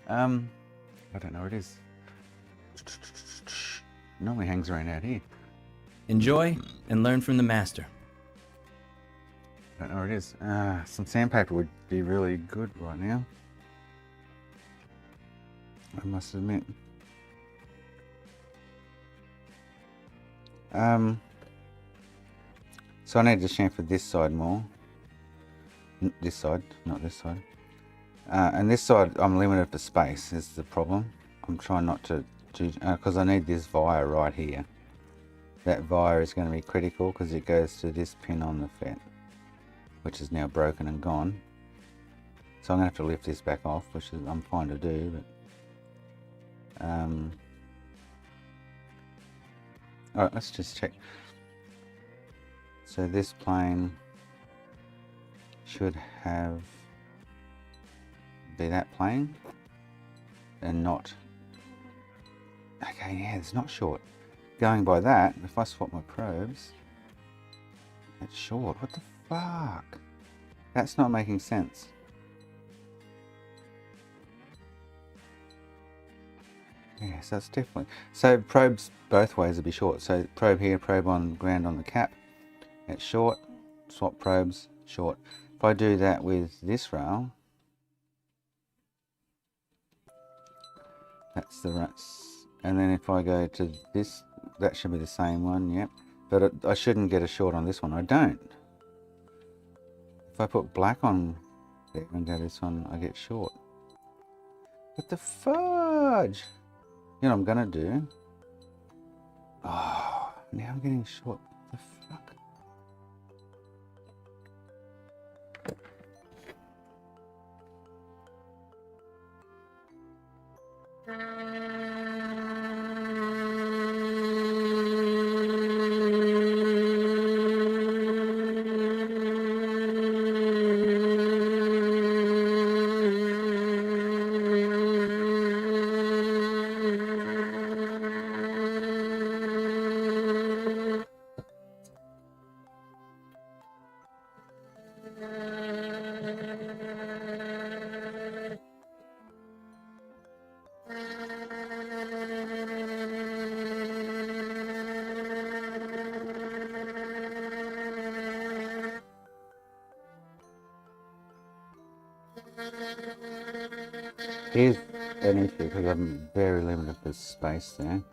I don't know where it is. Normally hangs around out here. Enjoy and learn from the master. I don't know where it is. Some sandpaper would be really good right now, I must admit. So I need to chamfer this side more. This side, not this side. And this side, I'm limited for space, is the problem. I'm trying not to do, because I need this via right here. That via is going to be critical because it goes to this pin on the fet, which is now broken and gone. So I'm going to have to lift this back off, which is, I'm fine to do, but alright, let's just check. So this plane should be that plane and not, okay, yeah, it's not short. Going by that, if I swap my probes, It's short. What the fuck? That's not making sense. Yes, that's definitely. So probes both ways would be short. So probe here, probe on ground on the cap. It's short. Swap probes, short. If I do that with this rail, that's the rats. And then if I go to this, that should be the same one, yep. But I shouldn't get a short on this one. I don't. If I put black on there and go this one, I get short. What the fudge? You know what I'm gonna do? Oh, now I'm getting short. What the fuck? Here's an issue because I'm very limited for space there.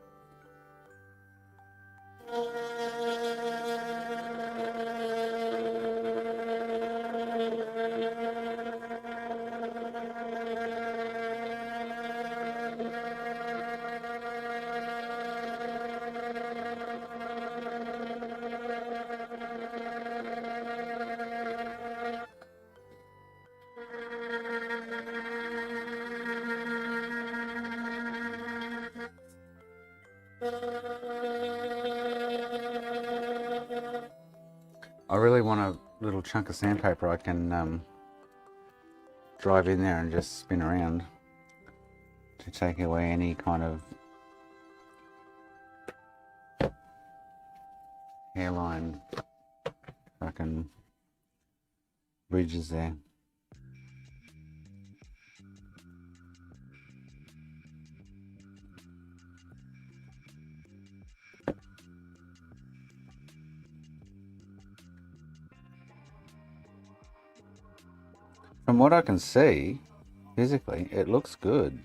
I really want a little chunk of sandpaper I can drive in there and just spin around to take away any kind of hairline fucking bridges there. From what I can see, physically, it looks good.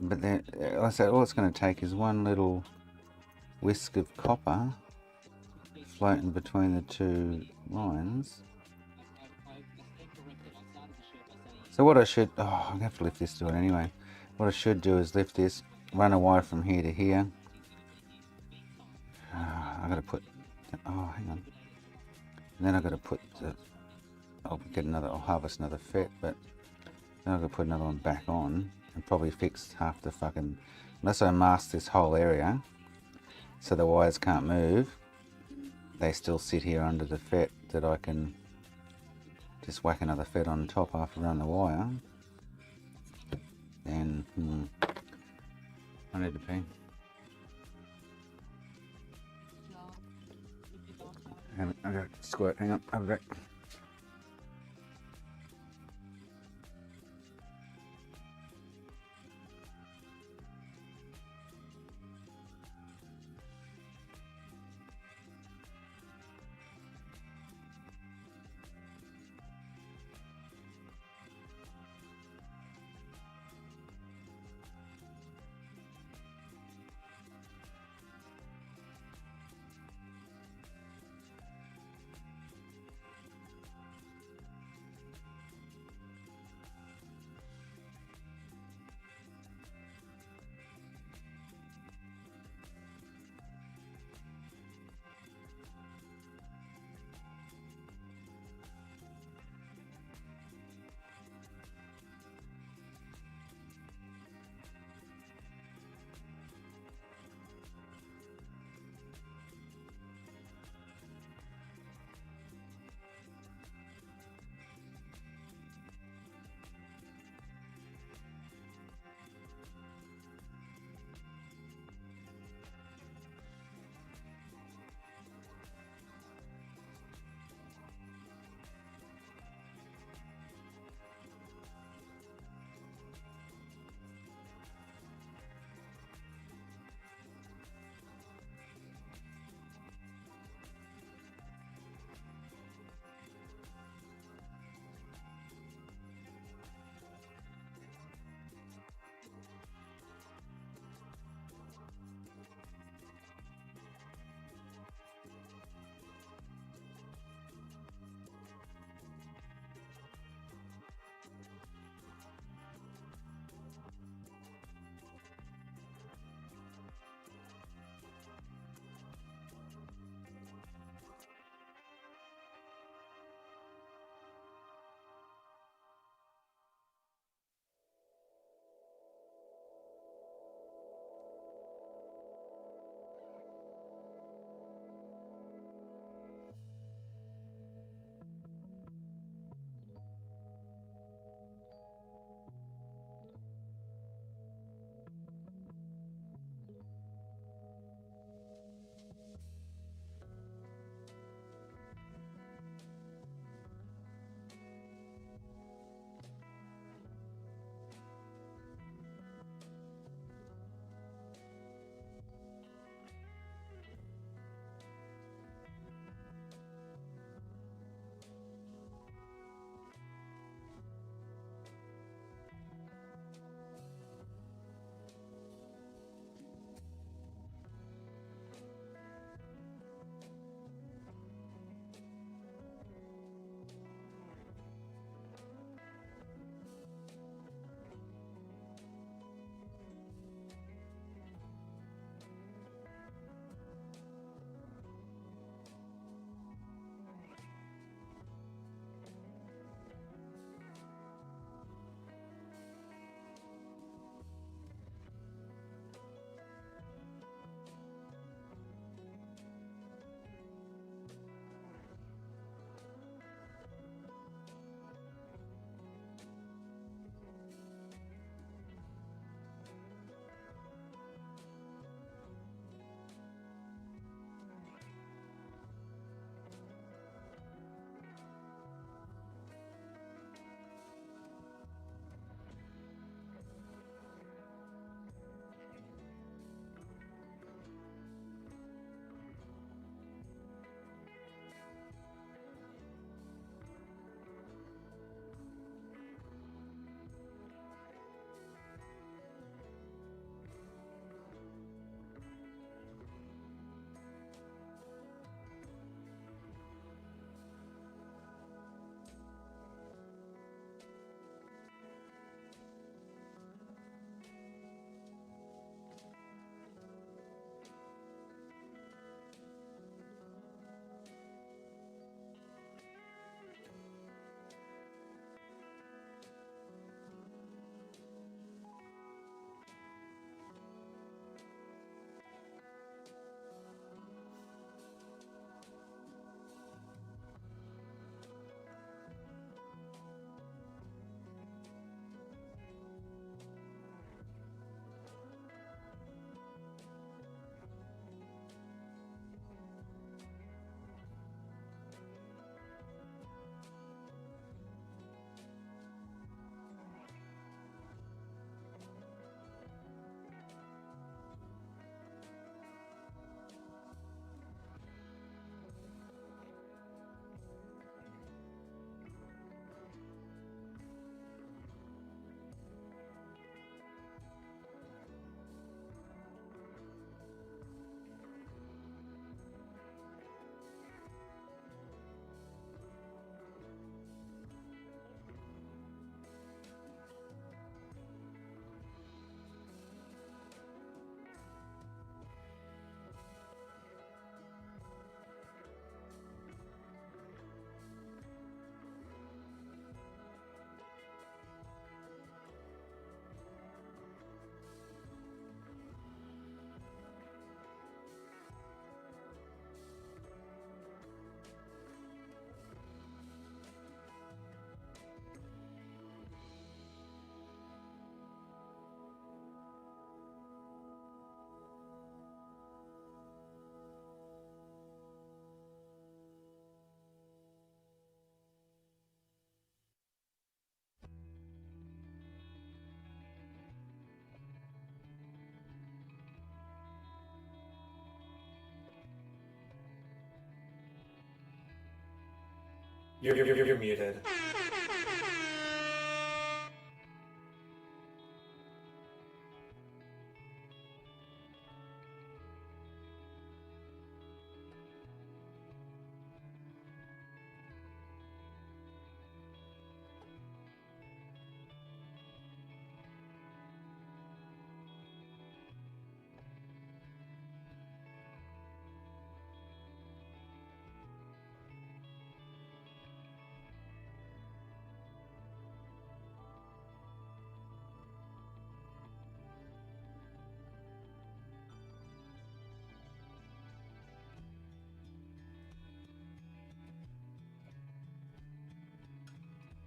But then, like I said, all it's going to take is one little whisk of copper floating between the two lines. So what I should, I'm going to have to lift this to it anyway. What I should do is lift this, run a wire from here to here. I've got to put, hang on. And then I've got to put the, I'll harvest another FET, but then I've got to put another one back on and probably fix half the fucking, unless I mask this whole area so the wires can't move, they still sit here under the FET that I can just whack another FET on top after I run the wire. Then, I need to pee. I got to squirt, hang on, I'll be back. You're muted.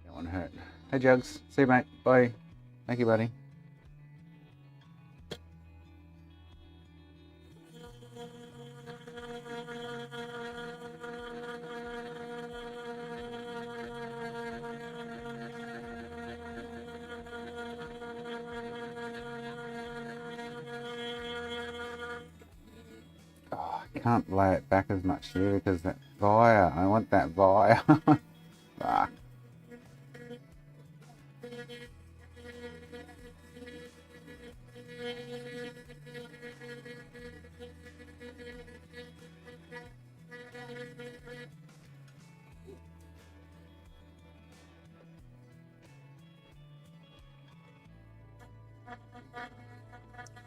That one hurt. Hey Jugs, see you mate, bye. Thank you buddy. Oh, I can't lay it back as much here because that wire, I want that wire. Fuck.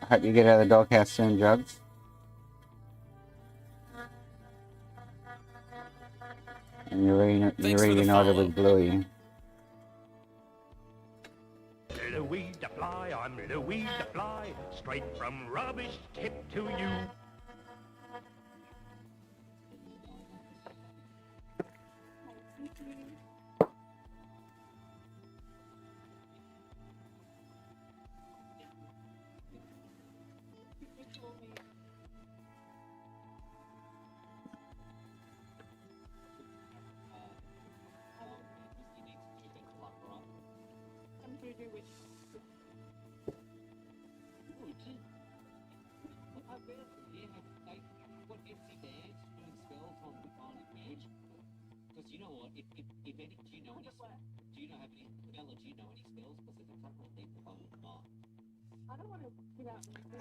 I hope you get out of the doghouse soon, Jugs. And you're reunited with Bluey. Louis the Fly, I'm Louis the Fly, straight from rubbish tip to you.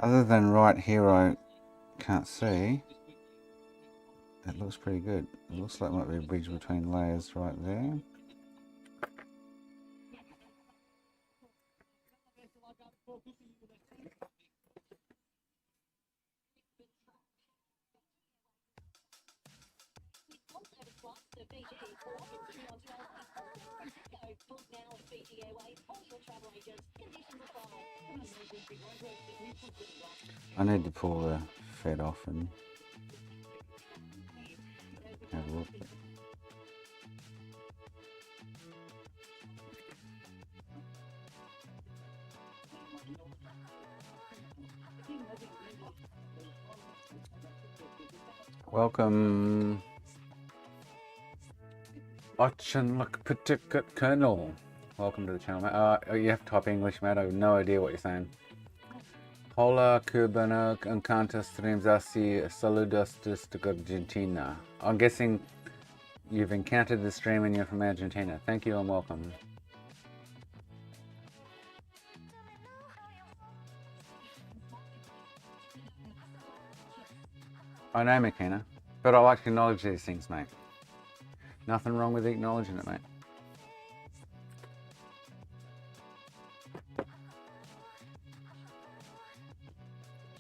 Other than right here, I can't see. It looks pretty good. It looks like it might be a bridge between layers right there. I need to pull the fed off and have a look. Welcome, Look Colonel. Welcome to the channel, mate. You have to type English, mate. I have no idea what you're saying. Hola, cubano, encanta streams así, saludos desde Argentina. I'm guessing you've encountered the stream and you're from Argentina. Thank you and welcome. I know, McKenna, but I like to acknowledge these things, mate. Nothing wrong with acknowledging it, mate.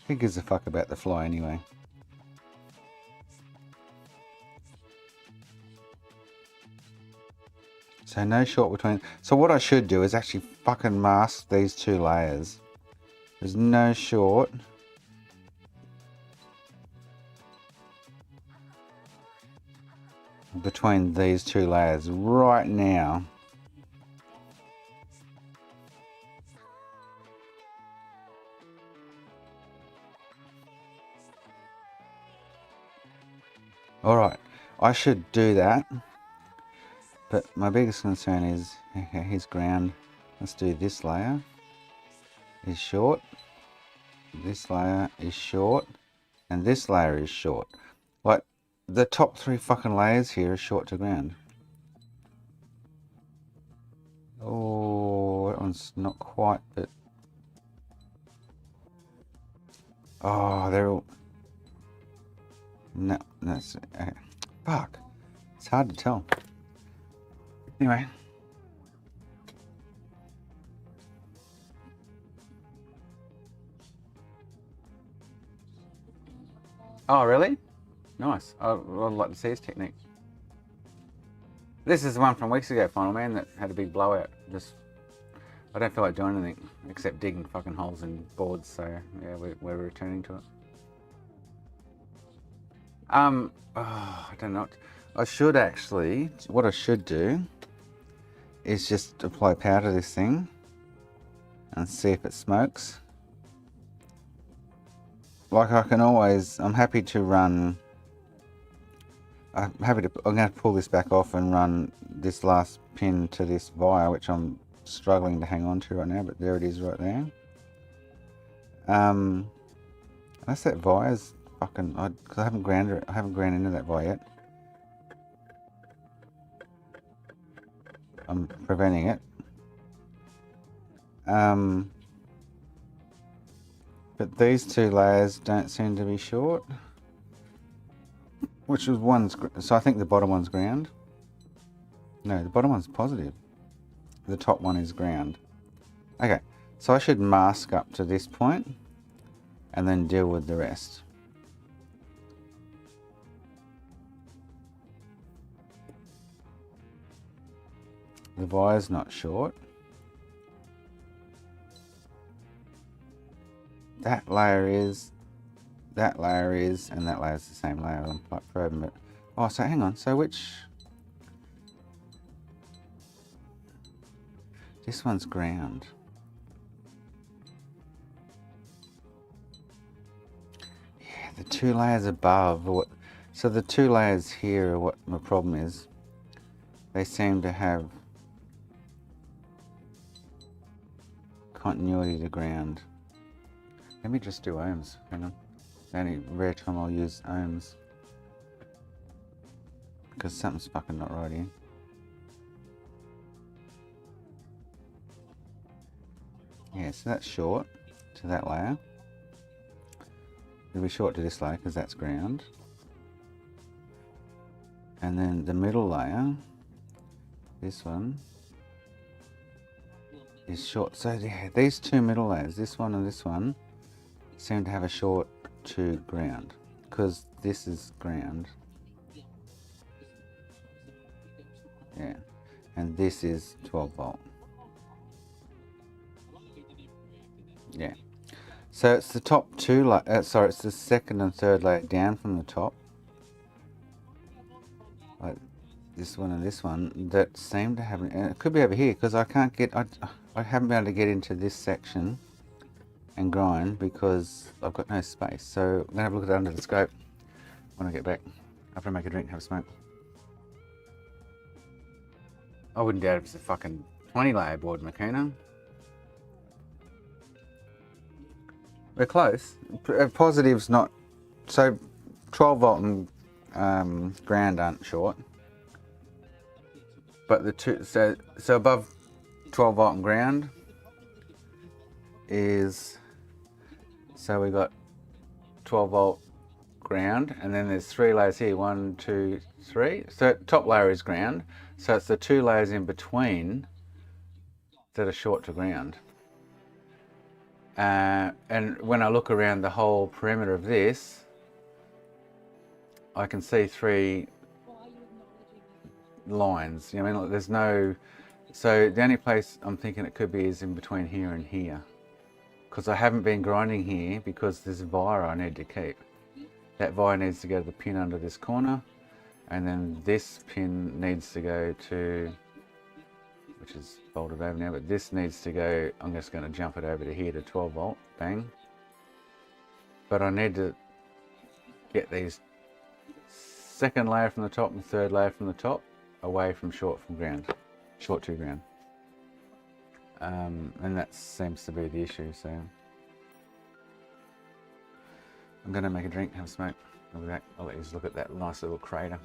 Who gives a fuck about the fly anyway? So no short between. So what I should do is actually fucking mask these two layers. There's no short. Between these two layers right now. Alright, I should do that, but my biggest concern is, okay, here's ground. Let's do this layer is short, this layer is short, and this layer is short. Like, the top three fucking layers here are short to ground. Oh, that one's not quite, but... Oh, they're all... No, that's... fuck. It's hard to tell. Anyway. Oh, really? Nice. I'd like to see his technique. This is the one from weeks ago, Final Man, that had a big blowout. Just, I don't feel like doing anything except digging fucking holes in boards. So yeah, we're returning to it. Oh, I don't know. I should actually. What I should do is just apply powder to this thing and see if it smokes. Like I can always. I'm happy to run. I'm going to have to pull this back off and run this last pin to this wire, which I'm struggling to hang on to right now, but there it is right there. Unless that wire's fucking, because I haven't ground into that wire yet. I'm preventing it. But these two layers don't seem to be short. Which was one's, so I think the bottom one's ground. No, the bottom one's positive. The top one is ground. Okay, so I should mask up to this point and then deal with the rest. The wire's not short. That layer is, and that layer is the same layer. I'm quite probing it. Oh, so hang on. So which? This one's ground. Yeah, the two layers above. So the two layers here are what my problem is. They seem to have continuity to ground. Let me just do ohms. Hang on. The only rare time I'll use ohms. Because something's fucking not right here. Yeah, so that's short to that layer. It'll be short to this layer because that's ground. And then the middle layer, this one, is short. So yeah, these two middle layers, this one and this one, seem to have a short to ground because this is ground. Yeah, and this is 12 volt. Yeah, so it's the top two, sorry, it's the second and third layer down from the top, like this one and this one, that seem to have, and it could be over here because I can't get, I haven't been able to get into this section and grind because I've got no space. So I'm going to have a look at it under the scope when I get back, after I make a drink and have a smoke. I wouldn't doubt if it's a fucking 20 layer board, Makina. We're close. Positive's not, so 12 volt and ground aren't short. But the two, so above 12 volt and ground is, so we got 12 volt ground, and then there's three layers here, 1, 2, 3. So top layer is ground, so it's the two layers in between that are short to ground. And when I look around the whole perimeter of this, I can see three lines. You know, I mean, there's no, so the only place I'm thinking it could be is in between here and here. Because I haven't been grinding here because there's a wire I need to keep. That wire needs to go to the pin under this corner, and then this pin needs to go to, which is bolted over now, but this needs to go, I'm just going to jump it over to here to 12 volt, bang. But I need to get these second layer from the top and third layer from the top away from short to ground. And that seems to be the issue, so I'm going to make a drink, have a smoke. I'll be back. I'll let you look at that nice little crater.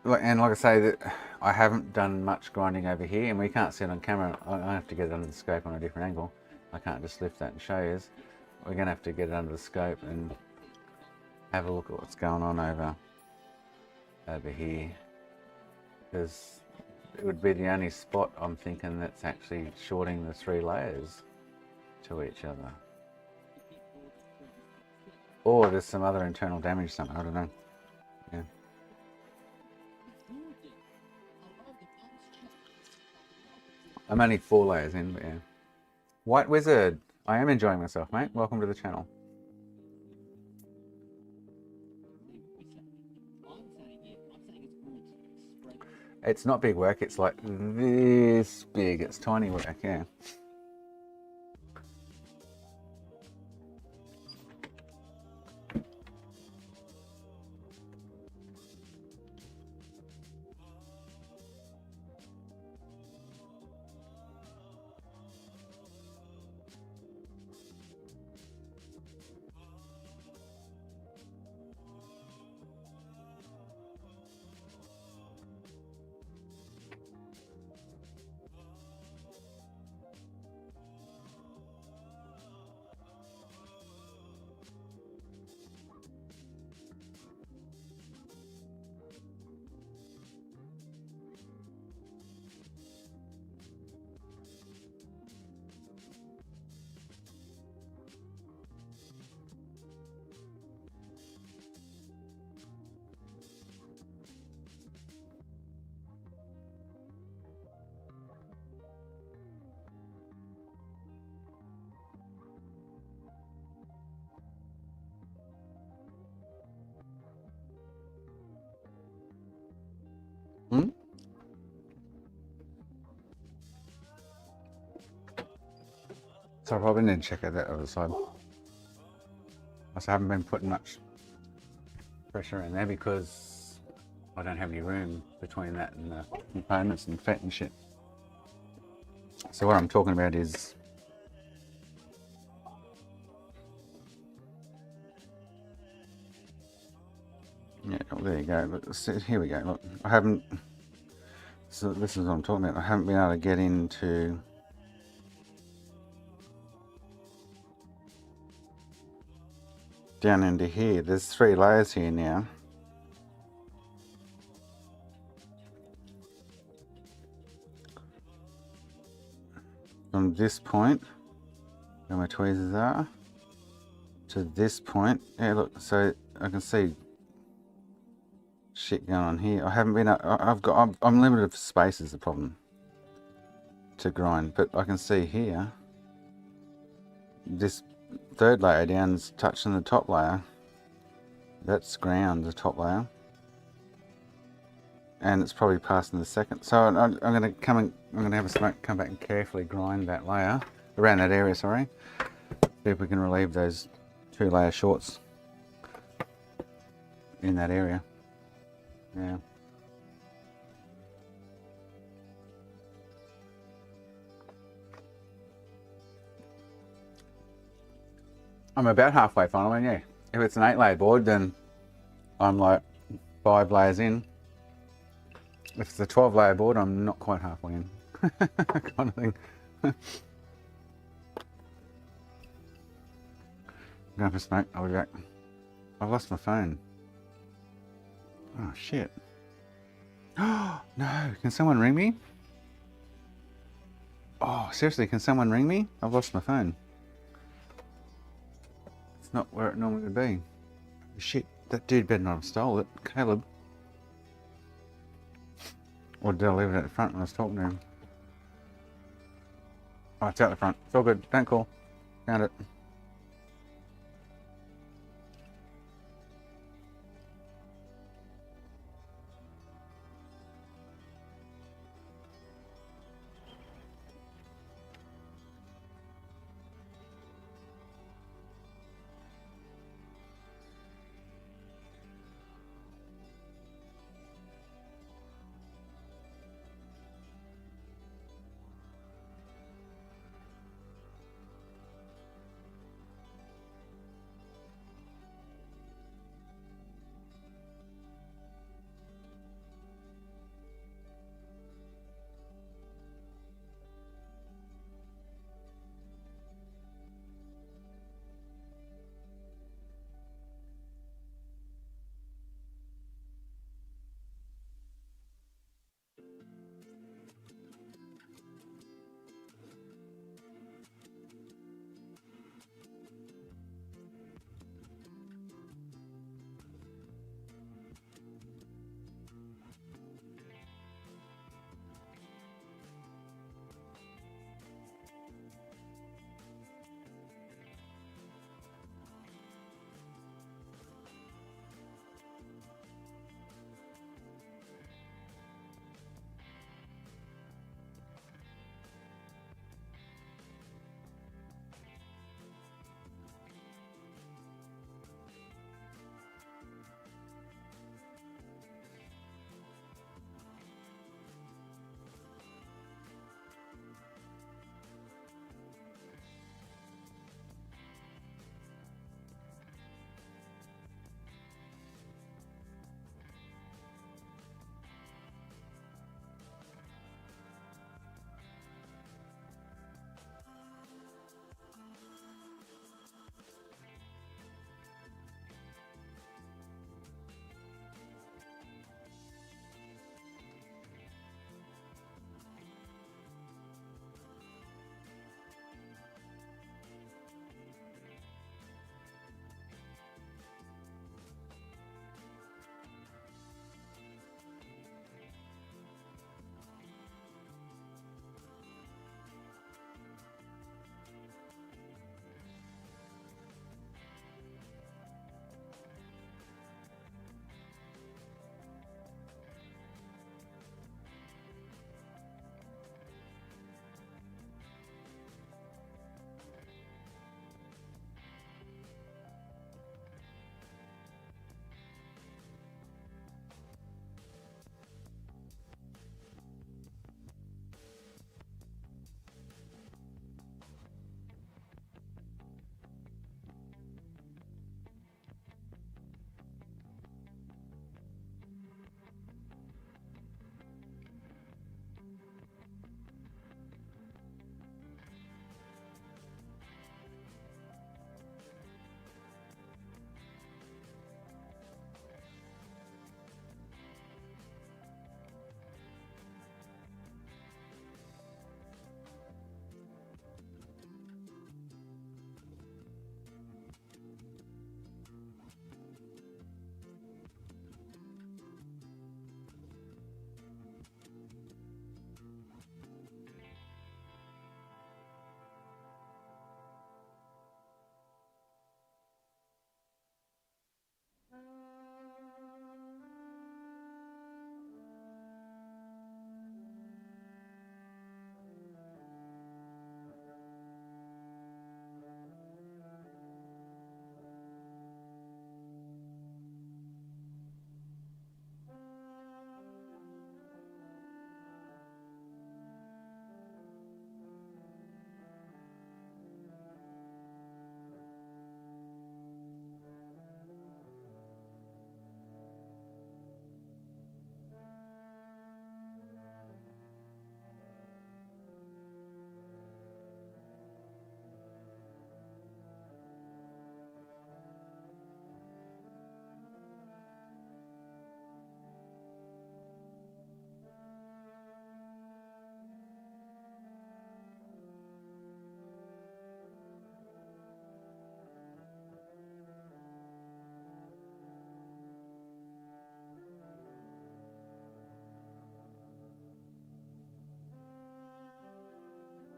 And like I say, that I haven't done much grinding over here, and we can't see it on camera. I have to get it under the scope on a different angle. I can't just lift that and show you. We're going to have to get it under the scope and have a look at what's going on over here, because it would be the only spot I'm thinking that's actually shorting the 3 layers to each other. Or there's some other internal damage somewhere, I don't know. Yeah. I'm only 4 layers in, but yeah. White Wizard, I am enjoying myself, mate. Welcome to the channel. It's not big work, it's like this big. It's tiny work, yeah. So I probably need to check out that other side. I haven't been putting much pressure in there because I don't have any room between that and the components and fat and shit. So what I'm talking about is yeah, well, there you go. Look, so here we go. Look, I haven't. So this is what I'm talking about. I haven't been able to get into down into here. There's 3 layers here now. From this point where my tweezers are to this point. Yeah, look, so I can see shit going on here. I haven't been. I'm limited for space is the problem to grind, but I can see here this 3rd layer down is touching the top layer. That's ground, the top layer, and it's probably passing the 2nd. So I'm going to I'm going to have a smoke, come back and carefully grind that layer around that area. Sorry, see if we can relieve those 2 layer shorts in that area. Yeah. I'm about halfway final, and yeah, if it's an 8 layer board, then I'm like 5 layers in. If it's a 12 layer board, I'm not quite halfway in, kind of thing. I'm going for smoke, I'll be back. I've lost my phone. Oh shit. Oh no, can someone ring me? Oh seriously, can someone ring me? I've lost my phone. It's not where it normally would be. Shit, that dude better not have stole it. Caleb. Or did I leave it at the front when I was talking to him? Oh, it's out the front. It's all good. Don't call. Found it.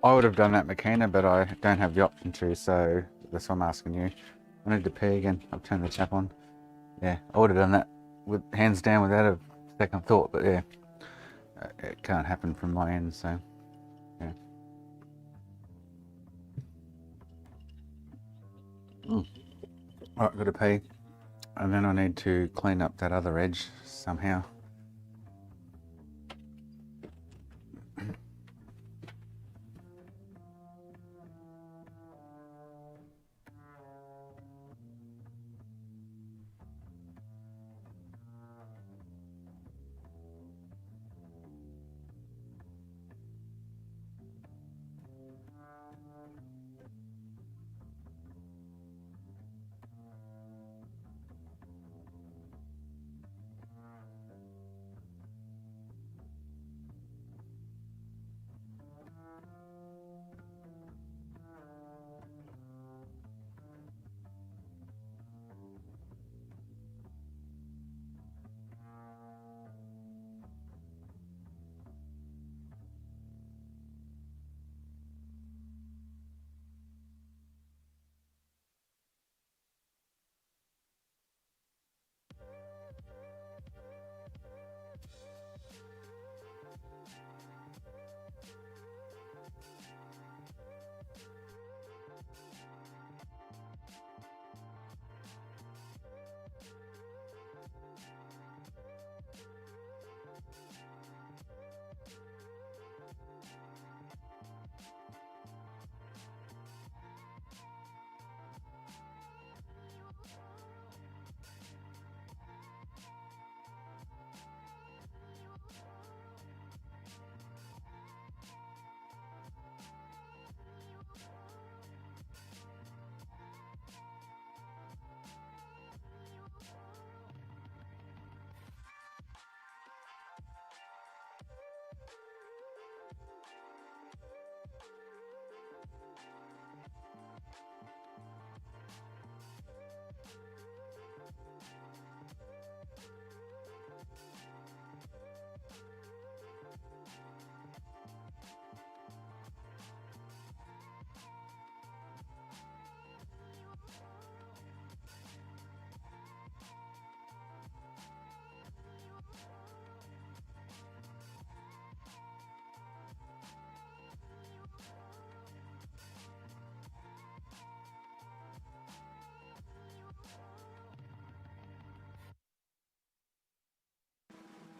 I would have done that, Makina, but I don't have the option to, so that's why I'm asking you. I need to pee again. I'll turn the tap on. Yeah, I would have done that with hands down without a second thought, but yeah, it can't happen from my end, so yeah. Alright, got to pee, and then I need to clean up that other edge somehow.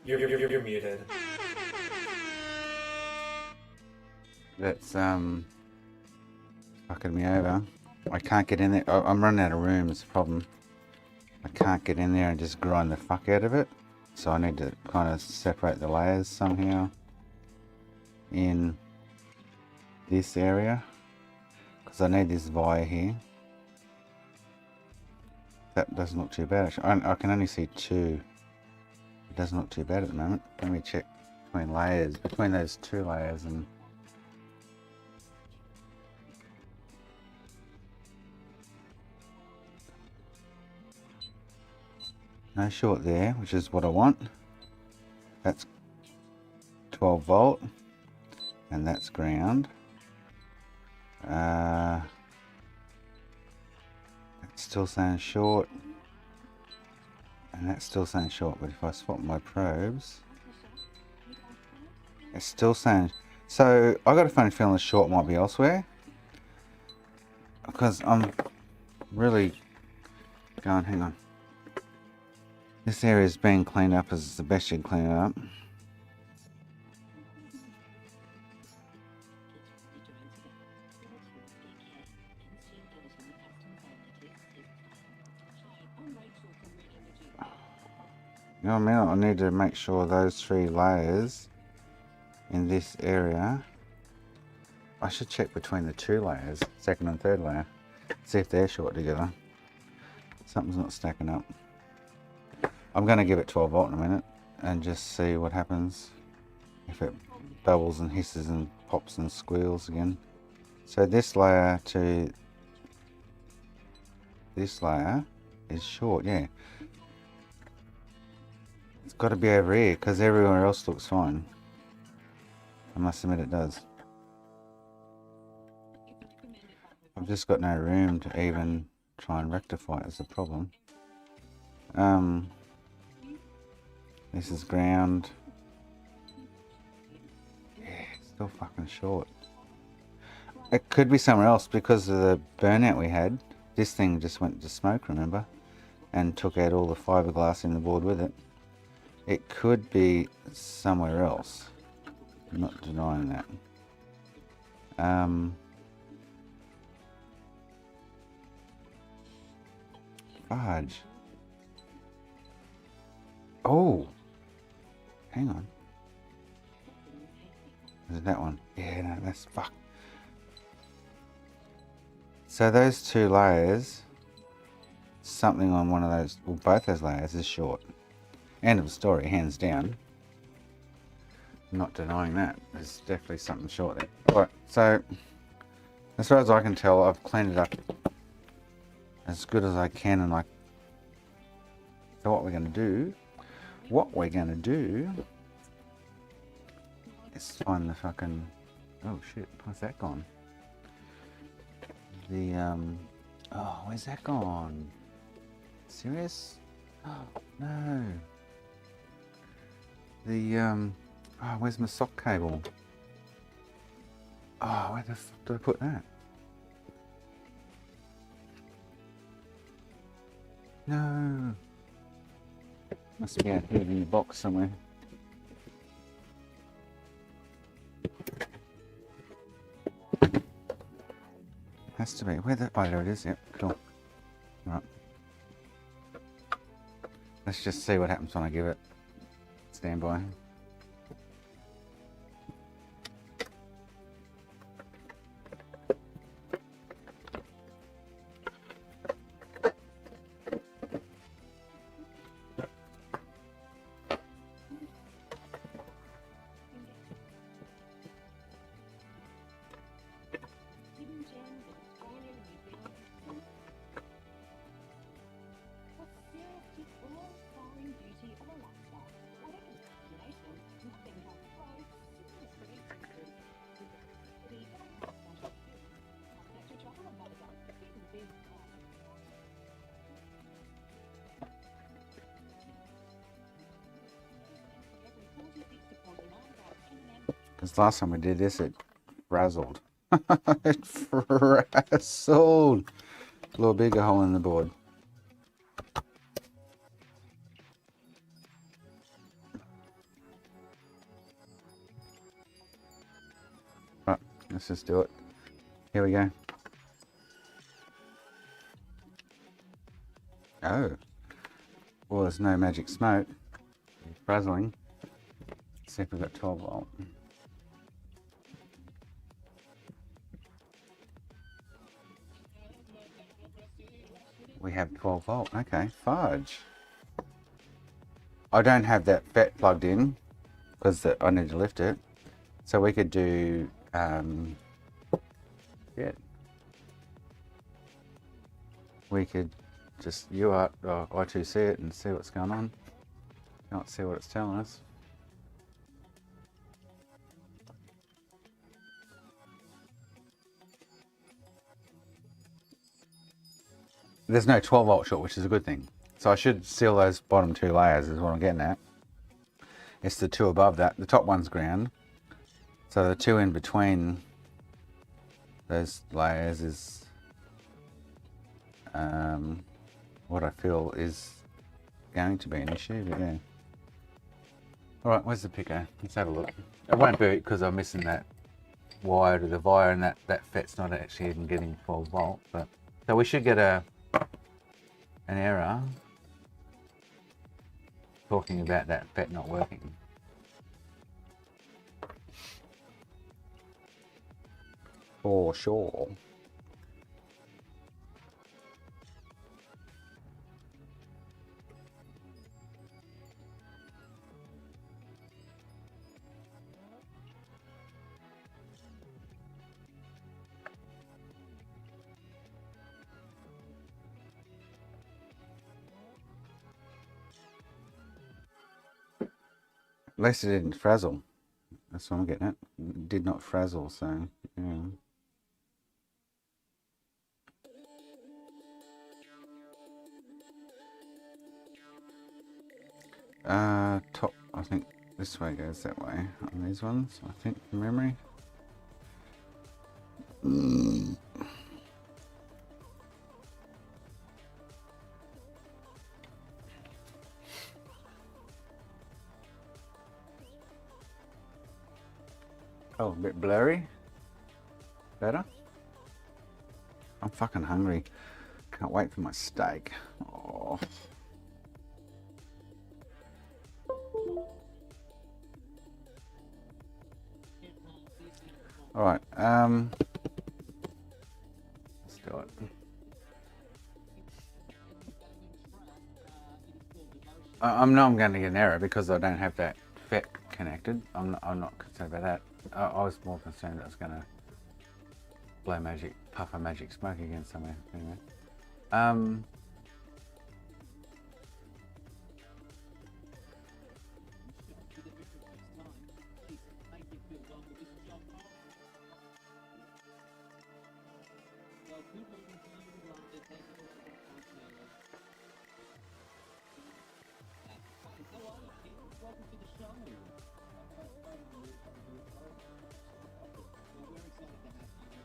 You're muted. That's fucking me over. I can't get in there. I'm running out of room, it's a problem. I can't get in there and just grind the fuck out of it. So I need to kind of separate the layers somehow in this area. Because I need this via here. That doesn't look too bad actually. I can only see two. It doesn't look too bad at the moment. Let me check between layers, between those two layers, and no short there, which is what I want. That's 12 volt, and that's ground. It's still saying short. And that's still saying short, but if I swap my probes, it's still saying... So, I got a funny feeling the short might be elsewhere. Because I'm really going, hang on. This area is being cleaned up as the best you can clean it up. You know what I mean? I need to make sure those 3 layers in this area. I should check between the 2 layers, second and third layer. See if they're short together. Something's not stacking up. I'm going to give it 12 volt in a minute and just see what happens. If it bubbles and hisses and pops and squeals again. So this layer to this layer is short, yeah. It's got to be over here because everywhere else looks fine. I must admit it does. I've just got no room to even try and rectify it as a problem. This is ground. Yeah, it's still fucking short. It could be somewhere else because of the burnout we had. This thing just went to smoke, remember? And took out all the fiberglass in the board with it. It could be somewhere else. I'm not denying that. Fudge. Oh! Hang on. Is it that one? Yeah, no, that's fuck. So those 2 layers, something on one of those, well, both those layers is short. End of the story, hands down. Not denying that. There's definitely something short there. Alright, so as far as I can tell, I've cleaned it up as good as I can, and like, so what we're going to do is find the fucking, oh shit, where's that gone? The oh, where's that gone? Serious? Oh no. The oh, where's my sock cable? Oh, where the fuck did I put that? No. Must be out here in the box somewhere. Has to be. Where the... Oh, there it is. Yep, cool. Right. Let's just see what happens when I give it. Stand by. Because last time we did this, it frazzled. It frazzled. A little bigger hole in the board. Right, let's just do it. Here we go. Oh. Well, there's no magic smoke. It's frazzling. Let's see if we've got 12 volt. We have 12 volt. Okay, fudge. I don't have that FET plugged in because I need to lift it. So we could do, yeah. We could just I2C it and see what's going on. Can't see what it's telling us. There's no 12 volt short, which is a good thing. So I should seal those bottom 2 layers is what I'm getting at. It's the 2 above that. The top one's ground. So the 2 in between those layers is what I feel is going to be an issue, but yeah. Alright, where's the picker? Let's have a look. It won't be because I'm missing that wire to the wire, and that FET's not actually even getting 12 volt. But so we should get an error talking about that FET not working. For sure. At least it didn't frazzle. That's what I'm getting at. It did not frazzle, so yeah. Top, I think this way goes that way on these ones, I think, from memory. Oh, a bit blurry. Better? I'm fucking hungry. Can't wait for my steak. Oh. Alright, let's do it. I know I'm going to get an error because I don't have that FET connected. I'm not concerned about that. I was more concerned that I was going to blow puff a magic smoke again somewhere. Anyway.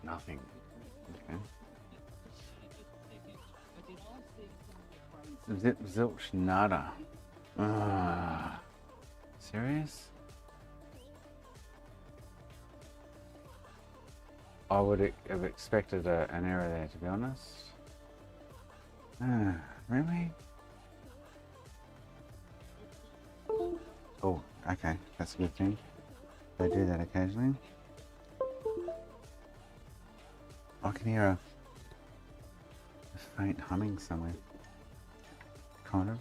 Nothing. Okay. Zip zilch nada. Serious? I would have expected an error there, to be honest. Really? Oh, okay, that's a good thing. They do that occasionally. I can hear a faint humming somewhere. Kind of.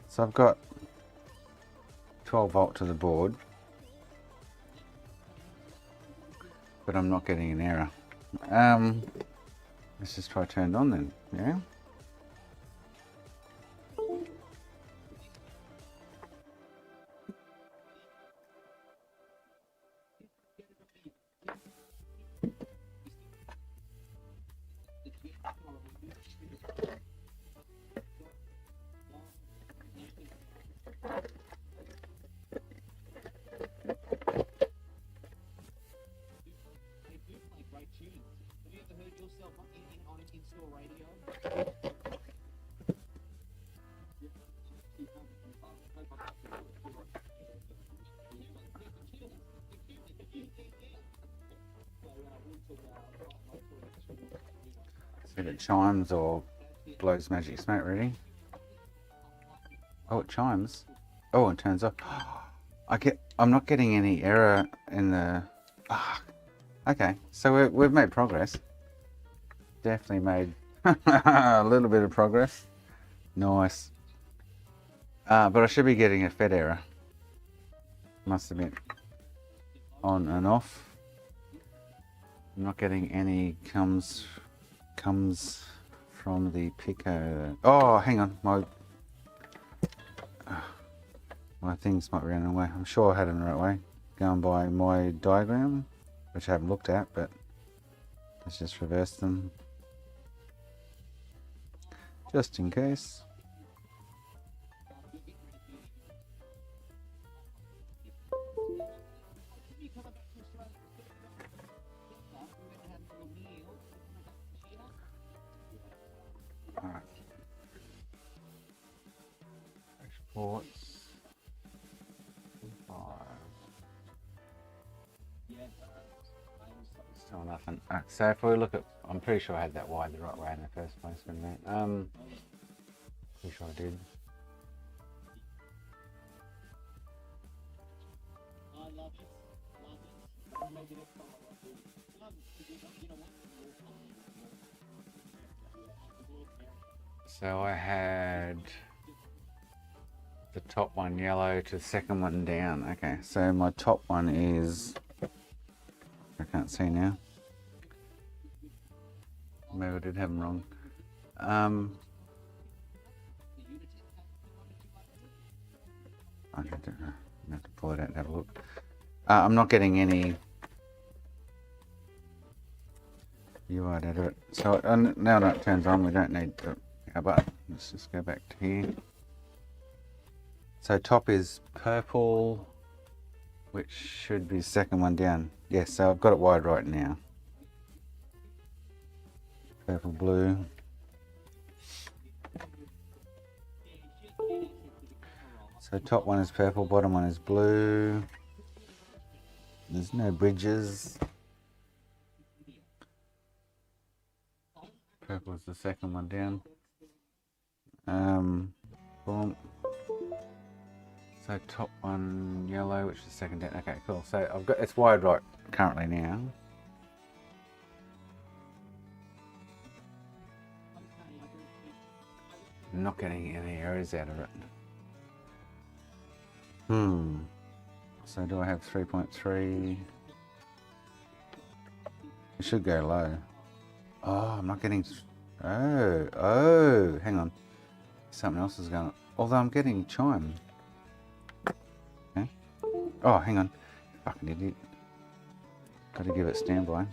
So I've got 12 volt to the board, but I'm not getting an error. Let's just try turned on then, yeah? See if it chimes or blows magic smoke, ready? Oh, it chimes. Oh, it turns off. I'm not getting any error in the... Okay, so we've made progress. Definitely made a little bit of progress. Nice. But I should be getting a FET error. Must admit. On and off. I'm not getting any comes from the picker. Oh, hang on. My things might be running away. I'm sure I had them the right way. Going by my diagram, which I haven't looked at, but let's just reverse them. Just in case. Ports. 5. Still nothing. So if we look at, I'm pretty sure I had that wide the right way in the first place, didn't I? Pretty sure I did. So I had the top one yellow to the second one down. Okay, so my top one is, I can't see now. Maybe I did have them wrong. I have to pull it out and have a look. I'm not getting any UI out of it. So now that it turns on, we don't need the button. Let's just go back to here. So top is purple, which should be the second one down. Yes, so I've got it wired right now. Purple, blue. So top one is purple, bottom one is blue. There's no bridges. Purple is the second one down. Boom. So top one yellow, which is the second down. Okay, cool. So I've got it's wired right currently now. I'm not getting any errors out of it. So do I have 3.3? It should go low. Oh, I'm not getting. Oh, hang on. Something else is going on. Although I'm getting chime. Okay. Oh, hang on. Fucking idiot. Got to give it standby.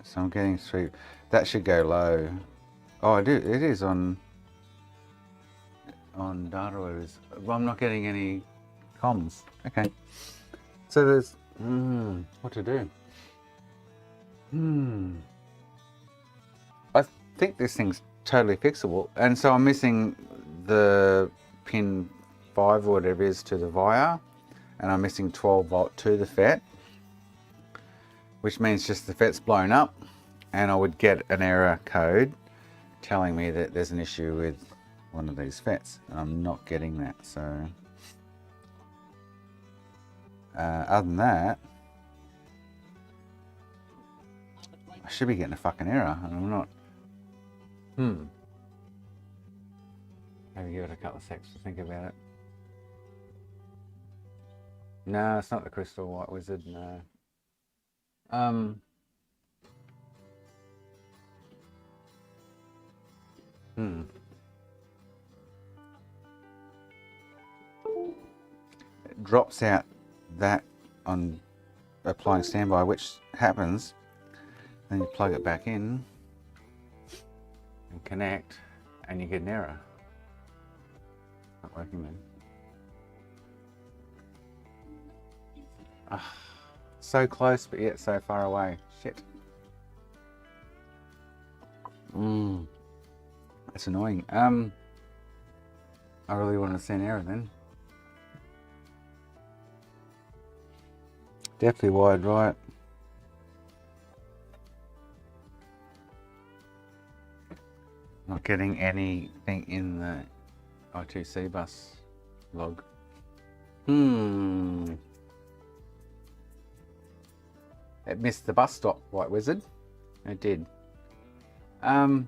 So I'm getting 3. That should go low. Oh, I do. It is on data orders. Well, I'm not getting any comms. Okay. So there's what to do. I think this thing's totally fixable, and so I'm missing the pin 5 or whatever it is to the via, and I'm missing 12 volt to the FET, which means just the FET's blown up, and I would get an error code telling me that there's an issue with one of these FETs, and I'm not getting that. So other than that, I should be getting a fucking error, and I'm not. Maybe give it a couple of seconds to think about it. No, it's not the Crystal White Wizard, no. It drops out that on applying standby, which happens. Then you plug it back in and connect, and you get an error. Not working then. So close, but yet so far away. Shit. That's annoying. I really want to see an error then. Definitely wired right. Not getting anything in the I2C bus log. It missed the bus stop, White Wizard. It did. I've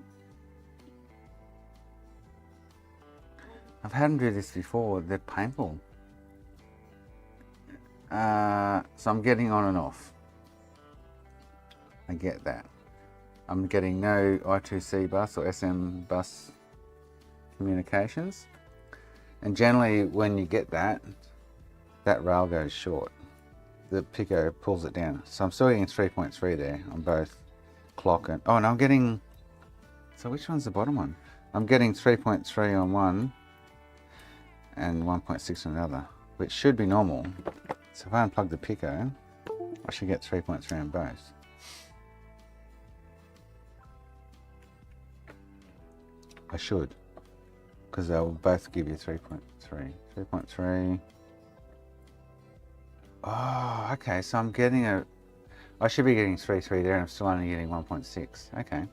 had them do this before. They're painful. So I'm getting on and off. I get that. I'm getting no I2C bus or SM bus communications. And generally when you get that, that rail goes short. The Pico pulls it down. So I'm still getting 3.3 there on both clock and... Oh, and I'm getting... So which one's the bottom one? I'm getting 3.3 on one and 1.6 on the other, which should be normal. So if I unplug the Pico, I should get 3.3 on both. I should, because they'll both give you 3.3. 3.3. Oh, okay. So I'm getting I should be getting 3.3 there, and I'm still only getting 1.6. Okay.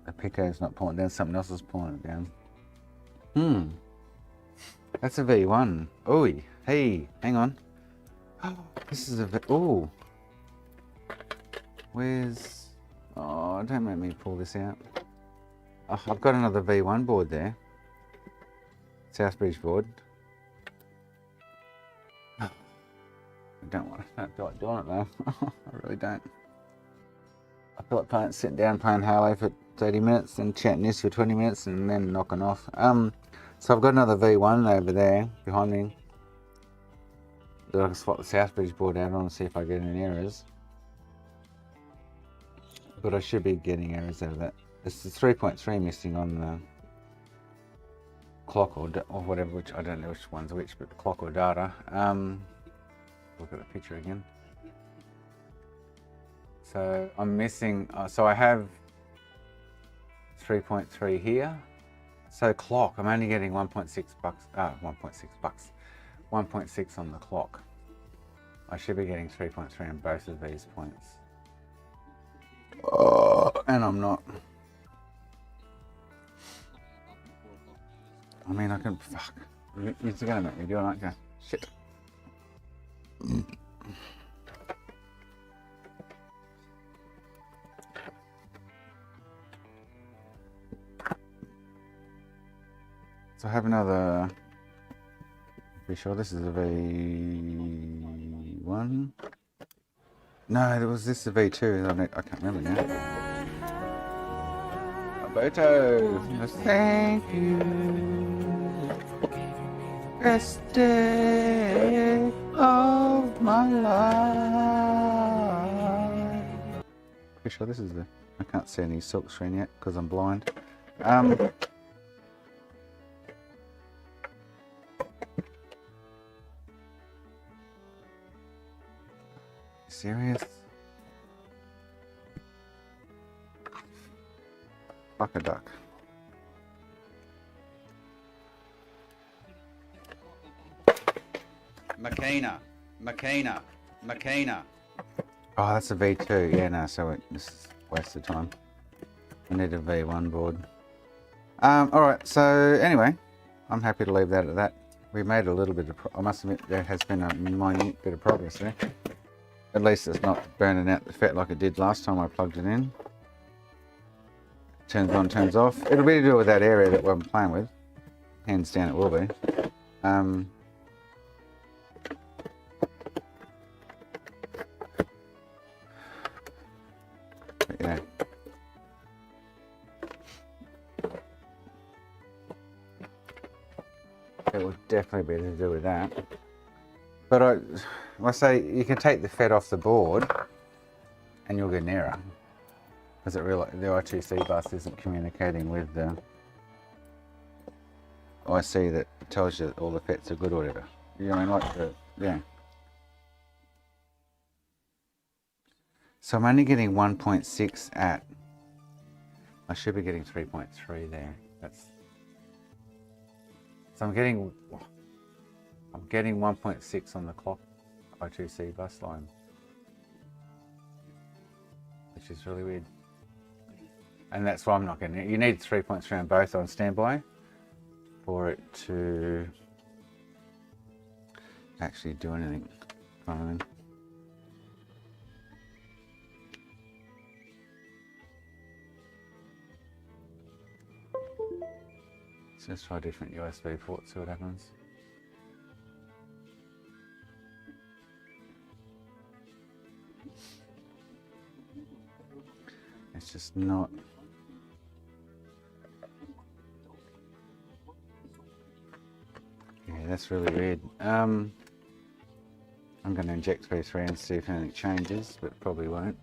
The Pico's not pulling it down. Something else is pulling it down. That's a V1. Oi. Hey, hang on. Oh, this is a oh. Where's... Oh, don't make me pull this out. Oh, I've got another V1 board there. Southbridge board. I don't feel like doing it though. I really don't. I feel like sitting down playing Halo for 30 minutes and chatting this for 20 minutes and then knocking off. So I've got another V1 over there behind me that I can swap the Southbridge board out on and see if I get any errors. But I should be getting errors out of that. It's the 3.3 missing on the clock or whatever, which I don't know which one's which, but the clock or data. Look at the picture again. So I'm missing, so I have 3.3 here. So clock, I'm only getting 1.6 bucks, 1.6 bucks, 1.6 on the clock. I should be getting 3.3 on both of these points. And I'm not. I mean, I can, fuck. You're gonna make me do it, aren't you? Shit. So I have another, pretty sure this is a V1. No, there was this a V2. I can't remember now. Alberto, thank you. Best day of my life. Pretty sure this is the. I can't see any silk screen yet because I'm blind. Serious? Fuck a duck. Makina. Oh, that's a V2. Yeah, no, so this is a waste of time. I need a V1 board. Alright, so anyway, I'm happy to leave that at that. We made a little bit of, I must admit, there has been a minute bit of progress there. At least it's not burning out the fat like it did last time I plugged it in. Turns on, turns off. It'll be to do with that area that I'm playing with. Hands down it will be. But yeah. It will definitely be to do with that. But I say you can take the FET off the board and you'll get an error. Because the I2C bus isn't communicating with the IC that tells you that all the FETs are good or whatever. You know what I mean? Like yeah. So I'm only getting 1.6 at. I should be getting 3.3 there. So I'm getting 1.6 on the clock I2C bus line, which is really weird. And that's why I'm not getting it. You need 3.3 on both on standby for it to actually do anything. You know what I mean? So let's try a different USB port, see what happens. It's just not. Yeah, that's really weird. I'm going to inject V3 and see if anything changes, but probably won't.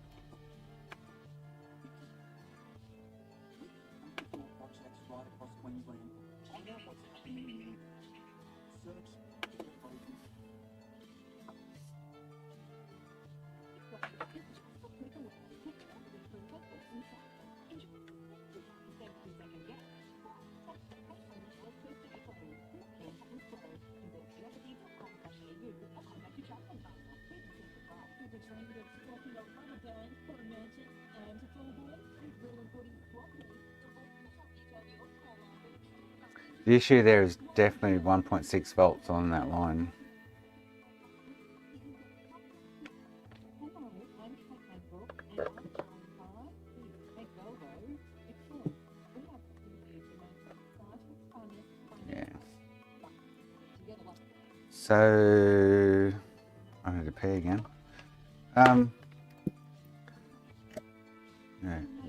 The issue there is definitely 1.6 volts on that line. Yeah. So I need to pay again. Yeah,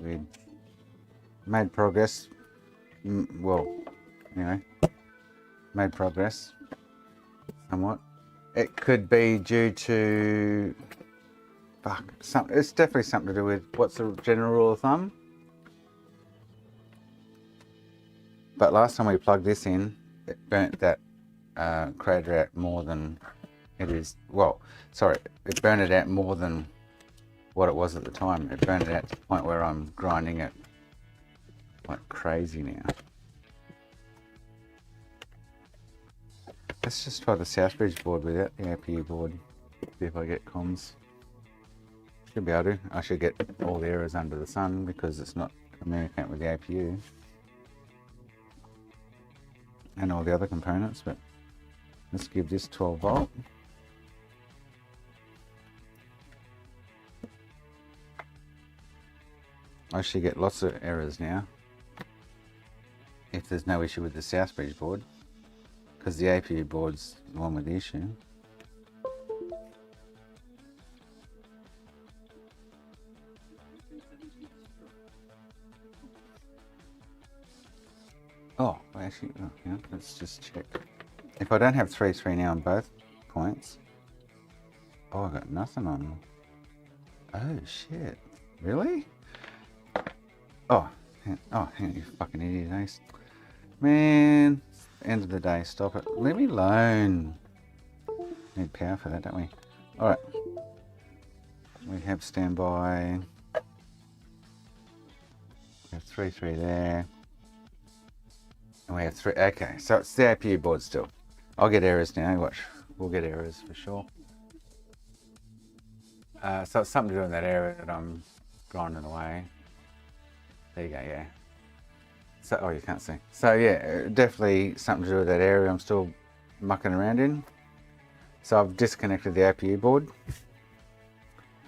we made progress. Well, anyway, made progress somewhat. It could be due to it's definitely something to do with what's the general rule of thumb. But last time we plugged this in, it burnt that crater out more than it is. Well, sorry, it burned it out more than what it was at the time. It burned it out to the point where I'm grinding it like crazy now. Let's just try the Southbridge board without the APU board. See if I get comms. Should be able to. I should get all the errors under the sun because it's not communicating with the APU and all the other components. But let's give this 12 volt. I should get lots of errors now if there's no issue with the Southbridge board, because the APU board's the one with the issue. Oh, well, actually, oh, yeah, let's just check. If I don't have 3 now on both points, oh, I got nothing on. Oh shit! Really? Oh, you fucking idiot, Ace. Man, end of the day, stop it. Leave me alone. Need power for that, don't we? Alright. We have standby. We have 3 there. And we have 3. Okay, so it's the APU board still. I'll get errors now. Watch. We'll get errors for sure. So it's something to do with that area that I'm grinding away. There you go, yeah. So, oh, you can't see. So yeah, definitely something to do with that area I'm still mucking around in. So I've disconnected the APU board.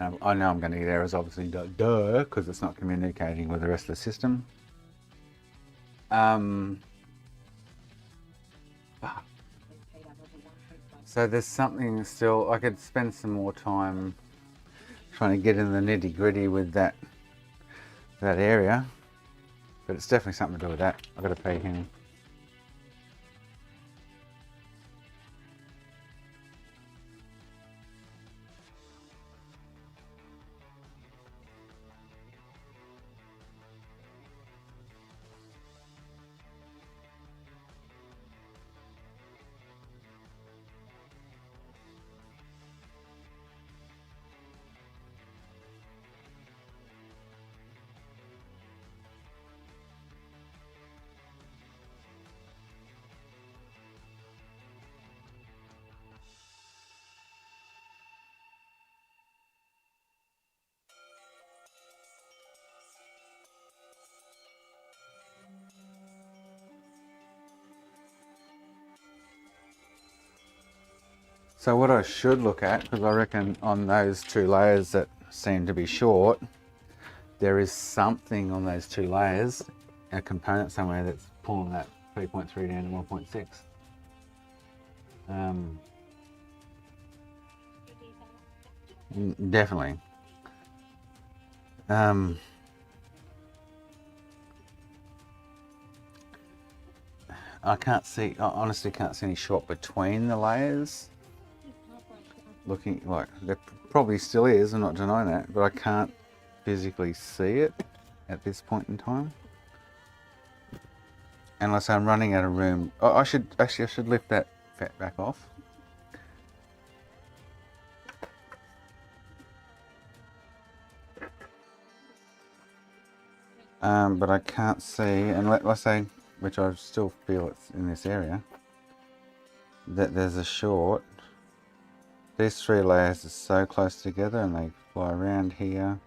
I know I'm going to get errors, obviously, duh, because it's not communicating with the rest of the system. So there's something still, I could spend some more time trying to get in the nitty gritty with that area. But it's definitely something to do with that. I've got to pay him. So what I should look at, because I reckon on those 2 layers that seem to be short, there is something on those 2 layers, a component somewhere that's pulling that 3.3 down to 1.6. Definitely. I can't see, I honestly can't see any short between the layers. Looking like there probably still is, I'm not denying that, but I can't physically see it at this point in time. Unless I'm running out of room. Oh, I should lift that fat back off. But I can't see, and let's say, which I still feel it's in this area, that there's a short. These 3 layers are so close together and they fly around here.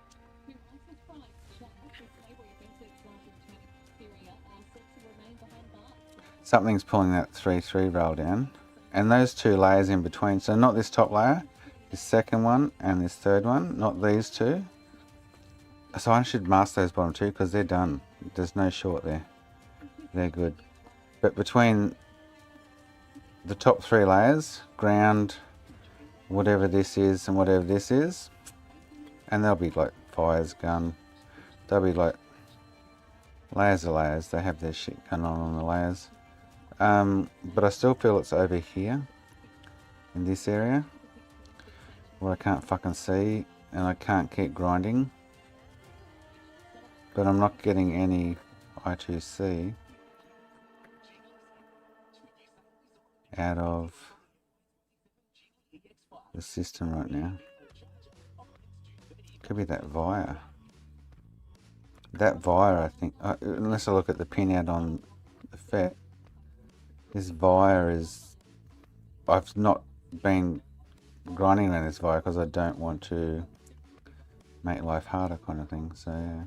something's pulling that 3-3 rail down. And those two layers in between, so not this top layer, this second one and this third one, not these two. So I should mask those bottom two because they're done. There's no short there. They're good. But between the top 3 layers, ground, whatever this is and whatever this is, and they'll be like fires, gun, they'll be like layers of layers. They have their shit going on the layers. But I still feel it's over here in this area where I can't fucking see and I can't keep grinding. But I'm not getting any I2C out of the system right now. Could be that via. That via, I think, unless I look at the pinout on the FET, this via is, I've not been grinding on this via because I don't want to make life harder kind of thing, so yeah.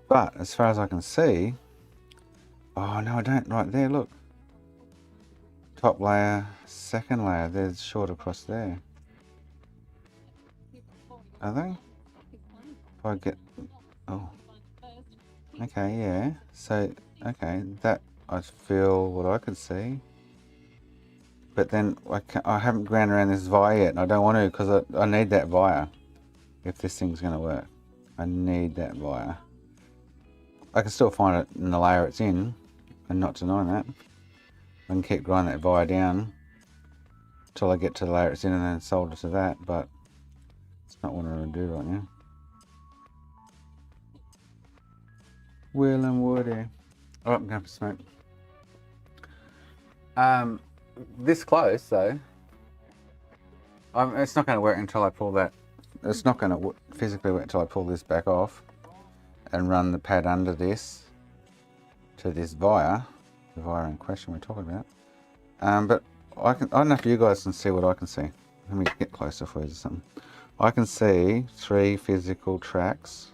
But as far as I can see, oh no I don't, right there, look. Top layer, second layer, there's short across there. Are they? If I get, oh. Okay, yeah, so, okay, that I feel what I could see. But then I haven't ground around this via yet, and I don't want to because I need that via. If this thing's going to work, I need that via. I can still find it in the layer it's in, and not denying that. I can keep grinding that via down until I get to the layer it's in and then solder to that, but it's not what I'm going to do right now. Will and Woody. Oh, I'm going to smoke. This close though, it's not going to work until I pull that. It's not going to physically work until I pull this back off and run the pad under this to this via, the via in question we're talking about. But I don't know if you guys can see what I can see. Let me get closer for you or something. I can see 3 physical tracks.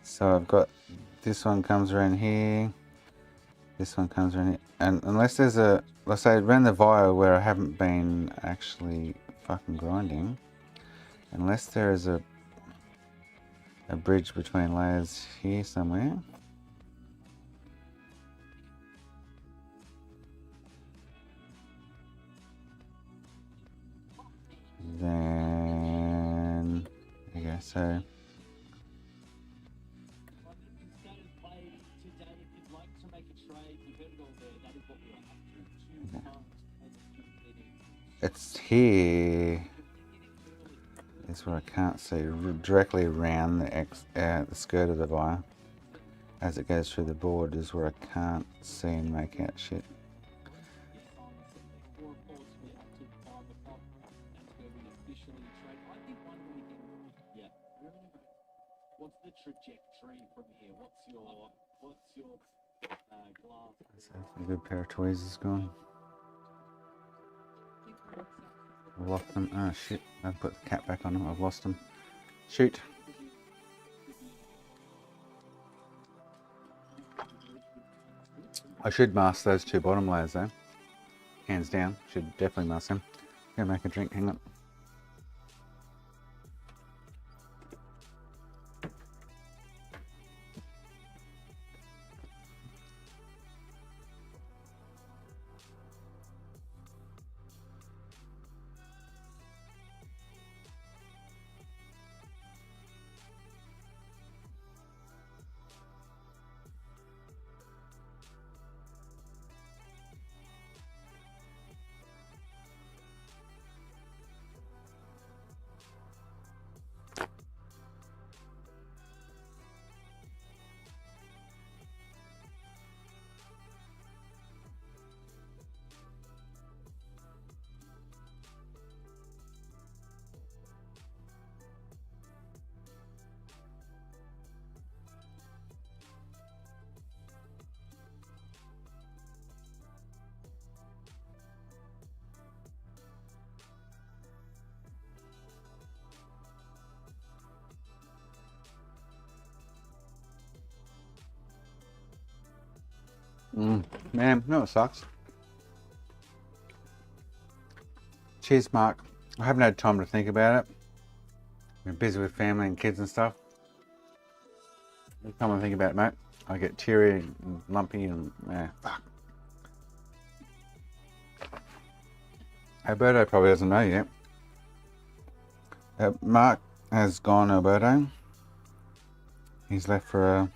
So I've got this one comes around here, this one comes around here, and unless there's a, let's say I ran the via where I haven't been actually fucking grinding, unless there is a bridge between layers here somewhere, then there you go. So it's here. It's where I can't see directly around the skirt of the via. As it goes through the board is where I can't see and make out shit. What's the trajectory from here? What's your glass? A good pair of tweezers gone. I've lost them. Oh shit, I've put the cap back on them. I've lost them. Shoot. I should mask those 2 bottom layers though. Hands down. Should definitely mask them. Gonna make a drink, hang on. Man, no, it sucks. Cheers, Mark. I haven't had time to think about it. Been busy with family and kids and stuff. Every time I think about it, mate, I get teary and lumpy and fuck. Alberto probably doesn't know yet. Mark has gone, Alberto. He's left for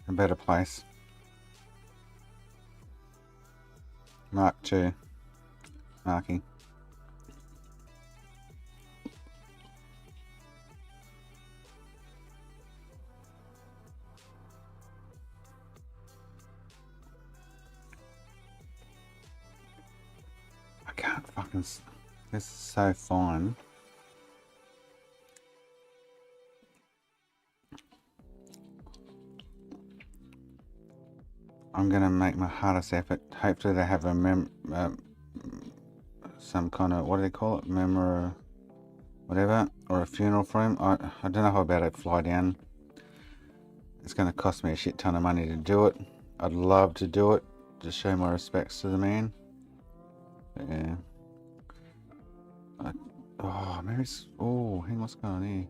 a better place. Mark too. Marky. I can't fucking... This is so fine. I'm gonna make my hardest effort. Hopefully they have a some kind of, what do they call it? Memorial, whatever, or a funeral for him. I don't know how about it. Fly down. It's gonna cost me a shit ton of money to do it. I'd love to do it to show my respects to the man. But yeah. Oh, maybe it's... Oh, hang on, what's going on here?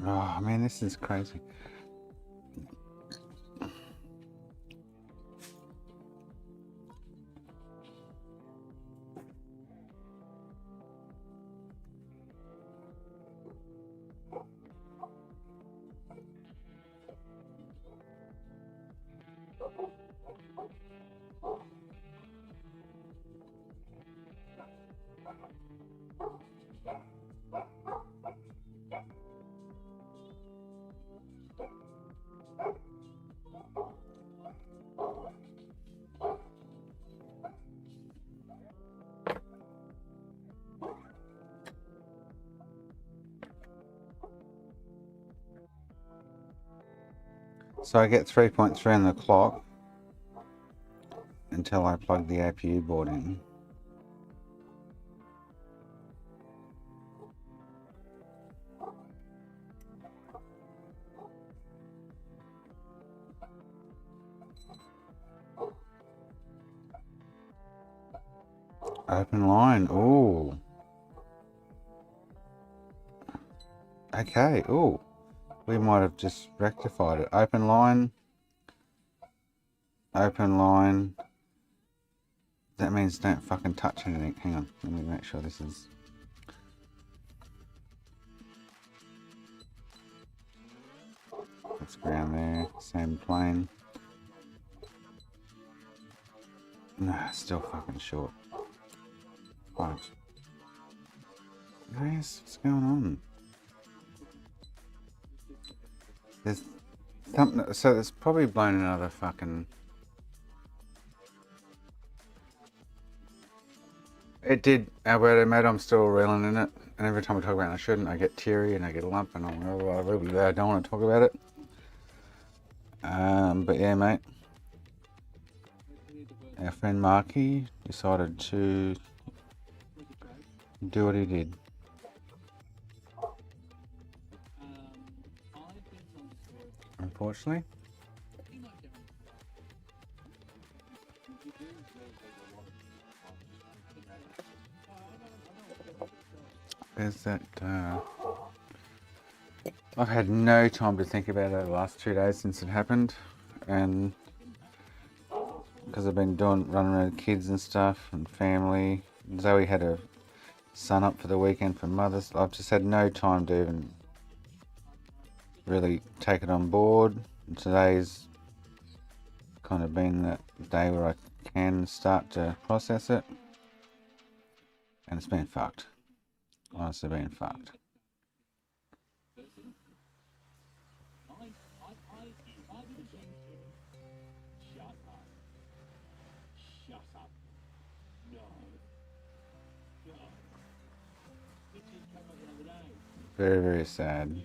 Oh man, this is crazy. So I get 3.3 on the clock until I plug the APU board in. Open line, ooh. Okay, ooh. We might have just rectified it. Open line. Open line. That means don't fucking touch anything. Hang on, let me make sure this is... That's ground there, same plane. Nah, still fucking short. Right. What's going on? There's something, so it's probably blown another fucking... It did, Alberto, mate, I'm still reeling in it. And every time I talk about it, I shouldn't. I get teary and I get a lump and I don't want to talk about it. But yeah, mate. Our friend Marky decided to do what he did. Unfortunately. There's that, I've had no time to think about it the last 2 days since it happened, and because I've been running around with kids and stuff and family. Zoe had her son up for the weekend for Mother's. I've just had no time to even really take it on board. And today's kind of been that day where I can start to process it, and it's been fucked. Honestly, been fucked. Very, very sad.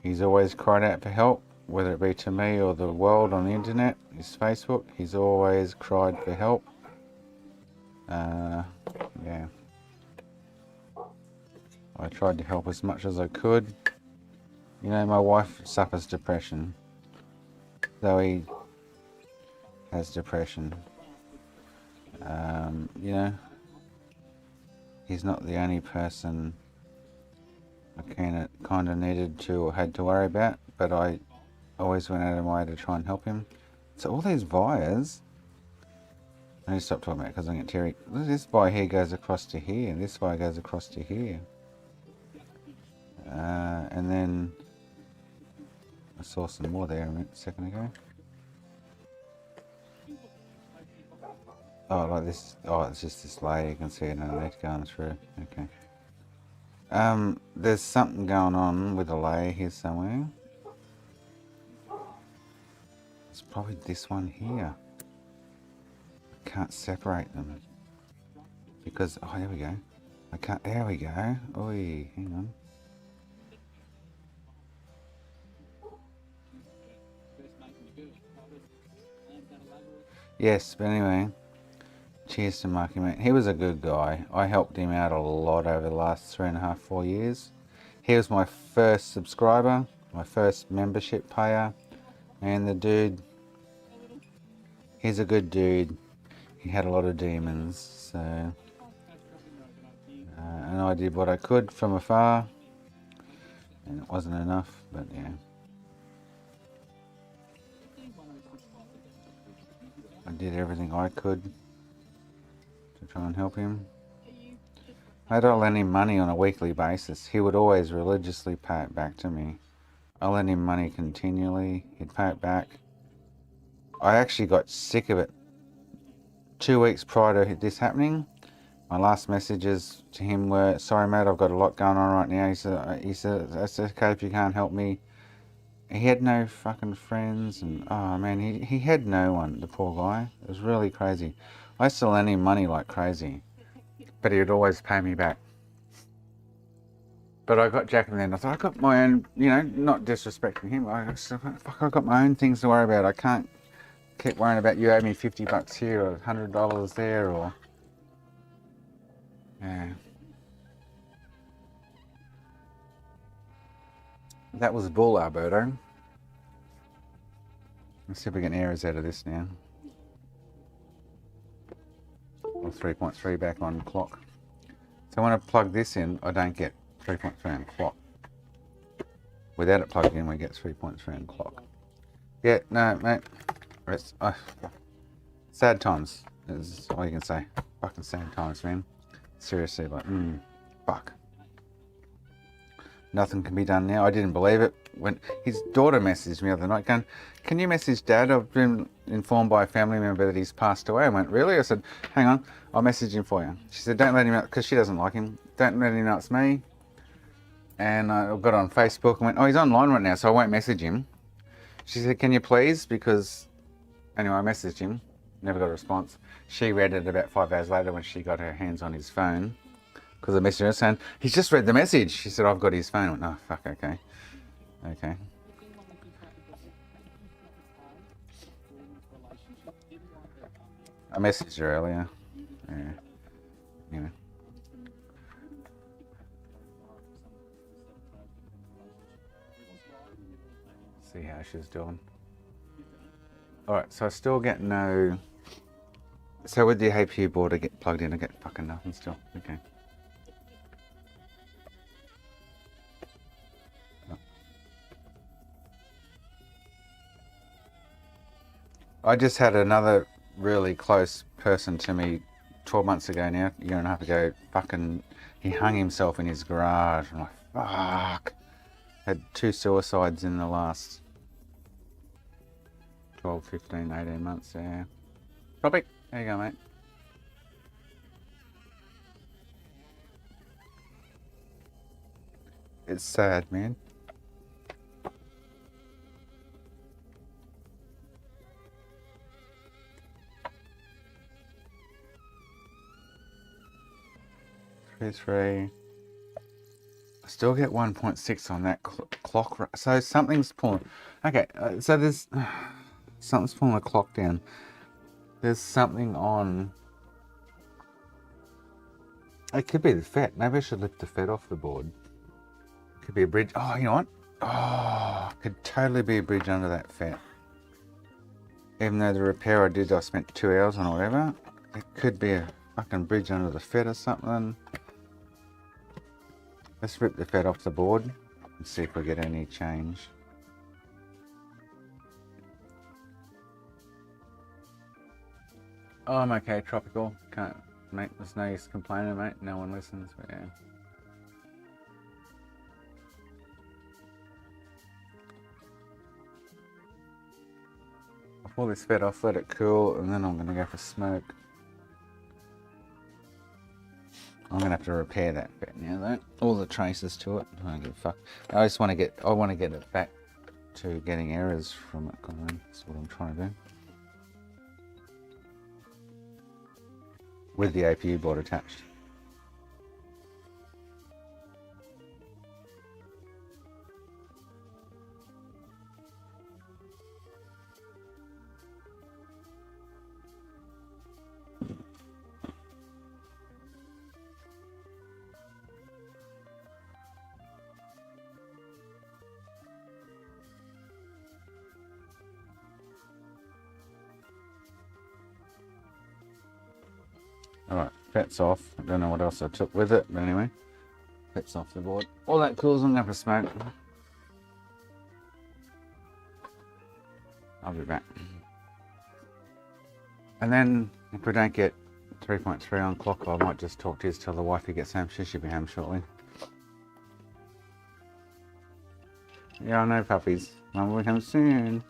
He's always cried out for help, whether it be to me or the world on the internet, is Facebook. He's always cried for help. Yeah. I tried to help as much as I could. You know, my wife suffers depression. Zoe has depression. You know, he's not the only person I kind of needed to or had to worry about, but I always went out of my way to try and help him. So all these wires, I need to stop talking about it because I'm getting teary. This wire here goes across to here, and this wire goes across to here. And then I saw some more there a second ago. Oh, like this. Oh, it's just this layer. You can see it underneath going through. Okay. There's something going on with the layer here somewhere. It's probably this one here. I can't separate them because oh, there we go. I can't. There we go. Oi, hang on. Yes, but anyway. Cheers to Marky, mate. He was a good guy. I helped him out a lot over the last 3.5, 4 years. He was my first subscriber, my first membership payer, and the dude, he's a good dude. He had a lot of demons, so and I did what I could from afar, and it wasn't enough, but yeah. I did everything I could to try and help him. I don't lend him money on a weekly basis. He would always religiously pay it back to me. I lent him money continually. He'd pay it back. I actually got sick of it. 2 weeks prior to this happening, my last messages to him were, sorry mate, I've got a lot going on right now. He said that's okay if you can't help me. He had no fucking friends, and oh man, he had no one, the poor guy. It was really crazy. I used to lend him money like crazy, but he would always pay me back. But I got Jack and then I thought, I got my own, you know, not disrespecting him. I got my own things to worry about. I can't keep worrying about you owe me $50 here or $100 there or, yeah. That was bull, Alberto. Let's see if we get errors out of this now. Or 3.3 back on clock. So when I plug this in, I don't get 3.3 on clock. Without it plugged in, we get 3.3 on clock. Yeah, no, mate. It's, sad times is all you can say. Fucking sad times, man. Seriously, like, fuck. Nothing can be done now. I didn't believe it. When his daughter messaged me the other night going, can you message Dad? I've been informed by a family member that he's passed away. I went, really? I said, hang on, I'll message him for you. She said, don't let him know, because she doesn't like him. Don't let him know it's me. And I got on Facebook and went, oh, he's online right now, so I won't message him. She said, can you please? Because, anyway, I messaged him. Never got a response. She read it about 5 hours later when she got her hands on his phone. Because I messaged her saying, he's just read the message. She said, I've got his phone. I went, oh, fuck, okay. Okay. I messaged her earlier. Yeah. You know. See how she's doing. Alright, so I still get no... So with the APU board I get plugged in, I get fucking nothing still. Okay. I just had another really close person to me 12 months ago now, a year and a half ago, fucking, he hung himself in his garage. I'm like, fuck. Had 2 suicides in the last 12, 15, 18 months, yeah. Topic, there you go, mate. It's sad, man. Three. I still get 1.6 on that clock. So something's pulling. Okay, so there's something's pulling the clock down. There's something on. It could be the FET. Maybe I should lift the FET off the board. Could be a bridge. Oh, you know what? Oh, could totally be a bridge under that FET. Even though the repair I did, I spent 2 hours on or whatever. It could be a fucking bridge under the FET or something. Let's rip the FET off the board and see if we get any change. Oh, I'm okay, Tropical. Can't, mate. There's no use complaining, mate. No one listens, but yeah. I'll pull this FET off, let it cool, and then I'm going to go for smoke. I'm gonna have to repair that FET now, though. All the traces to it. I don't give a fuck. I just want to get. I want to get it back to getting errors from it. That's what I'm trying to do. With the APU board attached. Alright, FET's off. I don't know what else I took with it, but anyway. FET's off the board. All that cools, I'm going to have a smoke. I'll be back. And then, if we don't get 3.3 on clock, I might just talk to you till the wifey gets home. She should be home shortly. Yeah, I know, puppies. Mum will be home soon.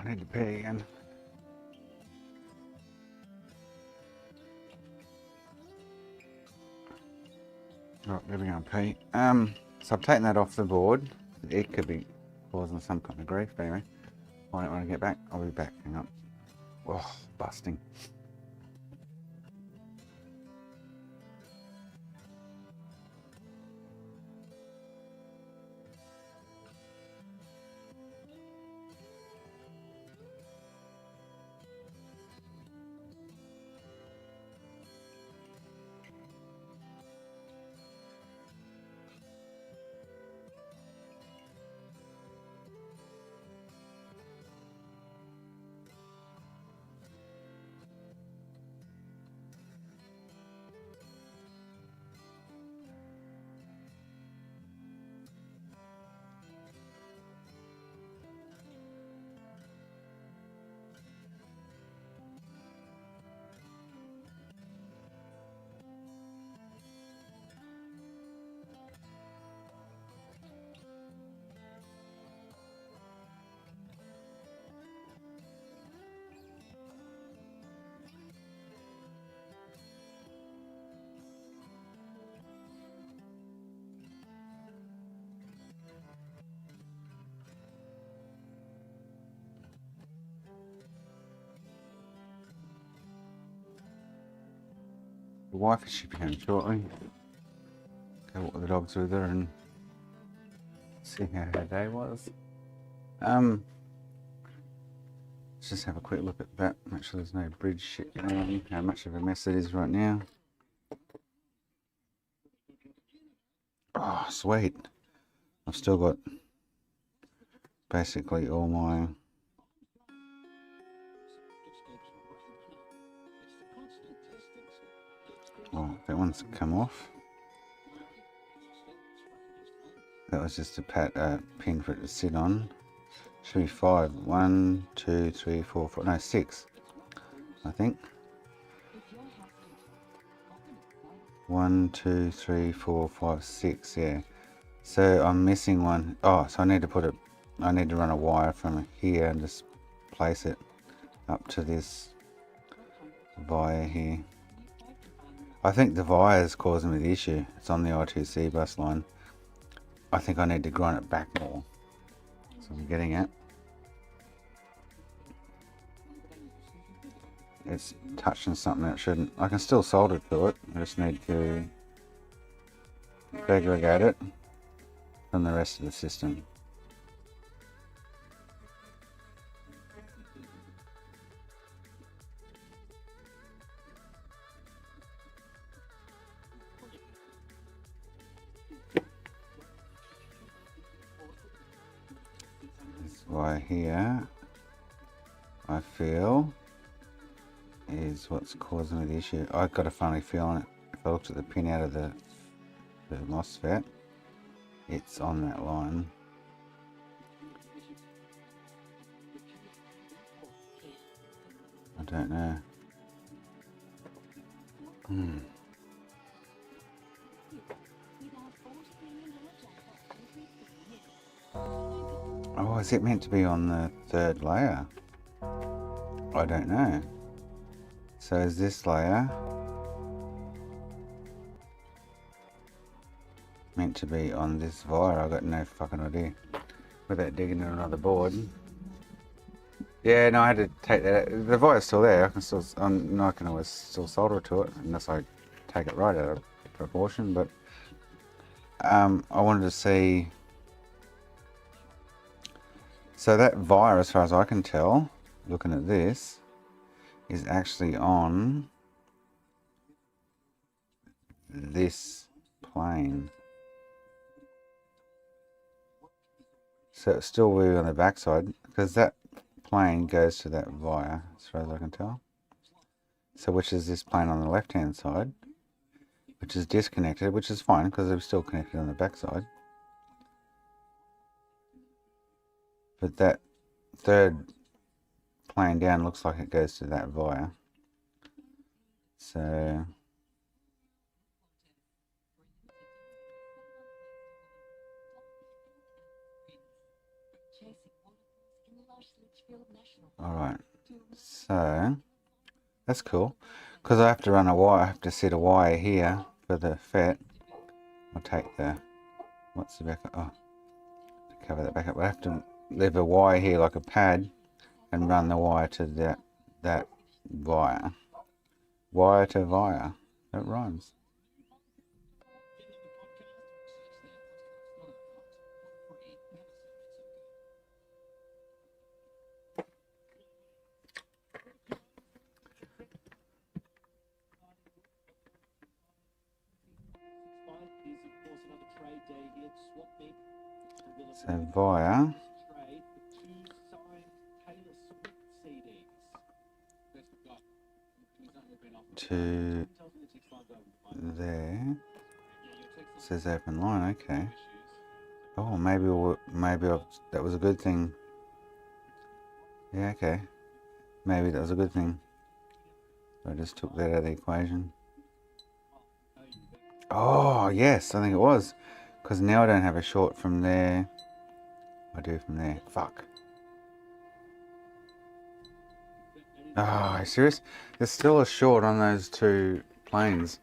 I need to pee again. Right, there we go, pee. So I've taken that off the board. It could be causing some kind of grief, but anyway. I don't want to get back. I'll be back. Hang on. Oh, busting. The wife is shipping home shortly. Go walk the dogs with her and see how her day was. Let's just have a quick look at that. Make sure there's no bridge shit going on. How much of a mess it is right now. Oh, sweet. I've still got basically all my that one's come off. That was just a pin for it to sit on. Should be 5. 1, 2, 3, 4, 5. No, 6. I think. 1, 2, 3, 4, 5, 6. Yeah. So I'm missing one. Oh, so I need to run a wire from here and just place it up to this via here. I think the wire is causing me the issue. It's on the I2C bus line. I think I need to grind it back more. So I'm getting it. It's touching something that shouldn't. I can still solder to it. I just need to segregate it from the rest of the system. This wire here, I feel, is what's causing me the issue. I've got a funny feeling if I looked at the pin out of the MOSFET, it's on that line. I don't know. Oh, is it meant to be on the third layer? I don't know. So is this layer meant to be on this wire? I've got no fucking idea. Without digging in another board. Yeah, no, I had to take that out. The wire's still there. I can always still solder to it unless I take it right out of proportion. But I wanted to see. So that wire, as far as I can tell, looking at this, is actually on this plane. So it's still really on the back side because that plane goes to that wire, as far as I can tell. So which is this plane on the left hand side, which is disconnected, which is fine because they're still connected on the back side. But that third plane down looks like it goes to that wire. So Alright, so that's cool. Because I have to run a wire, I have to set a wire here for the FET. I'll take the, what's the backup? Oh, to cover that backup. I have to leave a wire here like a pad and run the wire to that wire. Wire to wire. That rhymes. So via to there. It says open line. Okay. Oh, maybe that was a good thing. Yeah. Okay. Maybe that was a good thing. I just took that out of the equation. Oh yes, I think it was. Because now I don't have a short from there. I do from there. Fuck. Oh, are you serious? There's still a short on those two planes.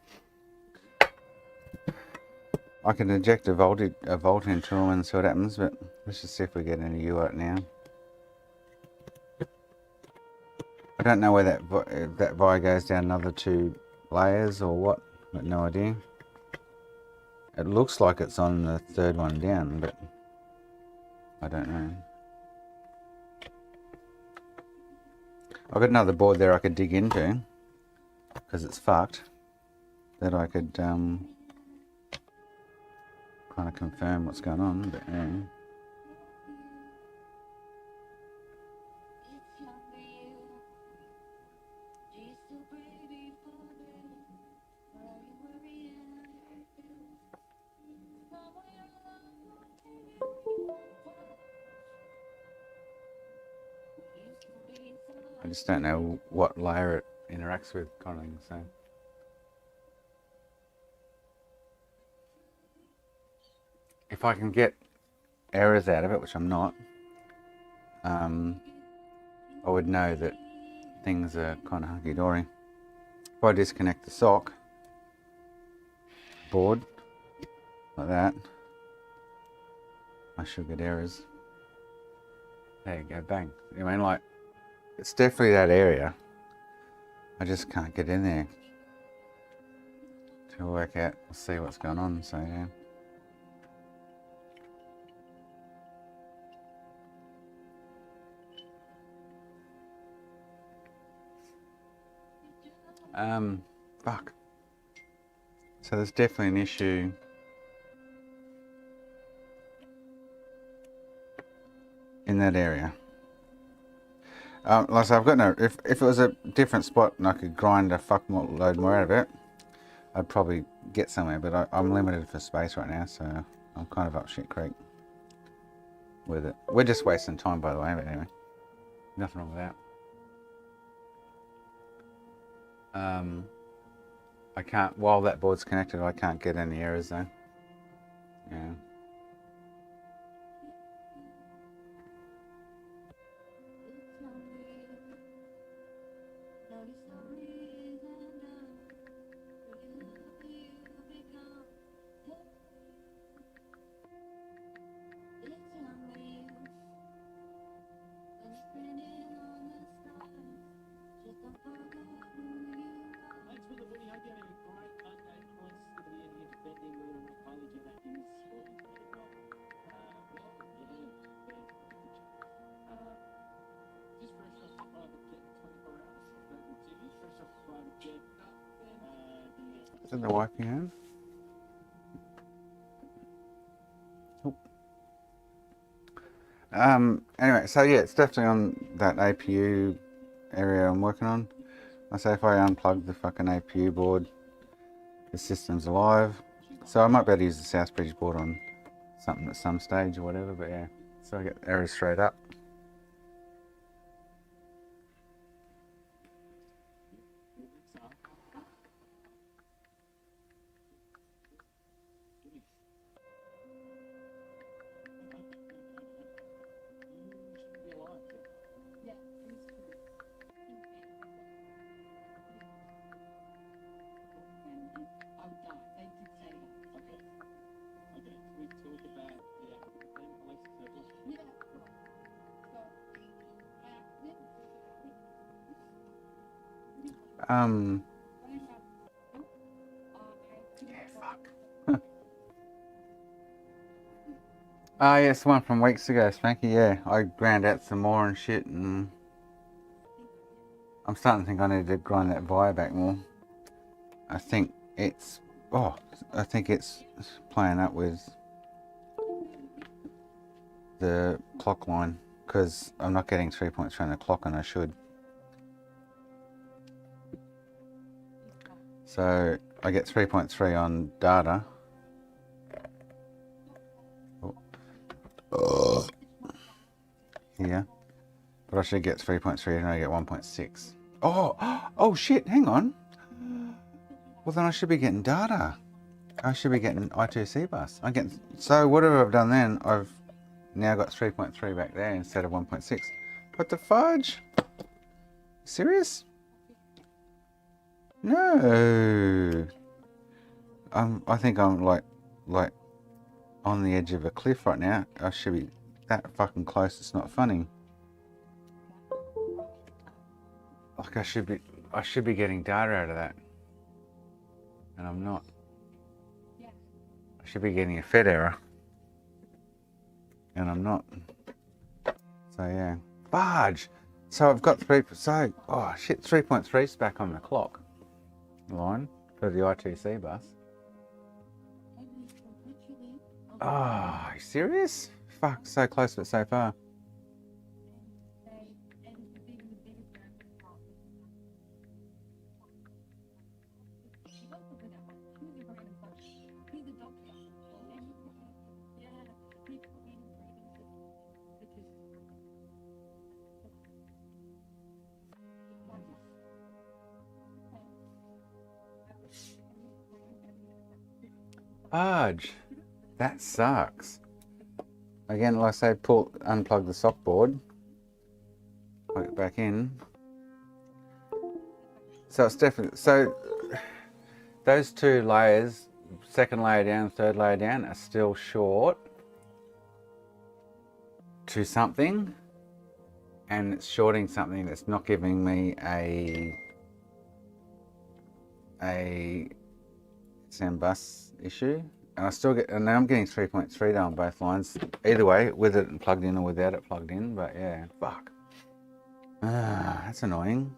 I can inject a volt into them and see what happens, but let's just see if we get any UART now. I don't know where that wire goes down another 2 layers or what. I've got no idea. It looks like it's on the 3rd one down, but I don't know. I've got another board there I could dig into because it's fucked. That I could kind of confirm what's going on, but yeah. I just don't know what layer it interacts with, kind of thing, so. If I can get errors out of it, which I'm not, I would know that things are kind of hunky-dory. If I disconnect the sock board, like that, I should get errors. There you go, bang. I mean, like, it's definitely that area. I just can't get in there to work out, see what's going on, so yeah. Fuck. So there's definitely an issue in that area. Like I said, I've got no. If it was a different spot and I could grind a load more out of it, I'd probably get somewhere. But I'm limited for space right now, so I'm kind of up shit creek with it. We're just wasting time, by the way. But anyway, nothing wrong with that. I can't, while that board's connected, I can't get any errors though. Yeah. Is it the wiping hand? Anyway, so yeah, it's definitely on that APU area I'm working on. I say if I unplug the fucking APU board, the system's alive. So I might be able to use the Southbridge board on something at some stage or whatever, but yeah. So I get errors straight up. Yeah, fuck. Oh, yes, the one from weeks ago, Spanky. Yeah, I ground out some more and shit, and I'm starting to think I need to grind that wire back more. I think it's playing up with the clock line because I'm not getting 3.3 on the clock, and I should. So I get 3.3 on data. Here, but I should get 3.3 and I get 1.6. Oh shit, hang on. Well, then I should be getting data. I should be getting I2C bus. So whatever I've done then, I've now got 3.3 back there instead of 1.6. What the fudge? Serious? No. I think I'm like on the edge of a cliff right now. I should be that fucking close. It's not funny. Like I should be getting data out of that, and I'm not. I should be getting a fed error, and I'm not. So yeah, fudge. So I've got 3.3's back on the clock line for the I2C bus. Oh, are you serious? Fuck, so close but so far. Fudge. That sucks. Again, like I say, unplug the sock board, plug it back in. So it's definitely, those two layers, second layer down, third layer down, are still short to something, and it's shorting something that's not giving me a sound bus issue. And now I'm getting 3.3 down both lines. Either way, with it plugged in or without it plugged in. But yeah, fuck. That's annoying.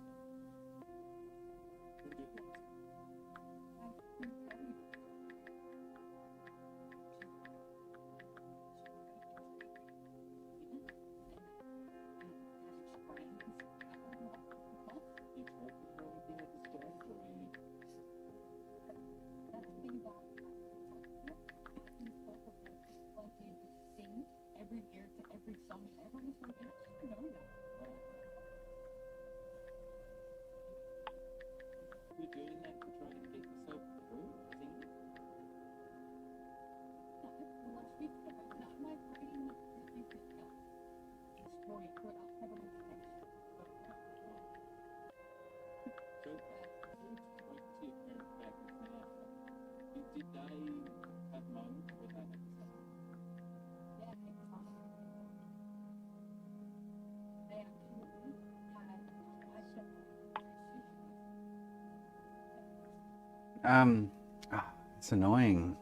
It's annoying.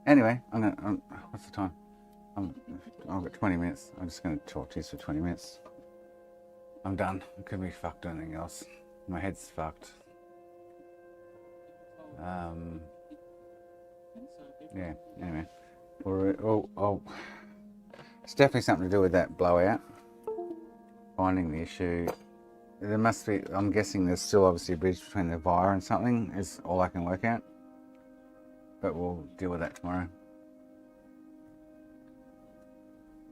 Anyway, what's the time? I've got 20 minutes. I'm just going to talk to you for 20 minutes. I'm done. I couldn't be fucked doing anything else. My head's fucked. Yeah, anyway. It's definitely something to do with that blowout. Finding the issue. There must be, I'm guessing there's still obviously a bridge between the wire and something, is all I can work out. But we'll deal with that tomorrow.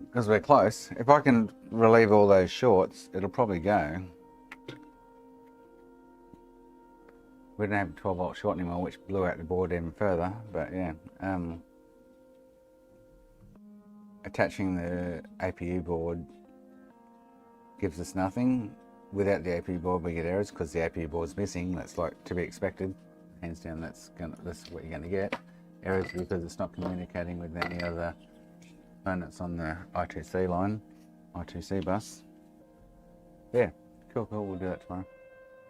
Because we're close. If I can relieve all those shorts, it'll probably go. We don't have a 12 volt short anymore, which blew out the board even further. But yeah, attaching the APU board gives us nothing. Without the APU board, we get errors because the APU board's missing. That's like to be expected. Hands down, that's what you're going to get. Errors because it's not communicating with any other components on the I2C line, I2C bus. Yeah, cool. We'll do that tomorrow.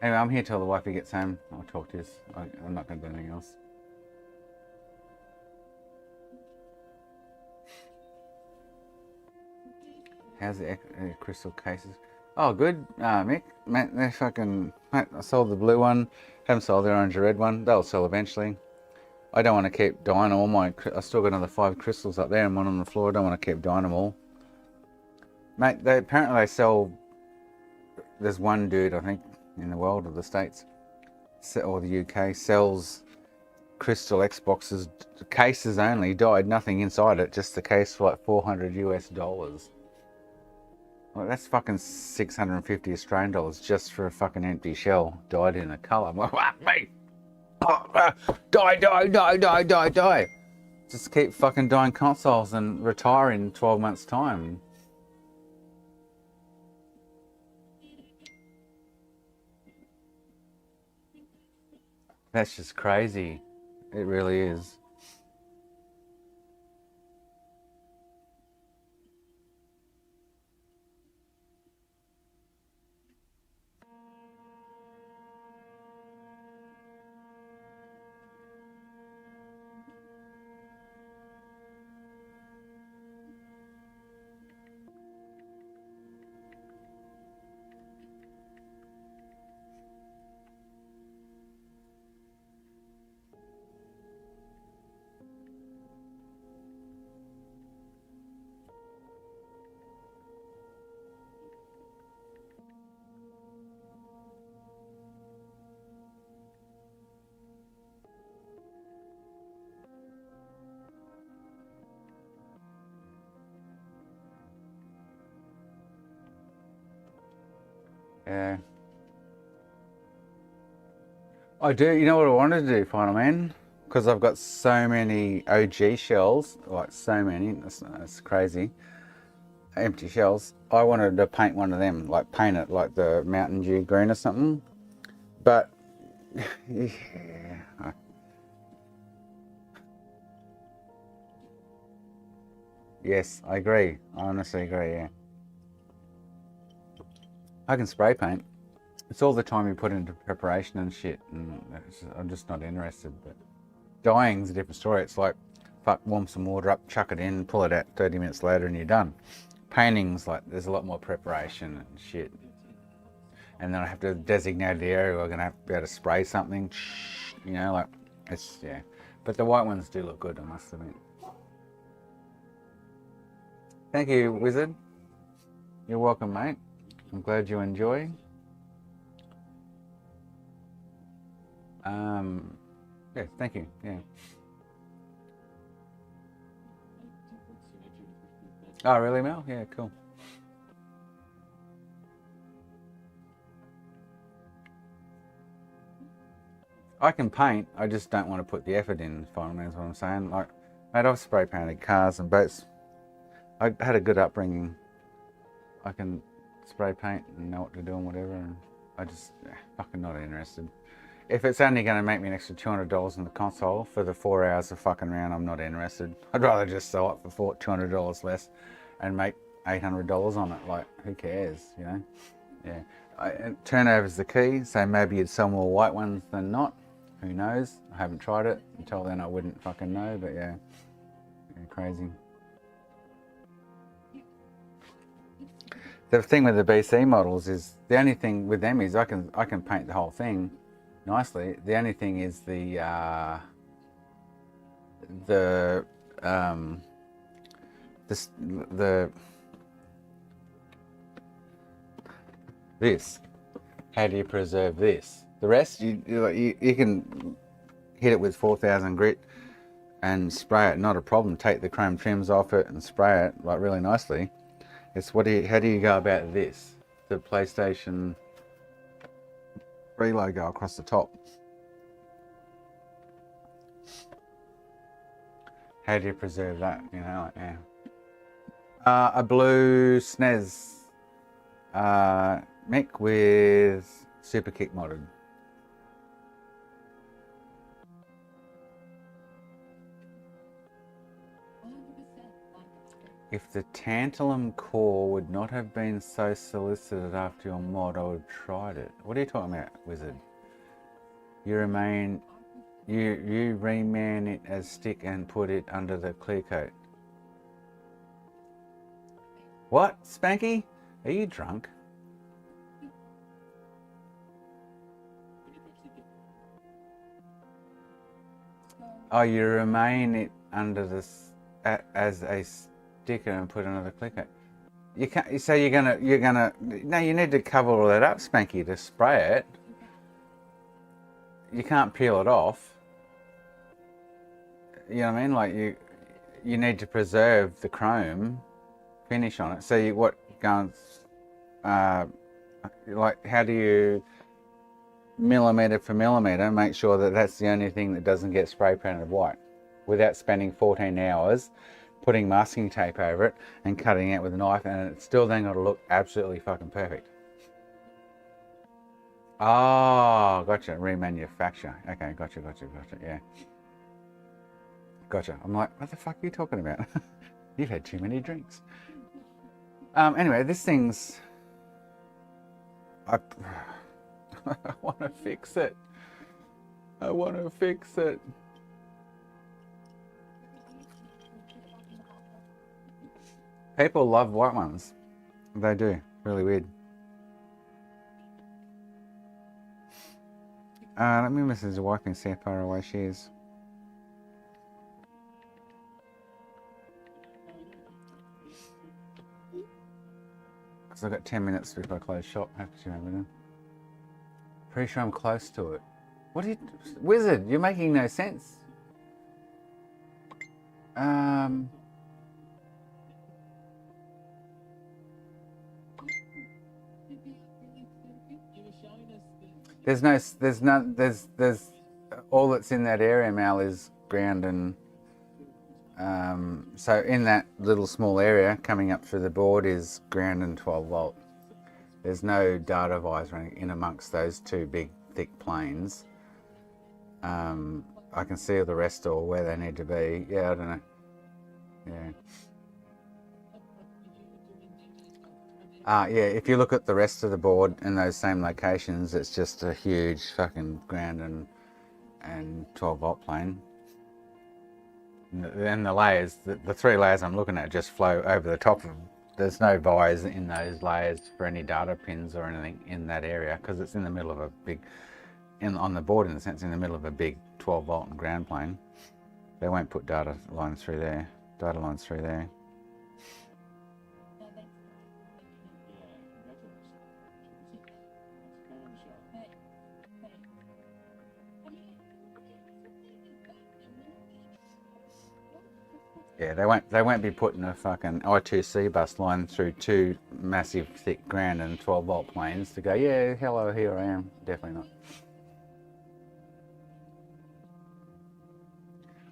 Anyway, I'm here till the wifey gets home. I'll talk to you. I'm not going to do anything else. How's the crystal cases? Oh, good, Mick. Mate, they're fucking... Mate, I sold the blue one. Haven't sold the orange or red one. They'll sell eventually. I don't want to keep dying all my... I still got another 5 crystals up there and one on the floor. I don't want to keep dying them all. Mate, apparently they sell... There's one dude, I think, in the world of the States, or the UK, sells crystal Xboxes, cases only, dyed, nothing inside it, just the case for like $400 US. Well, that's fucking 650 Australian dollars just for a fucking empty shell, dyed in a colour. I'm like, mate, die. Just keep fucking dyeing consoles and retire in 12 months' time. That's just crazy. It really is. Yeah. I do. You know what I wanted to do, Final Man? Because I've got so many OG shells, like so many, that's crazy, empty shells. I wanted to paint one of them, like paint it like the Mountain Dew green or something. But, yeah. Yes, I agree. I honestly agree, yeah. I can spray paint. It's all the time you put into preparation and shit, and I'm just not interested. But dyeing's a different story. It's like, fuck, warm some water up, chuck it in, pull it out 30 minutes later and you're done. Painting's like, there's a lot more preparation and shit. And then I have to designate the area where I'm gonna have to be able to spray something, you know, like, it's, yeah. But the white ones do look good, I must admit. Thank you, Wizard. You're welcome, mate. I'm glad you enjoy. Yeah, thank you, yeah. Oh, really, Mel? Yeah, cool. I can paint, I just don't want to put the effort in, finally, is what I'm saying. Like, mate, I've spray painted cars and boats. I had a good upbringing. I can spray paint and know what to do and whatever, and I just, fucking not interested. If it's only going to make me an extra $200 on the console for the 4 hours of fucking round, I'm not interested. I'd rather just sell it for $200 less and make $800 on it. Like, who cares, you know? Yeah. Turnover's the key, so maybe you'd sell more white ones than not. Who knows? I haven't tried it. Until then, I wouldn't fucking know, but yeah. Crazy. The thing with the BC models is, the only thing with them is I can paint the whole thing nicely. The only thing is this. How do you preserve this? The rest, you can hit it with 4000 grit and spray it, not a problem. Take the chrome trims off it and spray it like really nicely. It's how do you go about this? The PlayStation 3 logo across the top. How do you preserve that? You know, like, yeah. A blue SNES Mick with Super Kick modded. If the tantalum core would not have been so solicited after your mod, I would have tried it. What are you talking about, wizard? You reman it as stick and put it under the clear coat. What, Spanky? Are you drunk? Oh, you remain it under this as a sticker and put another clear coat. You can't. So you're gonna. No, you need to cover all that up, Spanky, to spray it. You can't peel it off. You know what I mean? Like you need to preserve the chrome finish on it. So what goes? Like how do you millimeter for millimeter make sure that that's the only thing that doesn't get spray painted white, without spending 14 hours putting masking tape over it and cutting it with a knife, and it's still then got to look absolutely fucking perfect. Oh, gotcha. Remanufacture. Okay, gotcha. Yeah. Gotcha. I'm like, what the fuck are you talking about? You've had too many drinks. Anyway, this thing's... I want to fix it. I want to fix it. People love white ones. They do. Really weird. Let me message the wife and see how far away she is. Because I've got 10 minutes before I close shop. I have to remember now. Pretty sure I'm close to it. What are you... Wizard, you're making no sense. There's all that's in that area, Mal, is ground and so in that little small area coming up through the board is ground and 12 volt. There's no data visor in amongst those two big thick planes. I can see the rest or where they need to be. Yeah, I don't know. Yeah. Yeah, if you look at the rest of the board in those same locations, it's just a huge fucking ground and 12 volt plane. And the layers, the three layers I'm looking at just flow over the top of them. There's no wires in those layers for any data pins or anything in that area because it's in the middle of a big, on the board in the sense, in the middle of a big 12 volt and ground plane. They won't put data lines through there. Yeah, they won't be putting a fucking I2C bus line through two massive thick ground and 12 volt planes to go, yeah, hello, here I am. Definitely not.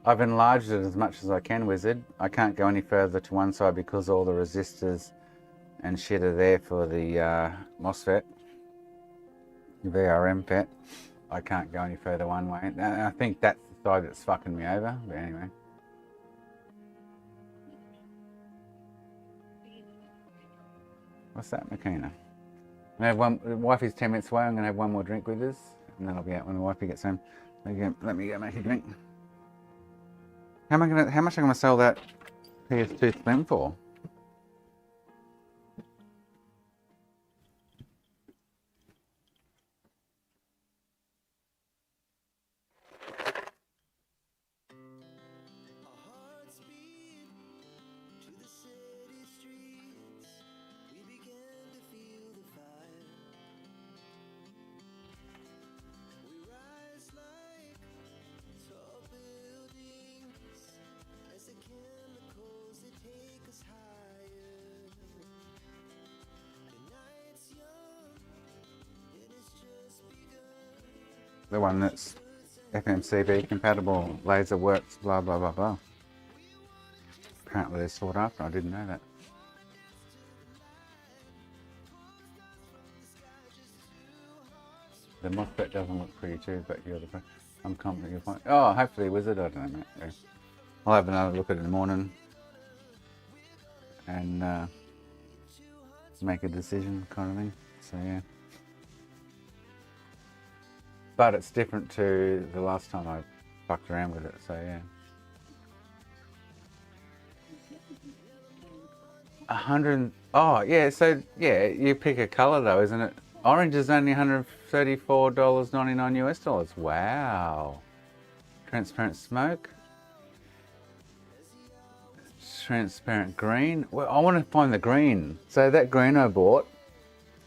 I've enlarged it as much as I can, Wizard. I can't go any further to one side because all the resistors and shit are there for the MOSFET, the VRM FET. I can't go any further one way. And I think that's the side that's fucking me over, but anyway. What's that, Makina? I have one. The wifey's 10 minutes away. I'm going to have one more drink with us, and then I'll be out when the wifey gets home. Let me go make a drink. How much am I going to sell that PS2 Slim for? The one that's FMCB compatible, laser works, blah blah blah blah. Apparently they're sought after. I didn't know that. The MOSFET doesn't look pretty too, but you're the. I'm confident you'll find. Oh, hopefully Wizard. I don't know, mate. Yeah. I'll have another look at it in the morning. and make a decision kind of thing. So yeah. But it's different to the last time I fucked around with it, so yeah. 100, oh yeah, so yeah, you pick a colour though, isn't it? Orange is only $134.99 US dollars. Wow. Transparent smoke. Transparent green. Well, I want to find the green. So that green I bought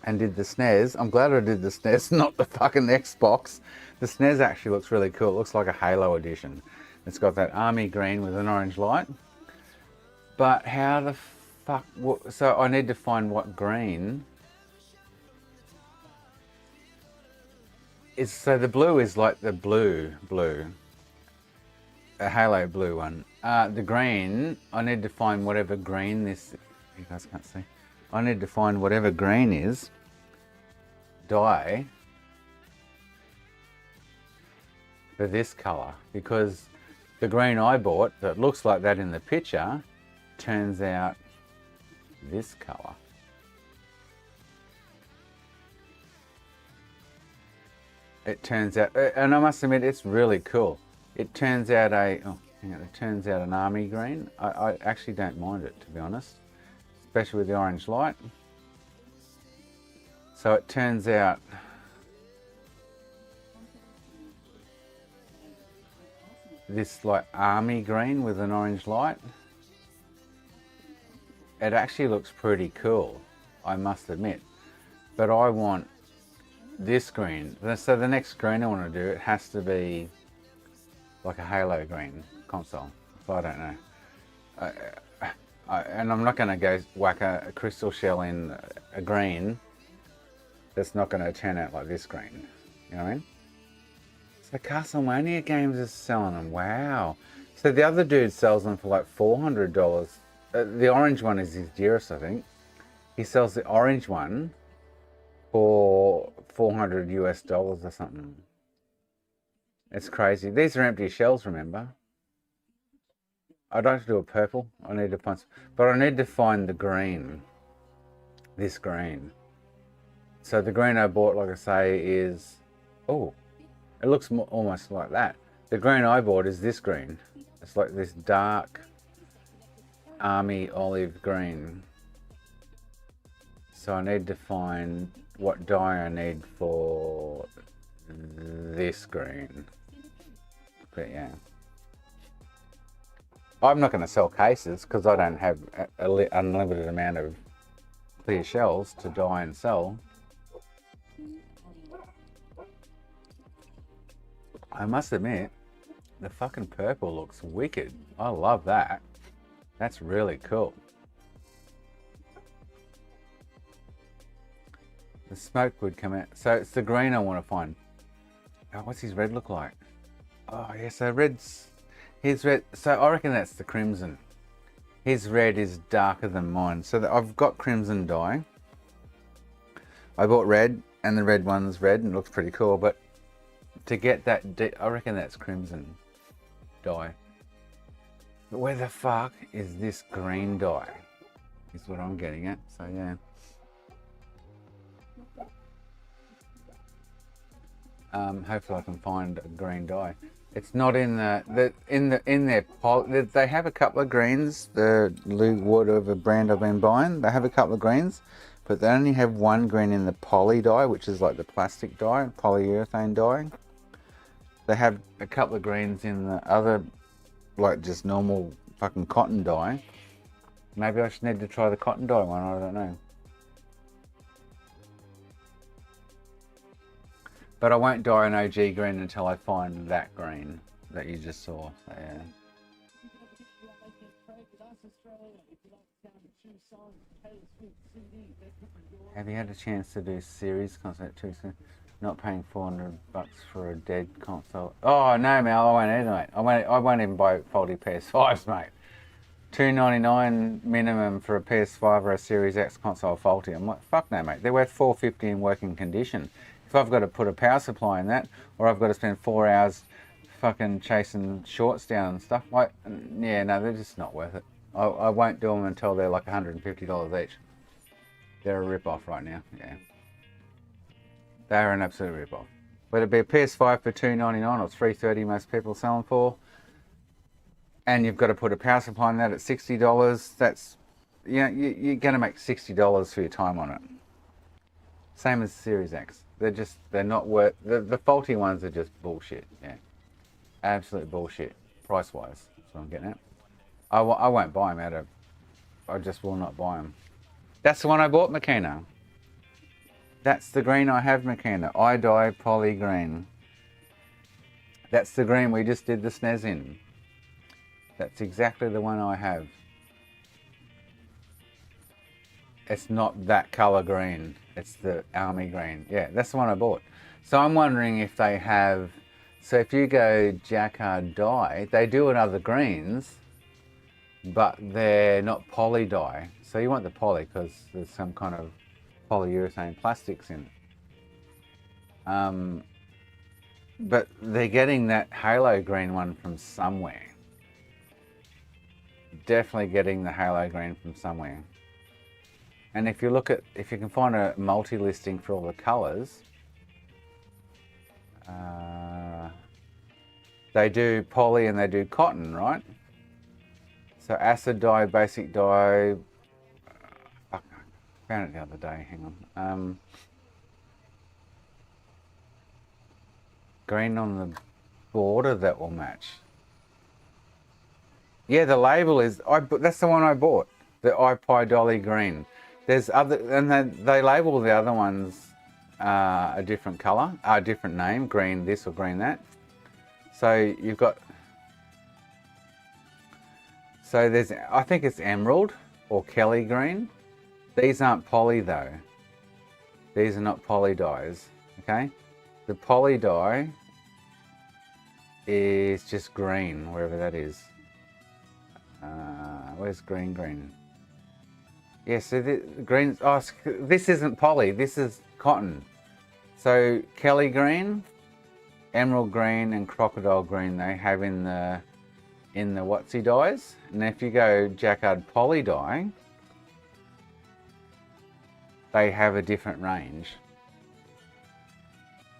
and did the SNES. I'm glad I did the SNES, not the fucking Xbox. The SNES actually looks really cool. It looks like a Halo edition. It's got that army green with an orange light. But how the fuck... So I need to find what green... So the blue is like the blue. A Halo blue one. The green, I need to find whatever green this... You guys can't see. I need to find whatever green is. Dye. For this colour. Because the green I bought, that looks like that in the picture, turns out this colour. It turns out, and I must admit, it's really cool. It turns out it turns out an army green. I actually don't mind it, to be honest, especially with the orange light. So it turns out this like army green with an orange light. It actually looks pretty cool, I must admit. But I want this green. So the next green I want to do, it has to be like a Halo green console. So I don't know. And I'm not going to go whack a crystal shell in a green that's not going to turn out like this green. You know what I mean? So Castlevania Games is selling them. Wow. So the other dude sells them for like $400. The orange one is his dearest, I think. He sells the orange one for $400 US or something. It's crazy. These are empty shells, remember? I'd like to do a purple. I need to find some, but I need to find the green. This green. So the green I bought, like I say, is... Oh, it looks almost like that. The green I bought is this green. It's like this dark army olive green. So I need to find what dye I need for this green. But yeah. I'm not going to sell cases because I don't have an unlimited amount of clear shells to dye and sell. I must admit, the fucking purple looks wicked. I love that. That's really cool. The smoke would come out. So it's the green I want to find. Oh, what's his red look like? Oh yeah, so red's... His red... So I reckon that's the crimson. His red is darker than mine. So I've got crimson dye. I bought red, and the red one's red, and it looks pretty cool, but to get that... I reckon that's crimson dye. But where the fuck is this green dye? Is what I'm getting at, so yeah. Hopefully I can find a green dye. It's not in in their poly. They have a couple of greens. The whatever brand I've been buying, they have a couple of greens, but they only have one green in the poly dye, which is like the plastic dye, polyurethane dye. They have a couple of greens in the other, like just normal fucking cotton dye. Maybe I should need to try the cotton dye one. I don't know. But I won't dye an OG green until I find that green that you just saw. So, yeah. Have you had a chance to do series concert too soon? Not paying $400 for a dead console. Oh no, Mel, I won't either, mate. I won't even buy faulty PS5s, mate. $299 minimum for a PS5 or a Series X console faulty. I'm like, fuck no, mate. They're worth $450 in working condition. If I've got to put a power supply in that, or I've got to spend 4 hours fucking chasing shorts down and stuff, like, yeah, no, they're just not worth it. I won't do them until they're like $150 each. They're a rip-off right now, yeah. They're an absolute rip-off. Whether it be a PS5 for $299 or $330 most people sell them for, and you've got to put a power supply on that at $60, that's, you know, you're going to make $60 for your time on it. Same as Series X. They're not worth, the faulty ones are just bullshit, yeah. Absolute bullshit, price-wise, that's what I'm getting at. I won't buy them I just will not buy them. That's the one I bought, Makina. That's the green I have, Makina. I-dye poly green. That's the green we just did the SNES in. That's exactly the one I have. It's not that colour green. It's the army green. Yeah, that's the one I bought. So I'm wondering if they have... So if you go Jacquard dye, they do in other greens, but they're not poly dye. So you want the poly because there's some kind of polyurethane plastics in it. But they're getting that halo green one from somewhere. Definitely getting the halo green from somewhere. And if you look at, if you can find a multi-listing for all the colours, they do poly and they do cotton, right? So acid dye, basic dye, I found it the other day, hang on. Green on the border that will match. Yeah, the label is, that's the one I bought, the iPi Dolly green. There's other, and they label the other ones a different colour, a different name, green this or green that. So you've got, so there's, I think it's emerald or Kelly green. These aren't poly though. These are not poly dyes, okay? The poly dye is just green, wherever that is. Where's green? Yeah, so the green, oh, this isn't poly, this is cotton. So Kelly green, emerald green and crocodile green they have in the Watsy dyes. And if you go Jacquard poly dye, they have a different range.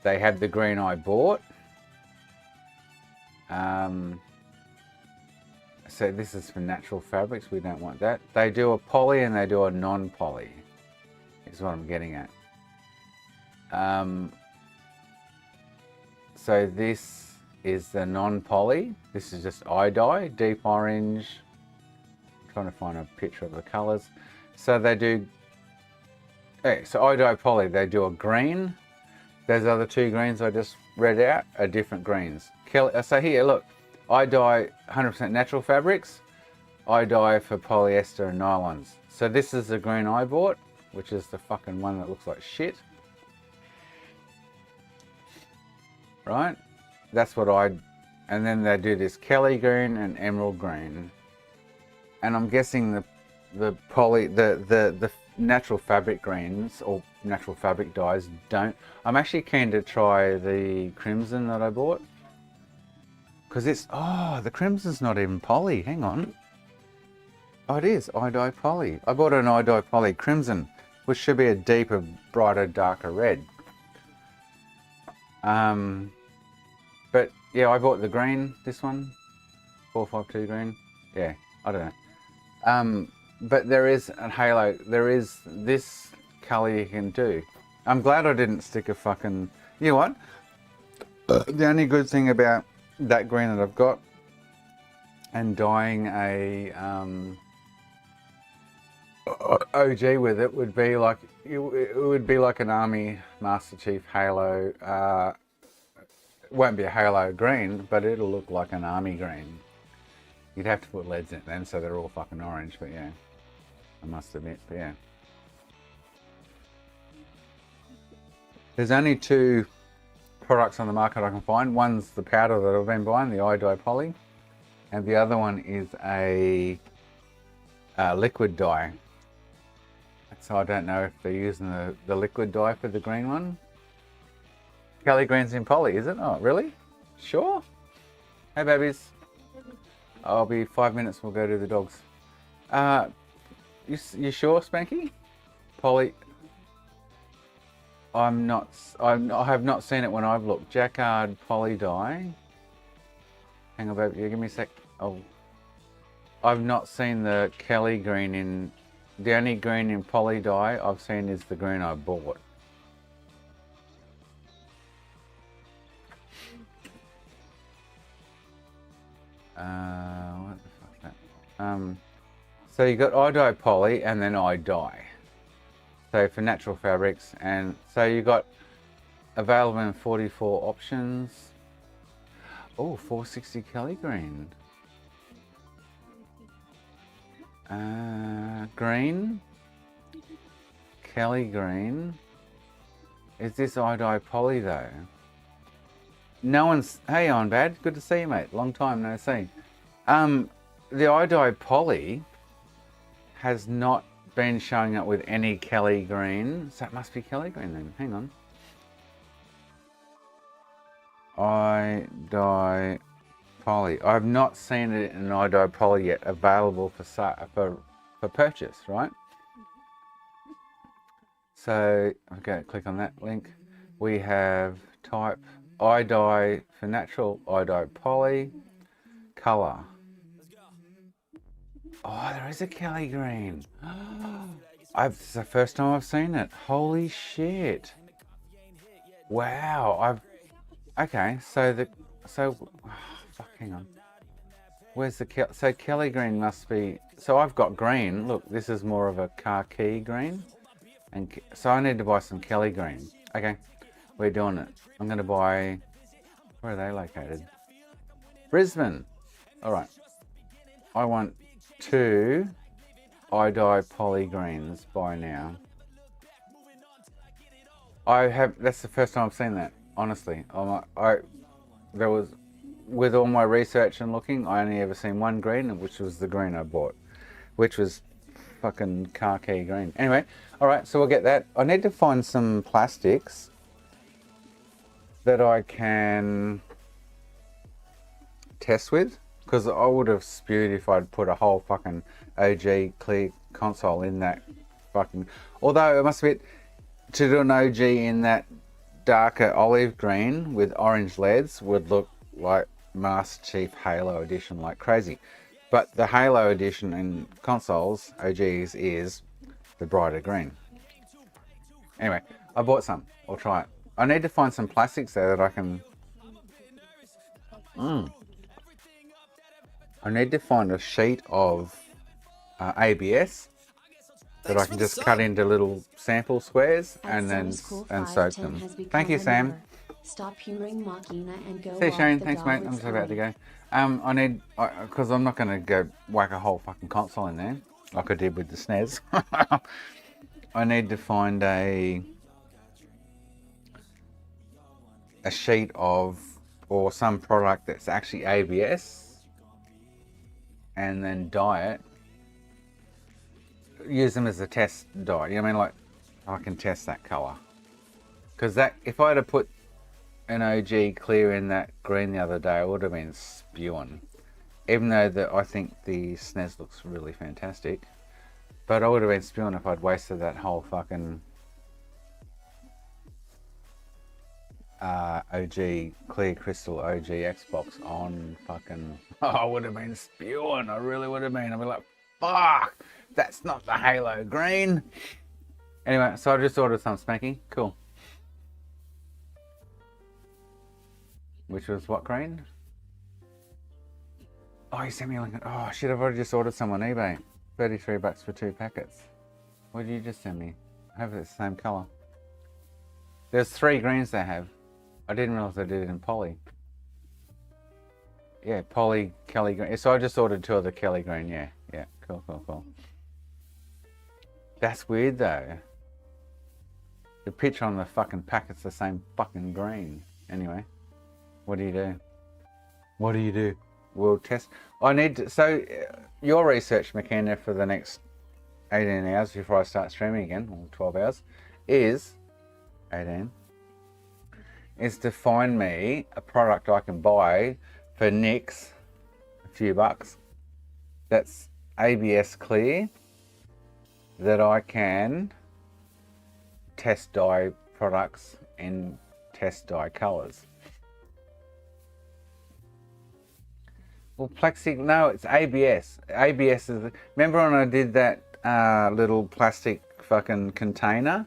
They have the green I bought. So this is for natural fabrics, we don't want that. They do a poly and they do a non-poly, is what I'm getting at. So this is the non-poly. This is just I-dye, deep orange. I'm trying to find a picture of the colours. So they do, so I-dye poly, they do a green. Those other two greens I just read out are different greens. So here, look, I dye 100% natural fabrics. I dye for polyester and nylons. So this is the green I bought, which is the fucking one that looks like shit. Right? That's what and then they do this Kelly green and emerald green. And I'm guessing the natural fabric greens or natural fabric dyes don't. I'm actually keen to try the crimson that I bought. Because it's, oh, the crimson's not even poly, hang on. Oh, it is, I-dye poly. I bought an I-dye poly crimson, which should be a deeper, brighter, darker red. But yeah, I bought the green, this one, 452 green. Yeah, I don't know. But there is a halo, there is this colour you can do. I'm glad I didn't stick a fucking, you know what? The only good thing about that green that I've got and dyeing a OG with it would be like, it would be like an Army Master Chief Halo. It won't be a Halo green, but it'll look like an Army green. You'd have to put LEDs in it then, so they're all fucking orange, but yeah, I must admit, but yeah. There's only two products on the market I can find. One's the powder that I've been buying, the I-dye poly, and the other one is a liquid dye. So I don't know if they're using the liquid dye for the green one. Kelly green's in poly, is it? Oh, really? Sure. Hey babies. I'll be 5 minutes, we'll go to the dogs. You sure, Spanky? Poly. I have not seen it when I've looked. Jacquard poly dye. Hang on, baby. Give me a sec. Oh, I've not seen the Kelly green in. The only green in poly dye I've seen is the green I bought. What the fuck's that? So you got I dye poly and then I dye. So for natural fabrics, and so you got available in 44 options. Oh, 460 Kelly green. Green. Kelly green. Is this I dye poly though? No one's. Hey, on bad. Good to see you, mate. Long time no see. The I dye poly has not been showing up with any Kelly green, so it must be Kelly green then. Hang on. I dye poly. I've not seen it in I dye poly yet available for purchase, right? So okay, click on that link. We have type I dye for natural, I dye poly, color. Oh, there is a Kelly green. It's the first time I've seen it. Holy shit! Wow. Okay. So fuck. Hang on. Where's the so Kelly green must be. So I've got green. Look, this is more of a khaki green, and so I need to buy some Kelly green. Okay, we're doing it. I'm going to buy. Where are they located? Brisbane. All right. I want 2 I dye poly greens by now. That's the first time I've seen that, honestly. There was, with all my research and looking, I only ever seen one green, which was the green I bought, which was fucking khaki green. Anyway, all right, so we'll get that. I need to find some plastics that I can test with, because I would have spewed if I'd put a whole fucking OG clear console in that fucking. Although it must be to do an OG in that darker olive green with orange LEDs would look like Master Chief Halo Edition like crazy. But the Halo Edition in consoles, OGs, is the brighter green. Anyway, I bought some. I'll try it. I need to find some plastics there that I can. I need to find a sheet of ABS that I can just cut into little sample squares and then soak them. Thank you, Sam. Stop humoring Machina and go. See you, Shane. Thanks, mate. I'm just about to go. I need, because I'm not going to go whack a whole fucking console in there like I did with the SNES. I need to find a sheet of, or some product that's actually ABS, and then dye it. Use them as a test dye. You know what I mean? Like, I can test that color. Because that, if I had to put an OG clear in that green the other day, I would have been spewing. Even though I think the SNES looks really fantastic. But I would have been spewing if I'd wasted that whole fucking OG clear crystal OG Xbox on fucking. I would have been spewing. I really would have been. I'd be like, fuck, that's not the Halo green. Anyway, so I just ordered some Spanky. Cool. Which was what green? Oh, you sent me a link. Oh shit, I've already just ordered some on eBay. $33 for 2 packets. What did you just send me? I hope it's the same colour. There's 3 greens they have. I didn't realise they did it in poly. Yeah, poly, Kelly green. So I just ordered 2 of the Kelly green, yeah. Yeah, cool. That's weird though. The picture on the fucking packet's the same fucking green. Anyway, what do you do? What do you do? We'll test. I need to, so your research, McKenna, for the next 18 hours before I start streaming again, or 12 hours, is 18. Is to find me a product I can buy for nix, a few bucks. That's ABS clear that I can test dye products and test dye colors. Well, no, it's ABS. ABS is, remember when I did that little plastic fucking container?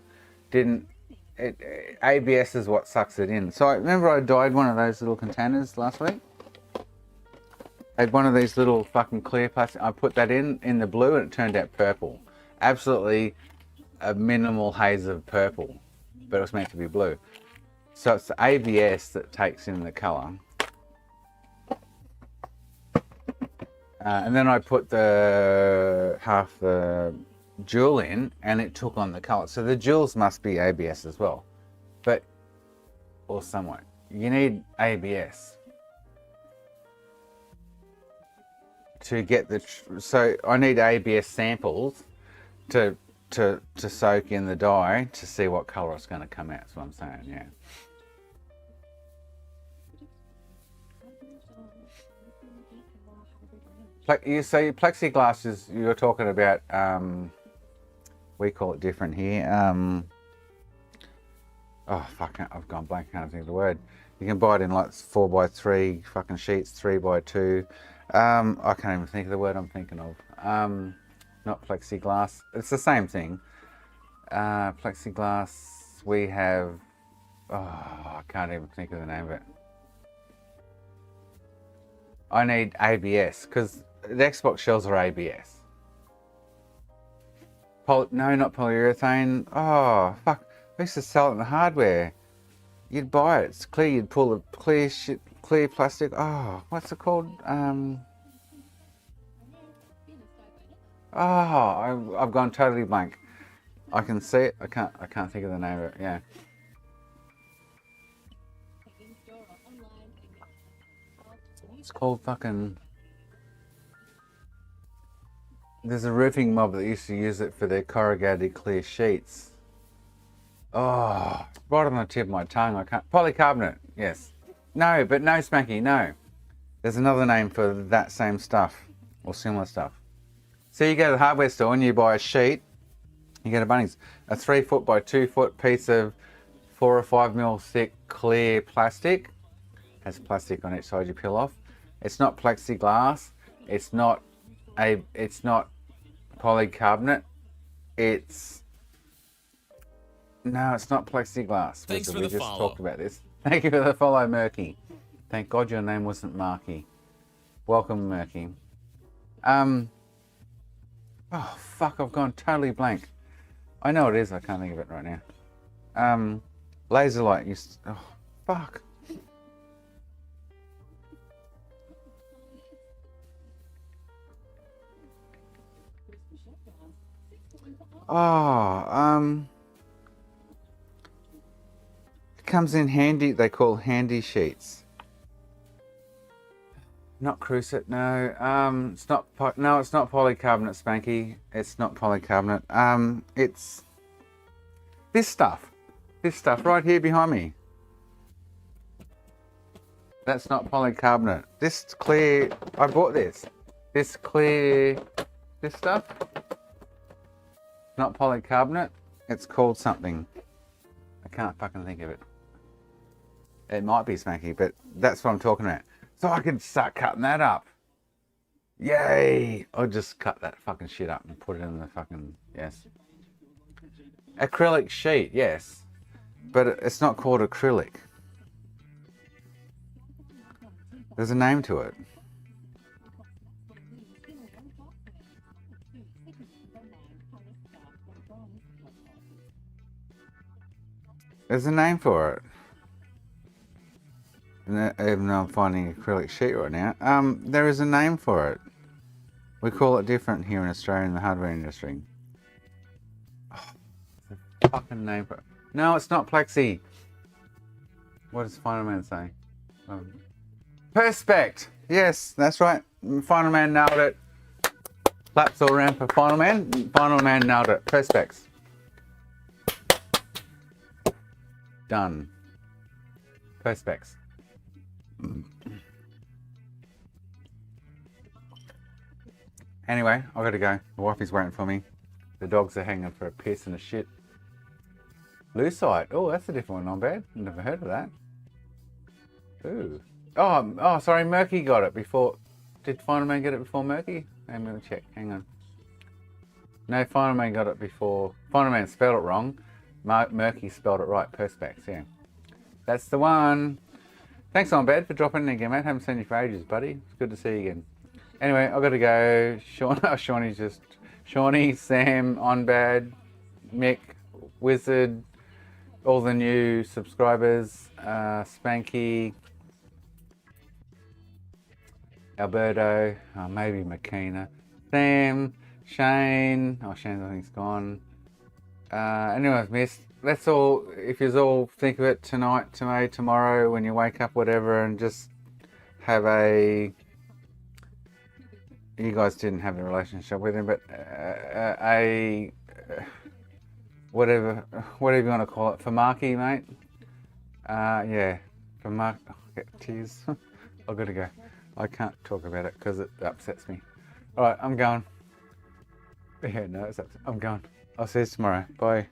ABS is what sucks it in. So I remember I dyed one of those little containers last week. I had one of these little fucking clear plastic. I put that in the blue and it turned out purple. Absolutely a minimal haze of purple, but it was meant to be blue. So it's the ABS that takes in the color. And then I put half the jewel in and it took on the color. So the jewels must be ABS as well, or somewhat. You need ABS to get so I need ABS samples to soak in the dye to see what color it's going to come out. That's what I'm saying, yeah. You say plexiglass is, you're talking about, we call it different here. Oh fuck, I've gone blank, I can't think of the word. You can buy it in like 4x3 fucking sheets, 3x2. I can't even think of the word I'm thinking of. Not plexiglass, it's the same thing. Plexiglass, we have, I can't even think of the name of it. I need ABS because the Xbox shells are ABS. No, not polyurethane. Oh, fuck. I used to sell it in the hardware. You'd buy it. It's clear. You'd pull the clear plastic. Oh, what's it called? I've gone totally blank. I can see it. I can't think of the name of it. Yeah. It's called fucking... There's a roofing mob that used to use it for their corrugated clear sheets. Oh, right on the tip of my tongue. I can't... Polycarbonate, yes. No, but no, Spanky, no. There's another name for that same stuff, or similar stuff. So you go to the hardware store and you buy a sheet. You get a Bunnings, a 3 foot by 2 foot piece of 4 or 5 mil thick clear plastic. Has plastic on each side you peel off. It's not plexiglass. It's not polycarbonate. It's not plexiglass. Thanks for we the just follow. talked about this. Thank you for the follow, Murky. Thank God your name wasn't Marky. Welcome, Murky. Oh fuck! I've gone totally blank. I know it is. I can't think of it right now. Laser light. Oh fuck. It comes in handy. They call handy sheets. Not Cruciate, no. It's not. No, it's not polycarbonate, Spanky. It's not polycarbonate. It's this stuff. This stuff right here behind me. That's not polycarbonate. This clear. I bought this. This clear. This stuff. Not polycarbonate. It's called something. I can't fucking think of it. It might be Spanky, but that's what I'm talking about. So I can start cutting that up. Yay! I'll just cut that fucking shit up and put it in the fucking, yes. Acrylic sheet, yes. But it's not called acrylic. There's a name to it. There's a name for it. Even though I'm finding acrylic sheet right now, there is a name for it. We call it different here in Australia in the hardware industry. Oh, there's a fucking name for it. No, it's not plexi. What does Final Man say? Perspex. Yes, that's right. Final Man nailed it. Claps all around for Final Man. Final Man nailed it. Perspex. Done. Perspex. Anyway, I gotta go. The wifey's waiting for me. The dogs are hanging for a piss and a shit. Lucite. Oh, that's a different one. Not bad. Never heard of that. Ooh. Oh, sorry. Murky got it before. Did Final Man get it before Murky? I'm gonna check. Hang on. No, Final Man got it before. Final Man spelled it wrong. Murky spelled it right. Perspex, yeah. That's the one. Thanks, On Bed, for dropping in again, mate. Haven't seen you for ages, buddy. It's good to see you again. Anyway, I've got to go. Shawnee, Sam, On Bad, Mick, Wizard, all the new subscribers, Spanky, Alberto, maybe Makina, Sam, Shane. Oh, Shane, I think he's gone. Anyone I've missed. That's all. If you all think of it tonight, tomorrow, when you wake up, whatever, and just have a. You guys didn't have a relationship with him, but whatever you want to call it, for Marky, mate. Yeah, for Mark. Oh, I get tears. I've got to go. I can't talk about it because it upsets me. All right, I'm going. Yeah, no, I'm going. I'll see you tomorrow. Bye.